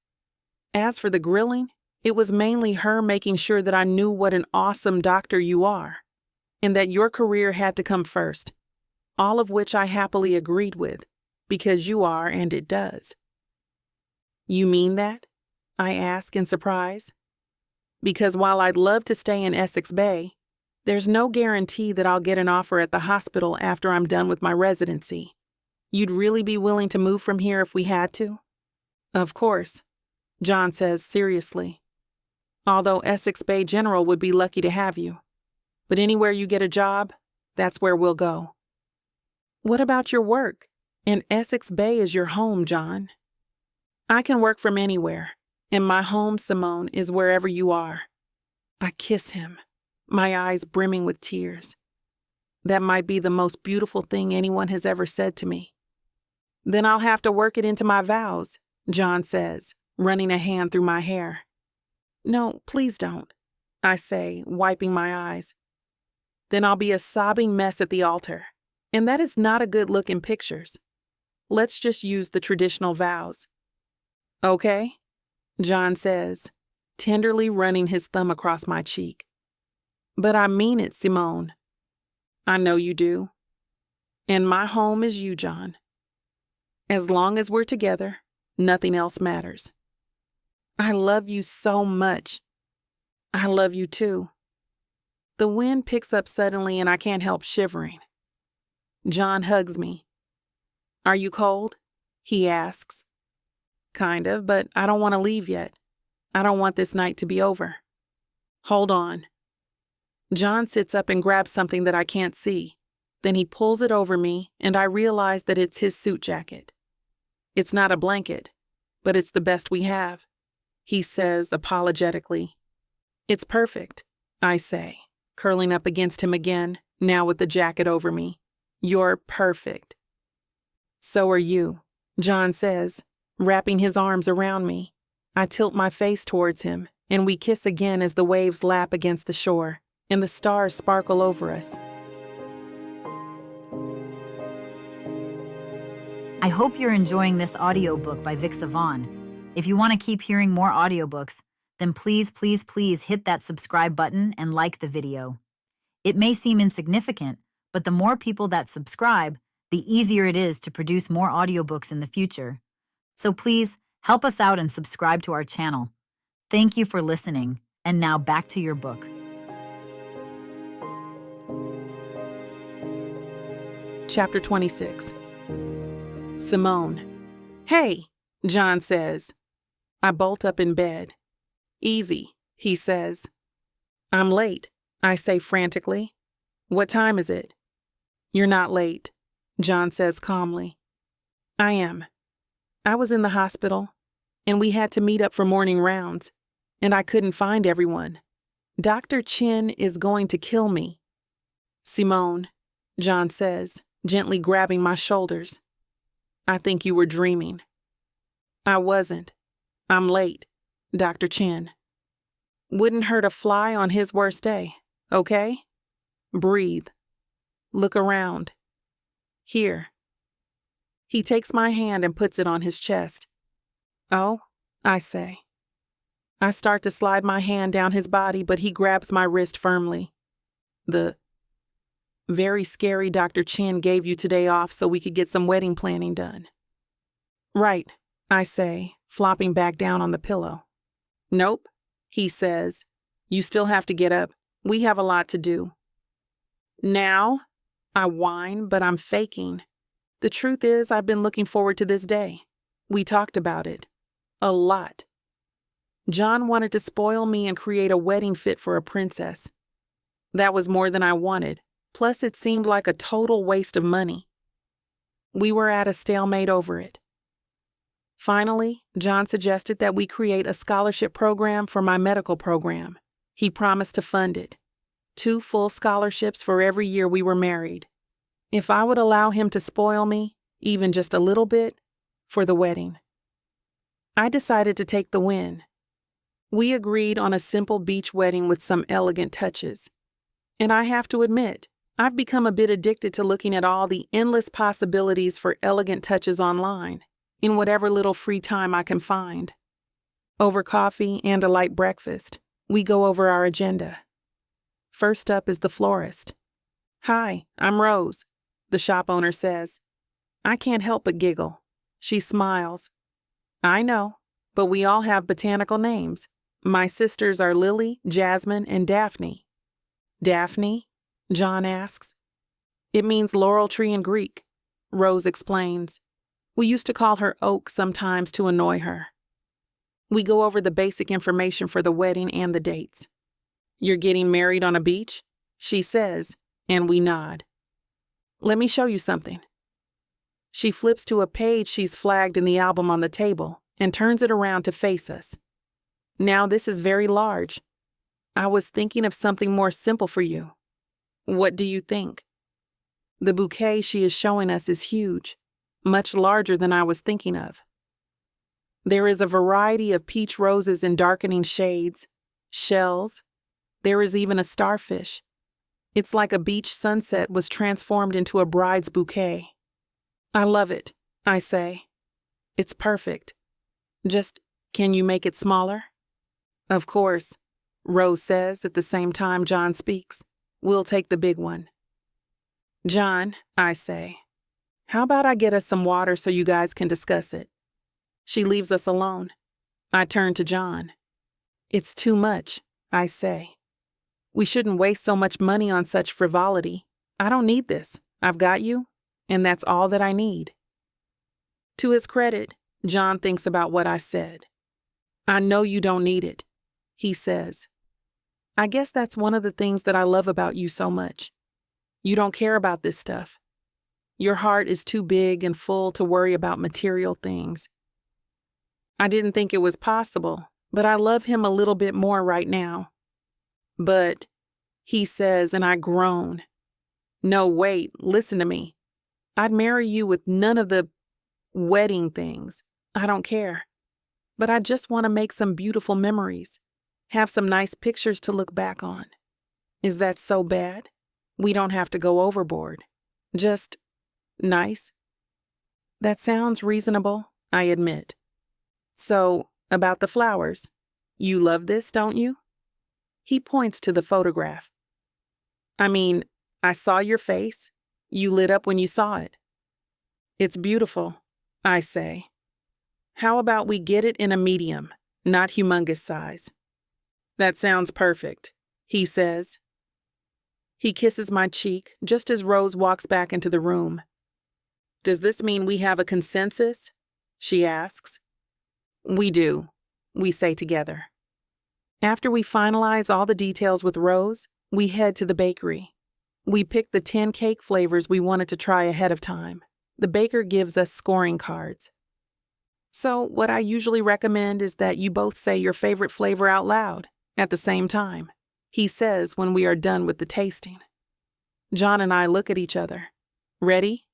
As for the grilling, it was mainly her making sure that I knew what an awesome doctor you are, and that your career had to come first, all of which I happily agreed with, because you are and it does. You mean that? I ask in surprise. Because while I'd love to stay in Essex Bay, there's no guarantee that I'll get an offer at the hospital after I'm done with my residency. You'd really be willing to move from here if we had to? Of course, John says seriously. Although Essex Bay General would be lucky to have you. But anywhere you get a job, that's where we'll go. What about your work? And Essex Bay is your home, John. I can work from anywhere, and my home, Simone, is wherever you are. I kiss him, my eyes brimming with tears. That might be the most beautiful thing anyone has ever said to me. Then I'll have to work it into my vows, John says, running a hand through my hair. No, please don't, I say, wiping my eyes. Then I'll be a sobbing mess at the altar, and that is not a good look in pictures. Let's just use the traditional vows. Okay, John says, tenderly running his thumb across my cheek. But I mean it, Simone. I know you do. And my home is you, John. As long as we're together, nothing else matters. I love you so much. I love you too. The wind picks up suddenly and I can't help shivering. John hugs me. Are you cold? He asks. Kind of, but I don't want to leave yet. I don't want this night to be over. Hold on. John sits up and grabs something that I can't see, Then he pulls it over me, and I realize that it's his suit jacket. It's not a blanket, but it's the best we have, he says apologetically. It's perfect, I say, curling up against him again, now with the jacket over me. You're perfect. So are you, John says, wrapping his arms around me. I tilt my face towards him, and we kiss again as the waves lap against the shore, and the stars sparkle over us. I hope you're enjoying this audiobook by Vic Savon. If you want to keep hearing more audiobooks, then please hit that subscribe button and like the video. It may seem insignificant, but the more people that subscribe, the easier it is to produce more audiobooks in the future. So please, help us out and subscribe to our channel. Thank you for listening, and now back to your book. Chapter 26. Simone. Hey, John says. I bolt up in bed. Easy, he says. I'm late, I say frantically. What time is it? You're not late, John says calmly. I am. I was in the hospital, and we had to meet up for morning rounds, and I couldn't find everyone. Dr. Chin is going to kill me. Simone, John says, gently grabbing my shoulders. I think you were dreaming. I wasn't. I'm late, Dr. Chin. Wouldn't hurt a fly on his worst day, okay? Breathe. Look around. Here. He takes my hand and puts it on his chest. Oh, I say. I start to slide my hand down his body, but he grabs my wrist firmly. The very scary Dr. Chin gave you today off so we could get some wedding planning done. Right, I say, flopping back down on the pillow. Nope, he says. You still have to get up. We have a lot to do. Now? I whine, but I'm faking. The truth is, I've been looking forward to this day. We talked about it. A lot. John wanted to spoil me and create a wedding fit for a princess. That was more than I wanted. Plus, it seemed like a total waste of money. We were at a stalemate over it. Finally, John suggested that we create a scholarship program for my medical program. He promised to fund it. 2 full scholarships for every year we were married. If I would allow him to spoil me, even just a little bit, for the wedding. I decided to take the win. We agreed on a simple beach wedding with some elegant touches. And I have to admit, I've become a bit addicted to looking at all the endless possibilities for elegant touches online, in whatever little free time I can find. Over coffee and a light breakfast, we go over our agenda. First up is the florist. Hi, I'm Rose, the shop owner says. I can't help but giggle. She smiles. I know, but we all have botanical names. My sisters are Lily, Jasmine, and Daphne. Daphne? John asks. It means laurel tree in Greek, Rose explains. We used to call her Oak sometimes to annoy her. We go over the basic information for the wedding and the dates. You're getting married on a beach? She says, and we nod. Let me show you something. She flips to a page she's flagged in the album on the table and turns it around to face us. Now this is very large. I was thinking of something more simple for you. What do you think? The bouquet she is showing us is huge, much larger than I was thinking of. There is a variety of peach roses in darkening shades, shells. There is even a starfish. It's like a beach sunset was transformed into a bride's bouquet. I love it, I say. It's perfect. Just, can you make it smaller? Of course, Rose says at the same time John speaks. We'll take the big one. John, I say, how about I get us some water so you guys can discuss it? She leaves us alone. I turn to John. It's too much, I say. We shouldn't waste so much money on such frivolity. I don't need this. I've got you, and that's all that I need. To his credit, John thinks about what I said. I know you don't need it, he says. I guess that's one of the things that I love about you so much. You don't care about this stuff. Your heart is too big and full to worry about material things. I didn't think it was possible, but I love him a little bit more right now. But, he says, and I groan. No, wait, listen to me. I'd marry you with none of the wedding things. I don't care. But I just want to make some beautiful memories, have some nice pictures to look back on. Is that so bad? We don't have to go overboard. Just nice. That sounds reasonable, I admit. So, about the flowers. You love this, don't you? He points to the photograph. I mean, I saw your face. You lit up when you saw it. It's beautiful, I say. How about we get it in a medium, not humongous size? That sounds perfect, he says. He kisses my cheek just as Rose walks back into the room. Does this mean we have a consensus? She asks. We do, we say together. After we finalize all the details with Rose, we head to the bakery. We pick the 10 cake flavors we wanted to try ahead of time. The baker gives us scoring cards. So what I usually recommend is that you both say your favorite flavor out loud at the same time, he says when we are done with the tasting. John and I look at each other. Ready?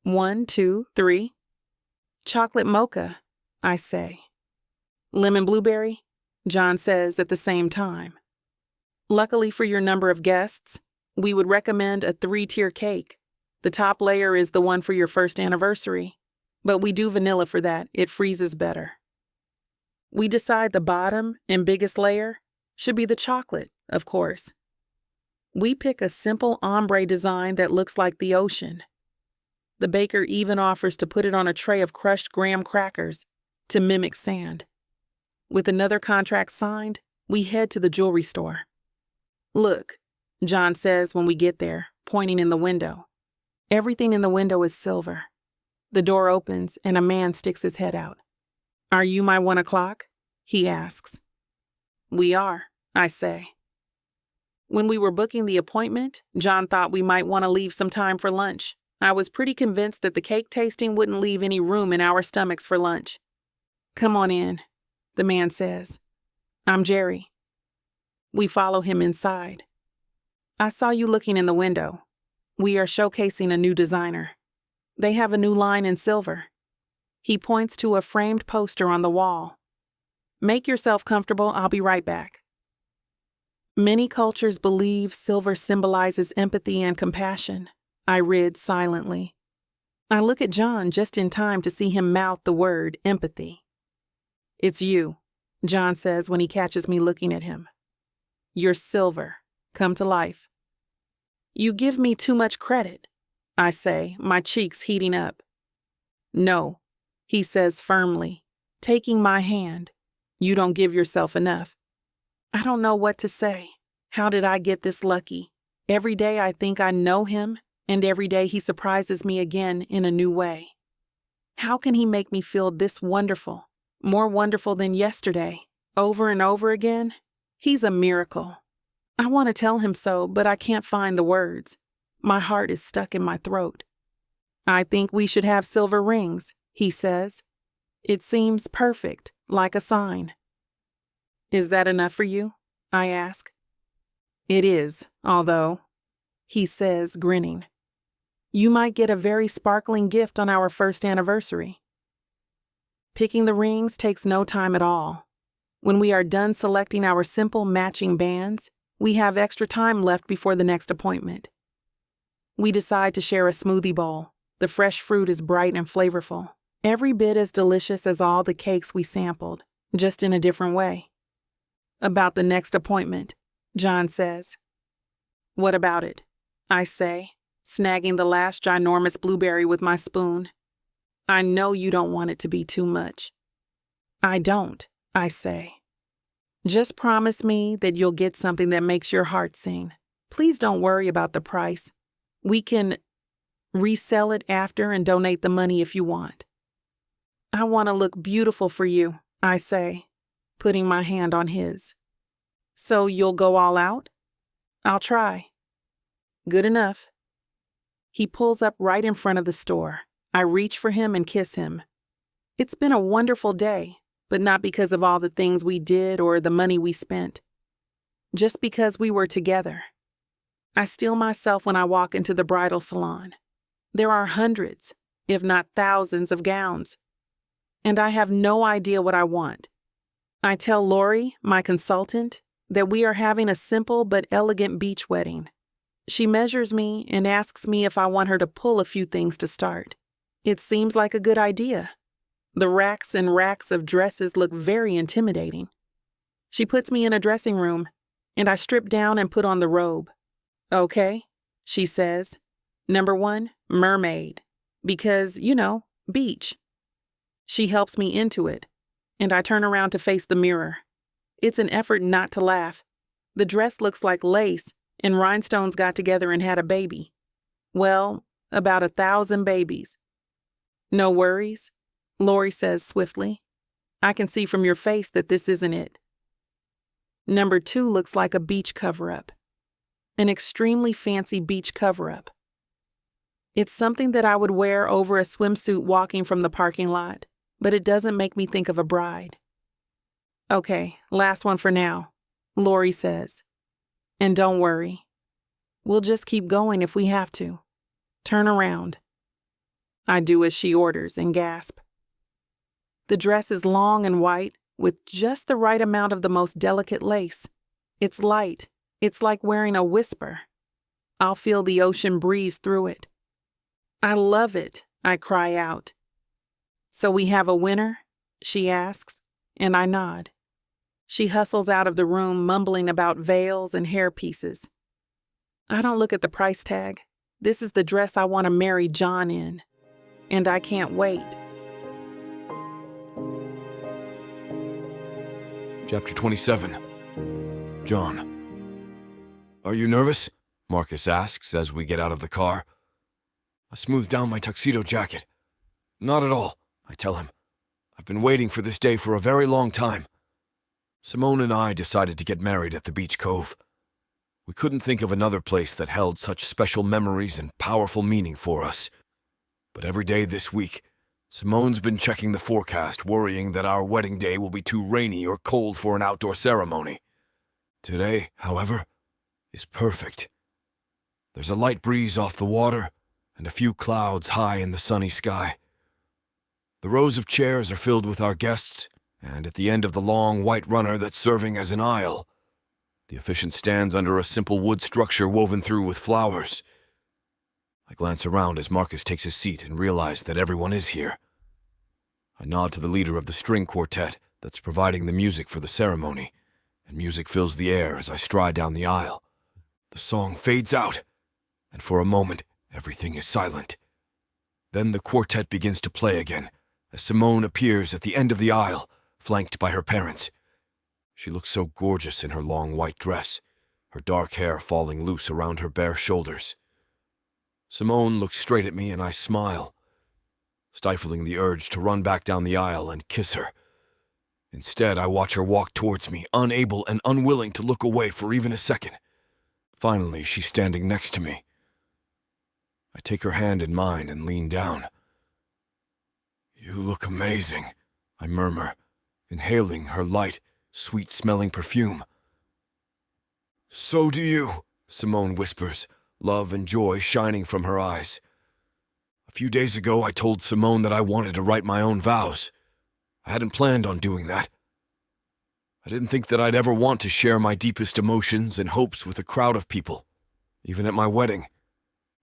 1, 2, 3. Chocolate mocha, I say. Lemon blueberry, John says at the same time. Luckily for your number of guests, we would recommend a 3-tier cake. The top layer is the one for your first anniversary, but we do vanilla for that. It freezes better. We decide the bottom and biggest layer should be the chocolate, of course. We pick a simple ombre design that looks like the ocean. The baker even offers to put it on a tray of crushed graham crackers to mimic sand. With another contract signed, we head to the jewelry store. Look, John says when we get there, pointing in the window. Everything in the window is silver. The door opens and a man sticks his head out. Are you my 1 o'clock? He asks. We are, I say. When we were booking the appointment, John thought we might want to leave some time for lunch. I was pretty convinced that the cake tasting wouldn't leave any room in our stomachs for lunch. Come on in, the man says. I'm Jerry. We follow him inside. I saw you looking in the window. We are showcasing a new designer. They have a new line in silver. He points to a framed poster on the wall. Make yourself comfortable, I'll be right back. Many cultures believe silver symbolizes empathy and compassion, I read silently. I look at John just in time to see him mouth the word empathy. It's you, John says when he catches me looking at him. You're silver, come to life. You give me too much credit, I say, my cheeks heating up. No, he says firmly, taking my hand. You don't give yourself enough. I don't know what to say. How did I get this lucky? Every day I think I know him, and every day he surprises me again in a new way. How can he make me feel this wonderful, more wonderful than yesterday, over and over again? He's a miracle. I want to tell him so, but I can't find the words. My heart is stuck in my throat. I think we should have silver rings, he says. It seems perfect, like a sign. Is that enough for you? I ask. It is, although, he says, grinning. You might get a very sparkling gift on our first anniversary. Picking the rings takes no time at all. When we are done selecting our simple matching bands, we have extra time left before the next appointment. We decide to share a smoothie bowl. The fresh fruit is bright and flavorful, every bit as delicious as all the cakes we sampled, just in a different way. About the next appointment, John says. What about it? I say, snagging the last ginormous blueberry with my spoon. I know you don't want it to be too much. I don't, I say. Just promise me that you'll get something that makes your heart sing. Please don't worry about the price. We can resell it after and donate the money if you want. I want to look beautiful for you, I say, putting my hand on his. So you'll go all out? I'll try. Good enough. He pulls up right in front of the store. I reach for him and kiss him. It's been a wonderful day, but not because of all the things we did or the money we spent. Just because we were together. I steel myself when I walk into the bridal salon. There are hundreds, if not thousands, of gowns. And I have no idea what I want. I tell Lori, my consultant, that we are having a simple but elegant beach wedding. She measures me and asks me if I want her to pull a few things to start. It seems like a good idea. The racks and racks of dresses look very intimidating. She puts me in a dressing room, and I strip down and put on the robe. Okay, she says. Number 1, mermaid. Because, beach. She helps me into it, and I turn around to face the mirror. It's an effort not to laugh. The dress looks like lace, and rhinestones got together and had a baby. Well, about 1,000 babies. No worries, Lori says swiftly. I can see from your face that this isn't it. Number 2 looks like a beach cover-up. An extremely fancy beach cover-up. It's something that I would wear over a swimsuit walking from the parking lot, but it doesn't make me think of a bride. Okay, last one for now, Lori says. And don't worry. We'll just keep going if we have to. Turn around. I do as she orders and gasp. The dress is long and white with just the right amount of the most delicate lace. It's light. It's like wearing a whisper. I'll feel the ocean breeze through it. I love it, I cry out. So we have a winner? She asks, and I nod. She hustles out of the room mumbling about veils and hair pieces. I don't look at the price tag. This is the dress I want to marry John in. And I can't wait. Chapter 27. John. Are you nervous? Marcus asks as we get out of the car. I smooth down my tuxedo jacket. Not at all, I tell him. I've been waiting for this day for a very long time. Simone and I decided to get married at the beach cove. We couldn't think of another place that held such special memories and powerful meaning for us. But every day this week, Simone's been checking the forecast, worrying that our wedding day will be too rainy or cold for an outdoor ceremony. Today, however, is perfect. There's a light breeze off the water and a few clouds high in the sunny sky. The rows of chairs are filled with our guests, and at the end of the long white runner that's serving as an aisle, the officiant stands under a simple wood structure woven through with flowers. I glance around as Marcus takes his seat and realize that everyone is here. I nod to the leader of the string quartet that's providing the music for the ceremony, and music fills the air as I stride down the aisle. The song fades out, and for a moment, everything is silent. Then the quartet begins to play again, as Simone appears at the end of the aisle, flanked by her parents. She looks so gorgeous in her long white dress, her dark hair falling loose around her bare shoulders. Simone looks straight at me and I smile, stifling the urge to run back down the aisle and kiss her. Instead, I watch her walk towards me, unable and unwilling to look away for even a second. Finally, she's standing next to me. I take her hand in mine and lean down. You look amazing, I murmur, inhaling her light, sweet-smelling perfume. So do you, Simone whispers, love and joy shining from her eyes. A few days ago, I told Simone that I wanted to write my own vows. I hadn't planned on doing that. I didn't think that I'd ever want to share my deepest emotions and hopes with a crowd of people, even at my wedding.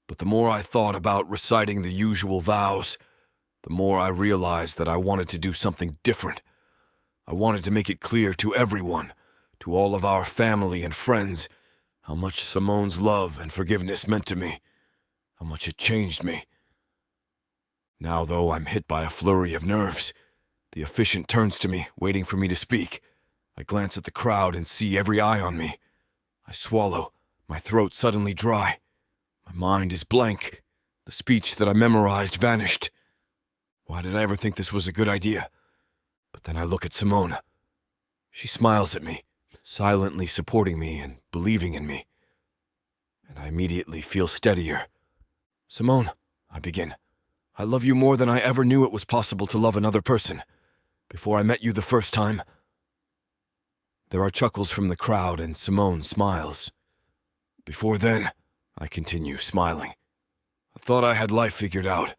But the more I thought about reciting the usual vows, the more I realized that I wanted to do something different. I wanted to make it clear to everyone, to all of our family and friends, how much Simone's love and forgiveness meant to me, how much it changed me. Now, though I'm hit by a flurry of nerves, the officiant turns to me, waiting for me to speak. I glance at the crowd and see every eye on me. I swallow, my throat suddenly dry. My mind is blank. The speech that I memorized vanished. Why did I ever think this was a good idea? But then I look at Simone. She smiles at me, silently supporting me and believing in me. And I immediately feel steadier. Simone, I begin, I love you more than I ever knew it was possible to love another person. Before I met you the first time. There are chuckles from the crowd and Simone smiles. Before then, I continue, smiling. I thought I had life figured out.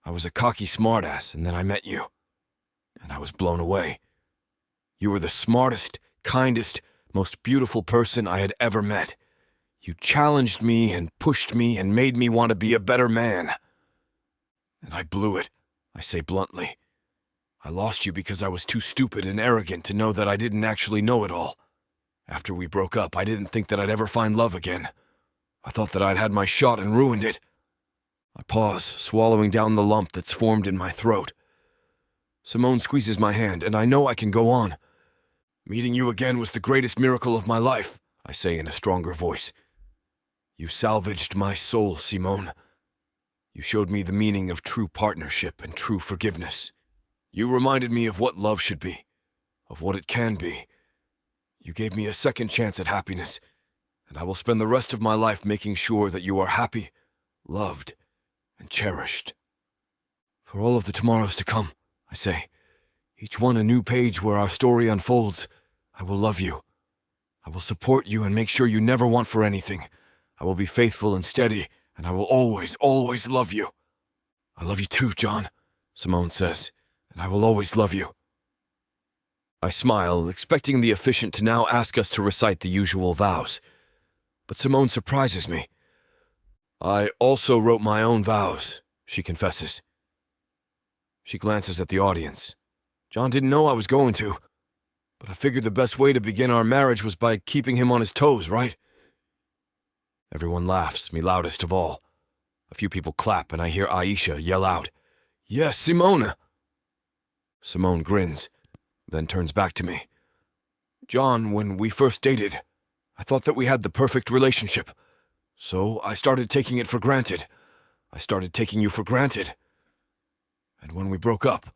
I was a cocky smartass, and then I met you. And I was blown away. You were the smartest, kindest, most beautiful person I had ever met. You challenged me and pushed me and made me want to be a better man. And I blew it, I say bluntly. I lost you because I was too stupid and arrogant to know that I didn't actually know it all. After we broke up, I didn't think that I'd ever find love again. I thought that I'd had my shot and ruined it. I pause, swallowing down the lump that's formed in my throat. Simone squeezes my hand, and I know I can go on. Meeting you again was the greatest miracle of my life, I say in a stronger voice. You salvaged my soul, Simone. You showed me the meaning of true partnership and true forgiveness. You reminded me of what love should be, of what it can be. You gave me a second chance at happiness, and I will spend the rest of my life making sure that you are happy, loved, and cherished. For all of the tomorrows to come, I say, each one a new page where our story unfolds, I will love you. I will support you and make sure you never want for anything. I will be faithful and steady, and I will always, always love you. I love you too, John, Simone says, and I will always love you. I smile, expecting the officiant to now ask us to recite the usual vows. But Simone surprises me. I also wrote my own vows, she confesses. She glances at the audience. John didn't know I was going to, but I figured the best way to begin our marriage was by keeping him on his toes, right? Everyone laughs, me loudest of all. A few people clap, and I hear Aisha yell out, "Yes, Simone!" Simone grins, then turns back to me. John, when we first dated, I thought that we had the perfect relationship. So I started taking it for granted. I started taking you for granted. And when we broke up,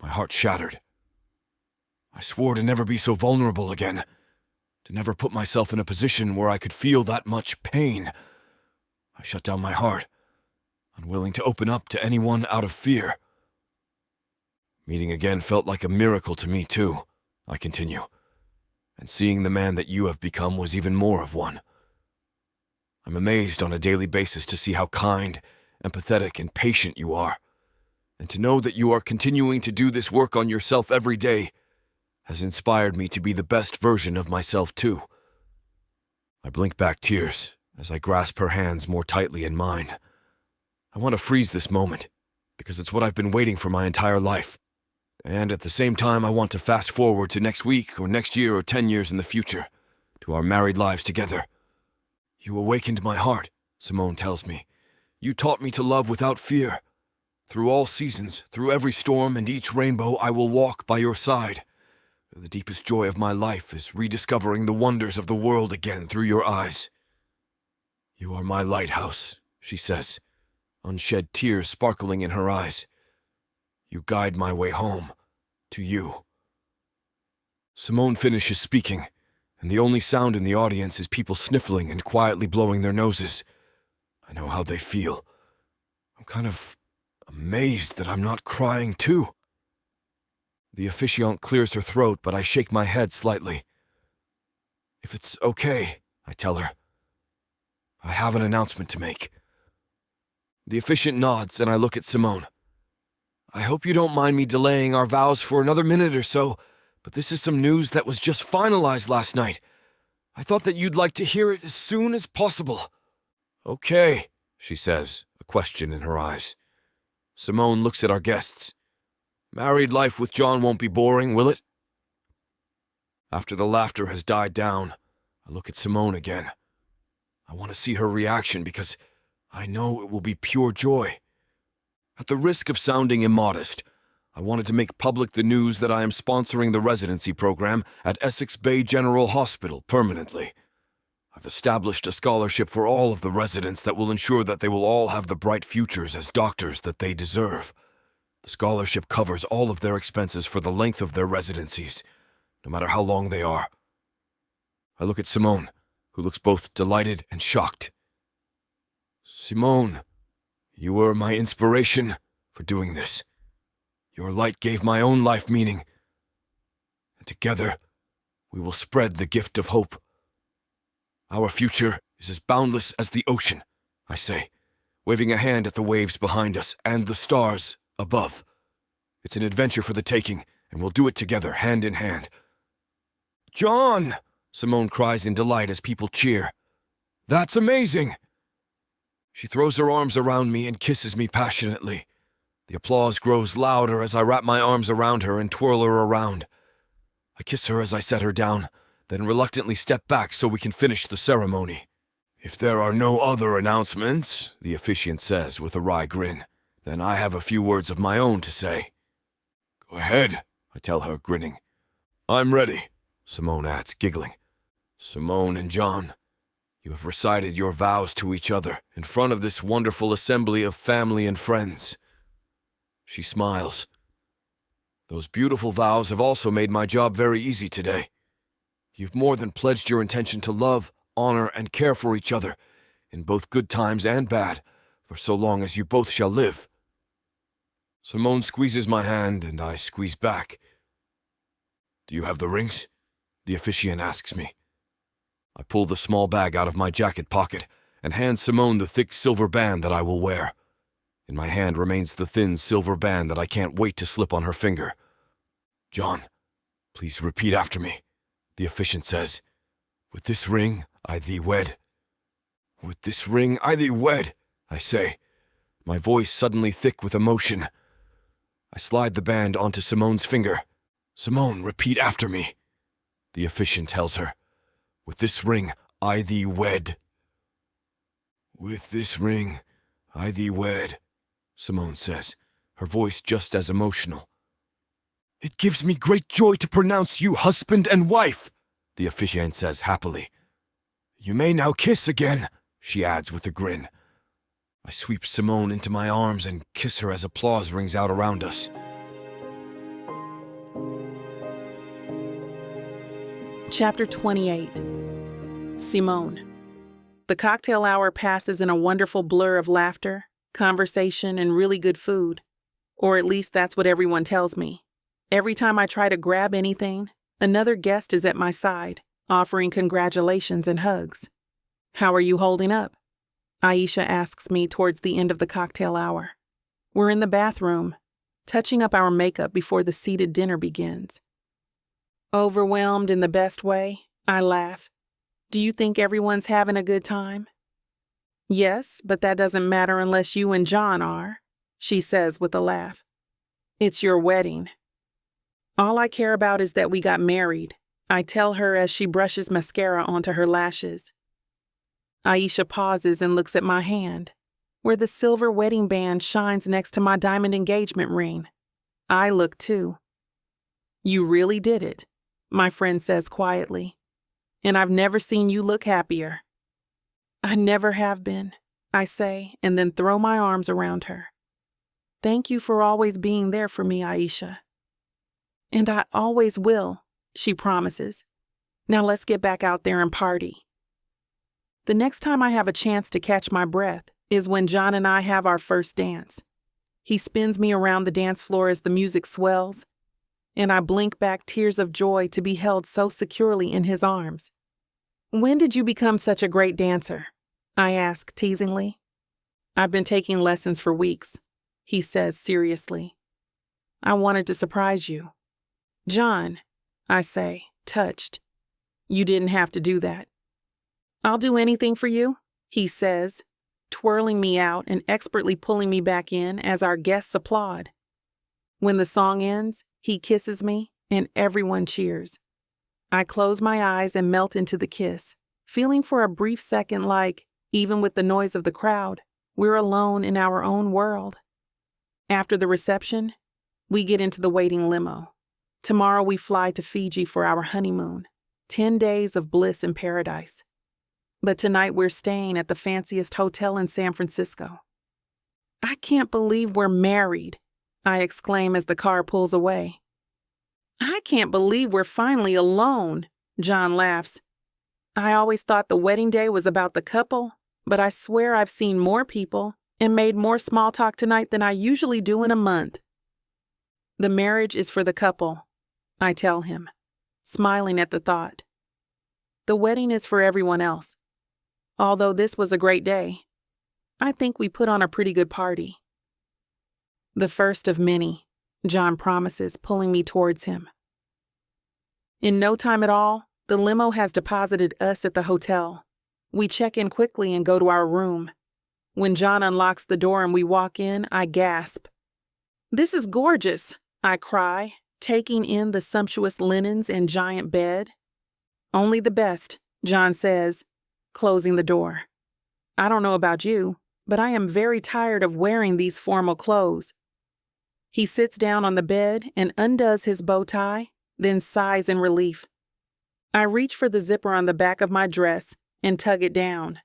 my heart shattered. I swore to never be so vulnerable again, to never put myself in a position where I could feel that much pain. I shut down my heart, unwilling to open up to anyone out of fear. Meeting again felt like a miracle to me, too, I continue. And seeing the man that you have become was even more of one. I'm amazed on a daily basis to see how kind, empathetic, and patient you are. And to know that you are continuing to do this work on yourself every day has inspired me to be the best version of myself, too. I blink back tears as I grasp her hands more tightly in mine. I want to freeze this moment, because it's what I've been waiting for my entire life. And at the same time, I want to fast forward to next week or next year or 10 years in the future, to our married lives together. You awakened my heart, Simone tells me. You taught me to love without fear. Through all seasons, through every storm and each rainbow, I will walk by your side. The deepest joy of my life is rediscovering the wonders of the world again through your eyes. You are my lighthouse, she says, unshed tears sparkling in her eyes. You guide my way home, to you. Simone finishes speaking, and the only sound in the audience is people sniffling and quietly blowing their noses. I know how they feel. I'm kind of amazed that I'm not crying too. The officiant clears her throat, but I shake my head slightly. If it's okay, I tell her. I have an announcement to make. The officiant nods, and I look at Simone. I hope you don't mind me delaying our vows for another minute or so, but this is some news that was just finalized last night. I thought that you'd like to hear it as soon as possible. Okay, she says, a question in her eyes. Simone looks at our guests. Married life with John won't be boring, will it? After the laughter has died down, I look at Simone again. I want to see her reaction because I know it will be pure joy. At the risk of sounding immodest, I wanted to make public the news that I am sponsoring the residency program at Essex Bay General Hospital permanently. I've established a scholarship for all of the residents that will ensure that they will all have the bright futures as doctors that they deserve. The scholarship covers all of their expenses for the length of their residencies, no matter how long they are. I look at Simone, who looks both delighted and shocked. Simone, You were my inspiration for doing this. Your light gave my own life meaning. And together, we will spread the gift of hope. Our future is as boundless as the ocean, I say, waving a hand at the waves behind us and the stars above. It's an adventure for the taking, and we'll do it together, hand in hand. John! Simone cries in delight as people cheer. That's amazing! She throws her arms around me and kisses me passionately. The applause grows louder as I wrap my arms around her and twirl her around. I kiss her as I set her down, then reluctantly step back so we can finish the ceremony. If there are no other announcements, the officiant says with a wry grin, then I have a few words of my own to say. Go ahead, I tell her, grinning. I'm ready, Simone adds, giggling. Simone and John, you have recited your vows to each other in front of this wonderful assembly of family and friends. She smiles. Those beautiful vows have also made my job very easy today. You've more than pledged your intention to love, honor, and care for each other, in both good times and bad, for so long as you both shall live. Simone squeezes my hand, and I squeeze back. Do you have the rings? The officiant asks me. I pull the small bag out of my jacket pocket and hand Simone the thick silver band that I will wear. In my hand remains the thin silver band that I can't wait to slip on her finger. John, please repeat after me, the officiant says. With this ring, I thee wed. With this ring, I thee wed, I say, my voice suddenly thick with emotion. I slide the band onto Simone's finger. Simone, repeat after me, the officiant tells her. With this ring, I thee wed. With this ring, I thee wed, Simone says, her voice just as emotional. It gives me great joy to pronounce you husband and wife, the officiant says happily. You may now kiss again, she adds with a grin. I sweep Simone into my arms and kiss her as applause rings out around us. Chapter 28. Simone. The cocktail hour passes in a wonderful blur of laughter, conversation, and really good food. Or at least that's what everyone tells me. Every time I try to grab anything, another guest is at my side, offering congratulations and hugs. How are you holding up? Aisha asks me towards the end of the cocktail hour. We're in the bathroom, touching up our makeup before the seated dinner begins. Overwhelmed in the best way, I laugh. Do you think everyone's having a good time? Yes, but that doesn't matter unless you and John are, she says with a laugh. It's your wedding. All I care about is that we got married, I tell her as she brushes mascara onto her lashes. Aisha pauses and looks at my hand, where the silver wedding band shines next to my diamond engagement ring. I look too. You really did it, my friend says quietly, and I've never seen you look happier. I never have been, I say, and then throw my arms around her. Thank you for always being there for me, Aisha. And I always will, she promises. Now let's get back out there and party. The next time I have a chance to catch my breath is when John and I have our first dance. He spins me around the dance floor as the music swells, and I blink back tears of joy to be held so securely in his arms. When did you become such a great dancer? I ask teasingly. I've been taking lessons for weeks, he says seriously. I wanted to surprise you. John, I say, touched. You didn't have to do that. I'll do anything for you, he says, twirling me out and expertly pulling me back in as our guests applaud. When the song ends, he kisses me and everyone cheers. I close my eyes and melt into the kiss, feeling for a brief second like, even with the noise of the crowd, we're alone in our own world. After the reception, we get into the waiting limo. Tomorrow we fly to Fiji for our honeymoon, 10 days of bliss in paradise. But tonight we're staying at the fanciest hotel in San Francisco. I can't believe we're married, I exclaim as the car pulls away. I can't believe we're finally alone, John laughs. I always thought the wedding day was about the couple, but I swear I've seen more people, and made more small talk tonight than I usually do in a month. The marriage is for the couple, I tell him, smiling at the thought. The wedding is for everyone else. Although this was a great day, I think we put on a pretty good party. The first of many, John promises, pulling me towards him. In no time at all, the limo has deposited us at the hotel. We check in quickly and go to our room. When John unlocks the door and we walk in, I gasp. "This is gorgeous," I cry, taking in the sumptuous linens and giant bed. "Only the best," John says, closing the door. "I don't know about you, but I am very tired of wearing these formal clothes." He sits down on the bed and undoes his bow tie, then sighs in relief. I reach for the zipper on the back of my dress and tug it down.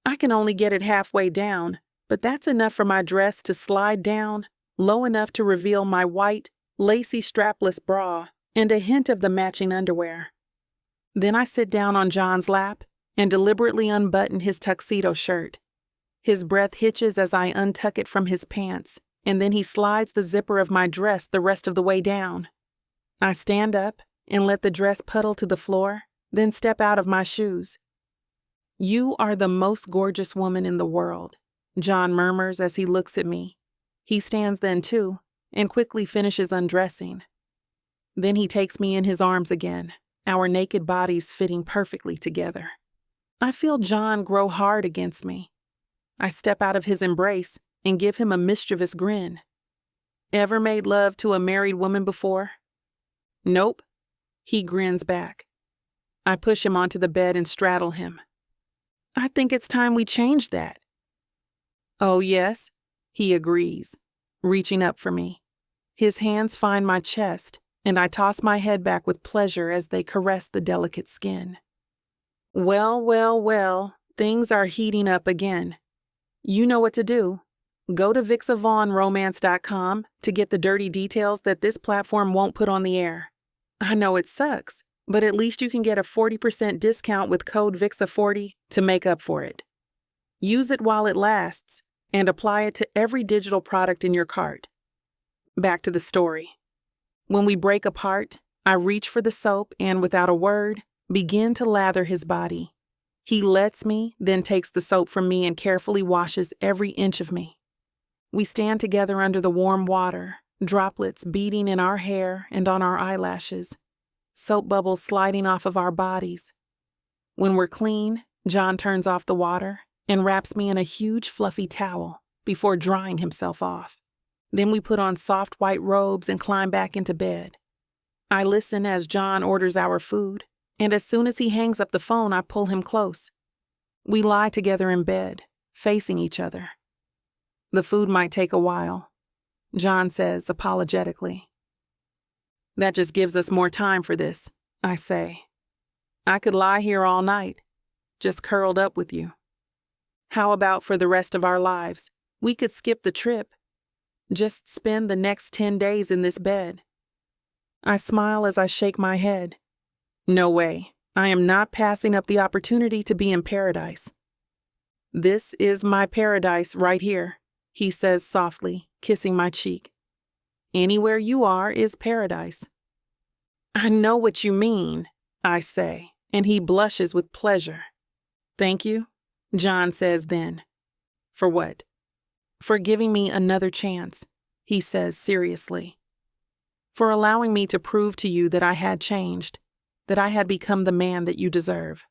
I can only get it halfway down, but that's enough for my dress to slide down low enough to reveal my white, lacy strapless bra and a hint of the matching underwear. Then I sit down on John's lap and deliberately unbutton his tuxedo shirt. His breath hitches as I untuck it from his pants, and then he slides the zipper of my dress the rest of the way down. I stand up and let the dress puddle to the floor, then step out of my shoes. "You are the most gorgeous woman in the world," John murmurs as he looks at me. He stands then too, and quickly finishes undressing. Then he takes me in his arms again, our naked bodies fitting perfectly together. I feel John grow hard against me. I step out of his embrace and give him a mischievous grin. "Ever made love to a married woman before?" "Nope." He grins back. I push him onto the bed and straddle him. "I think it's time we change that." "Oh, yes?" He agrees, reaching up for me. His hands find my chest, and I toss my head back with pleasure as they caress the delicate skin. Well, well, well, things are heating up again. You know what to do. Go to billionaire.com to get the dirty details that this platform won't put on the air. I know it sucks, but at least you can get a 40% discount with code VIXA40 to make up for it. Use it while it lasts and apply it to every digital product in your cart. Back to the story. When we break apart, I reach for the soap and, without a word, begin to lather his body. He lets me, then takes the soap from me and carefully washes every inch of me. We stand together under the warm water, droplets beating in our hair and on our eyelashes, soap bubbles sliding off of our bodies. When we're clean, John turns off the water and wraps me in a huge fluffy towel before drying himself off. Then we put on soft white robes and climb back into bed. I listen as John orders our food, and as soon as he hangs up the phone, I pull him close. We lie together in bed, facing each other. "The food might take a while," John says apologetically. "That just gives us more time for this," I say. "I could lie here all night, just curled up with you. How about for the rest of our lives? We could skip the trip. Just spend the next 10 days in this bed." I smile as I shake my head. No way. I am not passing up the opportunity to be in paradise. "This is my paradise right here," he says softly, kissing my cheek. "Anywhere you are is paradise." "I know what you mean," I say, and he blushes with pleasure. "Thank you," John says then. "For what?" "For giving me another chance," he says seriously. "For allowing me to prove to you that I had changed, that I had become the man that you deserve."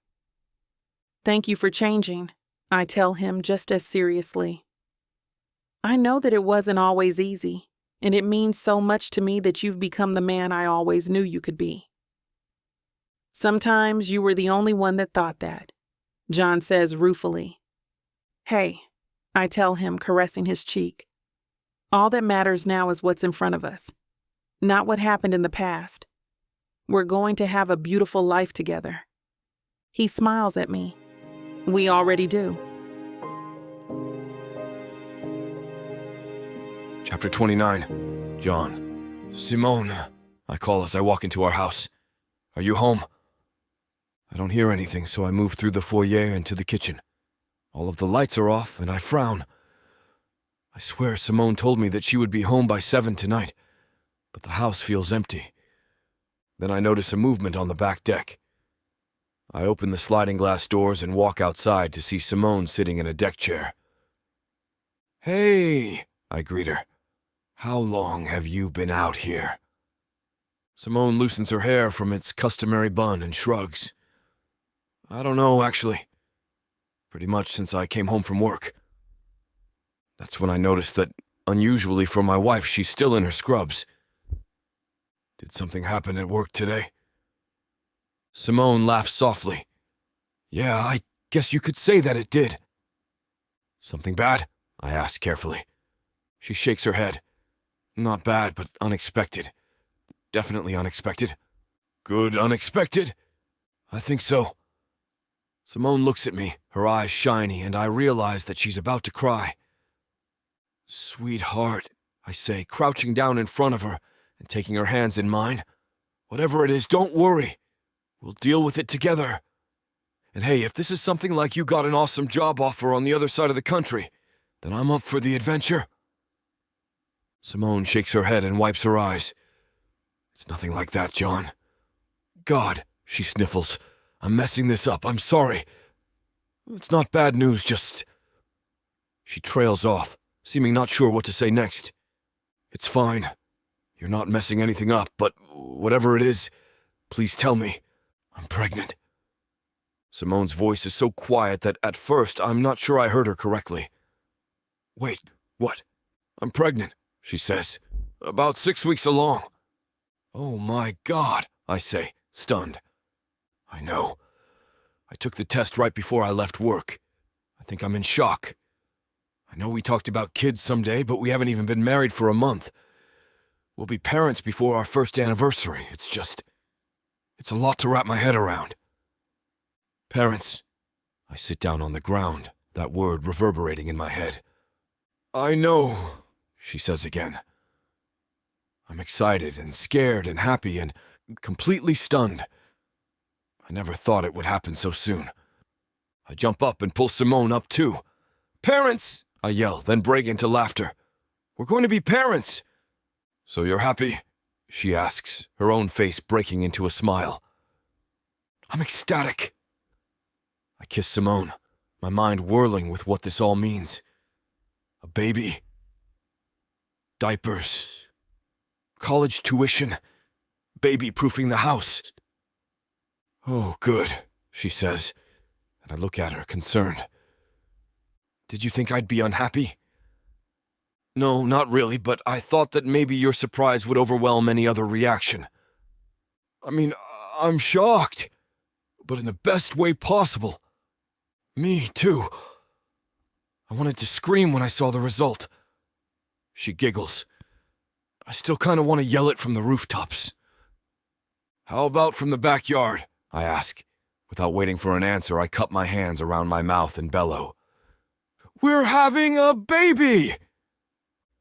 "Thank you for changing," I tell him just as seriously. "I know that it wasn't always easy, and it means so much to me that you've become the man I always knew you could be." "Sometimes you were the only one that thought that," John says ruefully. "Hey," I tell him, caressing his cheek. "All that matters now is what's in front of us, not what happened in the past. We're going to have a beautiful life together." He smiles at me. "We already do." Chapter 29. John. "Simone," I call as I walk into our house. "Are you home?" I don't hear anything, so I move through the foyer into the kitchen. All of the lights are off, and I frown. I swear Simone told me that she would be home by 7 tonight, but the house feels empty. Then I notice a movement on the back deck. I open the sliding glass doors and walk outside to see Simone sitting in a deck chair. "Hey," I greet her. "How long have you been out here?" Simone loosens her hair from its customary bun and shrugs. "I don't know, actually. Pretty much since I came home from work." That's when I notice that, unusually for my wife, she's still in her scrubs. "Did something happen at work today?" Simone laughs softly. "Yeah, I guess you could say that it did." "Something bad?" I ask carefully. She shakes her head. "Not bad, but unexpected. Definitely unexpected." "Good unexpected?" "I think so." Simone looks at me, her eyes shiny, and I realize that she's about to cry. "Sweetheart," I say, crouching down in front of her and taking her hands in mine. "Whatever it is, don't worry. We'll deal with it together. And hey, if this is something like you got an awesome job offer on the other side of the country, then I'm up for the adventure." Simone shakes her head and wipes her eyes. "It's nothing like that, John." "God," she sniffles. "I'm messing this up. I'm sorry. It's not bad news, just—" She trails off, seeming not sure what to say next. "It's fine. You're not messing anything up, but whatever it is, please tell me. I'm pregnant." Simone's voice is so quiet that at first I'm not sure I heard her correctly. "Wait, what?" "I'm pregnant," she says. "About 6 weeks along." "Oh my God," I say, stunned. "I know. I took the test right before I left work. I think I'm in shock. I know we talked about kids someday, but we haven't even been married for a month. We'll be parents before our first anniversary. It's a lot to wrap my head around." "Parents." I sit down on the ground, that word reverberating in my head. "I know," she says again. I'm excited and scared and happy and completely stunned. I never thought it would happen so soon. I jump up and pull Simone up too. "Parents!" I yell, then break into laughter. "We're going to be parents!" "So you're happy?" she asks, her own face breaking into a smile. I'm ecstatic. I kiss Simone, my mind whirling with what this all means. A baby, diapers, college tuition, baby-proofing the house. "Oh, good," she says, and I look at her, concerned. "Did you think I'd be unhappy?" "No, not really, but I thought that maybe your surprise would overwhelm any other reaction." "I mean, I'm shocked, but in the best way possible. Me, too. I wanted to scream when I saw the result." She giggles. "I still kind of want to yell it from the rooftops." "How about from the backyard?" I ask. Without waiting for an answer, I cup my hands around my mouth and bellow. "We're having a baby!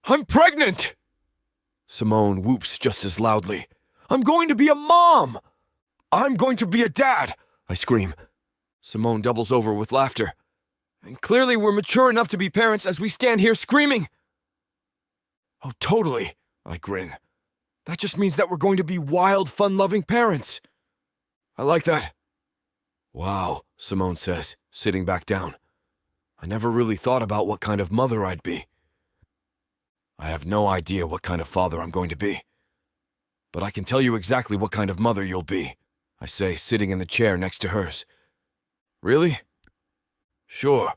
I'm pregnant!" Simone whoops just as loudly. "I'm going to be a mom! I'm going to be a dad!" I scream. Simone doubles over with laughter. "And clearly we're mature enough to be parents as we stand here screaming." "Oh, totally," I grin. "That just means that we're going to be wild, fun-loving parents." "I like that." "Wow," Simone says, sitting back down. "I never really thought about what kind of mother I'd be." I have no idea what kind of father I'm going to be. "But I can tell you exactly what kind of mother you'll be," I say, sitting in the chair next to hers. "Really?" "Sure.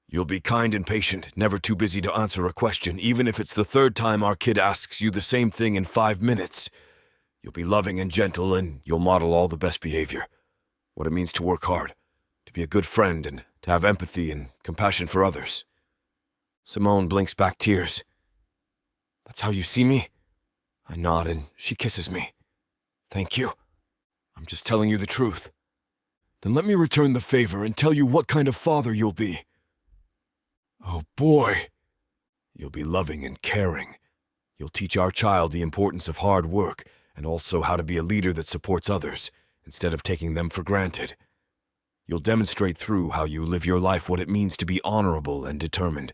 You'll be kind and patient, never too busy to answer a question, even if it's the third time our kid asks you the same thing in 5 minutes. You'll be loving and gentle, and you'll model all the best behavior. What it means to work hard, to be a good friend, and to have empathy and compassion for others." Simone blinks back tears. "That's how you see me?" I nod, and she kisses me. "Thank you. I'm just telling you the truth." "Then let me return the favor and tell you what kind of father you'll be." "Oh boy." "You'll be loving and caring. You'll teach our child the importance of hard work and also how to be a leader that supports others instead of taking them for granted. You'll demonstrate through how you live your life what it means to be honorable and determined,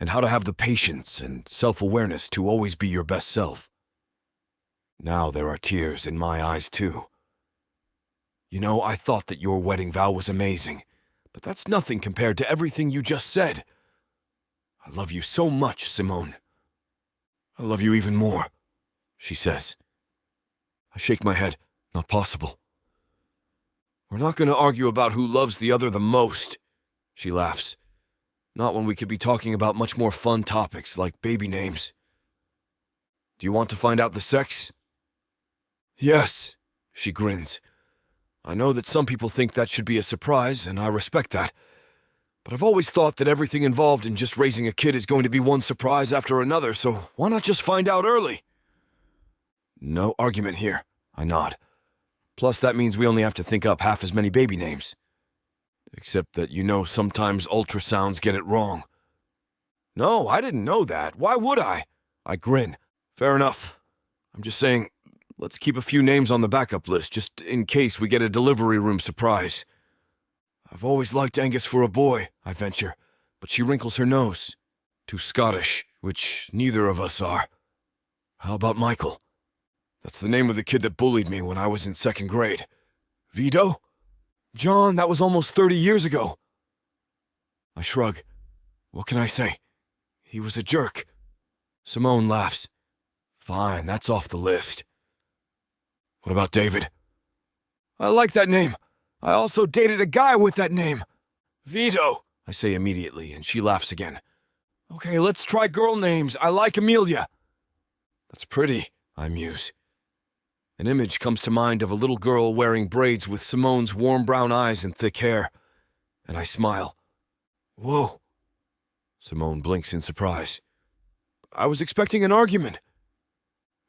and how to have the patience and self-awareness to always be your best self. Now there are tears in my eyes, too. You know, I thought that your wedding vow was amazing, but that's nothing compared to everything you just said. I love you so much, Simone. I love you even more, she says. I shake my head. Not possible. We're not going to argue about who loves the other the most, she laughs. Not when we could be talking about much more fun topics like baby names. Do you want to find out the sex? Yes, she grins. I know that some people think that should be a surprise, and I respect that. But I've always thought that everything involved in just raising a kid is going to be one surprise after another, so why not just find out early? No argument here, I nod. Plus, that means we only have to think up half as many baby names. Except that sometimes ultrasounds get it wrong. No, I didn't know that. Why would I? I grin. Fair enough. I'm just saying, let's keep a few names on the backup list, just in case we get a delivery room surprise. I've always liked Angus for a boy, I venture, but she wrinkles her nose. Too Scottish, which neither of us are. How about Michael? That's the name of the kid that bullied me when I was in 2nd grade. Vito? John, that was almost 30 years ago. I shrug. What can I say? He was a jerk. Simone laughs. Fine, that's off the list. What about David? I like that name. I also dated a guy with that name. Vito, I say immediately, and she laughs again. Okay, let's try girl names. I like Amelia. That's pretty, I muse. An image comes to mind of a little girl wearing braids with Simone's warm brown eyes and thick hair, and I smile. Whoa. Simone blinks in surprise. I was expecting an argument.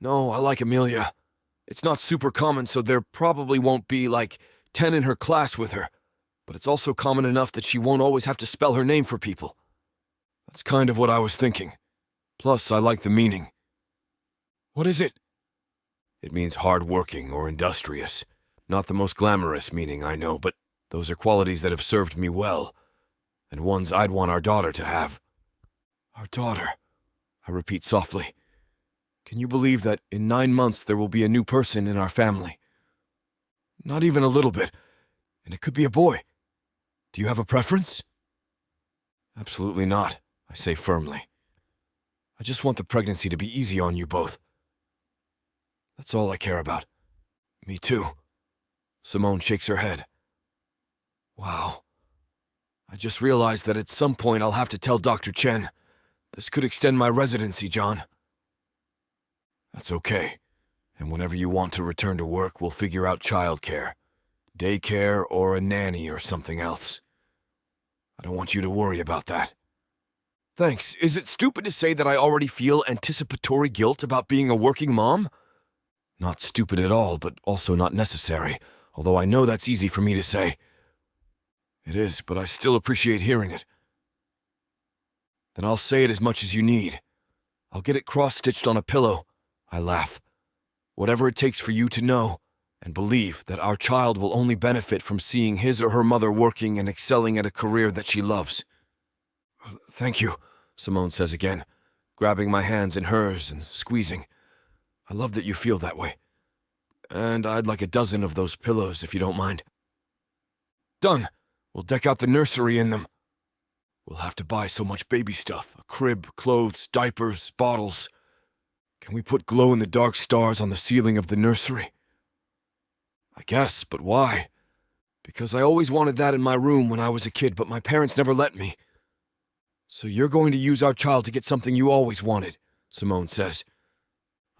No, I like Amelia. It's not super common, so there probably won't be, 10 in her class with her, but it's also common enough that she won't always have to spell her name for people. That's kind of what I was thinking. Plus, I like the meaning. What is it? It means hard-working or industrious. Not the most glamorous meaning, I know, but those are qualities that have served me well, and ones I'd want our daughter to have. Our daughter, I repeat softly. Can you believe that in 9 months there will be a new person in our family? Not even a little bit, and it could be a boy. Do you have a preference? Absolutely not, I say firmly. I just want the pregnancy to be easy on you both. That's all I care about. Me too. Simone shakes her head. Wow. I just realized that at some point I'll have to tell Dr. Chen. This could extend my residency, John. That's okay. And whenever you want to return to work, we'll figure out childcare. Daycare or a nanny or something else. I don't want you to worry about that. Thanks. Is it stupid to say that I already feel anticipatory guilt about being a working mom? Not stupid at all, but also not necessary, although I know that's easy for me to say. It is, but I still appreciate hearing it. Then I'll say it as much as you need. I'll get it cross-stitched on a pillow. I laugh. Whatever it takes for you to know and believe that our child will only benefit from seeing his or her mother working and excelling at a career that she loves. Thank you, Simone says again, grabbing my hands in hers and squeezing. I love that you feel that way. And I'd like a dozen of those pillows if you don't mind. Done. We'll deck out the nursery in them. We'll have to buy so much baby stuff. A crib, clothes, diapers, bottles. Can we put glow-in-the-dark stars on the ceiling of the nursery? I guess, but why? Because I always wanted that in my room when I was a kid, but my parents never let me. So you're going to use our child to get something you always wanted, Simone says.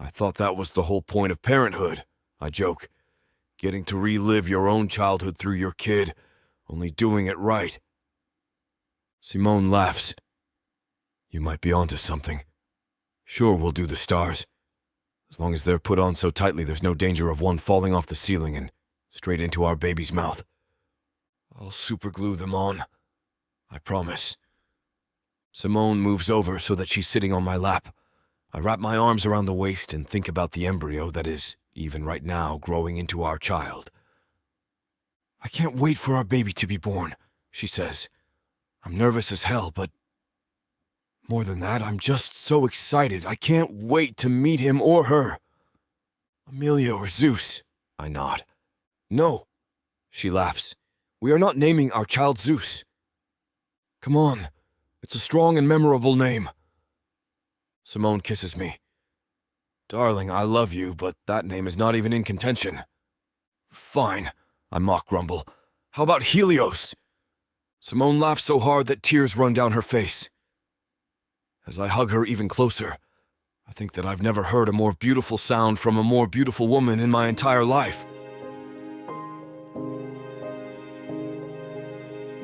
I thought that was the whole point of parenthood, I joke. Getting to relive your own childhood through your kid, only doing it right. Simone laughs. You might be onto something. Sure, we'll do the stars. As long as they're put on so tightly there's no danger of one falling off the ceiling and straight into our baby's mouth. I'll superglue them on. I promise. Simone moves over so that she's sitting on my lap. I wrap my arms around the waist and think about the embryo that is, even right now, growing into our child. I can't wait for our baby to be born, she says. I'm nervous as hell, but More than that, I'm just so excited. I can't wait to meet him or her. Amelia or Zeus? I nod. No, she laughs. We are not naming our child Zeus. Come on, it's a strong and memorable name. Simone kisses me. Darling, I love you, but that name is not even in contention. Fine, I mock grumble. How about Helios? Simone laughs so hard that tears run down her face. As I hug her even closer, I think that I've never heard a more beautiful sound from a more beautiful woman in my entire life.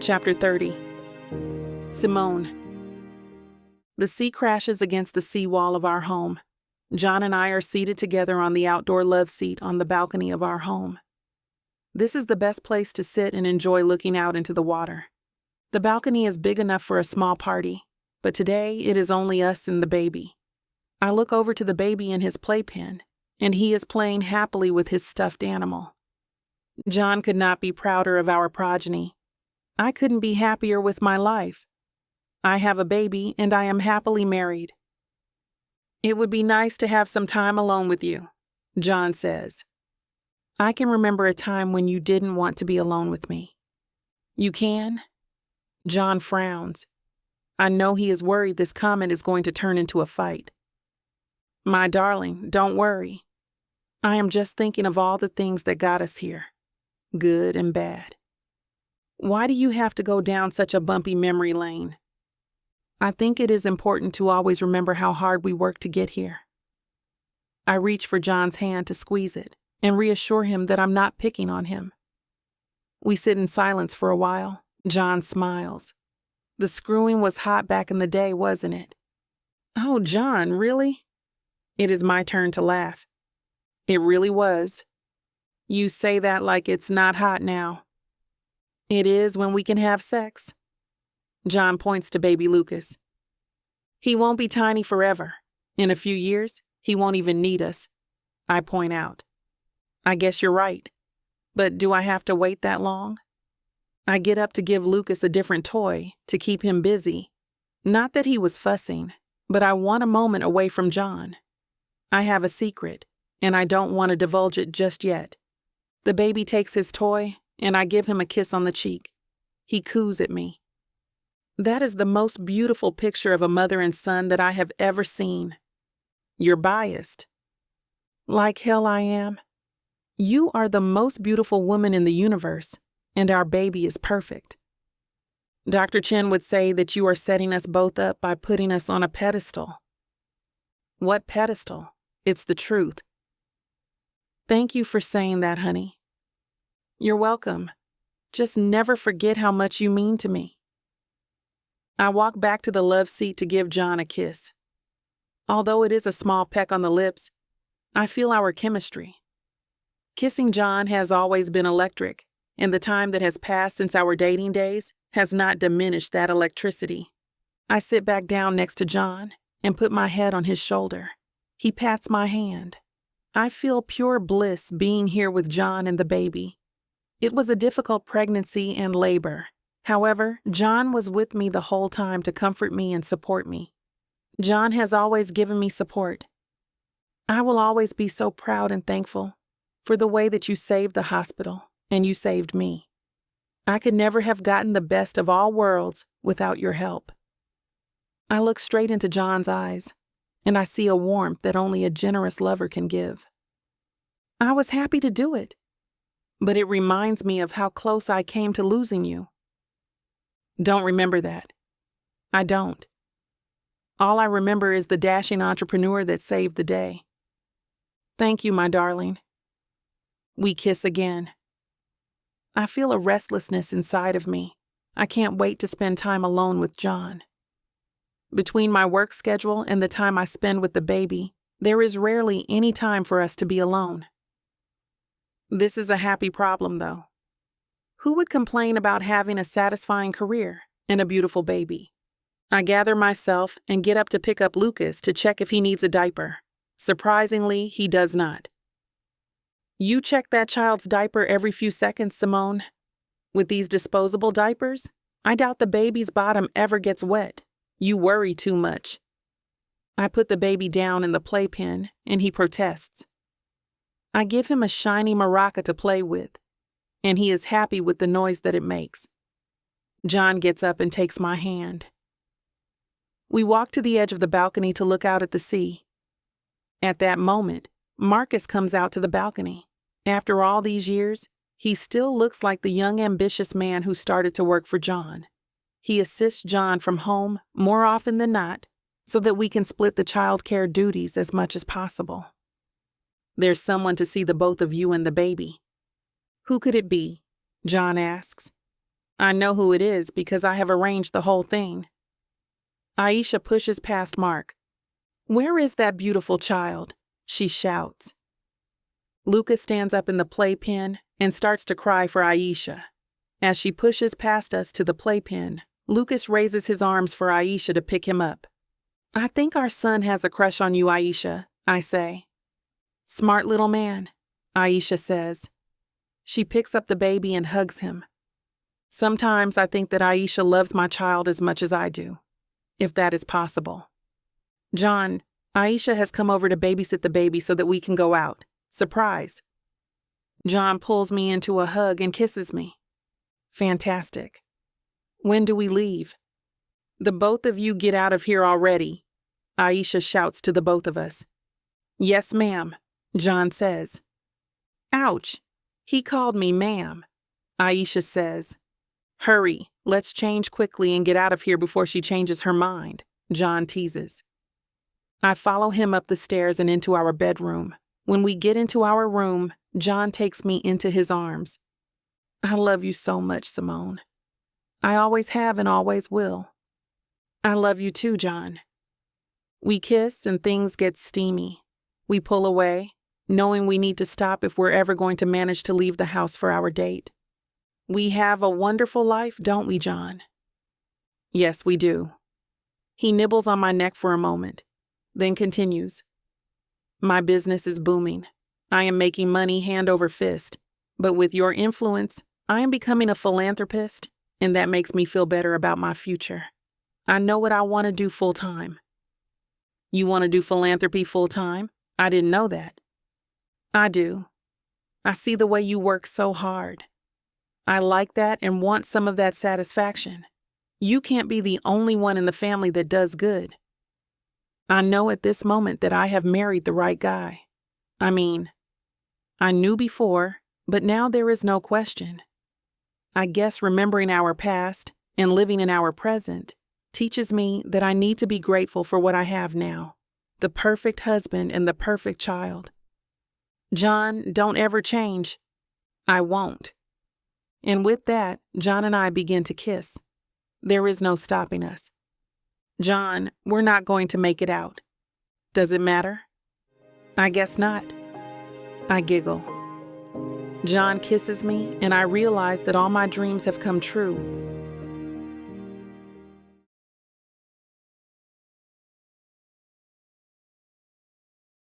Chapter 30. Simone. The sea crashes against the seawall of our home. John and I are seated together on the outdoor love seat on the balcony of our home. This is the best place to sit and enjoy looking out into the water. The balcony is big enough for a small party, but today it is only us and the baby. I look over to the baby in his playpen, and he is playing happily with his stuffed animal. John could not be prouder of our progeny. I couldn't be happier with my life. I have a baby, and I am happily married. It would be nice to have some time alone with you, John says. I can remember a time when you didn't want to be alone with me. You can? John frowns. I know he is worried this comment is going to turn into a fight. My darling, don't worry. I am just thinking of all the things that got us here, good and bad. Why do you have to go down such a bumpy memory lane? I think it is important to always remember how hard we worked to get here. I reach for John's hand to squeeze it and reassure him that I'm not picking on him. We sit in silence for a while. John smiles. The screwing was hot back in the day, wasn't it? Oh, John, really? It is my turn to laugh. It really was. You say that like it's not hot now. It is when we can have sex. John points to baby Lucas. He won't be tiny forever. In a few years, he won't even need us. I point out. I guess you're right. But do I have to wait that long? I get up to give Lucas a different toy to keep him busy. Not that he was fussing, but I want a moment away from John. I have a secret, and I don't want to divulge it just yet. The baby takes his toy, and I give him a kiss on the cheek. He coos at me. That is the most beautiful picture of a mother and son that I have ever seen. You're biased. Like hell I am. You are the most beautiful woman in the universe, and our baby is perfect. Dr. Chen would say that you are setting us both up by putting us on a pedestal. What pedestal? It's the truth. Thank you for saying that, honey. You're welcome. Just never forget how much you mean to me. I walk back to the love seat to give John a kiss. Although it is a small peck on the lips, I feel our chemistry. Kissing John has always been electric, and the time that has passed since our dating days has not diminished that electricity. I sit back down next to John and put my head on his shoulder. He pats my hand. I feel pure bliss being here with John and the baby. It was a difficult pregnancy and labor. However, John was with me the whole time to comfort me and support me. John has always given me support. I will always be so proud and thankful for the way that you saved the hospital and you saved me. I could never have gotten the best of all worlds without your help. I look straight into John's eyes, and I see a warmth that only a generous lover can give. I was happy to do it, but it reminds me of how close I came to losing you. Don't remember that. I don't. All I remember is the dashing entrepreneur that saved the day. Thank you, my darling. We kiss again. I feel a restlessness inside of me. I can't wait to spend time alone with John. Between my work schedule and the time I spend with the baby, there is rarely any time for us to be alone. This is a happy problem, though. Who would complain about having a satisfying career and a beautiful baby? I gather myself and get up to pick up Lucas to check if he needs a diaper. Surprisingly, he does not. You check that child's diaper every few seconds, Simone. With these disposable diapers, I doubt the baby's bottom ever gets wet. You worry too much. I put the baby down in the playpen, and he protests. I give him a shiny maraca to play with, and he is happy with the noise that it makes. John gets up and takes my hand. We walk to the edge of the balcony to look out at the sea. At that moment, Marcus comes out to the balcony. After all these years, he still looks like the young ambitious man who started to work for John. He assists John from home more often than not so that we can split the child care duties as much as possible. There's someone to see the both of you and the baby. Who could it be? John asks. I know who it is because I have arranged the whole thing. Aisha pushes past Mark. Where is that beautiful child? She shouts. Lucas stands up in the playpen and starts to cry for Aisha. As she pushes past us to the playpen, Lucas raises his arms for Aisha to pick him up. I think our son has a crush on you, Aisha, I say. Smart little man, Aisha says. She picks up the baby and hugs him. Sometimes I think that Aisha loves my child as much as I do, if that is possible. John, Aisha has come over to babysit the baby so that we can go out. Surprise. John pulls me into a hug and kisses me. Fantastic. When do we leave? The both of you get out of here already, Aisha shouts to the both of us. Yes, ma'am, John says. Ouch, he called me ma'am, Aisha says. Hurry, let's change quickly and get out of here before she changes her mind, John teases. I follow him up the stairs and into our bedroom. When we get into our room, John takes me into his arms. I love you so much, Simone. I always have and always will. I love you too, John. We kiss and things get steamy. We pull away, knowing we need to stop if we're ever going to manage to leave the house for our date. We have a wonderful life, don't we, John? Yes, we do. He nibbles on my neck for a moment, then continues. My business is booming. I am making money hand over fist, but with your influence, I am becoming a philanthropist, and that makes me feel better about my future. I know what I want to do full time. You want to do philanthropy full time? I didn't know that. I do. I see the way you work so hard. I like that and want some of that satisfaction. You can't be the only one in the family that does good. I know at this moment that I have married the right guy. I mean, I knew before, but now there is no question. I guess remembering our past and living in our present teaches me that I need to be grateful for what I have now, the perfect husband and the perfect child. John, don't ever change. I won't. And with that, John and I begin to kiss. There is no stopping us. John, we're not going to make it out. Does it matter? I guess not. I giggle. John kisses me, and I realize that all my dreams have come true.